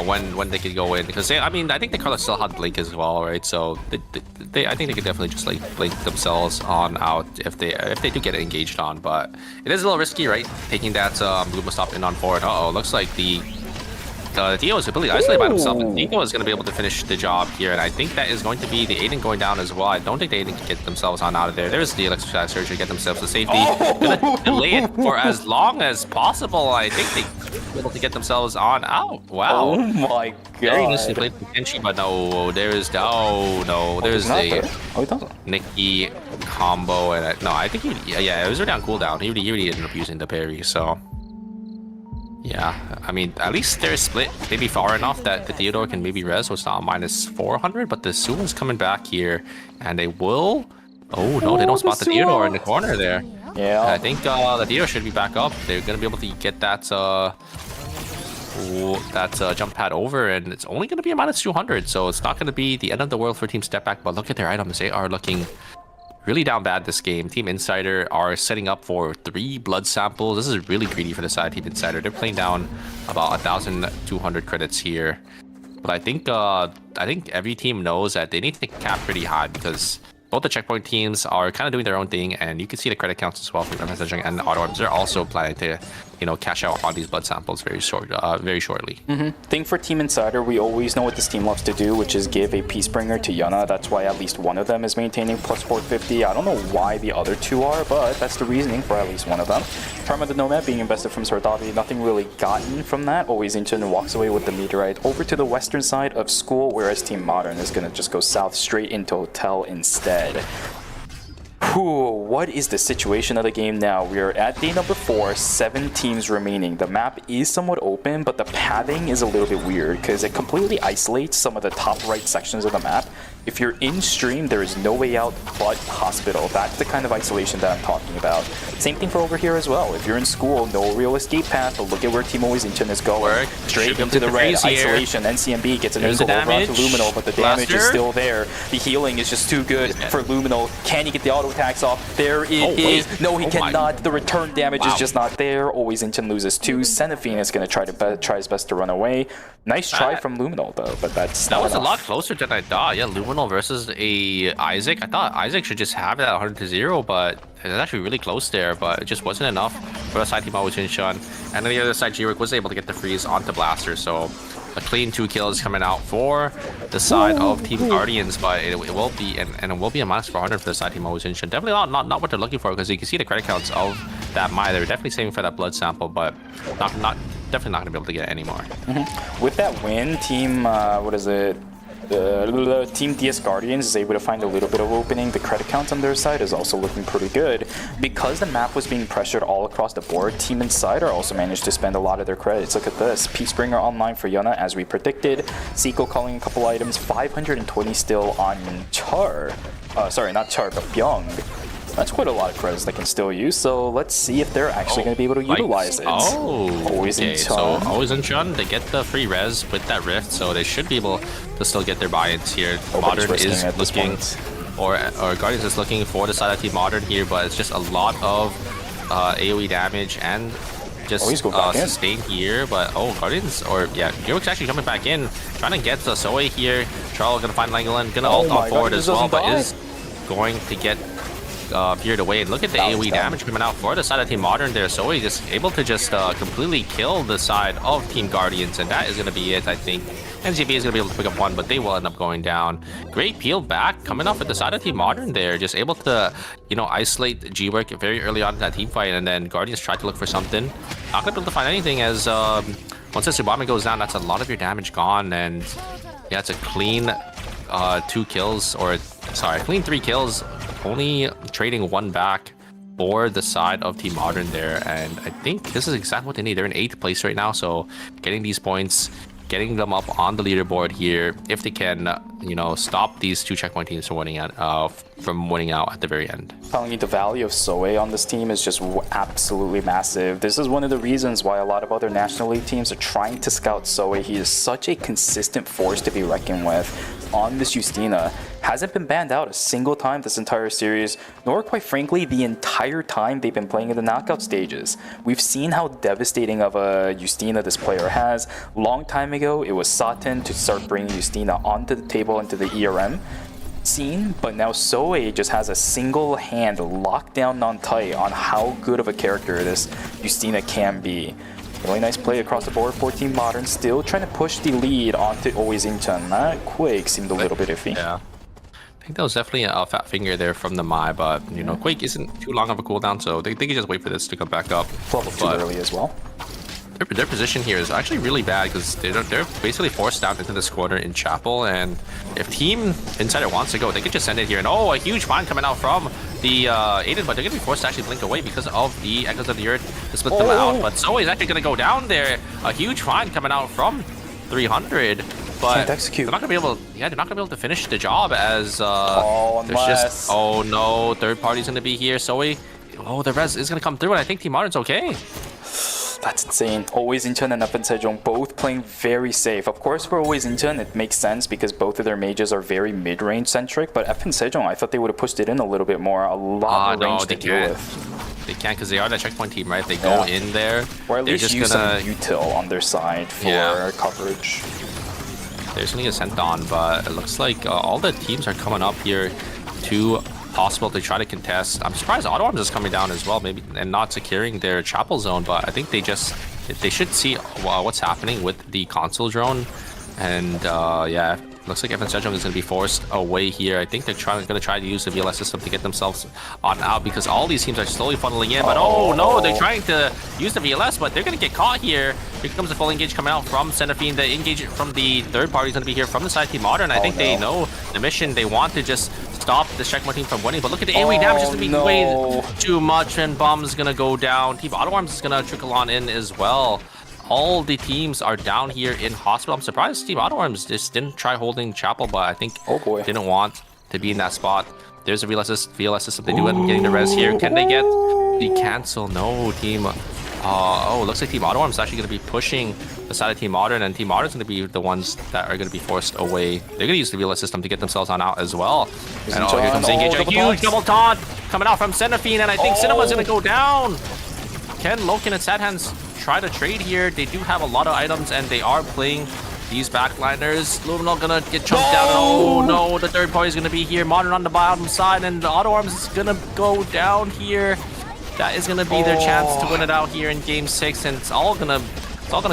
S5: when they could go in, because I think the Carlos still had Blink as well, right? So I think they could definitely just like blink themselves on out if they do get engaged on. But it is a little risky, right? Taking that Bluma stop in on forward. Looks like the Dio is completely isolated by himself, and Nico is going to be able to finish the job here, and I think that is going to be the Aiden going down as well. I don't think the Aiden can get themselves on out of there. There's the electric surgery, get themselves to safety. Gonna delay it for as long as possible. I think they able to get themselves on out. Wow.
S4: Oh my god.
S5: Very nicely played from Kenshi, but no, there's there's the
S4: he doesn't.
S5: Nikki combo, and no, I think it was already on cooldown. He already ended up using the parry, so. Yeah, I mean, at least they're split maybe far enough that the Theodore can maybe res, so it's not minus 400, but the Suwa's coming back here, and they will... Oh, no, they don't spot the Theodore in the corner there.
S4: Yeah.
S5: I think the Theodore should be back up. They're going to be able to get that jump pad over, and it's only going to be a minus 200, so it's not going to be the end of the world for Team Step Back, but look at their items. They are looking really down bad this game. Team Insider are setting up for 3 blood samples. This is really greedy for the side Team Insider. They're playing down about 1,200 credits here. But I think every team knows that they need to cap pretty high, because both the checkpoint teams are kind of doing their own thing, and you can see the credit counts as well from messaging and auto arms. They're also planning to, cash out on these blood samples very shortly.
S4: Thing for Team Insider, we always know what this team loves to do, which is give a Peacebringer to Yuna. That's why at least one of them is maintaining plus 450. I don't know why the other 2 are, but that's the reasoning for at least one of them. Charm of the Nomad being invested from Sardavi, nothing really gotten from that. Always Incheon walks away with the meteorite over to the western side of school, whereas Team Modern is going to just go south straight into hotel instead. What is the situation of the game now? We are at day number 4, 7 teams remaining. The map is somewhat open, but the pathing is a little bit weird because it completely isolates some of the top right sections of the map. If you're in stream, there is no way out but hospital. That's the kind of isolation that I'm talking about. Same thing for over here as well. If you're in school, no real escape path, but look at where Team Always Incheon is going. Straight into the red, isolation. NCMB gets an angle over onto Luminal, but the damage is still there. The healing is just too good for Luminal. Can he get the auto attacks off? There it is. No, he cannot. The return damage is just not there. Always Incheon loses 2. Seraphine is going to try his best to run away. Nice try from Luminal though, but that was
S5: a lot closer than I thought. Yeah, Luminal versus a Isaac. I thought Isaac should just have that 100-0, but it's actually really close there, but it just wasn't enough for the side Team Always Incheon. And on the other side, G-Work was able to get the freeze onto Blaster, so a clean 2 kills coming out for the side of Team Guardians, but it will be and it will be a minus 400 for the side Team Always Incheon. Definitely not what they're looking for, because you can see the credit counts of that Mai. They're definitely saving for that blood sample, but definitely not gonna be able to get any more.
S4: With that win, Team Team DS Guardians is able to find a little bit of opening. The credit count on their side is also looking pretty good. Because the map was being pressured all across the board, Team Insider also managed to spend a lot of their credits. Look at this. Peacebringer online for Yuna as we predicted. Seiko calling a couple items. 520 still on Char. Sorry, not Char, but Byung. That's quite a lot of credits they can still use, so let's see if they're actually going to be able to utilize it. Always
S5: Incheon, they get the free res with that rift, so they should be able to still get their buy-ins here. Modern is looking, or Guardians is looking for the side of Team Modern here, but it's just a lot of AoE damage and just sustain here. But Guardians, York's actually coming back in, trying to get the Zoe here. Charles gonna find Langolin, gonna ult on forward as well, but is going to get veered away. And look at the AoE damage coming out for the side of Team Modern there. So he's just able to just completely kill the side of Team Guardians, and that is going to be it, I think. NCB is going to be able to pick up 1, but they will end up going down. Great peel back coming off at the side of Team Modern there. Just able to, isolate G-Work very early on in that team fight, and then Guardians tried to look for something. Not going to be able to find anything, as once the Tsubame goes down, that's a lot of your damage gone, and yeah, it's a clean 2 kills, or sorry, clean 3 kills, only trading 1 back for the side of Team Modern there. And I think this is exactly what they need. They're in 8th place right now, so getting these points, getting them up on the leaderboard here, if they can, stop these 2 checkpoint teams from winning out at the very end.
S4: Telling you, the value of Soe on this team is just absolutely massive. This is one of the reasons why a lot of other National League teams are trying to scout Soe. He is such a consistent force to be reckoned with on this Justina. hasn't been banned out a single time this entire series, nor quite frankly the entire time they've been playing in the knockout stages. We've seen how devastating of a Justina this player has. Long time ago, it was Satan to start bringing Justina onto the table into the ERM scene, but now Soe just has a single hand locked down non-tight on how good of a character this Justina can be. Really nice play across the board for Team Modern, still trying to push the lead onto Always Incheon. That Quake seemed a little bit iffy.
S5: Yeah. I think that was definitely a fat finger there from the Mai, but you know, Quake isn't too long of a cooldown, so they can just wait for this to come back up.
S4: Level too early as well.
S5: Their position here is actually really bad because they're basically forced down into this corner in Chapel, and if Team Insider wants to go, they could just send it here. And oh, a huge find coming out from the Aiden, but they're gonna be forced to actually blink away because of the Echoes of the Earth to split them out. But Zoe's actually gonna go down there. A huge find coming out from 300. But
S4: can't execute.
S5: they're not gonna be able. Yeah, they're not gonna be able to finish the job as
S4: unless...
S5: there's just. Oh no, third party's gonna be here. Zoe. Oh, the res is gonna come through, and I think Team Modern's okay.
S4: That's insane. Always Incheon and FN Sejong both playing very safe. Of course, for Always Incheon, it makes sense because both of their mages are very mid-range centric. But FN Sejong, I thought they would have pushed it in a little bit more. A lot more range to deal with.
S5: They can't because they are the checkpoint team, right? They go in there.
S4: Or at least
S5: just
S4: use
S5: gonna...
S4: some util on their side for coverage.
S5: They're just gonna get sent on, but it looks like all the teams are coming up here to possible to try to contest. I'm surprised Auto Arms is coming down as well, maybe, and not securing their Chapel zone, but I think they should see what's happening with the console drone. And yeah, looks like FN Sejong is going to be forced away here. I think they're going to try to use the VLS system to get themselves on out because all these teams are slowly funneling in. But oh no, they're trying to use the VLS, but they're going to get caught here. Here comes the full engage coming out from Centipede. The engage from the third party is going to be here from the side Team Modern. I think they know the mission. They want to just stop the checkpoint team from winning. But look at the AoE damage. It's going to be way too much, and Bomb's going to go down. Team Auto Arms is going to trickle on in as well. All the teams are down here in hospital. I'm surprised Team Auto Arms just didn't try holding Chapel, but I think didn't want to be in that spot. There's a VLS system. They do end up getting the res here. Can they get the cancel? No, Team. Oh, looks like Team Auto Arms is actually going to be pushing the side of Team Modern, and Team Modern is going to be the ones that are going to be forced away. They're going to use the VLS system to get themselves on out as well. And oh, here comes Engage. A huge double taunt coming out from Centipede, and I think Cinema's going to go down. Can Loken and Sad Hands try to trade here? They do have a lot of items, and they are playing these backliners. Luminal gonna get choked down. Oh no, the third party is gonna be here. Modern on the bottom side, and the Auto Arms is gonna go down here. That is gonna be their chance to win it out here in Game 6, and it's all gonna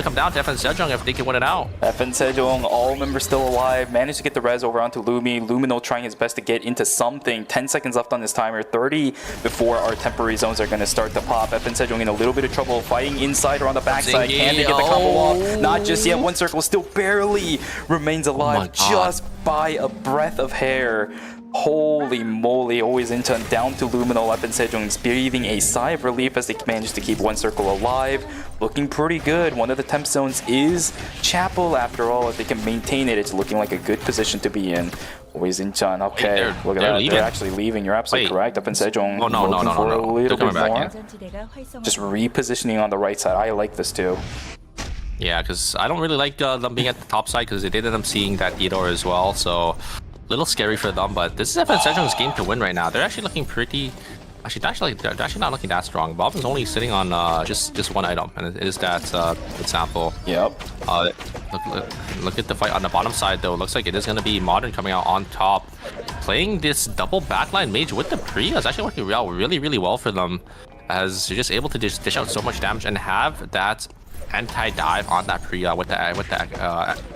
S5: come down to FN Sejong if they can win it out.
S4: FN Sejong, all members still alive, managed to get the res over onto Lumi. Luminal trying his best to get into something. 10 seconds left on this timer, 30 before our temporary zones are going to start to pop. FN Sejong in a little bit of trouble, fighting inside or on the backside. Can they get the combo off? Not just yet. One circle still barely remains alive, just by a breath of hair. Holy moly, Always Incheon down to Luminal. FN Sejong's breathing a sigh of relief as they managed to keep one circle alive. Looking pretty good. One of the temp zones is Chapel after all. If they can maintain it, it's looking like a good position to be in. Always Incheon, okay. Look at that.
S5: Leaving.
S4: They're actually leaving. You're absolutely correct. FN Sejong looking for a little bit more. Just repositioning on the right side. I like this too.
S5: Yeah, because I don't really like them being at the top side because they did end up seeing that Theodore as well, so little scary for them, but this is FN Sejong's game to win right now. They're actually looking pretty... Actually, they're actually not looking that strong. Bob is only sitting on just one item, and it is that sample.
S4: Yep.
S5: Look at the fight on the bottom side, though. Looks like it is going to be Modern coming out on top. Playing this double backline mage with the Priya is actually working really, really well for them, as you're just able to just dish out so much damage and have that anti-dive on that Priya with the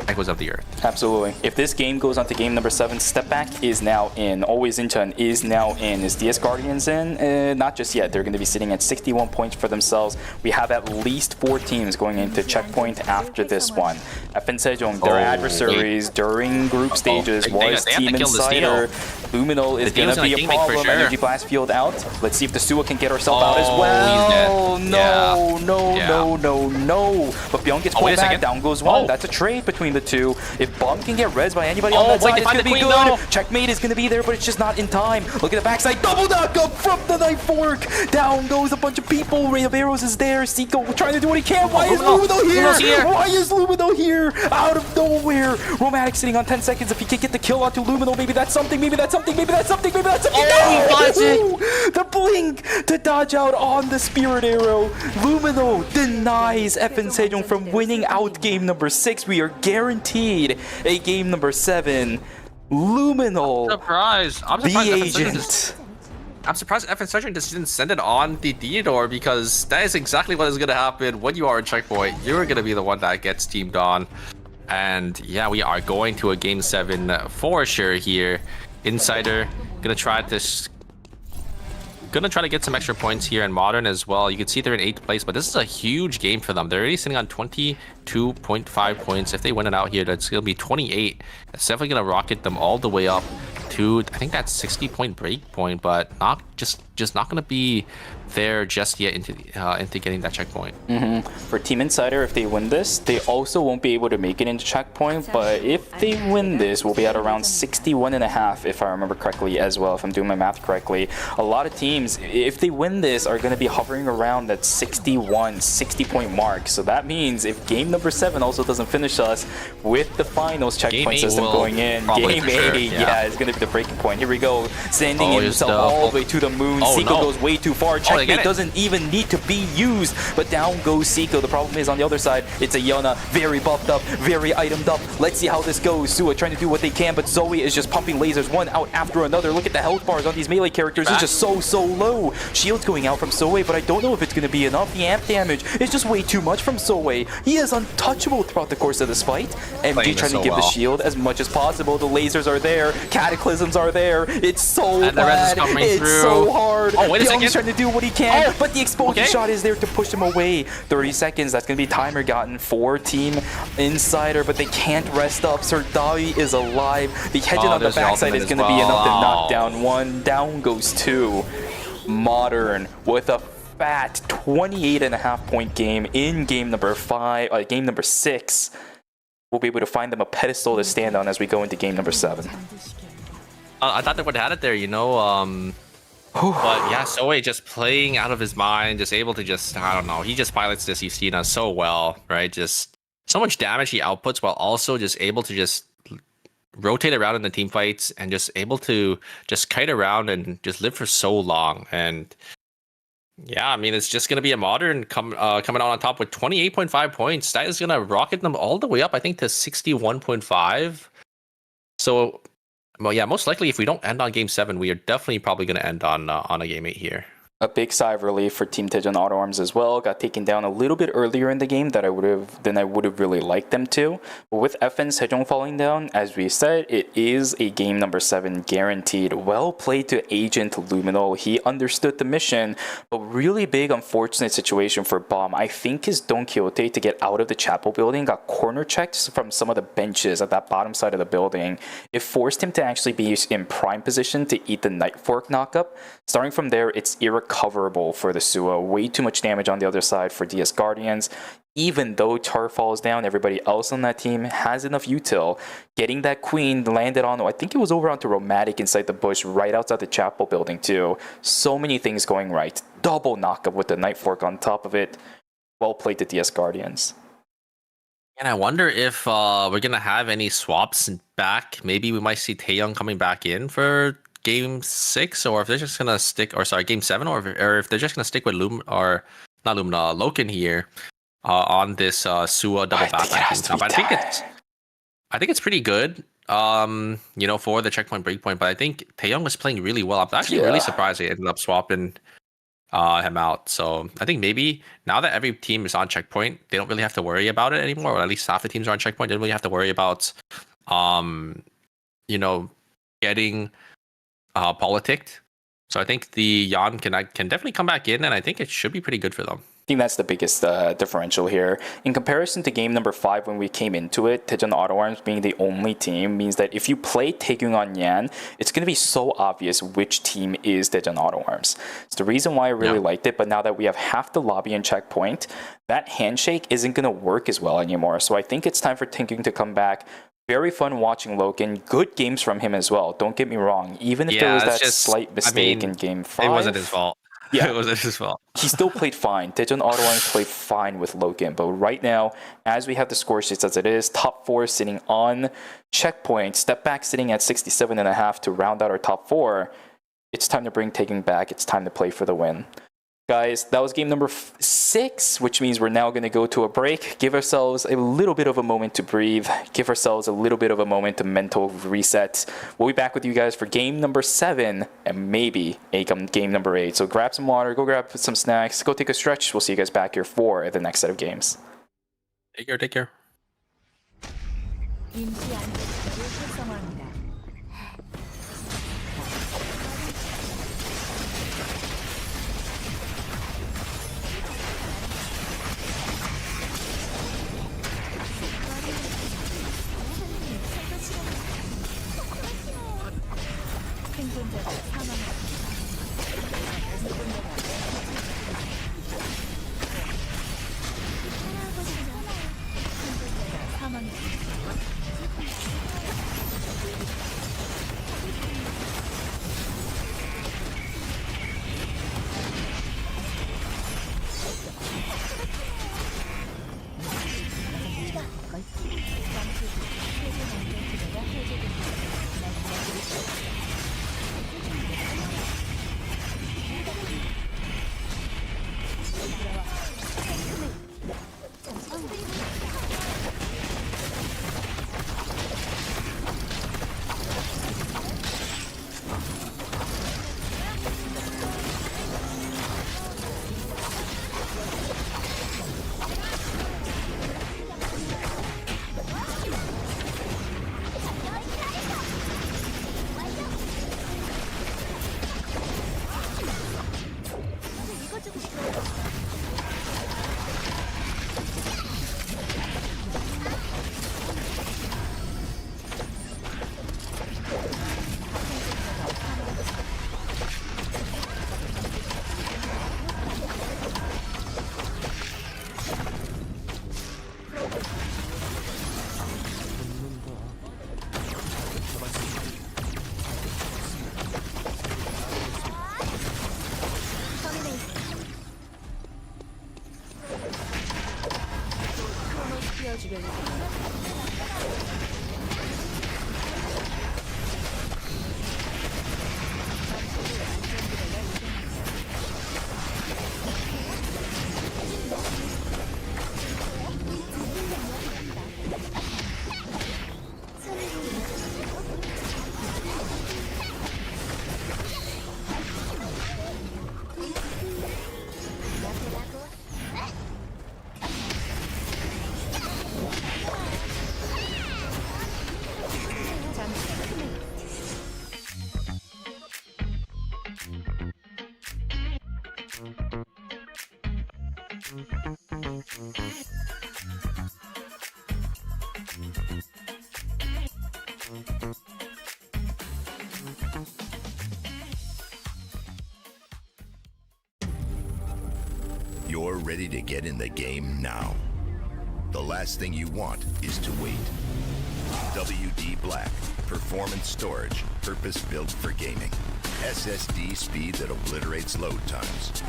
S5: Echoes of the Earth.
S4: Absolutely. If this game goes on to game number 7, Step Back is now in. Always Incheon is now in. Is DS Guardians in? Not just yet. They're going to be sitting at 61 points for themselves. We have at least 4 teams going into checkpoint after this one. FN Sejong, their adversaries during group stages was Team Insider. Luminal is going to be a problem. Sure. Energy Blast Field out. Let's see if the Suwa can get herself out as well. No, no, no, no. low. But Byung gets pulled
S5: wait a
S4: back.
S5: second.
S4: Down goes one.
S5: Oh.
S4: That's a trade between the two. If Bomb can get res by anybody on
S5: Oh,
S4: that
S5: wait,
S4: side,
S5: they
S4: it's
S5: find
S4: going to
S5: the
S4: be
S5: queen,
S4: good.
S5: though.
S4: Checkmate is going to be there, but it's just not in time. Look at the backside. Double knock up from the knife fork. Down goes a bunch of people. Ray of Arrows is there. Seiko trying to do what he can. Why is Lumino
S5: Lumino's
S4: here?
S5: here.
S4: Why is Lumino here? Out of nowhere. Romantic sitting on 10 seconds. If he can get the kill onto Lumino, maybe that's something. Maybe that's something. Maybe that's something. Maybe that's something.
S5: Oh, he finds
S4: it. The blink to dodge out on the Spirit Arrow. Lumino denies FN Sejong from winning out game number 6. We are guaranteed a game number 7. Luminol,
S5: Surprise! I'm
S4: the
S5: surprised
S4: agent.
S5: I'm surprised FN Sejong just didn't send it on the Theodore, because that is exactly what is going to happen when you are in checkpoint. You're going to be the one that gets teamed on. And yeah, we are going to a game 7 for sure here. Insider gonna try to get some extra points here in Modern as well. You can see they're in 8th place, but this is a huge game for them. They're already sitting on 22.5 points. If they win it out here, that's gonna be 28. It's definitely gonna rocket them all the way up to, I think that's 60-point break point, but not just not gonna be there just yet into getting that checkpoint.
S4: For Team Insider, if they win this, they also won't be able to make it into checkpoint, but if they win this, we'll be at around 61.5, if I remember correctly as well, if I'm doing my math correctly. A lot of teams, if they win this, are going to be hovering around that 60-point mark. So that means if game number 7 also doesn't finish us with the finals checkpoint system going in, game 8,
S5: sure,
S4: yeah, is going to be the breaking point. Here we go, sending himself
S5: the
S4: all the way to the moon. Seiko goes way too far.
S5: They get
S4: Checkmate
S5: it.
S4: doesn't even need to be used, but down goes Seiko. The problem is on the other side, it's a Yona, very buffed up, very itemed up. Let's see how this goes. Sua trying to do what they can, but Zoe is just pumping lasers one out after another. Look at the health bars on these melee characters. It's just so low. Shield's going out from Zoe, but I don't know if it's going to be enough. The amp damage is just way too much from Zoe. He is untouchable throughout the course of this fight. MG trying to give the shield as much as possible. The lasers are there. Cataclysms are there. It's so bad. It's so hard.
S5: Oh, wait a second.
S4: Young's trying to do what he can, but the exposure shot is there to push him away. 30 seconds, that's going to be timer gotten for Team Insider, but they can't rest up. Sirdawi is alive. The hedging on the backside is going to be enough to knock down 1. Down goes 2. Modern with a fat 28.5 point game in game number 6. We'll be able to find them a pedestal to stand on as we go into game number 7.
S5: I thought they would have had it there, you know. But yeah, Zoe just playing out of his mind, just able to just, I don't know, he just pilots this Justina so well, right? Just so much damage he outputs while also just able to just rotate around in the team fights and just able to just kite around and just live for so long. And yeah, I mean, it's just going to be a Modern coming out on top with 28.5 points. That is going to rocket them all the way up, I think, to 61.5. So, well, yeah, most likely if we don't end on game 7, we are definitely probably going to end on a game 8 here.
S4: A big sigh of relief for Team Tejon Auto Arms as well. Got taken down a little bit earlier in the game than I would have really liked them to. But with FN Sejong falling down, as we said, it is a game number 7 guaranteed. Well played to Agent Luminol. He understood the mission, but really big unfortunate situation for Bomb. I think his Don Quixote to get out of the chapel building got corner checked from some of the benches at that bottom side of the building. It forced him to actually be in prime position to eat the Night Fork knockup. Starting from there, it's irrecoverable for the Sua. Way too much damage on the other side for DS Guardians. Even though Char falls down, everybody else on that team has enough util. Getting that queen landed on, I think it was over onto Romantic inside the bush, right outside the chapel building too. So many things going right. Double knockup with the Night Fork on top of it. Well played to DS Guardians.
S5: And I wonder if we're going to have any swaps back. Maybe we might see Taeyong coming back in for game 6, or if they're just gonna stick, or sorry, game 7, or if they're just gonna stick with Loken here on this Sua double backpack. I think it's pretty good. You know, for the checkpoint breakpoint, but I think Taeyong was playing really well. I'm actually really surprised they ended up swapping him out. So I think maybe now that every team is on checkpoint, they don't really have to worry about it anymore, or at least half the teams are on checkpoint. They don't really have to worry about you know, getting politicked. So I think the Yan can definitely come back in, and I think it should be pretty good for them.
S4: I think that's the biggest differential here. In comparison to game number 5 when we came into it, Daejeon Auto Arms being the only team means that if you play taking on Yan, it's going to be so obvious which team is Daejeon Auto Arms. It's the reason why I really liked it, but now that we have half the lobby and checkpoint, that handshake isn't going to work as well anymore. So I think it's time for Tinking to come back. Very fun watching Logan. Good games from him as well. Don't get me wrong. Even if there was that slight mistake in game 5.
S5: It wasn't his fault.
S4: Yeah,
S5: it wasn't his fault.
S4: He still played fine. Daejeon Auto Arms played fine with Logan. But right now, as we have the score sheets as it is, top 4 sitting on checkpoint, step back sitting at 67.5 to round out our top 4. It's time to bring Taking back. It's time to play for the win. Guys, that was game number 6, which means we're now going to go to a break. Give ourselves a little bit of a moment to breathe. Give ourselves a little bit of a moment to mental reset. We'll be back with you guys for game number 7 and maybe game number 8. So grab some water, go grab some snacks, go take a stretch. We'll see you guys back here for the next set of games.
S5: Take care, take care.
S6: You're ready to get in the game now. The last thing you want is to wait. WD Black, performance storage, purpose-built for gaming. SSD speed that obliterates load times.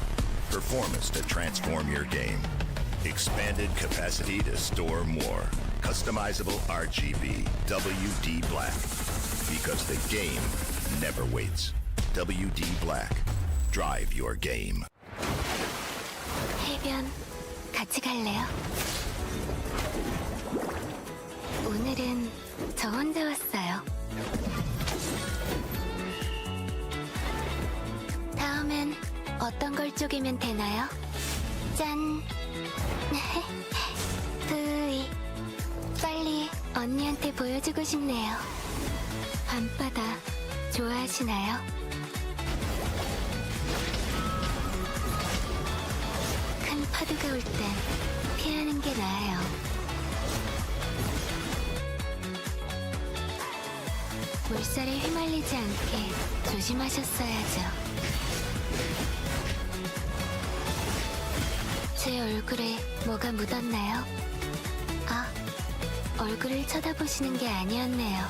S6: Performance to transform your game. Expanded capacity to store more. Customizable RGB. WD Black. Because the game never waits. WD Black. Drive your game.
S7: 해변 같이 갈래요? 오늘은 저 혼자 왔어요. 다음엔 어떤 걸 쪼개면 되나요? 짠! 으이, 빨리 언니한테 보여주고 싶네요. 밤바다 좋아하시나요? 큰 파도가 올 땐 피하는 게 나아요. 물살에 휘말리지 않게 조심하셨어야죠. 제 얼굴에 뭐가 묻었나요? 아, 얼굴을 쳐다보시는 게 아니었네요.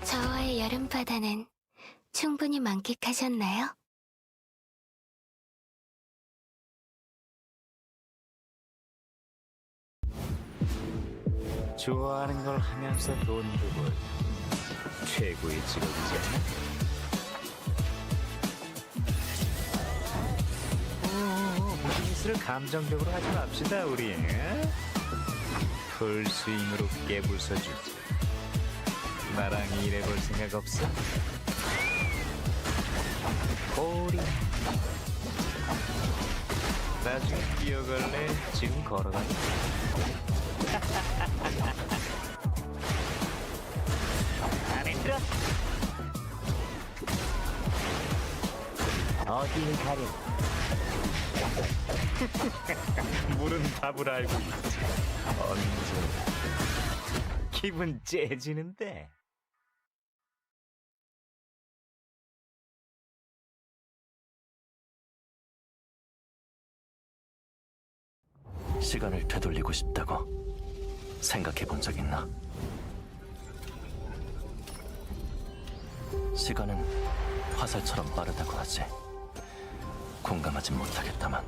S7: 저와의 여름바다는 충분히 만끽하셨나요?
S8: 좋아하는 걸 하면서 돈 벌 최고의 직업이지 않나? 비즈니스를 감정적으로 하지 맙시다 우리. 풀스윙으로 깨부숴주지. 나랑 일해볼 생각 없어? 꼬리. 나중에 뛰어갈래? 지금 걸어가니? 안 힘들어? 어딜 가려? 물은 답을 알고 있지. 언제 기분 째지는데.
S9: 시간을 되돌리고 싶다고 생각해 본 적 있나? 시간은 화살처럼 빠르다고 하지. 공감하진 못하겠다만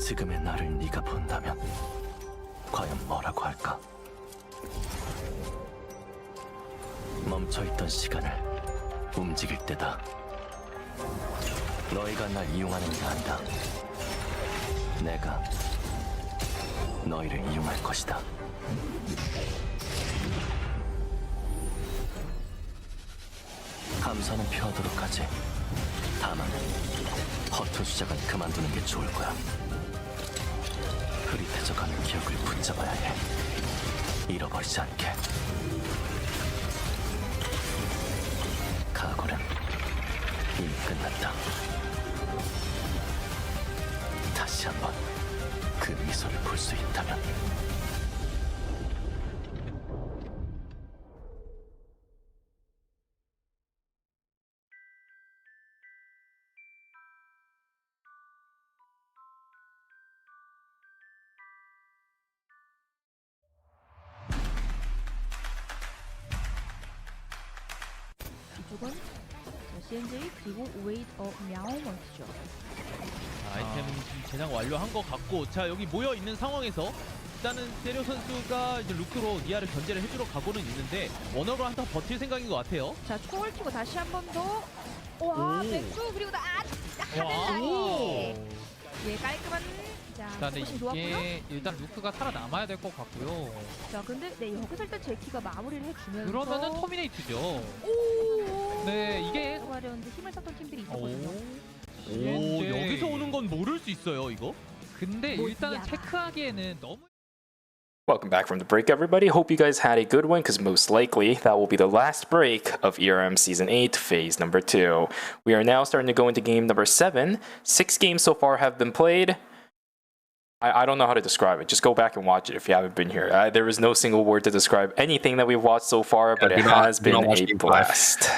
S9: 지금의 나를 네가 본다면 과연 뭐라고 할까? 멈춰있던 시간을 움직일 때다. 너희가 날 이용하는 게 아니다. 내가 너희를 이용할 것이다. 감사는 표하도록 하지. 다만 허투 수작은 그만두는 게 좋을 거야. 흐릿해져가는 기억을 붙잡아야 해. 잃어버리지 않게. 각오는 이미 끝났다. 다시 한번 그 미소를 볼 수 있다면.
S3: 이쪽은 CNJ 그리고 wait a meow먼트죠.
S1: 아이템 지금 제작 완료한 것 같고, 자 여기 모여 있는 상황에서 일단은 세료 선수가 이제 루크로 니아를 견제를 해주러 가고는 있는데 원어로 한타 버틸 생각인 것 같아요.
S3: 자, 총을 튀고 다시 한 번 더. 와,
S1: 오.
S3: 백수 그리고 하늘
S1: 와.
S3: 사이에. 예, 깔끔한. 자,
S2: 근데
S3: 포커싱 좋았고요.
S2: 이게 일단 루크가 살아남아야 될 것 같고요.
S3: 자, 근데 네 여기서 일단 제키가 마무리를 해주면서.
S2: 그러면은 터미네이트죠.
S3: 오.
S2: 네, 이게
S3: 하려는데 힘을 썼던 팀들이
S2: 오.
S3: 있었거든요.
S1: 오, 여기서 오는 건 모를 수 있어요 이거.
S2: 근데
S3: 뭐,
S2: 일단은
S3: 야.
S2: 체크하기에는 너무
S4: Welcome back from the break, everybody. Hope you guys had a good one, because most likely that will be the last break of ERM Season 8, Phase number 2. We are now starting to go into game number 7. 6 games so far have been played. I don't know how to describe it. Just go back and watch it if you haven't been here. There is no single word to describe anything that we've watched so far, but it has been a blast.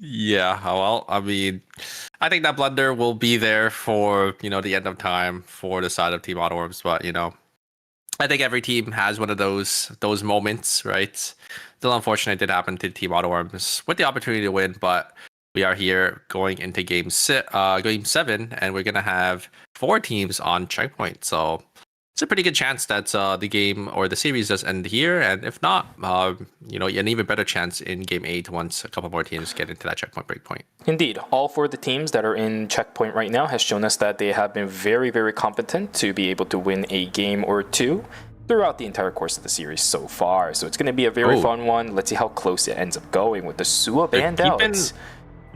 S5: Yeah, well, I mean, I think that blunder will be there for, the end of time for the side of Team Autoworms, but, I think every team has one of those moments, right? Still unfortunate it did happen to Team Autoworms with the opportunity to win, but we are here going into game 7, and we're going to have 4 teams on checkpoint, so it's a pretty good chance that the game or the series does end here, and if not, an even better chance in game 8 once a couple more teams get into that checkpoint breakpoint.
S4: Indeed, all 4 of the teams that are in checkpoint right now has shown us that they have been very, very competent to be able to win a game or 2 throughout the entire course of the series so far. So it's going to be a very fun one. Let's see how close it ends up going with the Sua banned out.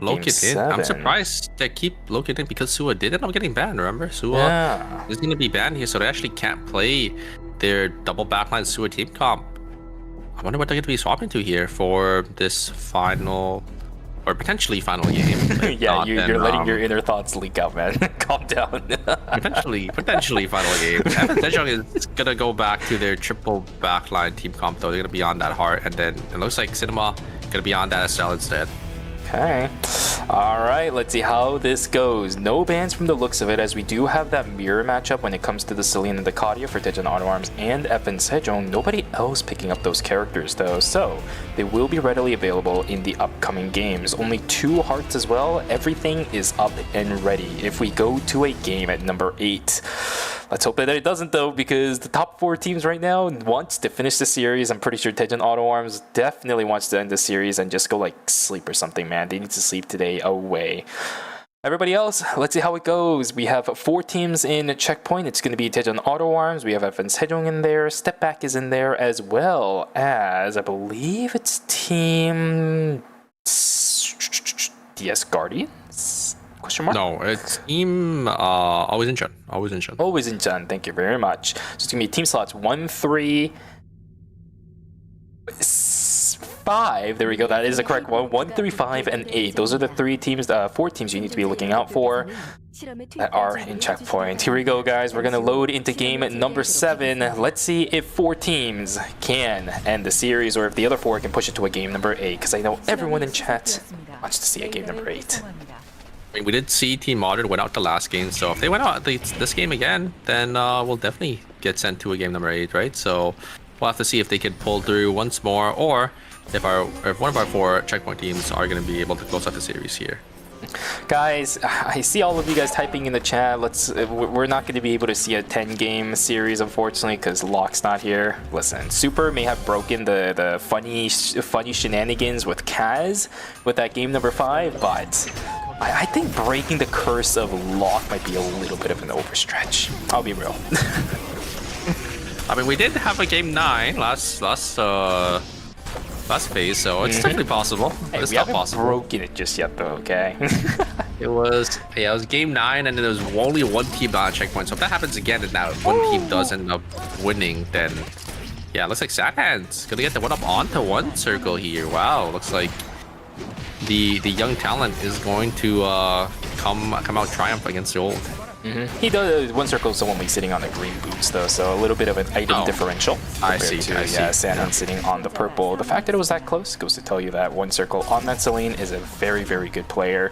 S5: Loki did. I'm surprised they keep Loki in because Sua did end up getting banned. Remember, Sua is going to be banned here, so they actually can't play their double backline Sua team comp I wonder what they're going to be swapping to here for this final, or potentially final game. If
S4: Yeah,
S5: not,
S4: you're
S5: then,
S4: letting your inner thoughts leak out, man. Calm down.
S5: potentially final game. Evan Sejong is gonna go back to their triple backline team comp though. They're gonna be on that heart, and then it looks like Cinema gonna be on that Estelle instead.
S4: Okay. All right, let's see how this goes. No bans from the looks of it, as we do have that mirror matchup when it comes to the Celine and the Kadia for Daejeon Auto Arms and Evan Sejong. Nobody else picking up those characters though, so they will be readily available in the upcoming games. Only 2 hearts as well. Everything is up and ready. If we go to a game at number 8, let's hope that it doesn't though, because the top 4 teams right now wants to finish the series. I'm pretty sure Daejeon Auto Arms definitely wants to end the series and just go like sleep or something, man. They need to sleep today away. Everybody else, let's see how it goes. We have 4 teams in checkpoint. It's going to be Daejeon Auto Arms. We have Evan Sejong in there. Step Back is in there, as well as, I believe it's Team DS Guardians? Question mark?
S5: No, it's team always in Chun. Always in Chun.
S4: Always in Chun. Thank you very much. So it's going to be team slots 1, 3, 5. There we go. That is the correct one. 1, 3, 5, and 8. Those are the 4 teams you need to be looking out for that are in checkpoint. Here we go, guys. We're going to load into game number 7. Let's see if 4 teams can end the series, or if the other 4 can push it to a game number 8, because I know everyone in chat wants to see a game number 8.
S5: I mean, we did see Team Modern win out the last game, so if they win out this game again, then we'll definitely get sent to a game number 8, right? So we'll have to see if they can pull through once more, or if one of our 4 checkpoint teams are going to be able to close out the series here.
S4: Guys, I see all of you guys typing in the chat. We're not going to be able to see a 10-game series, unfortunately, because Locke's not here. Listen, Super may have broken the funny shenanigans with Kaz with that game number 5, but I think breaking the curse of Locke might be a little bit of an overstretch. I'll be real.
S5: I mean, we did have a game 9 last phase, so it's definitely possible.
S4: Hey,
S5: it's
S4: we
S5: not
S4: haven't
S5: possible.
S4: broken it just yet, though. Okay.
S5: It was game 9, and then there was only 1 team on checkpoint. So if that happens again, and that 1 team does end up winning, then yeah, looks like Sadhand's gonna get the 1-up onto 1 circle here. Wow, looks like the young talent is going to come out triumph against the old.
S4: He does 1 circle is only sitting on the green boots though, so a little bit of an item differential.
S5: I see.
S4: Yeah, Sandhan sitting on the purple. The fact that it was that close goes to tell you that 1 circle on that Celine is a very, very good player.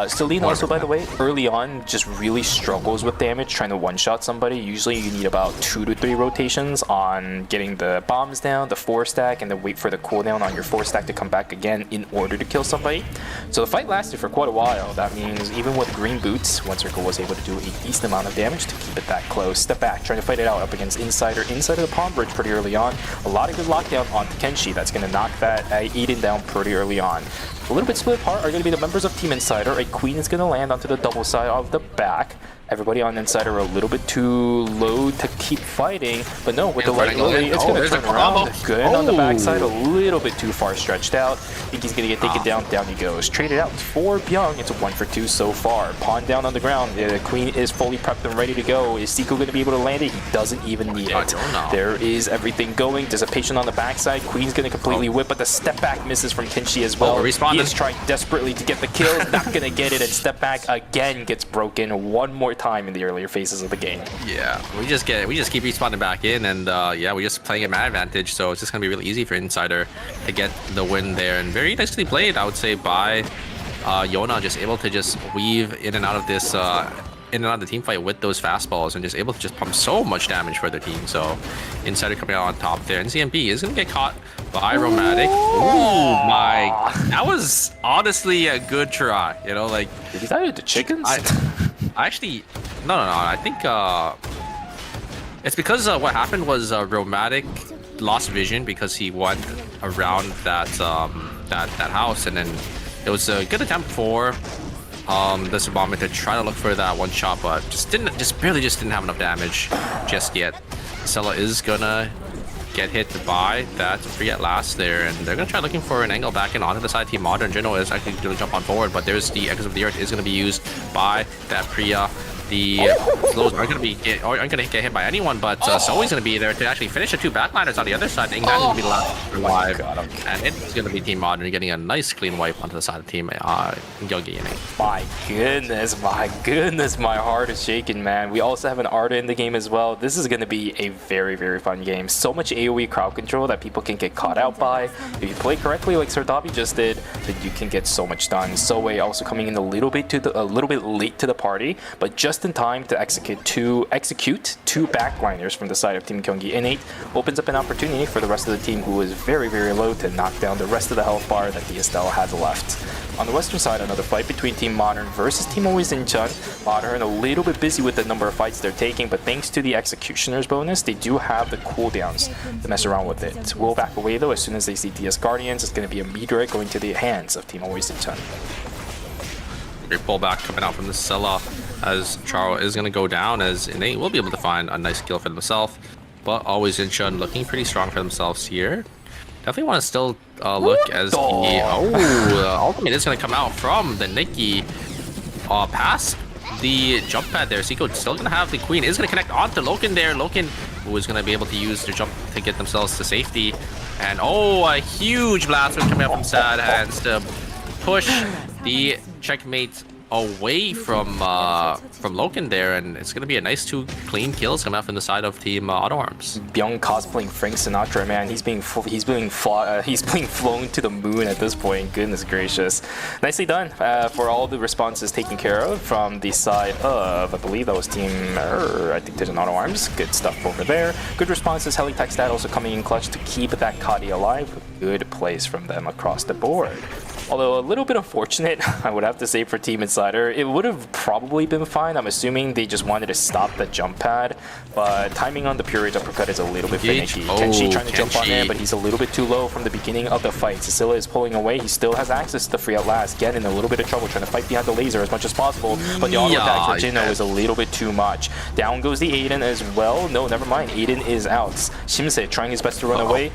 S4: Celine also, by the way, early on just really struggles with damage trying to one-shot somebody. Usually you need about 2 to 3 rotations on getting the bombs down, the 4-stack, and then wait for the cooldown on your 4-stack to come back again in order to kill somebody. So the fight lasted for quite a while. That means even with green boots, 1 circle was able to do a decent amount of damage to keep it that close. Step Back, trying to fight it out up against Insider inside of the Palm Bridge pretty early on. A lot of good lockdown on Kenshi. That's going to knock that Eden down pretty early on. A little bit split apart are going to be the members of Team Insider. A Queen is going to land onto the double side of the back. Everybody on Insider are a little bit too low to keep fighting, but no, with the light lily, it's going to turn around. Good on the backside, a little bit too far stretched out. I think he's going to get taken down. Down he goes. Traded out for Byung. It's a 1 for 2 so far. Pawn down on the ground. The Queen is fully prepped and ready to go. Is Seiko going to be able to land it? He doesn't even need it. There is everything going. Dissipation on the backside. Queen's going to completely whip, but the Step Back misses from Kenshi as well. He is trying desperately to get the kill. Not going to get it, and Step Back again gets broken one more time in the earlier phases of the game.
S5: Yeah, we just keep respawning back in, and yeah, we're just playing at man advantage, so it's just gonna be really easy for Insider to get the win there. And very nicely played, I would say, by Yona, just able to just weave in and out of this in and out of the team fight with those fastballs, and just able to just pump so much damage for their team. So Insider coming out on top there, and CMB is gonna get caught by Romantic. Oh my, that was honestly a good try, you know, like,
S4: did he die to the chickens?
S5: I actually, no. I think it's because what happened was Romantic lost vision because he went around that house, and then it was a good attempt for the Subama to try to look for that 1 shot, but barely didn't have enough damage just yet. Sella is gonna get hit by that free at last there, and they're gonna try looking for an angle back in onto the side. Team Modern General is actually gonna jump on forward, but there's the Echoes of the Earth is gonna be used by that Priya The slows aren't going to get hit by anyone, but Zoe's going to be there to actually finish the two backliners on the other side. Ingman's going to be the last alive, and it's going to be Team Modern getting a nice clean wipe onto the side of Team Yogi.
S4: My goodness, my heart is shaking, man. We also have an Arda in the game as well. This is going to be a very, very fun game. So much AoE crowd control that people can get caught out by. If you play correctly, like Sardabi just did, then you can get so much done. Zoe also coming in a little bit late to the party, but just in time to execute two backliners from the side of Team Gyeonggi. Innate opens up an opportunity for the rest of the team, who is very, very low, to knock down the rest of the health bar that DSL has left. On the western side, another fight between Team Modern versus Team Always Incheon. Modern a little bit busy with the number of fights they're taking, but thanks to the Executioner's bonus, they do have the cooldowns to mess around with it. Will back away though as soon as they see DS Guardians. It's going to be a meteorite going to the hands of Team Always Incheon.
S5: Great pullback coming out from the sell-off, as Charo is going to go down, as Innate will be able to find a nice kill for themselves, but Always Incheon looking pretty strong for themselves here. Definitely want to still look as the ultimate is going to come out from the Nikki past the jump pad there. Seiko still going to have the Queen, is going to connect onto Loken there. Loken, who is going to be able to use their jump to get themselves to safety. And a huge blast coming out from Sad Hands to push the checkmate away from Loken there, and it's gonna be a nice two clean kills coming out from the side of Team Auto Arms.
S4: Byung cosplaying Frank Sinatra, man. He's being flown to the moon at this point. Goodness gracious, nicely done for all the responses taken care of from the side of, I believe that was Team I think there's an Auto Arms. Good stuff over there. Good responses. Helitech also coming in clutch to keep that Kadi alive. Good plays from them across the board. Although a little bit unfortunate, I would have to say, for Team Insider. It would have probably been fine. I'm assuming they just wanted to stop the jump pad, but timing on the Pure Rage uppercut is a little bit finicky. Kenshi trying to jump on in, but he's a little bit too low from the beginning of the fight. Cecilia is pulling away. He still has access to the free at last. Again, in a little bit of trouble, trying to fight behind the laser as much as possible, but the auto attack for Jinho is a little bit too much. Down goes the Aiden as well. No, never mind. Aiden is out. Shimse trying his best to run away.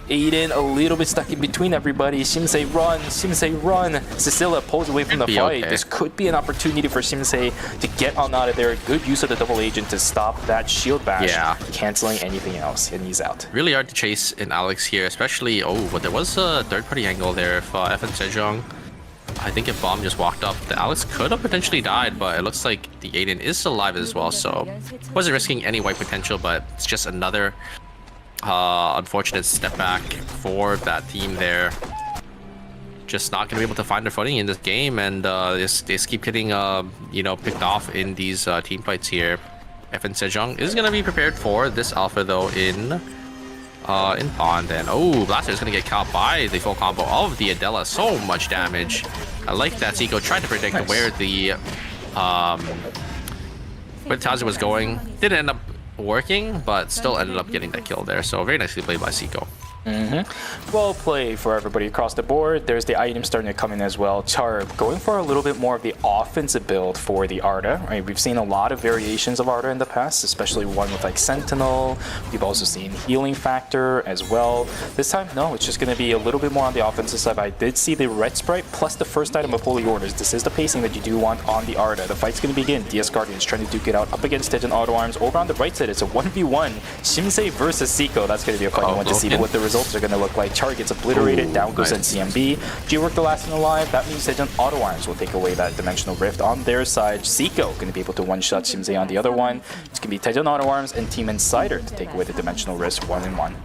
S4: Aiden a little bit stuck in between everybody. Shimse run, Shimse run. Cecilia pulls away from the fight. This could be an opportunity for Shimse to get on out of there. Good use of the double agent to stop that shield bash, canceling anything else, and he's out.
S5: Really hard to chase in Alex here, especially, but there was a third-party angle there for FN Sejong. I think if Bomb just walked up, the Alex could have potentially died, but it looks like the Aiden is still alive as well, so wasn't risking any wipe potential, but it's just another unfortunate step back for that team there. Just not going to be able to find their footing in this game, and they just keep getting picked off in these team fights here. FN Sejong is going to be prepared for this alpha though in Pond, and Blaster is going to get caught by the full combo of the Adela. So much damage. I like that Seiko tried to predict where the Taza was going. Didn't end up working, but still ended up getting that kill there. So very nicely played by Seiko.
S4: Well played for everybody across the board. There's the items starting to come in as well. Char going for a little bit more of the offensive build for the Arda. Right? We've seen a lot of variations of Arda in the past, especially one with like Sentinel. We've also seen healing factor as well. This time, no, it's just going to be a little bit more on the offensive side. I did see the red sprite plus the first item of Holy Orders. This is the pacing that you do want on the Arda. The fight's going to begin. DS Guardians trying to duke it out up against Tej and Auto Arms. Over on the right side, it's a 1v1. Shimse versus Seiko. That's going to be a funny one to see, but what the results are going to look like. Char gets obliterated. Down goes NCMB. G-Work the last one alive. That means Tej and Auto Arms will take away that Dimensional Rift on their side. Seiko going to be able to one-shot Shimse on the other one. It's going to be Tej and Auto Arms and Team Insider to take away the Dimensional Rift 1-1.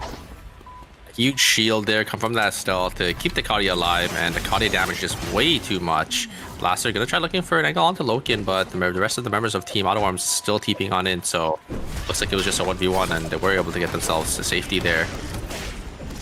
S5: Huge shield there come from that stealth to keep the Kadi alive, and the Kadi damage is way too much. Blaster gonna try looking for an angle onto Loken, but the rest of the members of Team Auto Arms still TPing on in, so looks like it was just a 1v1, and they were able to get themselves to safety there.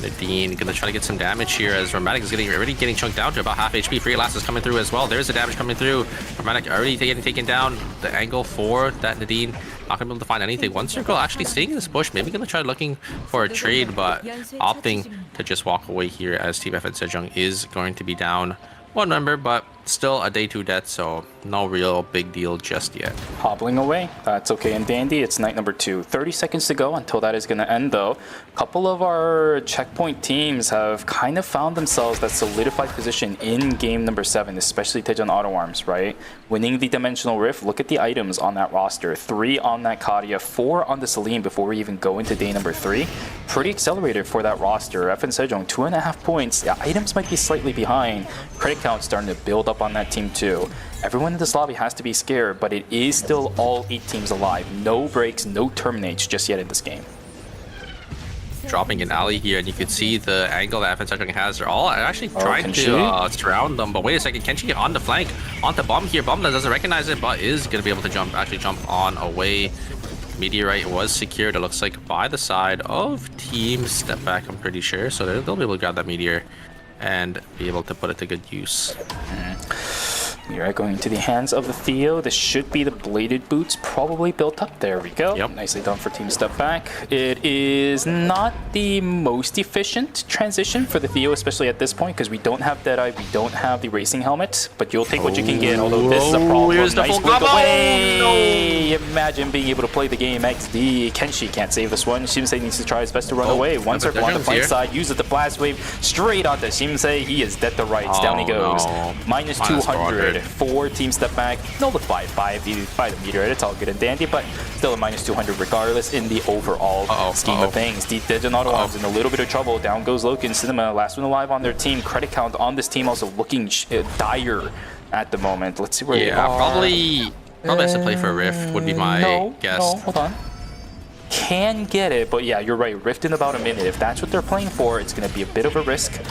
S5: Nadine gonna try to get some damage here as Romantic is already getting chunked down to about half HP. Free Last is coming through as well. There's the damage coming through. Romantic already getting taken down. The angle for that Nadine, not gonna be able to find anything. One Circle actually staying in this bush, maybe gonna try looking for a trade, but opting to just walk away here as Team FN Sejong is going to be down one member, but still a day 2 death, so no real big deal just yet.
S4: Hobbling away. That's okay and dandy. It's night number 2. 30 seconds to go until that is going to end, though. A couple of our checkpoint teams have kind of found themselves that solidified position in game number 7, especially Tejan Auto Arms, right? Winning the Dimensional Rift. Look at the items on that roster. 3 on that Kadia, 4 on the Celine before we even go into day number 3. Pretty accelerated for that roster. FN Sejong, 2.5 points. Yeah, items might be slightly behind. Credit count starting to build up on that team too. Everyone in this lobby has to be scared, but it is still all 8 teams alive. No breaks, no terminates just yet in this game.
S5: Dropping an alley here, and you can see the angle that FN Sejong has. They're all actually trying to surround them, but wait a second, Kenshi on the flank, onto Bomb here. Bomb doesn't recognize it, but is going to be able to jump on away. Meteorite was secured, it looks like, by the side of Team Step Back, I'm pretty sure. So they'll be able to grab that meteor and be able to put it to good use.
S4: Meteorite going into the hands of the Theo. This should be the bladed boots probably built up. There we go.
S5: Yep.
S4: Nicely done for Team Step Back. It is not the most efficient transition for the Theo, especially at this point, because we don't have Deadeye, we don't have the racing helmet, but you'll take what you can get, although this is a problem.
S5: Here's the
S4: nice
S5: full combo.
S4: away. Imagine being able to play the game XD. Kenshi can't save this one. Shimsei needs to try his best to run away. One circle on the flank side, uses the blast wave straight onto Shimsei. He is dead to rights. Down he goes.
S5: No.
S4: Minus 200 for Team Step Back. No look by the meteorite. It's all good and dandy, but still a minus 200 regardless in the overall scheme of things. The Dejan Auto Arms in a little bit of trouble. Down goes Loken. Cinema, last one alive on their team. Credit count on this team also looking dire at the moment. Let's see where they are.
S5: Probably has to play for a Rift would be my guess.
S4: No, hold on. Can get it, but yeah, you're right. Rift in about a minute. If that's what they're playing for, it's going to be a bit of a risk.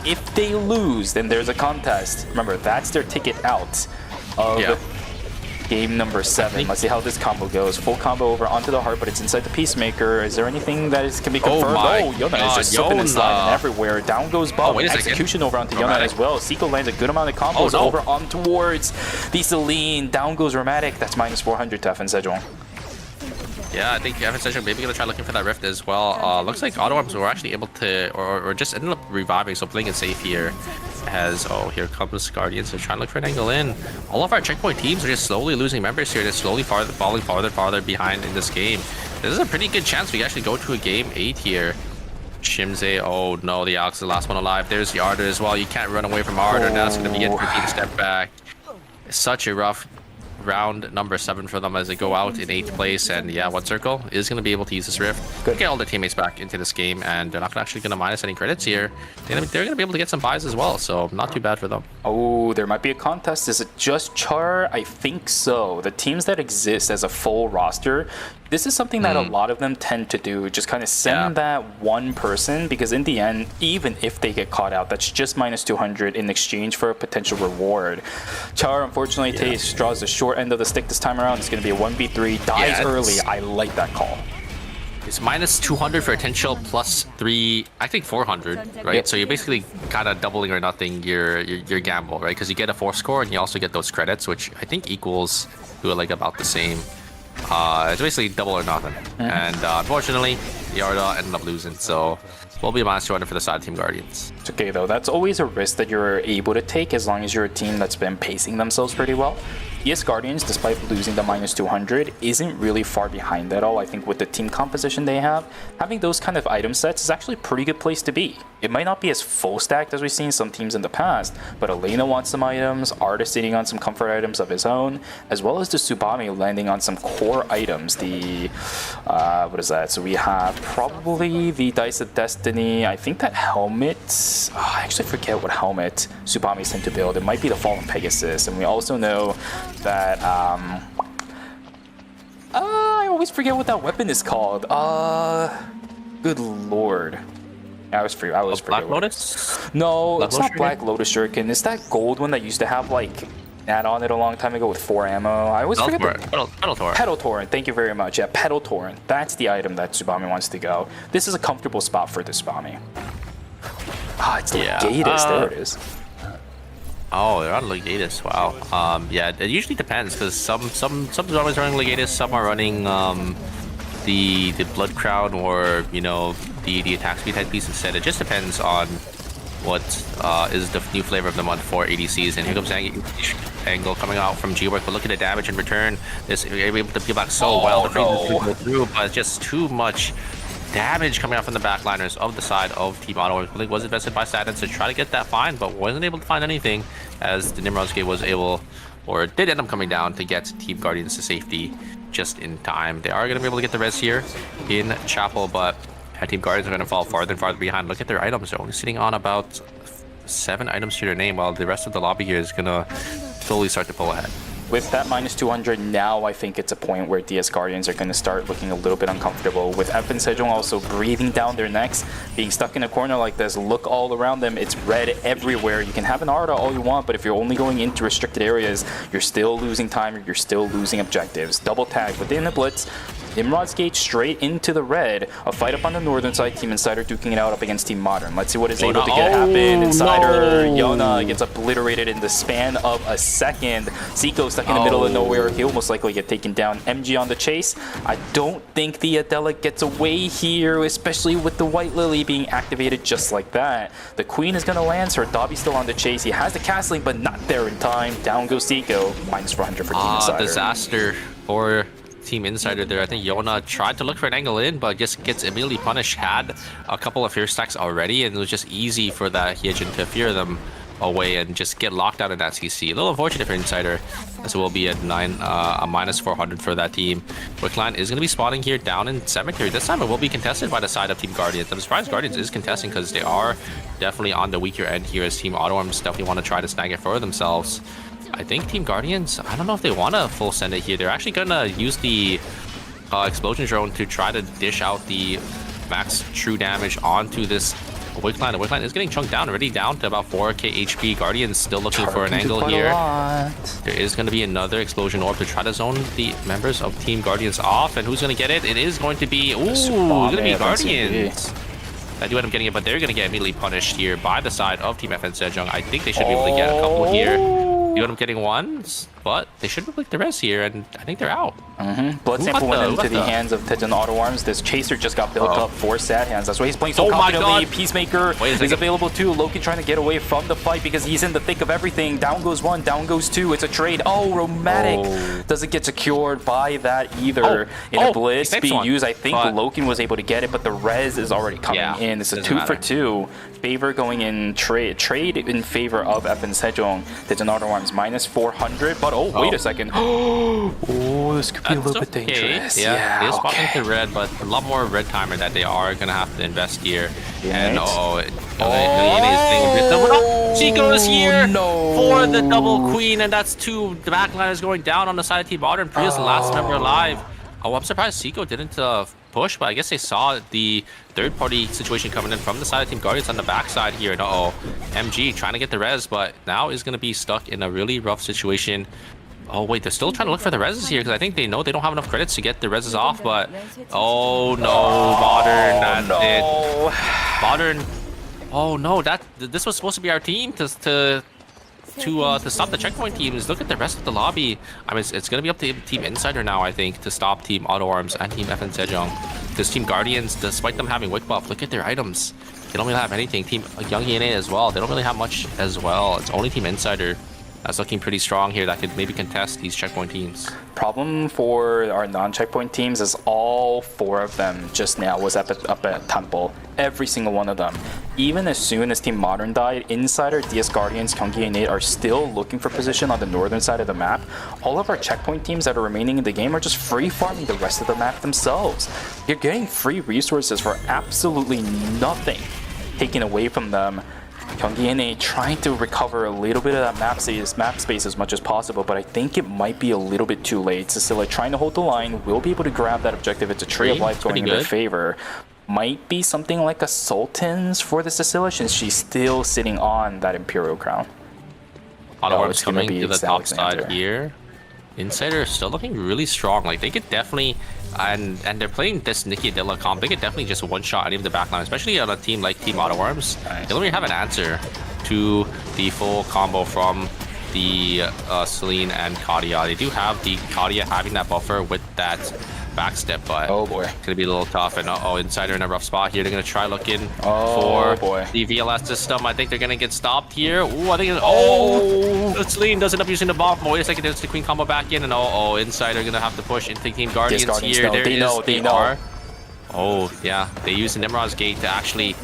S4: If they lose, then there's a contest. Remember, that's their ticket out of game number 7. Let's see how this combo goes. Full combo over onto the heart, but it's inside the Peacemaker. Is there anything that can be confirmed? Yona is just slipping and sliding everywhere. Down goes Bob. Execution over onto Yona as well. Seiko lands a good amount of combos over on towards the Celine. Down goes Rheumatic. That's minus 400 to FN Sejong.
S5: Yeah, I think FN Sejong maybe gonna try looking for that Rift as well. Looks like Auto Arms were actually able to, or just ended up reviving, so playing it safe here. Here comes Guardians. They're trying to look for an angle in. All of our checkpoint teams are just slowly losing members here. They're slowly falling farther behind in this game. This is a pretty good chance we actually go to a game 8 here. Shimze, oh no, the Alex is the last one alive. There's the Ardor as well. You can't run away from Ardor. That's gonna be it for Team Step Back. It's such a rough round number 7 for them as they go out in 8th place, and yeah, One Circle is going to be able to use this Rift, get all their teammates back into this game, and they're not actually going to minus any credits here. They're going to be able to get some buys as well, so not too bad for them.
S4: Oh, there might be a contest. Is it just Char? I think so. The teams that exist as a full roster, this is something that a lot of them tend to do. Just kind of send that one person, because in the end, even if they get caught out, that's just minus 200 in exchange for a potential reward. Char, unfortunately, draws the short end of the stick this time around. It's going to be a 1v3. Dies early. I like that call.
S5: It's minus 200 for potential plus 3, I think 400, right? Yep. So you're basically kind of doubling or nothing your gamble, right? Because you get a 4 score and you also get those credits, which I think equals to like about the same. It's basically double or nothing. And unfortunately, the Arda ended up losing, so will be a minus 200 for the side Team Guardians.
S4: It's okay though, that's always a risk that you're able to take as long as you're a team that's been pacing themselves pretty well. Yes, Guardians, despite losing the minus 200, isn't really far behind at all. I think with the team composition they have, having those kind of item sets is actually a pretty good place to be. It might not be as full stacked as we've seen some teams in the past, but Elena wants some items, Arda sitting on some comfort items of his own, as well as the Tsubame landing on some core items. The, what is that? So we have probably the Dice of Destiny. I think that helmet, I actually forget what helmet Tsubame's tend to build. It might be the Fallen Pegasus, and we also know that I always forget what that weapon is called. Good lord. I was
S5: Black Lotus?
S4: No,
S5: Black
S4: it's not Black Lotus Shuriken. It's that gold one that used to have like that on it a long time ago with 4 ammo. I always forget.
S5: Pedal Torrent.
S4: Pedal Torrent. Thank you very much. Yeah, Pedal Torrent. That's the item that Tsubame wants to go. This is a comfortable spot for the Tsubame. It's Legatus. There it is.
S5: Oh, they're on Legatus. Wow. Yeah, it usually depends because some Tsubames are running Legatus, some are running the Blood Crown or the attack speed type piece instead. It just depends on what is the new flavor of the month for ADCs. And here comes Angle coming out from G-Work, but look at the damage in return. This able to peel back so well to go through, but just too much damage coming out from the backliners of the side of Team Auto. Really was invested by Sadness to try to get that find, but wasn't able to find anything, as the Nimrod's was able, or did end up coming down to get Team Guardians to safety just in time. They are going to be able to get the res here in Chapel, but Team Guardians are going to fall farther and farther behind. Look at their items. They're only sitting on about 7 items to their name, while the rest of the lobby here is going to slowly start to pull ahead.
S4: With that minus 200 now, I think it's a point where DS Guardians are going to start looking a little bit uncomfortable. With F and Sejong also breathing down their necks, being stuck in a corner like this, look all around them, it's red everywhere. You can have an Arda all you want, but if you're only going into restricted areas, you're still losing time, you're still losing objectives. Double tag within the blitz. Nimrod's Gate straight into the red. A fight up on the northern side. Team Insider duking it out up against Team Modern. Let's see what is able to get happen. Insider, Yona gets obliterated in the span of a second. Zico stuck in the middle of nowhere. He'll most likely get taken down. MG on the chase. I don't think the Adela gets away here, especially with the White Lily being activated just like that. The Queen is going to land her. Dobby's still on the chase. He has the castling, but not there in time. Down goes Zico. Minus 400 for Team Insider.
S5: Disaster for Team Insider there. I think Yona tried to look for an angle in, but just gets immediately punished. Had a couple of fear stacks already, and it was just easy for that Hyejin to fear them away and just get locked out in that CC. A little unfortunate for Insider, as it will be at a minus 400 for that team. Wickland is going to be spawning here down in Cemetery. This time it will be contested by the side of Team Guardians. I'm surprised Guardians is contesting, because they are definitely on the weaker end here, as Team Auto Arms definitely want to try to snag it for themselves. I think Team Guardians, I don't know if they want to full send it here. They're actually going to use the explosion drone to try to dish out the max true damage onto this Wickline. The Wickline is getting chunked down, already down to about 4k HP. Guardians still looking for an angle here. There is going to be another explosion orb to try to zone the members of Team Guardians off. And who's going to get it? It is going to be, going to be Guardians. I do end up getting it, but they're going to get immediately punished here by the side of Team FN Sejong. I think they should be able to get a couple here. You end up getting ones, but they should be like the rest here, and I think they're out.
S4: Blood sample went into the hands of Tejan Auto Arms. This chaser just got built up for Sad Hands. That's why he's playing so confidently. Peacemaker is available too. Loki trying to get away from the fight because he's in the thick of everything. Down goes one, down goes two. It's a trade. Romantic doesn't get secured by that either. In a blitz being used, I think Loki was able to get it, but the res is already coming in. It's a 2 for 2. Favor going in trade in favor of FN Sejong. Tejan Auto Arms minus 400, but wait a second. This could be a little bit dangerous.
S5: Yeah, they're spotting the red, but a lot more red timer that they are gonna have to invest here. And Chico is here for the double queen, and that's 2 backliners going down on the side of Team Modern. Prius, last member alive. I'm surprised Seiko didn't push, but I guess they saw the third-party situation coming in from the side of Team Guardians on the backside here. And MG trying to get the res, but now is going to be stuck in a really rough situation. Oh wait, they're still trying to look for the reses here, because I think they know they don't have enough credits to get the reses off, but Modern, that's it. Modern, this was supposed to be our team to stop the checkpoint teams. Look at the rest of the lobby. I mean, it's going to be up to Team Insider now, I think, to stop Team Auto Arms and Team FN Sejong. Because Team Guardians, despite them having Wick Buff, look at their items. They don't really have anything. Team Young ENA as well, they don't really have much as well. It's only Team Insider that's looking pretty strong here that could maybe contest these checkpoint teams.
S4: Problem for our non-checkpoint teams is all 4 of them just now was up at Temple. Every single one of them. Even as soon as Team Modern died, Insider, DS Guardians, Kyunggi, and 8 are still looking for position on the northern side of the map. All of our checkpoint teams that are remaining in the game are just free farming the rest of the map themselves. You're getting free resources for absolutely nothing taken away from them. Kyunggi and 8 trying to recover a little bit of that map space as much as possible, but I think it might be a little bit too late. Cecilia trying to hold the line, will be able to grab that objective. It's a Tree of Life going in their favor. Might be something like a Sultan's for the Cecilia, since she's still sitting on that Imperial crown.
S5: Auto Arms coming to the top side here. Insider is still looking really strong. Like, they could definitely, and they're playing this Nikki Adela comp, they could definitely just one-shot any of the backline, especially on a team like Team Auto Arms. They don't really have an answer to the full combo from the Celine and Kadia. They do have the Kadia having that buffer with that backstep, but
S4: Oh boy.
S5: it's gonna be a little tough. And Insider in a rough spot here. They're gonna try looking
S4: Oh
S5: for
S4: boy.
S5: the VLS system. I think they're gonna get stopped here. Ooh, I think Celine does end up using the bomb. Wait a second, there's the queen combo back in, and Insider gonna have to push into Team Guardians
S4: Guardians
S5: here.
S4: know. They know. They know.
S5: are. Oh yeah, they use the Nimrod's gate to actually.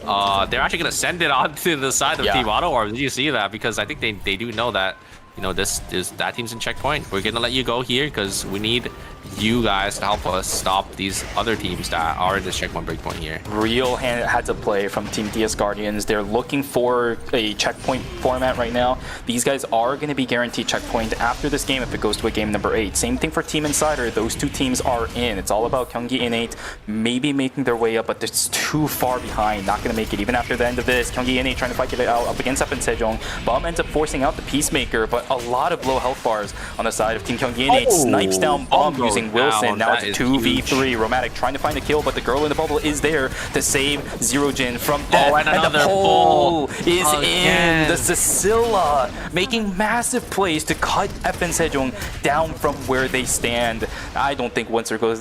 S5: They're actually gonna send it onto the side of Team Auto Arms. Did you see that? Because I think they do know that. You know, that team's in checkpoint. We're gonna let you go here because we need you guys to help us stop these other teams that are in this checkpoint breakpoint here.
S4: Real had to play from Team DS Guardians. They're looking for a checkpoint format right now. These guys are going to be guaranteed checkpoint after this game if it goes to a game number 8. Same thing for Team Insider. Those two teams are in. It's all about Gyeonggi In8 maybe making their way up, but it's too far behind. Not going to make it even after the end of this. Gyeonggi In8 trying to fight it out up against Up and Sejong. Bum ends up forcing out the Peacemaker, but a lot of low health bars on the side of Team Gyeonggi In8. Snipes down Bum using Wilson. Now it's 2v3. Romantic trying to find a kill, but the girl in the bubble is there to save Zero Jin from death.
S5: And
S4: the
S5: another
S4: pole is
S5: again.
S4: in. The Cecilia making massive plays to cut FN Sejong down from where they stand. I don't think One Circle is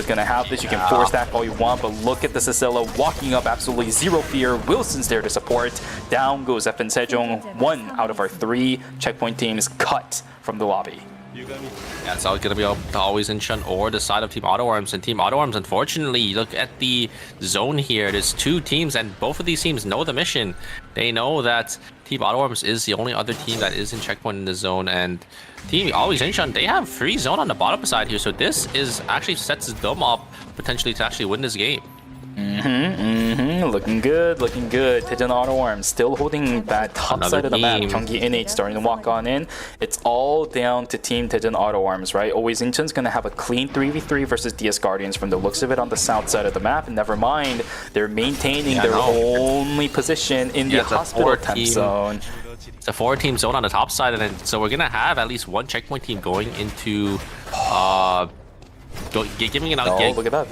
S4: going to have this. You can force that all you want, but look at the Cecilia walking up, absolutely zero fear. Wilson's there to support. Down goes FN Sejong. 1 out of our 3 checkpoint teams cut from the lobby.
S5: Yeah, it's going to be always Incheon or the side of Team Auto Arms. And Team Auto Arms, unfortunately, look at the zone here. There's 2 teams, and both of these teams know the mission. They know that Team Auto Arms is the only other team that is in checkpoint in the zone. And Team Always Incheon, they have free zone on the bottom side here. So this is actually sets them up potentially to actually win this game.
S4: Looking good, looking good. Daejeon Auto Arms still holding that top side of the map. Gyeonggi In8 starting to walk on in. It's all down to Team Daejeon Auto Arms, right? Always Incheon's gonna have a clean 3v3 versus DS Guardians from the looks of it on the south side of the map. And never mind, they're maintaining their only position in the hospital temp zone.
S5: It's a 4-team zone on the top side, and then so we're gonna have at least one checkpoint team going into giving an
S4: look at that,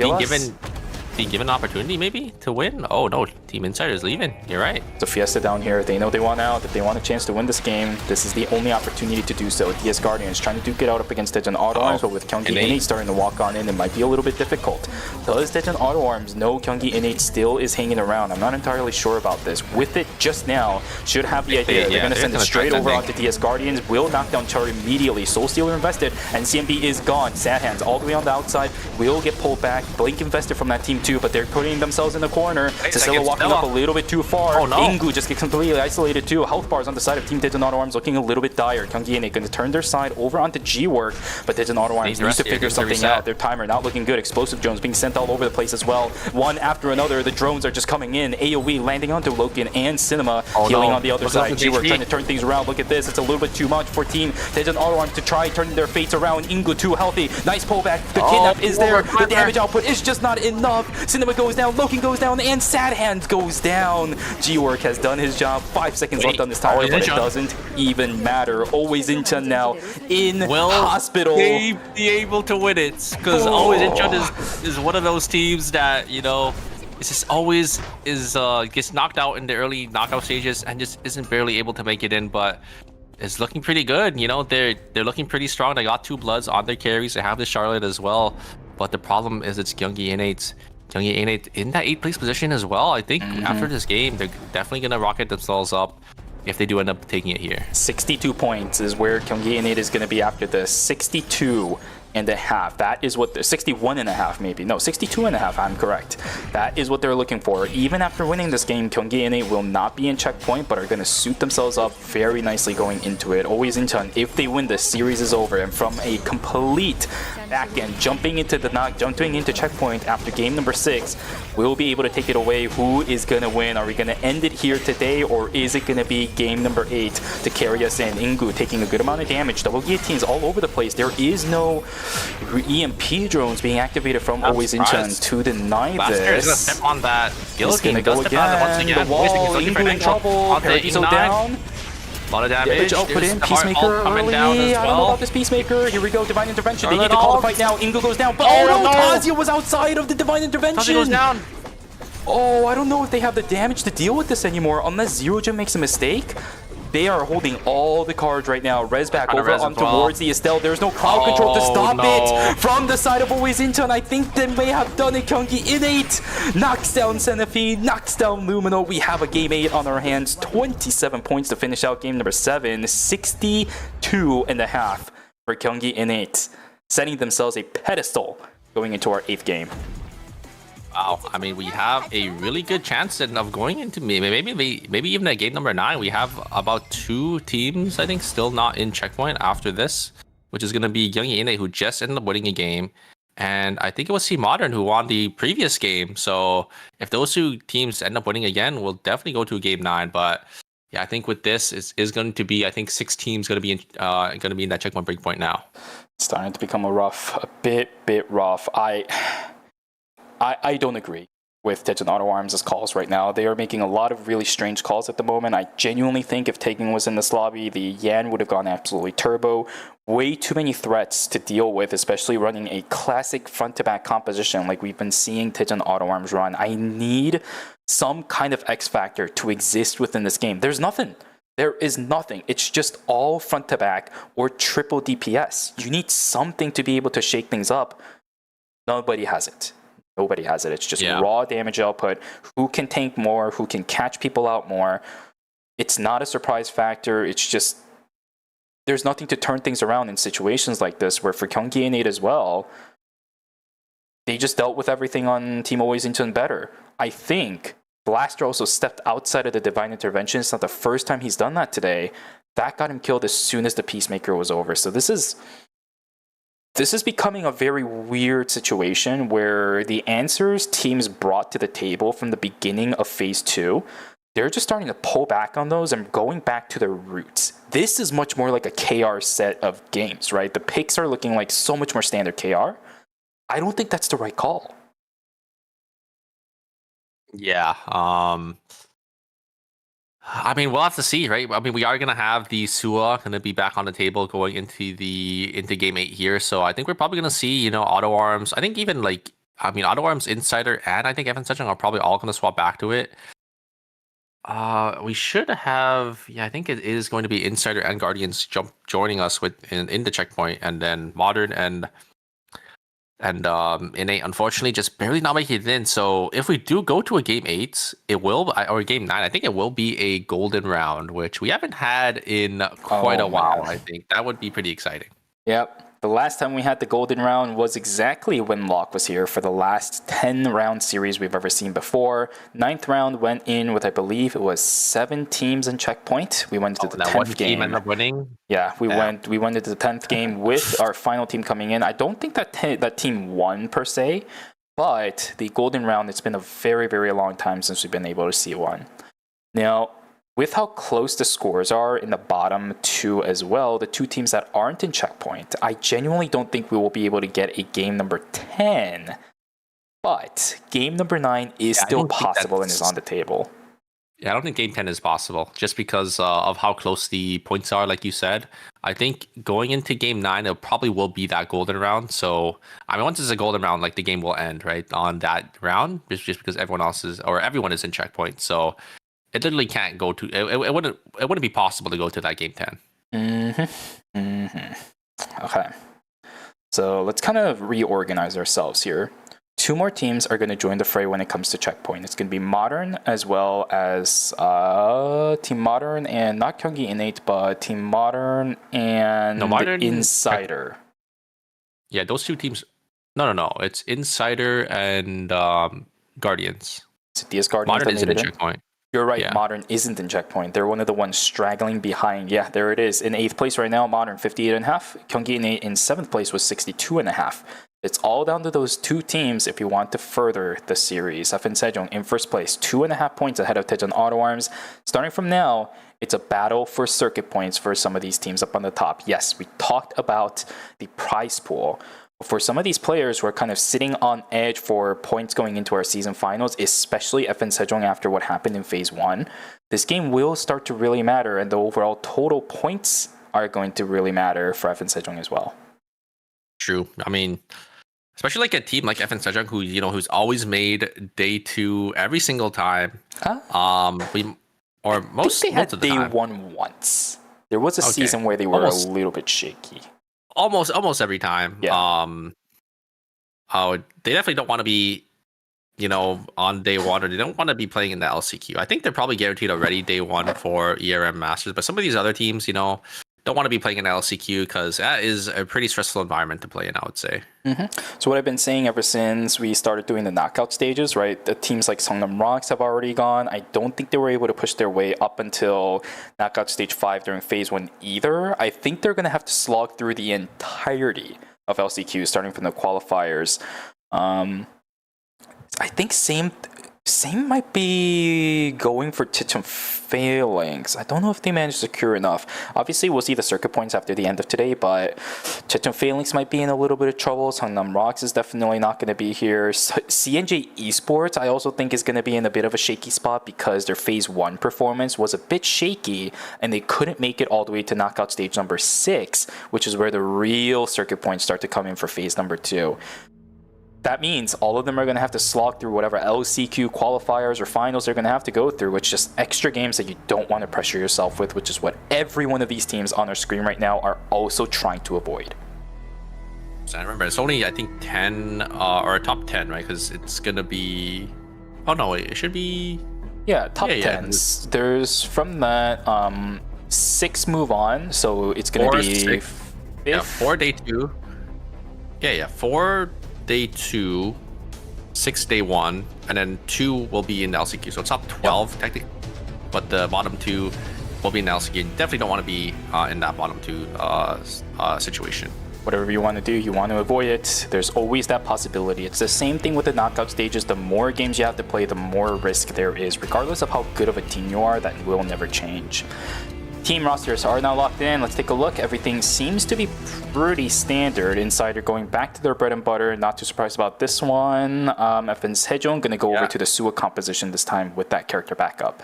S5: being given an opportunity maybe to win. Oh no, Team Insider is leaving. You're right.
S4: It's a fiesta down here. They know they want out. If they want a chance to win this game, this is the only opportunity to do so. DS Guardians trying to duke it out up against Daejeon Auto Arms, but with Gyeonggi In8 starting to walk on in, it might be a little bit difficult. Does Daejeon Auto Arms know Gyeonggi In8 still is hanging around? I'm not entirely sure about this. With it just now, should have the idea. They're going to send it straight over onto DS Guardians. Will knock down Char immediately. Soul Stealer invested, and CMB is gone. Sad Hands all the way on the outside. Will get pulled back. Blink invested from that team too, but they're putting themselves in the corner. Cecilia walking up a little bit too far. Ingu just gets completely isolated too. Health bars on the side of Team Daejeon Auto Arms looking a little bit dire. Gyeonggi In8 going to turn their side over onto G-Work, but Daejeon Auto Arms needs to figure something out. Their timer not looking good. Explosive drones being sent all over the place as well. One after another, the drones are just coming in. AoE landing onto Loken and Cinema, healing on the other side. G-Work trying to turn things around. Look at this. It's a little bit too much for Team Daejeon Auto Arms to try turning their fates around. Ingu too healthy. Nice pullback. The kidnap is there. The damage output is just not enough. Cinema goes down. Loken goes down, and Sad Hands goes down. G-Work has done his job. 5 seconds left on this timer, but it doesn't even matter. Always Incheon now in hospital.
S5: Will they be able to win it? Because Always Incheon is one of those teams that, you know, it's just always gets knocked out in the early knockout stages and just isn't barely able to make it in, but it's looking pretty good. You know, they're looking pretty strong. They got 2 bloods on their carries. They have the Charlotte as well, but the problem is it's Gyeonggi In8. Gyeonggi In8 in that 8th place position as well. I think after this game, they're definitely going to rocket themselves up if they do end up taking it here.
S4: 62 points is where Gyeonggi In8 is going to be after this. 62 and a half. That is what 61 and a half maybe. No, 62 and a half. I'm correct. That is what they're looking for. Even after winning this game, Gyeonggi In8 will not be in checkpoint, but are going to suit themselves up very nicely going into it. Always Incheon, if they win, the series is over. And from a complete back end, jumping into checkpoint after game number 6, we'll be able to take it away. Who is going to win? Are we going to end it here today, or is it going to be game number 8 to carry us in? Ingu taking a good amount of damage. Double guillotines all over the place. There is no EMP drones being activated from Always Incheon to deny this.
S5: Is gonna step on that.
S4: He's gonna go again. The wall, Ingu in trouble. Paradiso down.
S5: A lot of damage.
S4: Put in Peacemaker early. I don't know about this Peacemaker. Here we go. Divine Intervention. They need to call the fight now. Ingu goes down. But oh no, Tazia was outside of the Divine Intervention.
S5: Tazia goes down.
S4: Oh, I don't know if they have the damage to deal with this anymore unless Zero Jin makes a mistake. They are holding all the cards right now. Res back
S5: Trying to
S4: over
S5: res
S4: on
S5: as well.
S4: towards the Estelle. There's no crowd control to stop
S5: no.
S4: it from the side of Always Into, and I think they may have done it. Kyungi Innate knocks down Centipede, knocks down Lumino. We have a game 8 on our hands. 27 points to finish out game number 7. 62.5 for Kyungi Innate, setting themselves a pedestal going into our 8th game.
S5: Wow, I mean, we have a really good chance of going into maybe even at game number 9. We have about 2 teams, I think, still not in checkpoint after this, which is going to be Kyungi Innate, who just ended up winning a game, and I think it was Team Modern who won the previous game. So if those 2 teams end up winning again, we'll definitely go to game 9. But yeah, I think with this is going to be, I think 6 teams going to be in that checkpoint breakpoint now.
S4: It's starting to become a bit rough. I don't agree with Daejeon Auto Arms' calls right now. They are making a lot of really strange calls at the moment. I genuinely think if Taking was in this lobby, the Yan would have gone absolutely turbo. Way too many threats to deal with, especially running a classic front-to-back composition like we've been seeing Daejeon Auto Arms run. I need some kind of X factor to exist within this game. There's nothing. There is nothing. It's just all front-to-back or triple DPS. You need something to be able to shake things up. Nobody has it. Nobody has it. It's just raw damage output. Who can tank more? Who can catch people out more? It's not a surprise factor. It's just there's nothing to turn things around in situations like this, where for Kyungi Innate as well, they just dealt with everything on Team Always Into and better. I think Blaster also stepped outside of the Divine Intervention. It's not the first time he's done that today. That got him killed as soon as the Peacemaker was over. So this is becoming a very weird situation where the answers teams brought to the table from the beginning of Phase 2, they're just starting to pull back on those and going back to their roots. This is much more like a KR set of games, right? The picks are looking like so much more standard KR. I don't think that's the right call.
S5: Yeah, I mean, we'll have to see, right? I mean, we are gonna have the Sua gonna be back on the table going into game 8 here. So I think we're probably gonna see, Auto Arms. I think even Auto Arms Insider and I think Evan Sejong are probably all gonna swap back to it. We should have, I think it is going to be Insider and Guardians joining us in the checkpoint, and then Modern and Innate unfortunately just barely not making it in. So if we do go to a game 8, or game 9, I think it will be a golden round, which we haven't had in quite a while. I think that would be pretty exciting.
S4: Yep. The last time we had the golden round was exactly when Locke was here for the last 10-round series we've ever seen before. 9th round went in with, I believe it was 7 teams in checkpoint. We went into the 10th
S5: one
S4: game.
S5: Team ended up winning.
S4: Yeah, we went into the 10th game with our final team coming in. I don't think that team won per se, but the golden round, it's been a very, very long time since we've been able to see one. Now, with how close the scores are in the bottom 2 as well, the 2 teams that aren't in checkpoint, I genuinely don't think we will be able to get a game number 10. But game number 9 is still possible and is on the table.
S5: Yeah, I don't think game 10 is possible, just because of how close the points are, like you said. I think going into game 9, it probably will be that golden round. So, I mean, once it's a golden round, the game will end, right, on that round, just because everyone is in checkpoint. So, it literally can't go to. It wouldn't be possible to go to that game 10.
S4: Okay, so let's kind of reorganize ourselves here. 2 more teams are going to join the fray when it comes to checkpoint. It's going to be Modern as well as Team Modern and not Kyungi Innate, but Team Modern and
S5: Modern
S4: Insider.
S5: Yeah, those 2 teams. No. It's Insider and Guardians.
S4: Is it DS Guardians?
S5: Modern isn't in checkpoint.
S4: You're right,
S5: Yeah.
S4: Modern isn't in checkpoint. They're one of the ones straggling behind. Yeah, there it is. In 8th place right now, Modern 58.5. Kyungi Innate in 7th place was 62.5. It's all down to those 2 teams if you want to further the series. FN Sejong in 1st place, 2.5 points ahead of Daejeon Auto Arms. Starting from now, it's a battle for circuit points for some of these teams up on the top. Yes, we talked about the prize pool. For some of these players who are kind of sitting on edge for points going into our season finals, especially FN Sejong after what happened in Phase 1, this game will start to really matter, and the overall total points are going to really matter for FN Sejong as well.
S5: True. I mean, especially like a team like FN Sejong, who who's always made day 2 every single time. Or most
S4: they had
S5: of the
S4: day
S5: time.
S4: one once. There was a
S5: Okay.
S4: season where they were
S5: Almost.
S4: a little bit shaky.
S5: Almost every time.
S4: Yeah.
S5: They definitely don't want to be, on day one, or they don't want to be playing in the LCQ. I think they're probably guaranteed already day one for ERM Masters, but some of these other teams, don't want to be playing in the LCQ because that is a pretty stressful environment to play in, I would say.
S4: So what I've been saying ever since we started doing the knockout stages, right? The teams like Songnam Rocks have already gone. I don't think they were able to push their way up until knockout stage 5 during phase 1 either. I think they're going to have to slog through the entirety of LCQ, starting from the qualifiers. I think same might be going for Tichum Phalanx. I don't know if they managed to secure enough. Obviously, we'll see the circuit points after the end of today, but Tichum Phalanx might be in a little bit of trouble. Songnam Rocks is definitely not going to be here. CNJ Esports, I also think, is going to be in a bit of a shaky spot because their phase 1 performance was a bit shaky, and they couldn't make it all the way to knockout stage number 6, which is where the real circuit points start to come in for phase number 2. That means all of them are going to have to slog through whatever LCQ qualifiers or finals they're going to have to go through, which is just extra games that you don't want to pressure yourself with, which is what every one of these teams on our screen right now are also trying to avoid.
S5: So I remember it's only, I think, 10 or a top 10, right? Because it's going to be... Oh, no, wait, it should be...
S4: Yeah, top 10s. There's from that 6 move on, so it's going to be...
S5: 4 day 2. Yeah, 4 day 2, 6 day 1, and then 2 will be in LCQ. So it's top 12 technically, but the bottom 2 will be in LCQ. You definitely don't want to be in that bottom 2 situation.
S4: Whatever you want to do, you want to avoid it. There's always that possibility. It's the same thing with the knockout stages. The more games you have to play, the more risk there is. Regardless of how good of a team you are, that will never change. Team rosters are now locked in. Let's take a look. Everything seems to be pretty standard. Insider going back to their bread and butter. Not too surprised about this one. FN Sejong going to go over to the Suwa composition this time with that character backup.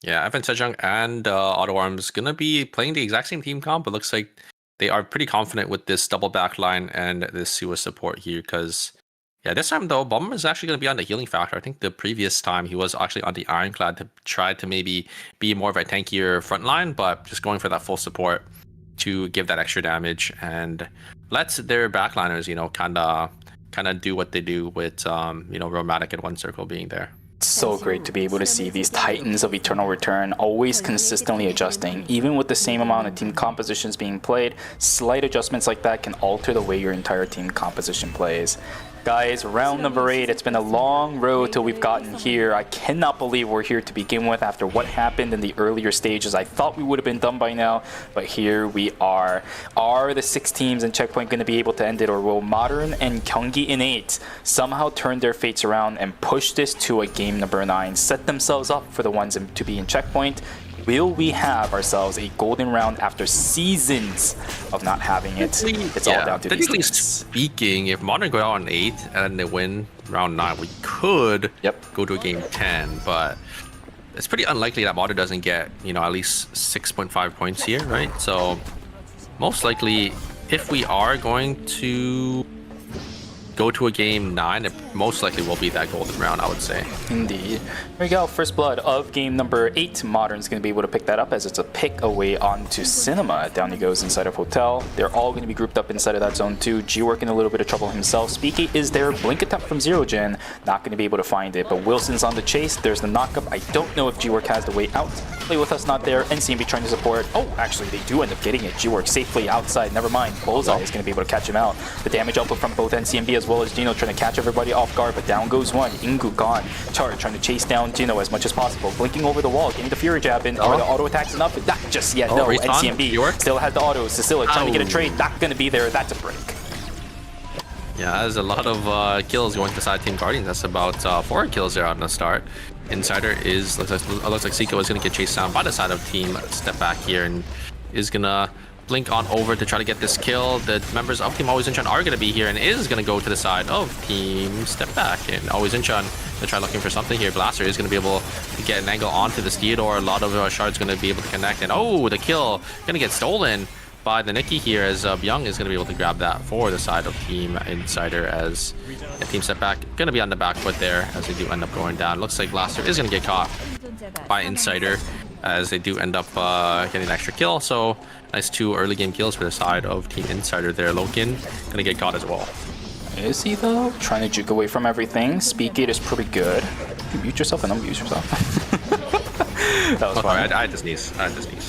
S5: Yeah, Evan Sejong and Auto Arms going to be playing the exact same team comp. It looks like they are pretty confident with this double backline and this Suwa support here because... Yeah, this time though, Bomber is actually going to be on the healing factor. I think the previous time he was actually on the Ironclad to try to maybe be more of a tankier frontline, but just going for that full support to give that extra damage and let their backliners, kind of do what they do with, Romantic and One Circle being there.
S4: It's so great to be able to see these titans of Eternal Return always consistently adjusting. Even with the same amount of team compositions being played, slight adjustments like that can alter the way your entire team composition plays. Guys, round number 8, it's been a long road till we've gotten here. I cannot believe we're here to begin with after what happened in the earlier stages. I thought we would have been done by now, but here we are. Are the 6 teams in Checkpoint going to be able to end it, or will Modern and Gyeonggi in 8 somehow turn their fates around and push this to a game number 9, set themselves up for the ones to be in Checkpoint? Will we have ourselves a golden round after seasons of not having it? It's all down to these teams.
S5: Speaking, if Modern go out on 8 and they win round 9, we could go to a game 10, but it's pretty unlikely that Modern doesn't get, at least 6.5 points here, right? So most likely, if we are going to go to a game 9, it most likely will be that golden round, I would say.
S4: Indeed. Here we go, first blood of game number 8. Modern's going to be able to pick that up as it's a pick away onto Cinema. Down he goes inside of Hotel. They're all going to be grouped up inside of that zone 2. G-Work in a little bit of trouble himself. Speaky is there. Blink attempt from Zero Gen. Not going to be able to find it, but Wilson's on the chase. There's the knockup. I don't know if G-Work has the way out. Play with us not there. NCMB trying to support. Oh, actually, they do end up getting it. G-Work safely outside. Never mind. Bullseye is going to be able to catch him out. The damage output from both NCMB as well as Gino trying to catch everybody off guard, but down goes one. Ingu gone. Char trying to chase down Gino as much as possible. Blinking over the wall, getting the Fury Jab in. Are the auto attacks enough? Not just yet. No, NCMB still has the autos. Cecilia trying to get a trade. Not going to be there. That's a break.
S5: Yeah, there's a lot of kills going to side Team Guardians. That's about 4 kills there on the start. Insider looks like Seiko is going to get chased down by the side of Team Step Back here and is going to blink on over to try to get this kill. The members of Team Always Incheon are going to be here and is going to go to the side of Team Step Back. And Always Incheon to try looking for something here. Blaster is going to be able to get an angle onto this Theodore. A lot of shards going to be able to connect. And oh, the kill going to get stolen by the Nikki here as Byung is going to be able to grab that for the side of Team Insider as Team Step Back going to be on the back foot there as they do end up going down. Looks like Blaster is going to get caught by Insider, as they do end up getting an extra kill. So nice 2 early game kills for the side of Team Insider there. Loken gonna get caught as well.
S4: Is he though? Trying to juke away from everything. Speed gate is pretty good. You mute yourself and unmute yourself. That was fun.
S5: I just sneeze.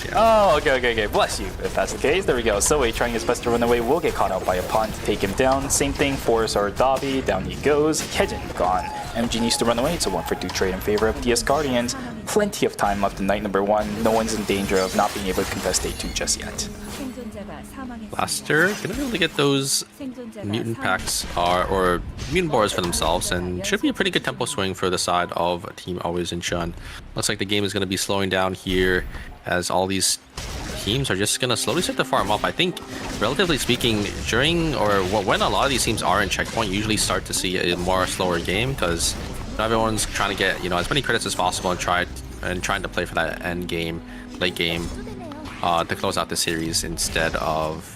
S5: Yeah.
S4: Oh, okay. Bless you. If that's the case, there we go. Zoe trying his best to run away will get caught out by a pawn to take him down. Same thing for Sardabi. Down he goes. Hyejin gone. MG needs to run away. It's a 1-for-2 trade in favor of DS Guardians. Plenty of time left in night number 1. No one's in danger of not being able to contest day 2 just yet.
S5: Blaster gonna be able to get those mutant packs or mutant boars for themselves, and should be a pretty good tempo swing for the side of Team Always in Chun. Looks like the game is going to be slowing down here as all these teams are just going to slowly start to farm up. I think, relatively speaking, during or when a lot of these teams are in checkpoint, you usually start to see a more slower game because everyone's trying to get as many credits as possible and trying to play for that end game, late game, to close out the series instead of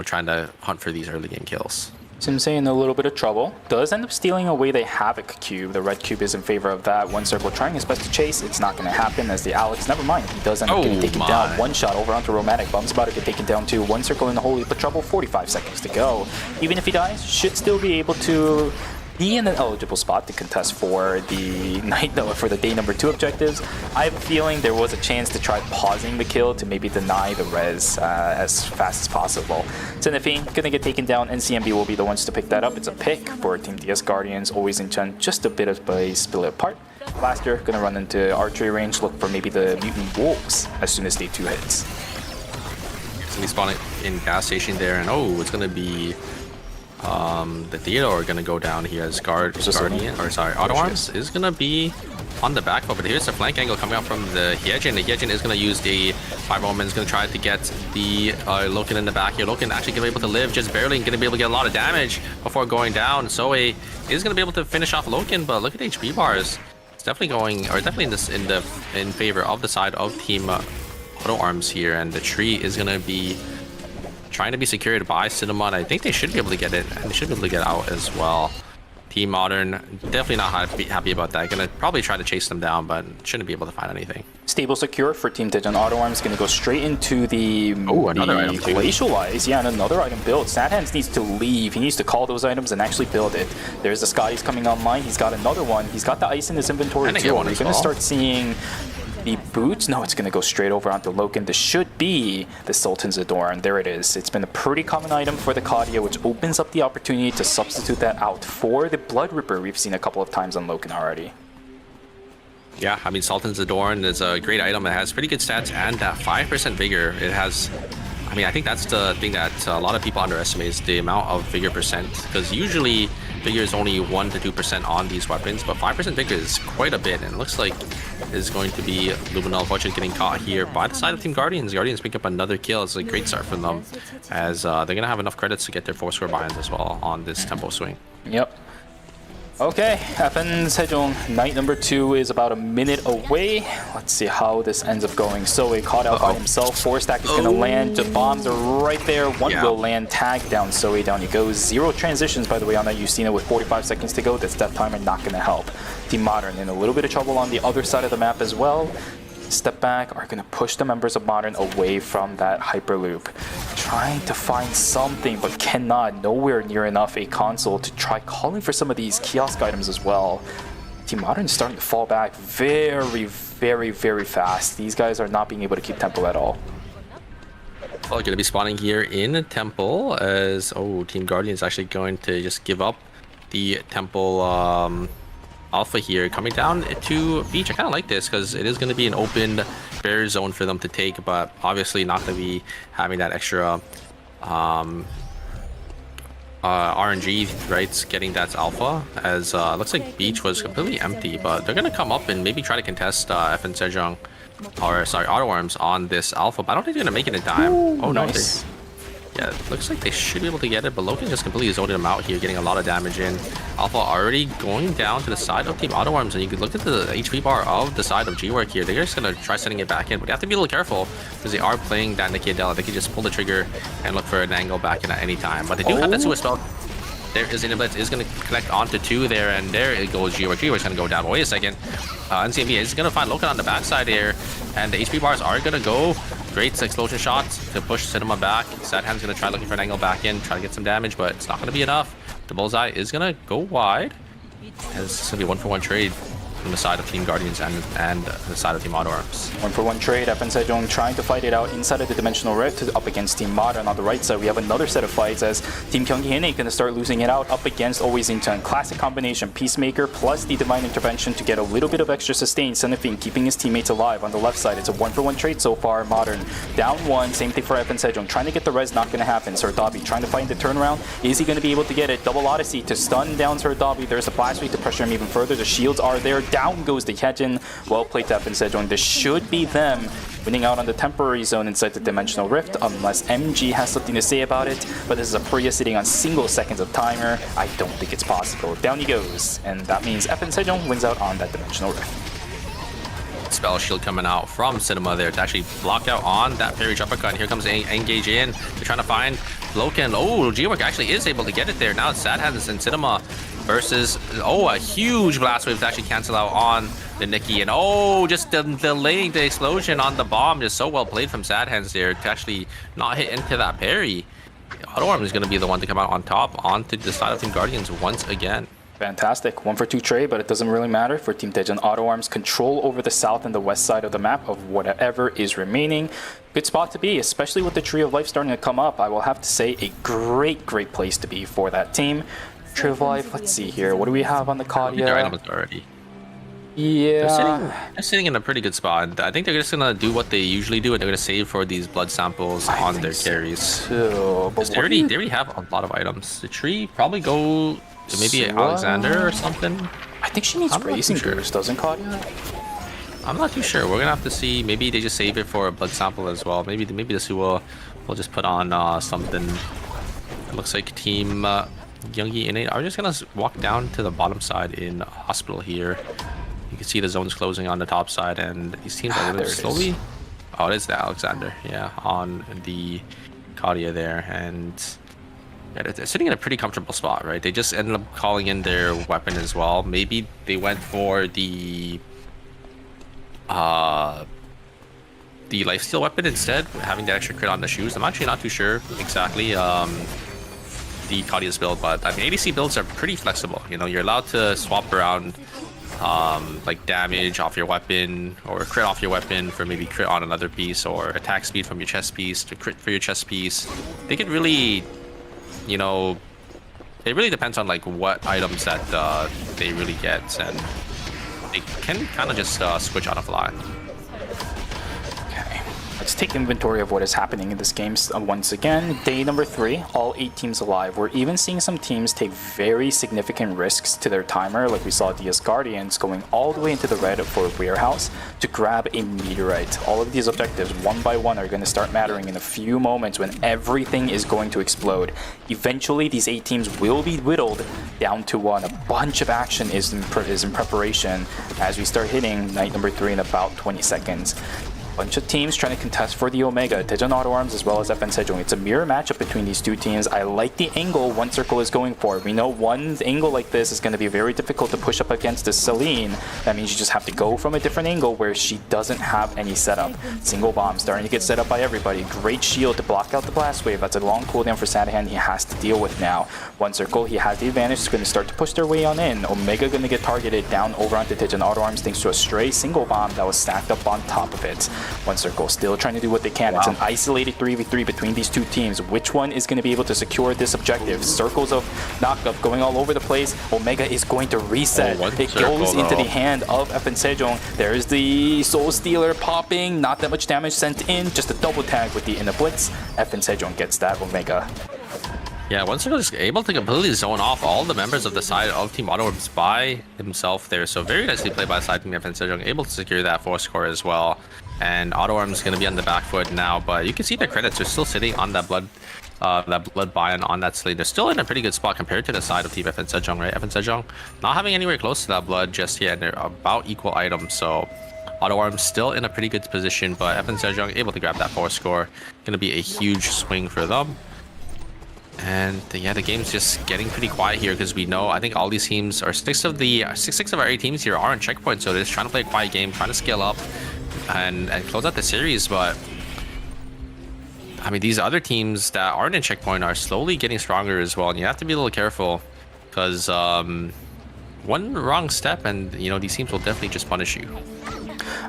S5: trying to hunt for these early game kills.
S4: Simsei in a little bit of trouble. Does end up stealing away the Havoc cube. The red cube is in favor of that. One circle trying his best to chase. It's not going to happen as the Alex, never mind. He does end up getting taken down. One shot over onto Romantic. Bum's about to get taken down too. One circle in the whole heap of trouble. 45 seconds to go. Even if he dies, should still be able to be in an eligible spot to contest for the for the day number 2 objectives. I have a feeling there was a chance to try pausing the kill to maybe deny the res as fast as possible. Zenithine gonna get taken down. NCMB will be the ones to pick that up. It's a pick for Team DS Guardians. Always in Chun, just a bit of a split apart. Blaster gonna run into archery range, look for maybe the mutant wolves as soon as day 2 hits.
S5: So we spawn it in gas station there, and it's gonna be the Theodore gonna go down here as Guardian, or sorry, Auto Arms is gonna be on the back foot, but here's the flank angle coming up from the Hyejin. The Hyejin is gonna use the 5 Omen, is gonna try to get the Loken in the back here. Loken actually gonna be able to live just barely and gonna be able to get a lot of damage before going down. Zoe is gonna be able to finish off Loken, but look at HP bars. It's definitely in favor of the side of Team Auto Arms here, and the tree is gonna be trying to be secured by Cinnamon. I think they should be able to get it, and they should be able to get out as well. Team Modern, definitely not happy about that. Gonna probably try to chase them down, but shouldn't be able to find anything.
S4: Stable secure for Team Digital Auto Arms. Gonna go straight into the
S5: another item too.
S4: Glacial Eyes. Yeah, and another item build. Sadhands needs to leave. He needs to call those items and actually build it. There's the Scotty's coming online. He's got another one. He's got the ice in his inventory too. You're gonna start seeing the boots. No, it's gonna go straight over onto Loken. This should be the Sultan's Adorn. There it is. It's been a pretty common item for the Kadia, which opens up the opportunity to substitute that out for the Blood Ripper we've seen a couple of times on Loken already.
S5: Yeah, I mean, Sultan's Adorn is a great item. It has pretty good stats and 5% vigor. It has, I mean, I think that's the thing that a lot of people underestimate is the amount of vigor percent, because usually vigor is only 1 to 2% on these weapons, but 5% vigor is quite a bit, and it looks like is going to be Luminal unfortunately getting caught here by the side of Team Guardians. Guardians pick up another kill. It's a great start from them, as they're going to have enough credits to get their 4-score buy-ins as well on this tempo swing.
S4: Yep. Okay, FN Sejong, night number 2 is about a minute away. Let's see how this ends up going. Zoe caught out by himself. 4-stack is going to land. The bombs are right there. One will land. Tag down Zoe. Down he goes. 0 transitions, by the way, on that Justina with 45 seconds to go. That's death timer not going to help. Team Modern in a little bit of trouble on the other side of the map as well. Step back are going to push the members of Modern away from that Hyperloop. Trying to find something, but cannot. Nowhere near enough a console to try calling for some of these kiosk items as well. Team Modern is starting to fall back very, very, very fast. These guys are not being able to keep tempo at all.
S5: Well, going to be spawning here in Temple as, Team Guardian is actually going to just give up the Temple Alpha here, coming down to Beach. I kind of like this because it is going to be an open barrier zone for them to take, but obviously not going to be having that extra RNG, right? Getting that Alpha, as looks like Beach was completely empty, but they're going to come up and maybe try to contest FN Sejong, or sorry, Auto Arms on this Alpha, but I don't think they're going to make it in time.
S4: Ooh,
S5: no,
S4: nice.
S5: Yeah, it looks like they should be able to get it, but Loken just completely zoned him out here, getting a lot of damage in. Alpha already going down to the side of Team Auto Arms, and you can look at the HP bar of the side of G-Work here. They're just going to try sending it back in, but you have to be a little careful because they are playing that Nikki Adela. They can just pull the trigger and look for an angle back in at any time, but they do have that Suicide Spell. There is an blitz, is going to connect onto 2 there, and there it goes. Geowork is going to go down. Wait a second. NCMB is going to find Loken on the backside here, and the HP bars are going to go. Great explosion shots to push Cinema back. Sadhand's going to try looking for an angle back in, try to get some damage, but it's not going to be enough. The bullseye is going to go wide. And it's going to be a 1-for-1 trade from the side of Team Guardians and the side of Team Auto Arms.
S4: 1-for-1 trade. FN Sejong trying to fight it out inside of the Dimensional Rift up against Team Modern. On the right side, we have another set of fights as Team Gyeonggi Hine going to start losing it out up against Always Incheon. Classic combination, Peacemaker plus the Divine Intervention to get a little bit of extra sustain. Senefin keeping his teammates alive. On the left side, it's a 1-for-1 trade so far. Modern down 1. Same thing for FN Sejong. Trying to get the res, not going to happen. Serdabi trying to find the turnaround. Is he going to be able to get it? Double Odyssey to stun down Serdabi. There's a blast wave to pressure him even further. The shields are there. Down goes the Hedge. Well played to FN Sejong. This should be them winning out on the temporary zone inside the Dimensional Rift, unless MG has something to say about it. But this is a Priya sitting on single seconds of timer. I don't think it's possible. Down he goes, and that means FN Sejong wins out on that Dimensional Rift.
S5: Spell shield coming out from Cinema there to actually block out on that parry uppercut. And here comes Engage in. They're trying to find Loken. Oh, Geowork actually is able to get it there. Now it's Sadhands and Cinema versus, a huge blast wave to actually cancel out on the Nikki. And just delaying the explosion on the bomb. Just so well played from Sadhands there to actually not hit into that parry. Auto Arm is going to be the one to come out on top onto the side of Team Guardians once again.
S4: Fantastic. 1-for-2 trade, but it doesn't really matter for Team Daejeon Auto Arms. Control over the south and the west side of the map of whatever is remaining. Good spot to be, especially with the Tree of Life starting to come up. I will have to say a great place to be for that team. Tree of Life, let's see here. What do we have on the Kadia?
S5: Their items already.
S4: Yeah.
S5: They're sitting in a pretty good spot. I think they're just gonna do what they usually do, and they're gonna save for these blood samples on their carries.
S4: So, but
S5: they already have a lot of items. The tree probably go to maybe Alexander or something.
S4: I think she needs Racing Boost, doesn't Kadia?
S5: I'm not too sure. We're gonna have to see. Maybe they just save it for a blood sample as well. Maybe this will just put on something. It looks like Team Gyeonggi Innate are just gonna walk down to the bottom side in Hospital here. You can see the zones closing on the top side, and these teams are really slowly. Oh, it is the Alexander, yeah, on the Kadia there, and yeah, they're sitting in a pretty comfortable spot, right? They just ended up calling in their weapon as well. Maybe they went for the lifesteal weapon instead, having the extra crit on the shoes. I'm actually not too sure exactly the Kadia's build, but I mean, ADC builds are pretty flexible. You know, you're allowed to swap around like damage off your weapon or crit off your weapon for maybe crit on another piece, or attack speed from your chest piece to crit for your chest piece. They could really, you know, it really depends on like what items that they really get, and they can kind of just switch on a fly.
S4: Let's take inventory of what is happening in this game once again. Day number 3, all 8 teams alive. We're even seeing some teams take very significant risks to their timer, like we saw DS Guardians going all the way into the red for Warehouse to grab a meteorite. All of these objectives, one by one, are going to start mattering in a few moments when everything is going to explode. Eventually, these 8 teams will be whittled down to 1. A bunch of action is in preparation as we start hitting night number 3 in about 20 seconds. Bunch of teams trying to contest for the Omega, Daejeon Auto Arms as well as FN Sejong. It's a mirror matchup between these two teams. I like the angle One Circle is going for. We know one angle like this is going to be very difficult to push up against this Celine. That means you just have to go from a different angle where she doesn't have any setup. Single bomb starting to get set up by everybody. Great shield to block out the blast wave. That's a long cooldown for Sadhan he has to deal with now. One Circle, he has the advantage. He's going to start to push their way on in. Omega going to get targeted down over onto Daejeon Auto Arms thanks to a stray single bomb that was stacked up on top of it. One Circle still trying to do what they can. Wow. It's an isolated 3v3 between these two teams. Which one is going to be able to secure this objective? Circles of knockup going all over the place. Omega is going to reset. It goes into the hand of FN Sejong. There's the Soul Stealer popping. Not that much damage sent in. Just a double tag with the inner blitz. FN Sejong gets that Omega.
S5: Yeah, One Circle is able to completely zone off all the members of the side of Team Auto Arms by himself there. So very nicely played by side team FN Sejong, able to secure that 4 score as well. And Auto Arms is going to be on the back foot now, but you can see the credits are still sitting on that blood buy-in on that slate. They're still in a pretty good spot compared to the side of Team FN Sejong, right? FN Sejong not having anywhere close to that blood just yet. They're about equal items, so Auto Arms still in a pretty good position, but FN Sejong able to grab that 4 score. Going to be a huge swing for them. And yeah, the game's just getting pretty quiet here because we know I think all these teams are six of our 8 teams here are on checkpoint, so they're just trying to play a quiet game, trying to scale up and close out the series. But I mean, these other teams that aren't in checkpoint are slowly getting stronger as well, and you have to be a little careful because one wrong step and these teams will definitely just punish you.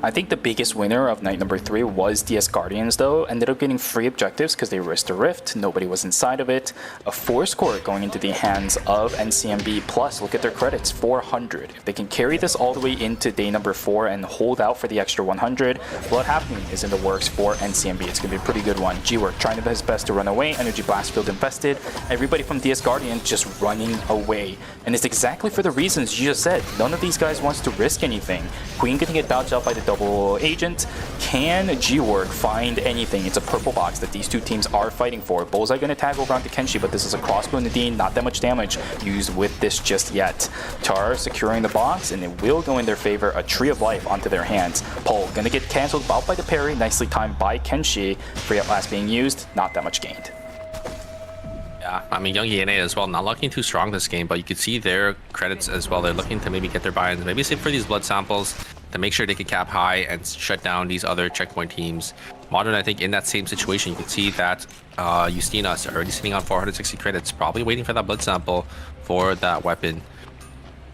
S10: I think the biggest winner of night number 3 was DS Guardians, though. Ended up getting free objectives because they risked a rift. Nobody was inside of it. A 4 score going into the hands of NCMB. Plus, look at their credits, 400. If they can carry this all the way into day number 4 and hold out for the extra 100, Blood Happening is in the works for NCMB. It's going to be a pretty good one. G-Work trying his best to run away. Energy Blast Field infested. Everybody from DS Guardian just running away. And it's exactly for the reasons you just said. None of these guys wants to risk anything. Queen getting get dodged out by the double agent. Can G-Work find anything? It's a purple box that these two teams are fighting for. Bullseye going to tag over onto Kenshi, but this is a crossbow Nadine. Not that much damage used with this just yet. Tar securing the box, and it will go in their favor. A Tree of Life onto their hands. Pole going to get cancelled out by the parry. Nicely timed by Kenshi. Free at last being used. Not that much gained.
S5: Yeah, I mean, Young ENA as well, not looking too strong this game, but you can see their credits as well. They're looking to maybe get their buy-ins, maybe save for these blood samples to make sure they can cap high and shut down these other checkpoint teams. Modern, I think, in that same situation, you can see that Justina is already sitting on 460 credits, probably waiting for that blood sample for that weapon.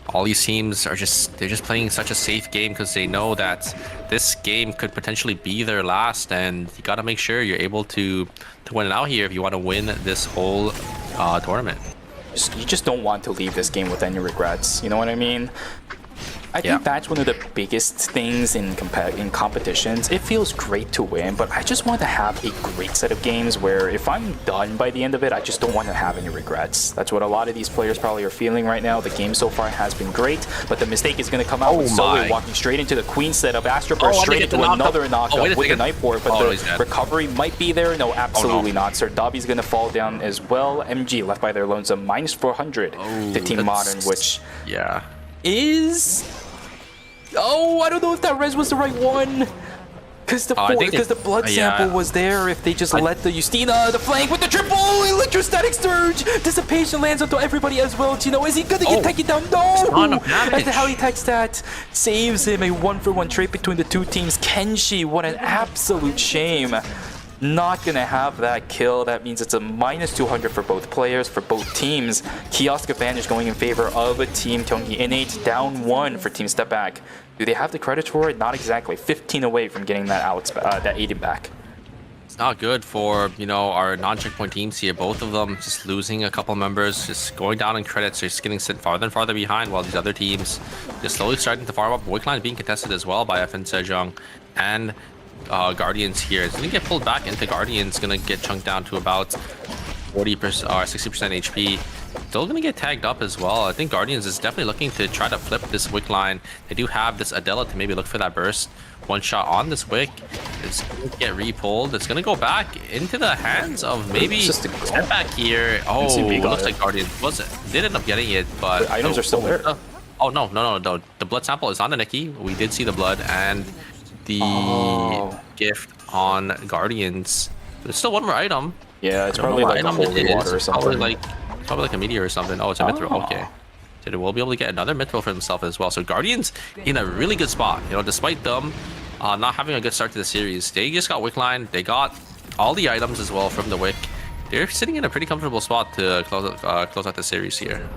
S5: All these teams are they're just playing such a safe game because they know that this game could potentially be their last, and you got to make sure you're able to win it out here if you want to win this whole tournament.
S10: You just don't want to leave this game with any regrets, you know what I mean? I think that's one of the biggest things in competitions. It feels great to win, but I just want to have a great set of games where if I'm done by the end of it, I just don't want to have any regrets. That's what a lot of these players probably are feeling right now. The game so far has been great, but the mistake is going to come out with Zoe walking straight into the Queen setup. Astro Burst straight into another knockup with the Night Board, but the recovery might be there. No, absolutely not. Sir Dobby's going to fall down as well. MG left by their lonesome, minus 400 to Team Modern, which is... Oh, I don't know if that res was the right one. Because the blood sample was there. If they just let the Justina, the flank with the triple electrostatic surge. Dissipation lands onto everybody as well. Chino, is he going to get taken down? No! As the heli tech stat saves him. A 1-for-1 trade between the two teams. Kenshi, what an absolute shame. Not gonna have that kill. That means it's a minus 200 for both players, for both teams. Kiosk advantage going in favor of a Team Gyeonggi Innate, down 1 for Team Step Back. Do they have the credits for it? Not exactly. 15 away from getting that that Aiden back.
S5: It's not good for our non-checkpoint teams here. Both of them just losing a couple members, just going down in credits, just getting sent farther and farther behind, while these other teams just slowly starting to farm up. Boycline being contested as well by FN Sejong and Guardians here. It's gonna get pulled back into Guardians, gonna get chunked down to about 40% or 60% HP. Still gonna get tagged up as well. I think Guardians is definitely looking to try to flip this wick line. They do have this Adela to maybe look for that burst. One shot on this wick. It's gonna get re-pulled. It's gonna go back into the hands of maybe step back here. Oh, looks like Guardians did end up getting it, but
S10: the items are still there.
S5: Oh no. The blood sample is on the Nikki. We did see the blood and the gift on Guardians. There's still one more item.
S10: Yeah, it's probably like a holy water or something.
S5: Probably like a meteor or something. Oh, it's a mithril. Okay. So they will be able to get another mithril for himself as well. So Guardians in a really good spot. Despite them not having a good start to the series, they just got wick line. They got all the items as well from the wick. They're sitting in a pretty comfortable spot to close out the series here.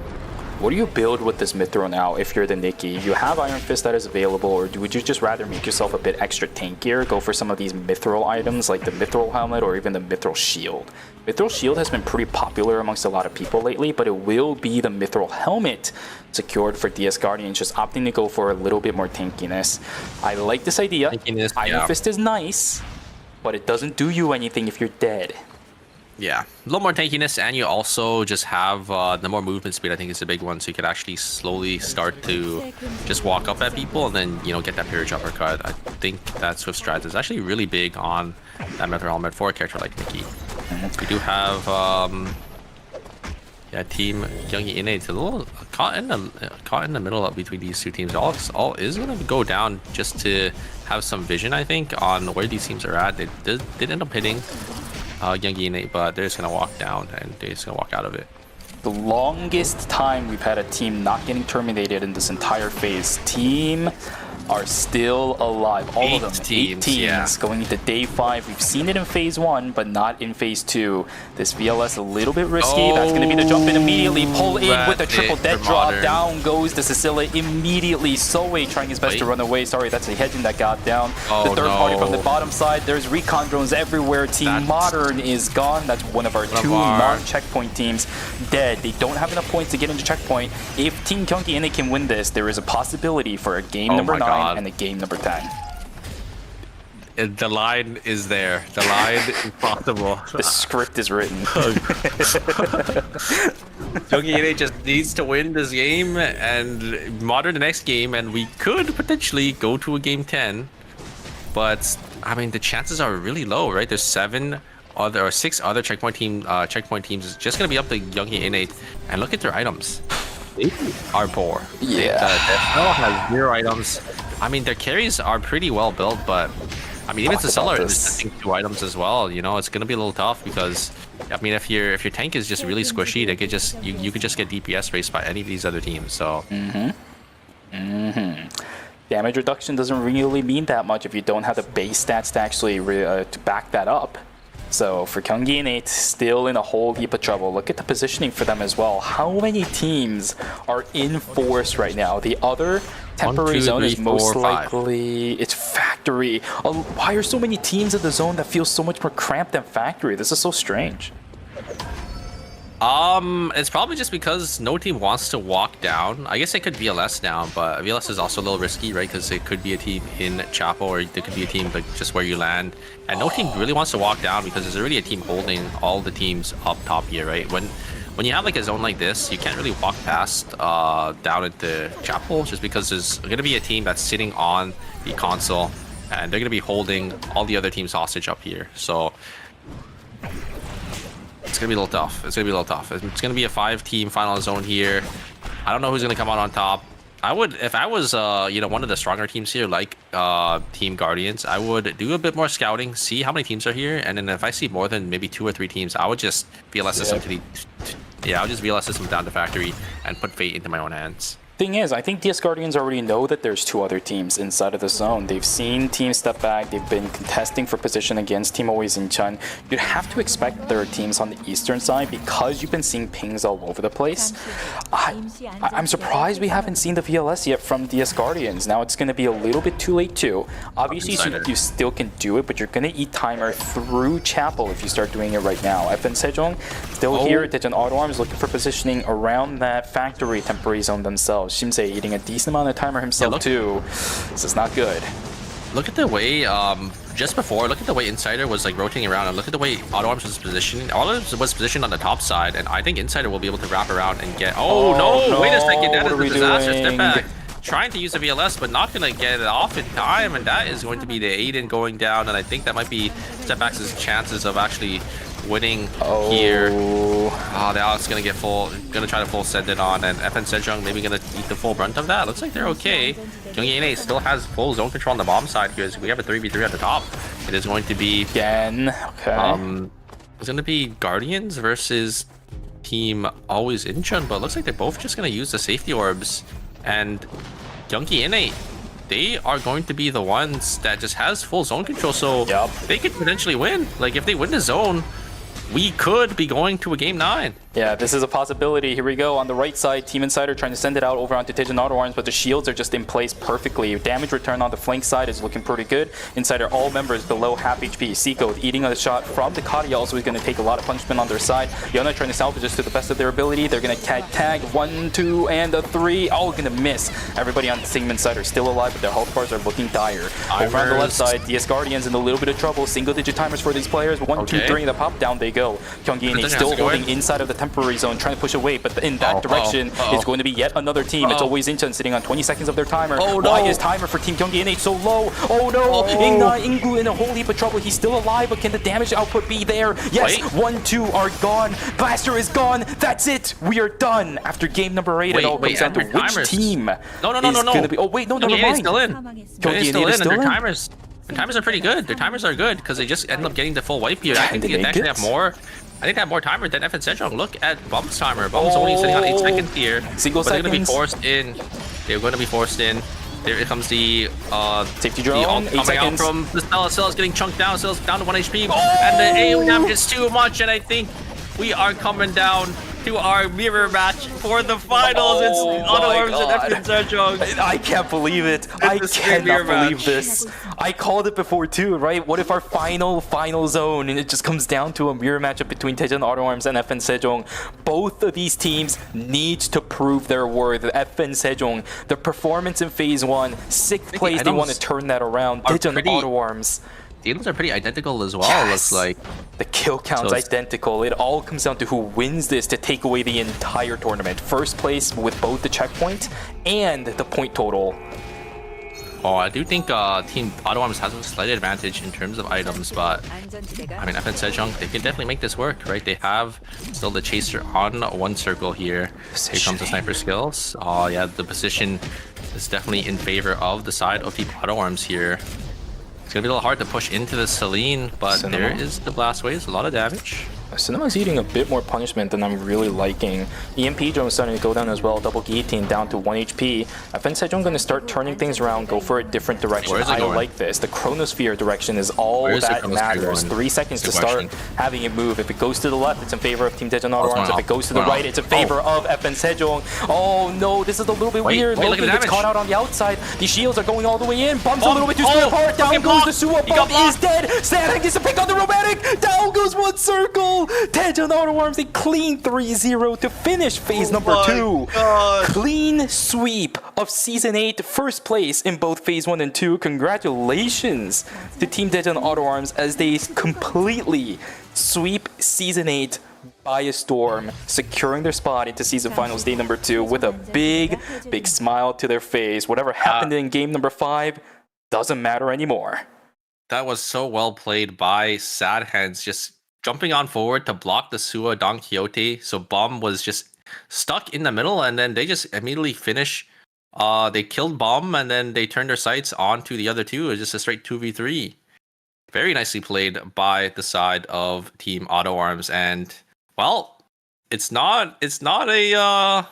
S10: What do you build with this Mithril now if you're the Nikki? You have Iron Fist that is available, or would you just rather make yourself a bit extra tankier? Go for some of these Mithril items like the Mithril Helmet or even the Mithril Shield. Mithril Shield has been pretty popular amongst a lot of people lately, but it will be the Mithril Helmet secured for DS Guardians, just opting to go for a little bit more tankiness. I like this idea. Iron Fist is nice, but it doesn't do you anything if you're dead.
S5: Yeah, a little more tankiness, and you also just have the more movement speed. I think is a big one, so you could actually slowly start to just walk up at people and then get that peerage uppercut. I think that Swift Stride is actually really big on that Mithril Helmet for a character like Nikki. We do have Team Gyeonggi Innate a little caught in the middle between these two teams. All is gonna go down just to have some vision, I think, on where these teams are at. They did end up hitting Youngie Innate, but they're just gonna walk down and they're just gonna walk out of it.
S10: The longest time we've had a team not getting terminated in this entire phase. Team are still alive. All of them. 8 teams
S5: yeah.
S10: going into day 5. We've seen it in phase 1, but not in phase 2. This VLS a little bit risky. That's going to be the jump in immediately. Pull in with the triple dead drop.
S5: Modern.
S10: Down goes the Cecilia immediately. Soe trying his best to run away. Sorry, that's a hedging that got down. The third party from the bottom side. There's recon drones everywhere. Team Modern is gone. That's one of our 2 non-checkpoint teams dead. They don't have enough points to get into checkpoint. If Team Kyungki and they can win this, there is a possibility for a game number 9 and a game number 10.
S5: The line is there. The line is possible.
S10: The script is written.
S5: Youngie just needs to win this game and Modern the next game, and we could potentially go to a game 10. But I mean, the chances are really low, right? There's 6 other checkpoint teams. It's just gonna be up to Youngie Innate, and look at their items. They are poor.
S10: Yeah.
S5: They has 0 items. I mean, their carries are pretty well built, but I mean, even Cecilia is missing 2 items as well. You know, it's gonna be a little tough because I mean, if your tank is just really squishy, they could just you could just get DPS raced by any of these other teams. So.
S10: Damage reduction doesn't really mean that much if you don't have the base stats to actually to back that up. So for Kyunggi and 8, still in a whole heap of trouble. Look at the positioning for them as well. How many teams are in force right now? The other temporary zone is most likely it's factory. Why are so many teams in the zone that feels so much more cramped than factory? This is so strange.
S5: It's probably just because no team wants to walk down. I guess they could VLS now, but VLS is also a little risky, right? Because it could be a team in Chapel, or there could be a team like just where you land. And no team really wants to walk down because there's already a team holding all the teams up top here, right? When you have like a zone like this, you can't really walk past down into Chapel just because there's going to be a team that's sitting on the console and they're going to be holding all the other teams hostage up here. So it's gonna be a little tough. It's gonna be a little tough. It's gonna be a 5-team final zone here. I don't know who's gonna come out on top. I would, if I was, you know, one of the stronger teams here, like Team Guardians, I would do a bit more scouting, see how many teams are here, and then if I see more than maybe 2 or 3 teams, I would just VLS system to the, I'll just VLS system down to factory and put fate into my own hands.
S10: Thing is, I think DS Guardians already know that there's 2 other teams inside of the zone. They've seen teams step back. They've been contesting for position against Team Always Incheon. You'd have to expect there are teams on the eastern side because you've been seeing pings all over the place. I'm surprised we haven't seen the VLS yet from DS Guardians. Now it's going to be a little bit too late too. Obviously, you still can do it, but you're going to eat timer through Chapel if you start doing it right now. FN Sejong still here. Daejeon Auto Arms looking for positioning around that factory temporary zone themselves. Shimse eating a decent amount of timer himself too. This is not good.
S5: Look at the way, just before, look at the way Insider was like rotating around, and look at the way Auto Arms was positioned. Auto Arms was positioned on the top side, and I think Insider will be able to wrap around and get. Oh no! Wait a second, that is a disaster. Step back. Trying to use the VLS, but not gonna get it off in time, and that is going to be the Aiden going down, and I think that might be Step Back's chances of actually winning here. Oh, the Alex gonna get gonna try to full send it on, and FN Sejong maybe gonna eat the full brunt of that. Looks like they're okay. Youngie Innate still has full zone control on the bomb side here. We have a 3v3 at the top. It is going to be
S10: again. Okay.
S5: It's gonna be Guardians versus Team Always Incheon, but it looks like they're both just gonna use the safety orbs, and Youngie Innate, they are going to be the ones that just has full zone control, so they could potentially win. Like if they win the zone, we could be going to a game 9.
S10: Yeah, this is a possibility. Here we go. On the right side, Team Insider trying to send it out over onto Daejeon Auto Arms, but the shields are just in place perfectly. Damage return on the flank side is looking pretty good. Insider, all members below half HP. Seiko eating a shot from the Kadia, also is going to take a lot of punishment on their side. Yona trying to salvage this to the best of their ability. They're going to tag 1, 2, and a 3. All going to miss. Everybody on Team Insider still alive, but their health bars are looking dire. Over on the left side, DS Guardians in a little bit of trouble. Single-digit timers for these players. 1, 2, 3, the pop down they go. Kyunggi Innate still holding inside of the temporary zone, trying to push away, but in that direction is going to be yet another team. It's Always Incheon sitting on 20 seconds of their timer. Why is timer for Team Kyunggi Innate so low? Oh no! Ingu in a whole heap of trouble. He's still alive, but can the damage output be there? Yes, 1, 2 are gone. Blaster is gone. That's it. We are done. After game number 8, it all comes down to which team is going to be. Oh wait, no, never mind.
S5: Still in.
S10: Kyunggi Innate is still in.
S5: Their timers are pretty good. Their timers are good because they just end up getting the full wipe here. I think they
S10: make
S5: actually
S10: it?
S5: have more. I think they have more timer than FN Sejong. Look at Bum's timer. Bum's only sitting on 8 seconds here.
S10: Single
S5: but they're going to be
S10: seconds.
S5: forced in. They're going to be forced in. There comes the
S10: safety
S5: the
S10: drone.
S5: ult
S10: 8
S5: coming out
S10: seconds.
S5: from the Stella. Stella's getting chunked down. Stella's down to 1 HP. And the AoE damage is too much. And I think we are coming down to our mirror match for the finals. It's Auto
S10: my
S5: Arms and
S10: God.
S5: FN Sejong.
S10: I can't believe it. I
S5: the screen
S10: cannot
S5: mirror
S10: believe
S5: match.
S10: this. I called it before too, right? What if our final zone and it just comes down to a mirror matchup between Daejeon Auto Arms and FN Sejong? Both of these teams need to prove their worth. FN Sejong, the performance in phase 1, 6th place, they want to turn that around. Daejeon Auto Arms.
S5: The items are pretty identical as well,
S10: Yes.
S5: looks like.
S10: The kill count's
S5: So it's-
S10: identical. It all comes down to who wins this to take away the entire tournament. First place with both the checkpoint and the point total.
S5: Oh, I do think Team Auto Arms has a slight advantage in terms of items, but I mean, FN Sejong, they can definitely make this work, right? They have still the chaser on 1 circle here. Here comes the sniper skills. Oh yeah, the position is definitely in favor of the side of Team Auto Arms here. It's gonna be a little hard to push into the Celine, but
S10: Cinema.
S5: there is the blast waves, a lot of damage.
S10: Cinema's eating a bit more punishment than I'm really liking. EMP drone starting to go down as well. Double guillotine down to 1 HP. FN Sejong going to start turning things around, go for a different direction.
S5: Where is it
S10: I
S5: going?
S10: like this. The chronosphere direction is all
S5: Where is the
S10: that
S5: chronosphere
S10: matters.
S5: going?
S10: 3 seconds to
S5: Good
S10: start
S5: question.
S10: having it move. If it goes to the left, it's in favor of Team Daejeon Auto
S5: it's
S10: Arms.
S5: going
S10: If it goes to the
S5: off.
S10: right, it's in favor of FN Sejong. Oh no, this is a little bit
S5: Wait,
S10: weird.
S5: wait, look
S10: Loki
S5: at the
S10: gets
S5: damage.
S10: caught out on the outside. The shields are going all the way in. Bump's a little bit too
S5: Oh,
S10: split apart. Down
S5: fucking
S10: goes the
S5: blocked.
S10: Suwa.
S5: He got
S10: Bump is dead. Stan gets to pick on the romantic. Down goes 1 circle. Daejeon Auto Arms, a clean 3-0 to finish phase number 2. Clean sweep of Season 8, first place in both Phase 1 and 2. Congratulations to Team Daejeon Auto Arms as they completely sweep Season 8 by a storm, securing their spot into Season Finals Day number 2 with a big, big smile to their face. Whatever happened in game number 5 doesn't matter anymore.
S5: That was so well played by Sad Hands, just jumping on forward to block the Suwa Don Quixote. So Bomb was just stuck in the middle, and then they just immediately finish. They killed Bomb, and then they turned their sights onto the other two. It was just a straight 2v3. Very nicely played by the side of Team Auto Arms, and well, it's not a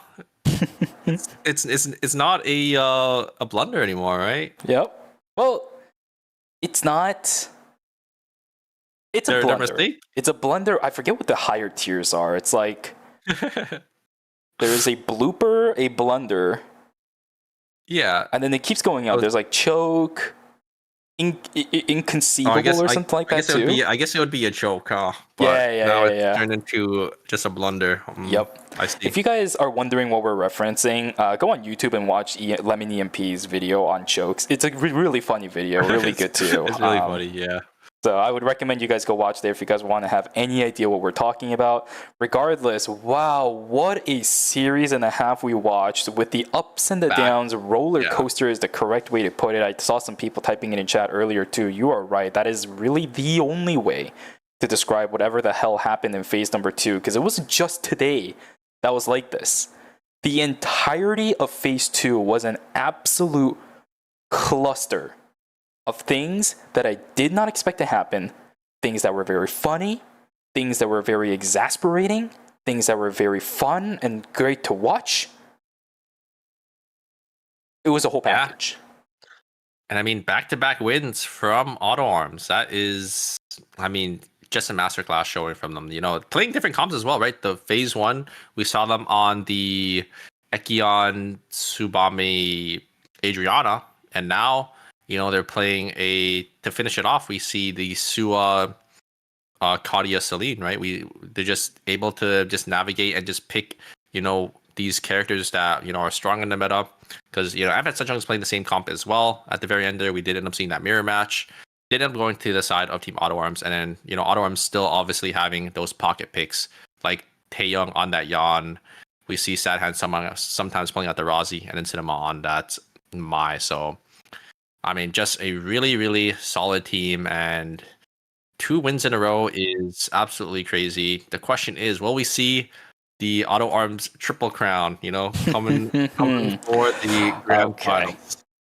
S5: it's not a blunder anymore, right?
S10: Yep. Well, it's not. It's a
S5: Their
S10: blunder.
S5: mistake?
S10: It's a blunder. I forget what the higher tiers are. It's like there's a blooper, a blunder,
S5: Yeah.
S10: and then it keeps going up. There's like choke, inconceivable, or something like that too.
S5: I guess it would be a joke, huh? But
S10: Yeah,
S5: now it's
S10: yeah.
S5: turned into just a blunder.
S10: Yep.
S5: I see.
S10: If you guys are wondering what we're referencing, go on YouTube and watch Lemon EMP's video on chokes. It's a really funny video, really good too.
S5: It's really funny, yeah.
S10: So I would recommend you guys go watch there if you guys want to have any idea what we're talking about. Regardless, wow, what a series and a half we watched with the ups and the downs. Roller coaster is the correct way to put it. I saw some people typing it in chat earlier too. You are right. That is really the only way to describe whatever the hell happened in phase number 2, because it wasn't just today that was like this. The entirety of phase 2 was an absolute cluster of things that I did not expect to happen, things that were very funny, things that were very exasperating, things that were very fun and great to watch. It was a whole package.
S5: And I mean, back-to-back wins from Auto Arms. That is, I mean, just a masterclass showing from them. You know, playing different comps as well, right? The phase 1, we saw them on the Ekion Tsubame Adriana, and now, you know, they're playing to finish it off, we see the Suwa Kadia Celine, right? They're just able to just navigate and just pick, you know, these characters that, you know, are strong in the meta. Because, you know, FN Sejong is playing the same comp as well. At the very end there, we did end up seeing that mirror match. Did end up going to the side of Team Auto Arms. And then, you know, Auto Arms still obviously having those pocket picks, like Taeyong on that Yan. We see Sad Hand sometimes pulling out the Razi, and then Cinema on that Mai. So, I mean, just a really, really solid team, and 2 wins in a row is absolutely crazy. The question is, will we see the Auto Arms triple crown, you know, coming for the grand final?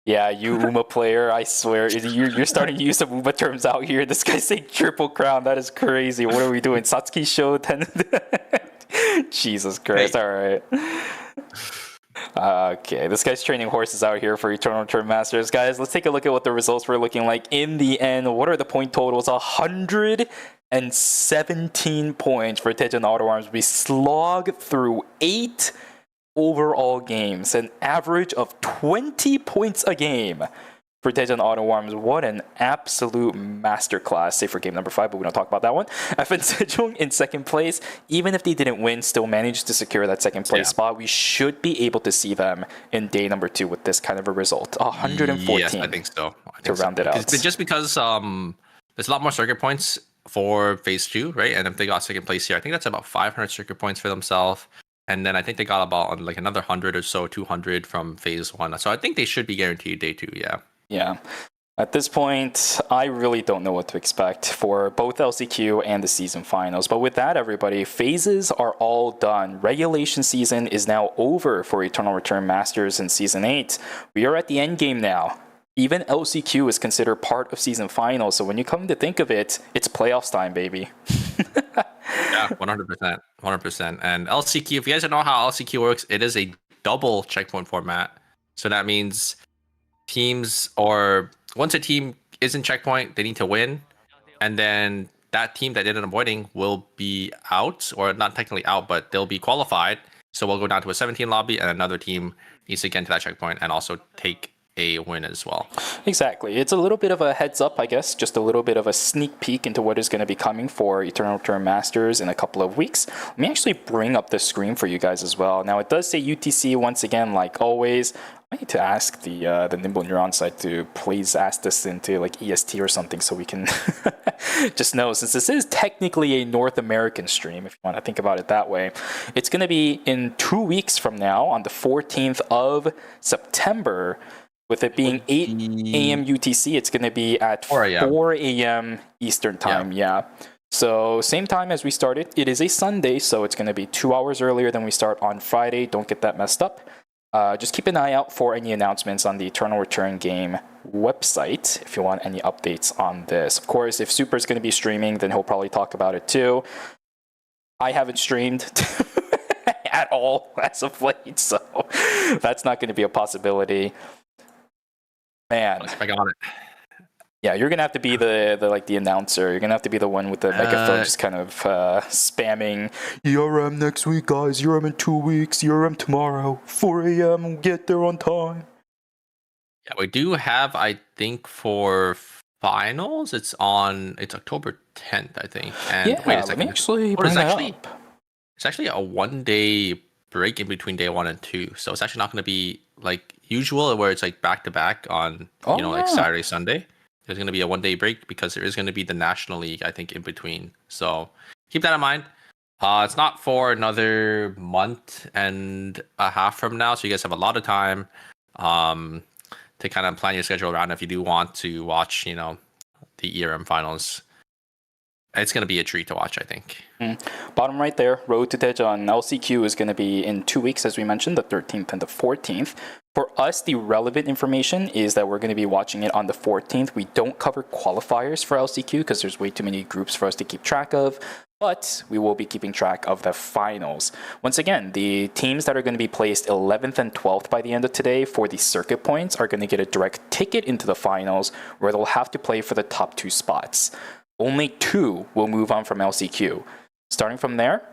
S10: Yeah, you UMA player, I swear, you're starting to use some UMA terms out here. This guy's saying triple crown. That is crazy. What are we doing? Satsuki show 10. Jesus Christ. All right. Okay, this guy's training horses out here for Eternal Return Masters. Guys, let's take a look at what the results were looking like in the end. What are the point totals? 117 points for Tejan Auto Arms. We slogged through 8 overall games, an average of 20 points a game for Tejan Auto Arms. What an absolute masterclass, say for game number 5, but we don't talk about that one. FN Sejong in second place. Even if they didn't win, still managed to secure that second place spot. We should be able to see them in day number 2 with this kind of a result. 114.
S5: Yes, I think so.
S10: To round it out.
S5: Just because there's a lot more circuit points for phase 2, right? And if they got second place here, I think that's about 500 circuit points for themselves. And then I think they got about like another 100 or so, 200 from phase 1. So I think they should be guaranteed day 2, yeah.
S10: Yeah. At this point, I really don't know what to expect for both LCQ and the season finals. But with that, everybody, phases are all done. Regulation season is now over for Eternal Return Masters in Season 8. We are at the end game now. Even LCQ is considered part of season finals. So when you come to think of it, it's playoffs time, baby.
S5: Yeah, 100%. 100%. And LCQ, if you guys don't know how LCQ works, it is a double checkpoint format. So that means teams, or once a team is in checkpoint, they need to win. And then that team that ended up winning will be out, or not technically out, but they'll be qualified. So we'll go down to a 17 lobby, and another team needs to get into that checkpoint and also take a win as well.
S10: Exactly. It's a little bit of a heads up, I guess, just a little bit of a sneak peek into what is going to be coming for Eternal Return Masters in a couple of weeks. Let me actually bring up the screen for you guys as well. Now, it does say UTC once again, like always. I need to ask the Nimble Neuron side to please ask this into like EST or something so we can just know, since this is technically a North American stream, if you want to think about it that way. It's going to be in 2 weeks from now on the 14th of September. With it being 8 a.m. UTC, it's going to be at 4 a.m. Eastern time. Yeah. So same time as we started. It is a Sunday, so it's going to be 2 hours earlier than we start on Friday. Don't get that messed up. Just keep an eye out for any announcements on the Eternal Return game website if you want any updates on this. Of course, if Super is going to be streaming, then he'll probably talk about it too. I haven't streamed at all as of late, so that's not going to be a possibility. Man,
S5: I got it.
S10: Yeah, you're gonna have to be the announcer. You're gonna have to be the one with the megaphone, just kind of spamming. ERM next week, guys. ERM in 2 weeks. ERM tomorrow. 4 a.m. Get there on time.
S5: Yeah, we do have. I think for finals, it's October 10th, I think. And
S10: yeah,
S5: wait a second.
S10: Let me actually bring that up.
S5: It's actually a 1 day break in between day 1 and 2, so it's actually not going to be like usual where it's like back to back on like Saturday, Sunday. There's going to be a 1 day break because there is going to be the National League, I think, in between. So keep that in mind. It's not for another month and a half from now, so you guys have a lot of time to kind of plan your schedule around if you do want to watch, the ERM finals. It's going to be a treat to watch, I think.
S10: Bottom right there, Road to Daejeon. LCQ is going to be in 2 weeks, as we mentioned, the 13th and the 14th. For us, the relevant information is that we're going to be watching it on the 14th. We don't cover qualifiers for LCQ because there's way too many groups for us to keep track of. But we will be keeping track of the finals. Once again, the teams that are going to be placed 11th and 12th by the end of today for the circuit points are going to get a direct ticket into the finals where they'll have to play for the top 2 spots. Only 2 will move on from LCQ. Starting from there,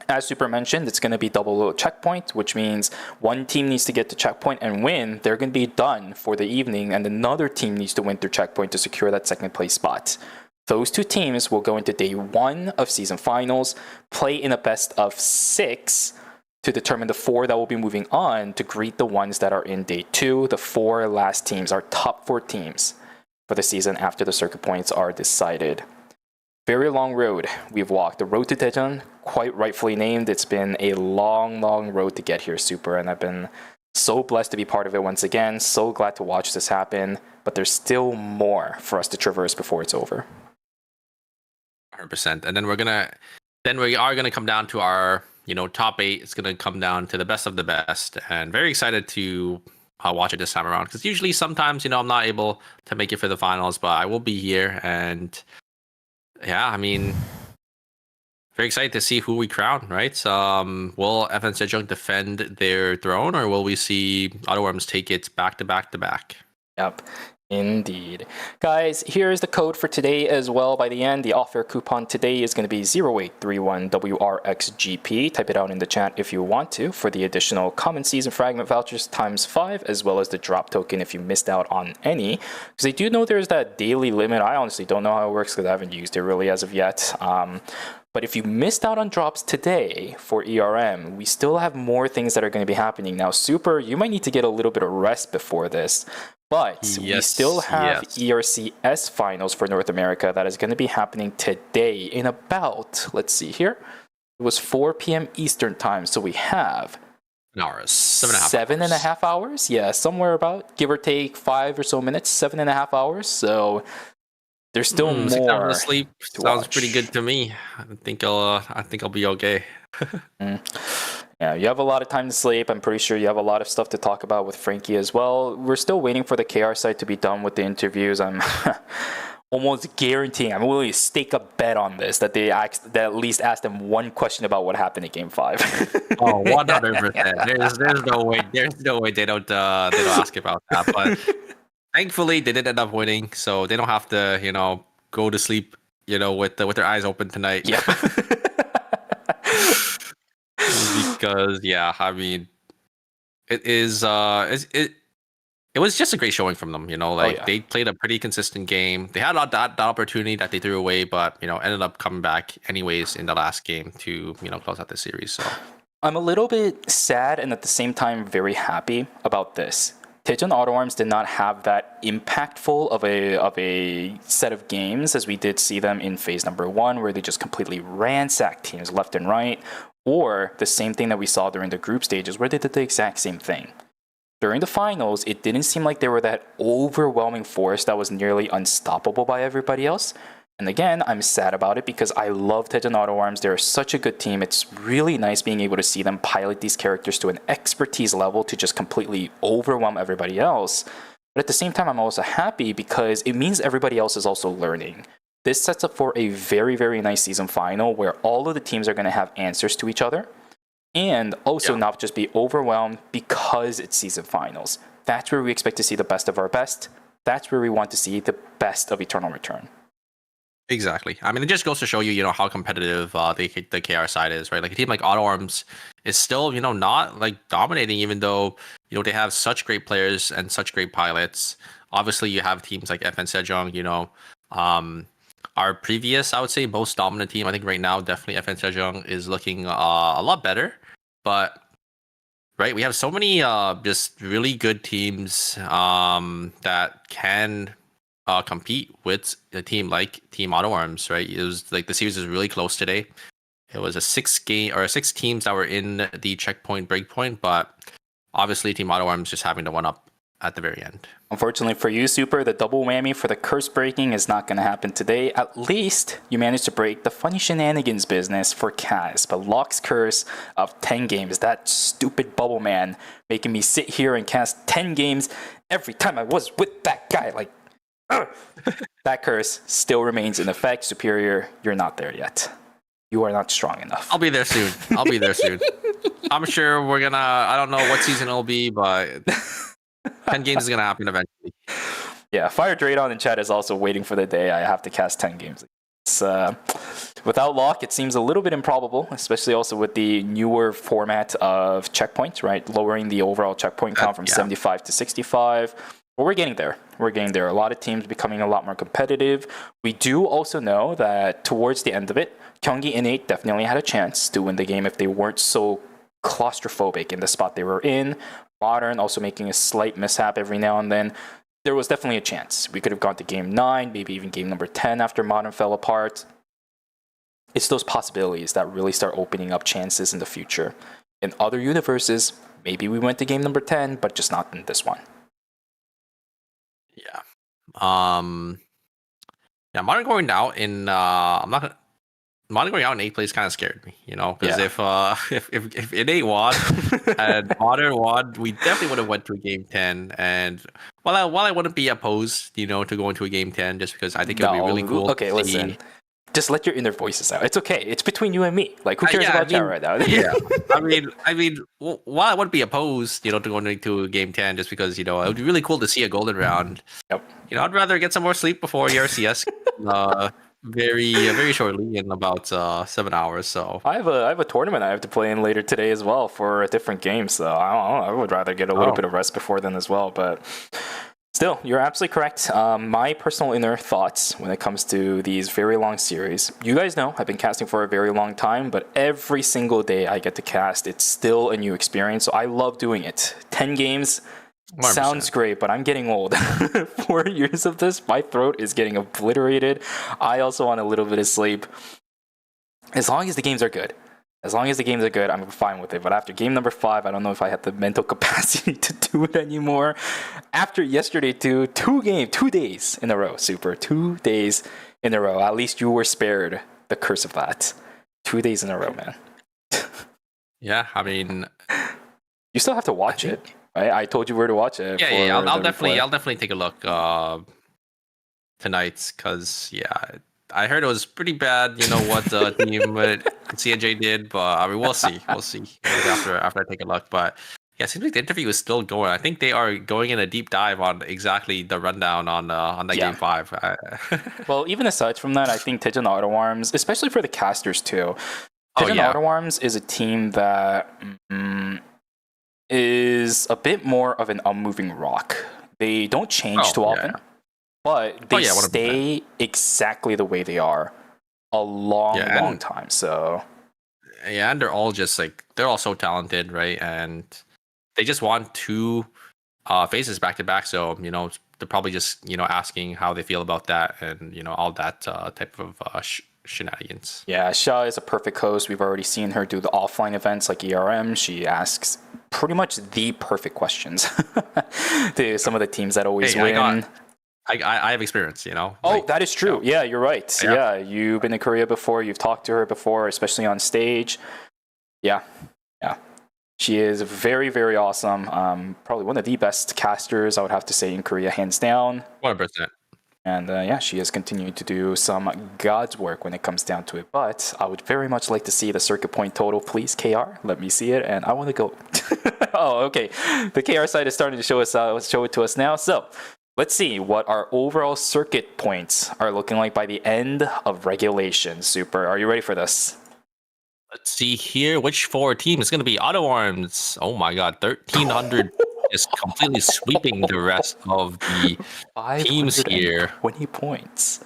S10: as Super mentioned, it's going to be double checkpoint, which means one team needs to get to checkpoint and win. They're going to be done for the evening, and another team needs to win through checkpoint to secure that second place spot. Those 2 teams will go into day 1 of season finals, play in a best of 6 to determine the 4 that will be moving on to greet the ones that are in day 2. The 4 last teams are top 4 teams for the season after the circuit points are decided. Very long road we've walked. The road to Daejeon, quite rightfully named. It's been a long, long road to get here, Super, and I've been so blessed to be part of it once again. So glad to watch this happen, but there's still more for us to traverse before it's over.
S5: 100%. And then we are gonna come down to our, top 8. It's gonna come down to the best of the best, and very excited to watch it this time around. Because usually, sometimes, I'm not able to make it for the finals, but I will be here. And yeah, I mean, very excited to see who we crown, right? Will FN Sejong defend their throne, or will we see Otterworms take it back to back to back?
S10: Yep, indeed. Guys, here's the code for today as well. By the end, the offer coupon today is going to be 0831WRXGP. Type it out in the chat if you want to for the additional common season fragment vouchers ×5, as well as the drop token if you missed out on any. Because I do know there's that daily limit. I honestly don't know how it works because I haven't used it really as of yet. But if you missed out on drops today for ERM, we still have more things that are going to be happening. Now, Super, you might need to get a little bit of rest before this. But we still have ERCS finals for North America that is going to be happening today in about, let's see here, it was 4 p.m. Eastern time. So we have
S5: hours,
S10: 7.5 hours. Yeah, somewhere about, give or take 5 or so minutes, 7.5 hours. So there's still more
S5: 6 hours of sleep. Sounds
S10: watch.
S5: pretty good to me. I think I'll be okay.
S10: Yeah, you have a lot of time to sleep. I'm pretty sure you have a lot of stuff to talk about with Frankie as well. We're still waiting for the KR side to be done with the interviews. I'm almost guaranteeing, I'm willing to stake a bet on this, that they at least ask them one question about what happened in Game 5.
S5: Oh, 100%. There's no way they don't ask about that. But thankfully, they did end up winning, so they don't have to, go to sleep, with their eyes open tonight.
S10: Yep.
S5: Because I mean, it was just a great showing from them. They played a pretty consistent game. They had that opportunity that they threw away, but ended up coming back anyways in the last game to close out the series. So
S10: I'm a little bit sad and at the same time very happy about this. Daejeon Otterworms did not have that impactful of a set of games as we did see them in phase number 1, where they just completely ransacked teams left and right, or the same thing that we saw during the group stages where they did the exact same thing. During the finals, it didn't seem like they were that overwhelming force that was nearly unstoppable by everybody else. And again, I'm sad about it because I love Daejeon Otterworms. They're such a good team. It's really nice being able to see them pilot these characters to an expertise level to just completely overwhelm everybody else. But at the same time, I'm also happy because it means everybody else is also learning. This sets up for a very, very nice season final where all of the teams are going to have answers to each other and also not just be overwhelmed because it's season finals. That's where we expect to see the best of our best. That's where we want to see the best of Eternal Return.
S5: Exactly. I mean, it just goes to show you, how competitive the KR side is, right? Like a team like Otterworms is still, not like dominating, even though, they have such great players and such great pilots. Obviously, you have teams like FN Sejong, our previous, I would say, most dominant team. I think right now, definitely FN Sejong is looking a lot better. But, right, we have so many just really good teams that can compete with a team like Team Otterworms, right? It was like the series was really close today. It was a 6 teams that were in the checkpoint breakpoint, but obviously Team Otterworms just having to one up at the very end.
S10: Unfortunately for you, Super, the double whammy for the curse breaking is not going to happen today. At least you managed to break the funny shenanigans business for Kaz, but Locke's curse of 10 games, that stupid bubble man making me sit here and cast 10 games every time I was with that guy, like, that curse still remains in effect. Superior, you're not there yet. You are not strong enough.
S5: I'll be there soon. I'm sure we're gonna, I don't know what season it'll be, but 10 games is gonna happen eventually.
S10: Yeah, Fire Draydon in chat is also waiting for the day I have to cast 10 games. It's, without Locke, it seems a little bit improbable, especially also with the newer format of checkpoints, right? Lowering the overall checkpoint count from 75 to 65. But we're getting there. We're getting there. A lot of teams becoming a lot more competitive. We do also know that towards the end of it, Gyeonggi Innate definitely had a chance to win the game if they weren't so claustrophobic in the spot they were in. Modern also making a slight mishap every now and then. There was definitely a chance. We could have gone to game 9, maybe even game number 10 after Modern fell apart. It's those possibilities that really start opening up chances in the future. In other universes, maybe we went to game number 10, but just not in this one.
S5: Yeah. Modern going out in I'm not Modern going out in 8th place kind of scared me, you know, because
S10: Yeah.
S5: if it ain't won and Modern won, we definitely would have went to a game 10. And while I wouldn't be opposed, you know, to going to a game 10, just because I think it would be really cool.
S10: Okay,
S5: to see.
S10: listen. Just let your inner voices out. It's okay. It's between you and me. Like, who cares about chat right now?
S5: Yeah, I mean, while I wouldn't be opposed, you know, to going to a game 10, just because, you know, it would be really cool to see a golden round.
S10: Yep.
S5: You know, I'd rather get some more sleep before ERCS. Very shortly, in about 7 hours. So
S10: I have a tournament I have to play in later today as well for a different game. So I would rather get a little bit of rest before then as well. But still, you're absolutely correct. My personal inner thoughts when it comes to these very long series. You guys know I've been casting for a very long time, but every single day I get to cast, it's still a new experience. So I love doing it. 10 games.
S5: 100%.
S10: Sounds great, but I'm getting old. 4 years of this, my throat is getting obliterated. I also want a little bit of sleep. As long as the games are good. I'm fine with it. But after game number 5, I don't know if I have the mental capacity to do it anymore. After yesterday, 2 days in a row, Super. 2 days in a row. At least you were spared the curse of that. 2 days in a row, man.
S5: yeah, I mean,
S10: you still have to watch it. I told you where to watch it.
S5: Yeah, I'll definitely take a look tonight, because I heard it was pretty bad. You know what team CNJ did, but I mean, we'll see after I take a look. But yeah, it seems like the interview is still going. I think they are going in a deep dive on exactly the rundown on that game 5.
S10: Well, even aside from that, I think Tejan Auto Arms, especially for the casters too. Tejan Auto Arms is a team that is a bit more of an unmoving rock. They don't change too often, but they stay exactly the way they are a long time. So
S5: yeah, and they're all just like, they're all so talented, right? And they just won 2 phases back to back. So, you know, they're probably just, you know, asking how they feel about that, and, you know, all that type of shenanigans.
S10: Yeah, Sha is a perfect host. We've already seen her do the offline events like ERM. She asks pretty much the perfect questions to some of the teams that always win.
S5: I have experience, you know.
S10: Oh, that is true. Yeah, you're right. Yeah, you've been to Korea before. You've talked to her before, especially on stage. Yeah. She is very, very awesome. Probably one of the best casters, I would have to say, in Korea, hands down.
S5: 100%.
S10: And she has continued to do some God's work when it comes down to it. But I would very much like to see the circuit point total, please, KR. Let me see it, and I want to go. Oh, okay. The KR side is starting to show it to us now. So let's see what our overall circuit points are looking like by the end of regulation. Super. Are you ready for this?
S5: Let's see here. Which 4 teams is going to be Auto Arms? Oh my God, 1,300 is completely sweeping the rest of the teams here.
S10: 20 points.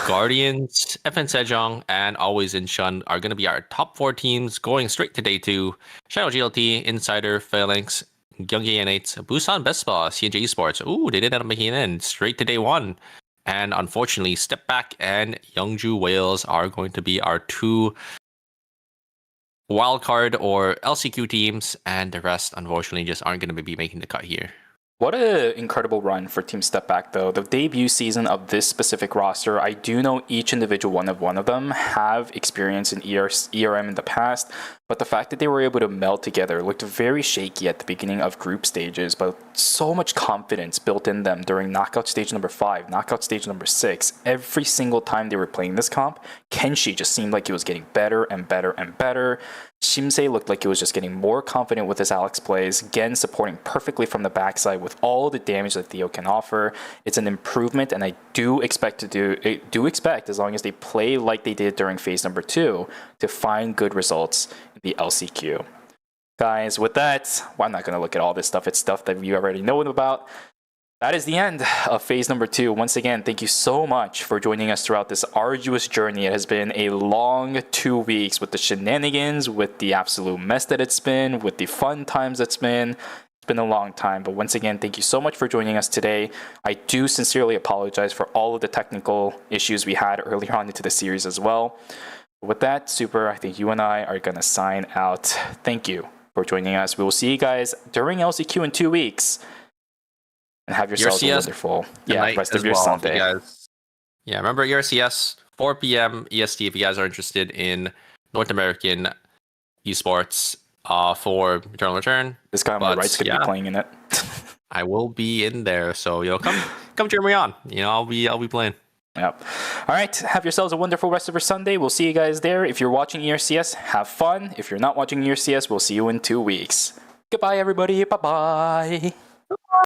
S5: Guardians, FN Sejong, and Always in Shun are going to be our top 4 teams going straight to day 2. Shadow GLT, Insider, Phalanx, Gyeonggi N8, Busan Vespa, CNJ Esports. Ooh, they did end up making it in straight to day 1. And unfortunately, Step Back and Yeongju Wales are going to be our 2 wildcard or LCQ teams, and the rest, unfortunately, just aren't going to be making the cut here.
S10: What an incredible run for Team Step Back, though. The debut season of this specific roster, I do know each individual one of them have experience in ERM in the past, but the fact that they were able to meld together looked very shaky at the beginning of group stages, but so much confidence built in them during knockout stage number 5, knockout stage number 6. Every single time they were playing this comp, Kenshi just seemed like he was getting better and better and better. Shimsei looked like he was just getting more confident with his Alex plays, again supporting perfectly from the backside with all the damage that Theo can offer. It's an improvement, and I do expect, as long as they play like they did during phase number 2, to find good results in the LCQ. Guys, with that, well, I'm not going to look at all this stuff. It's stuff that you already know about. That is the end of phase number 2. Once again, thank you so much for joining us throughout this arduous journey. It has been a long 2 weeks with the shenanigans, with the absolute mess that it's been, with the fun times it's been. It's been a long time, but once again, thank you so much for joining us today. I do sincerely apologize for all of the technical issues we had earlier on into the series as well. With that, Super, I think you and I are going to sign out. Thank you for joining us. We will see you guys during LCQ in 2 weeks. And have yourselves a wonderful rest of your Sunday.
S5: Yeah, remember ERCS 4 p.m. EST if you guys are interested in North American esports for Eternal Return.
S10: This guy on my right's gonna be playing in it.
S5: I will be in there, so come cheer me on. I'll be playing.
S10: Yep. All right. Have yourselves a wonderful rest of your Sunday. We'll see you guys there. If you're watching ERCS, have fun. If you're not watching ERCS, we'll see you in 2 weeks. Goodbye, everybody. Bye-bye.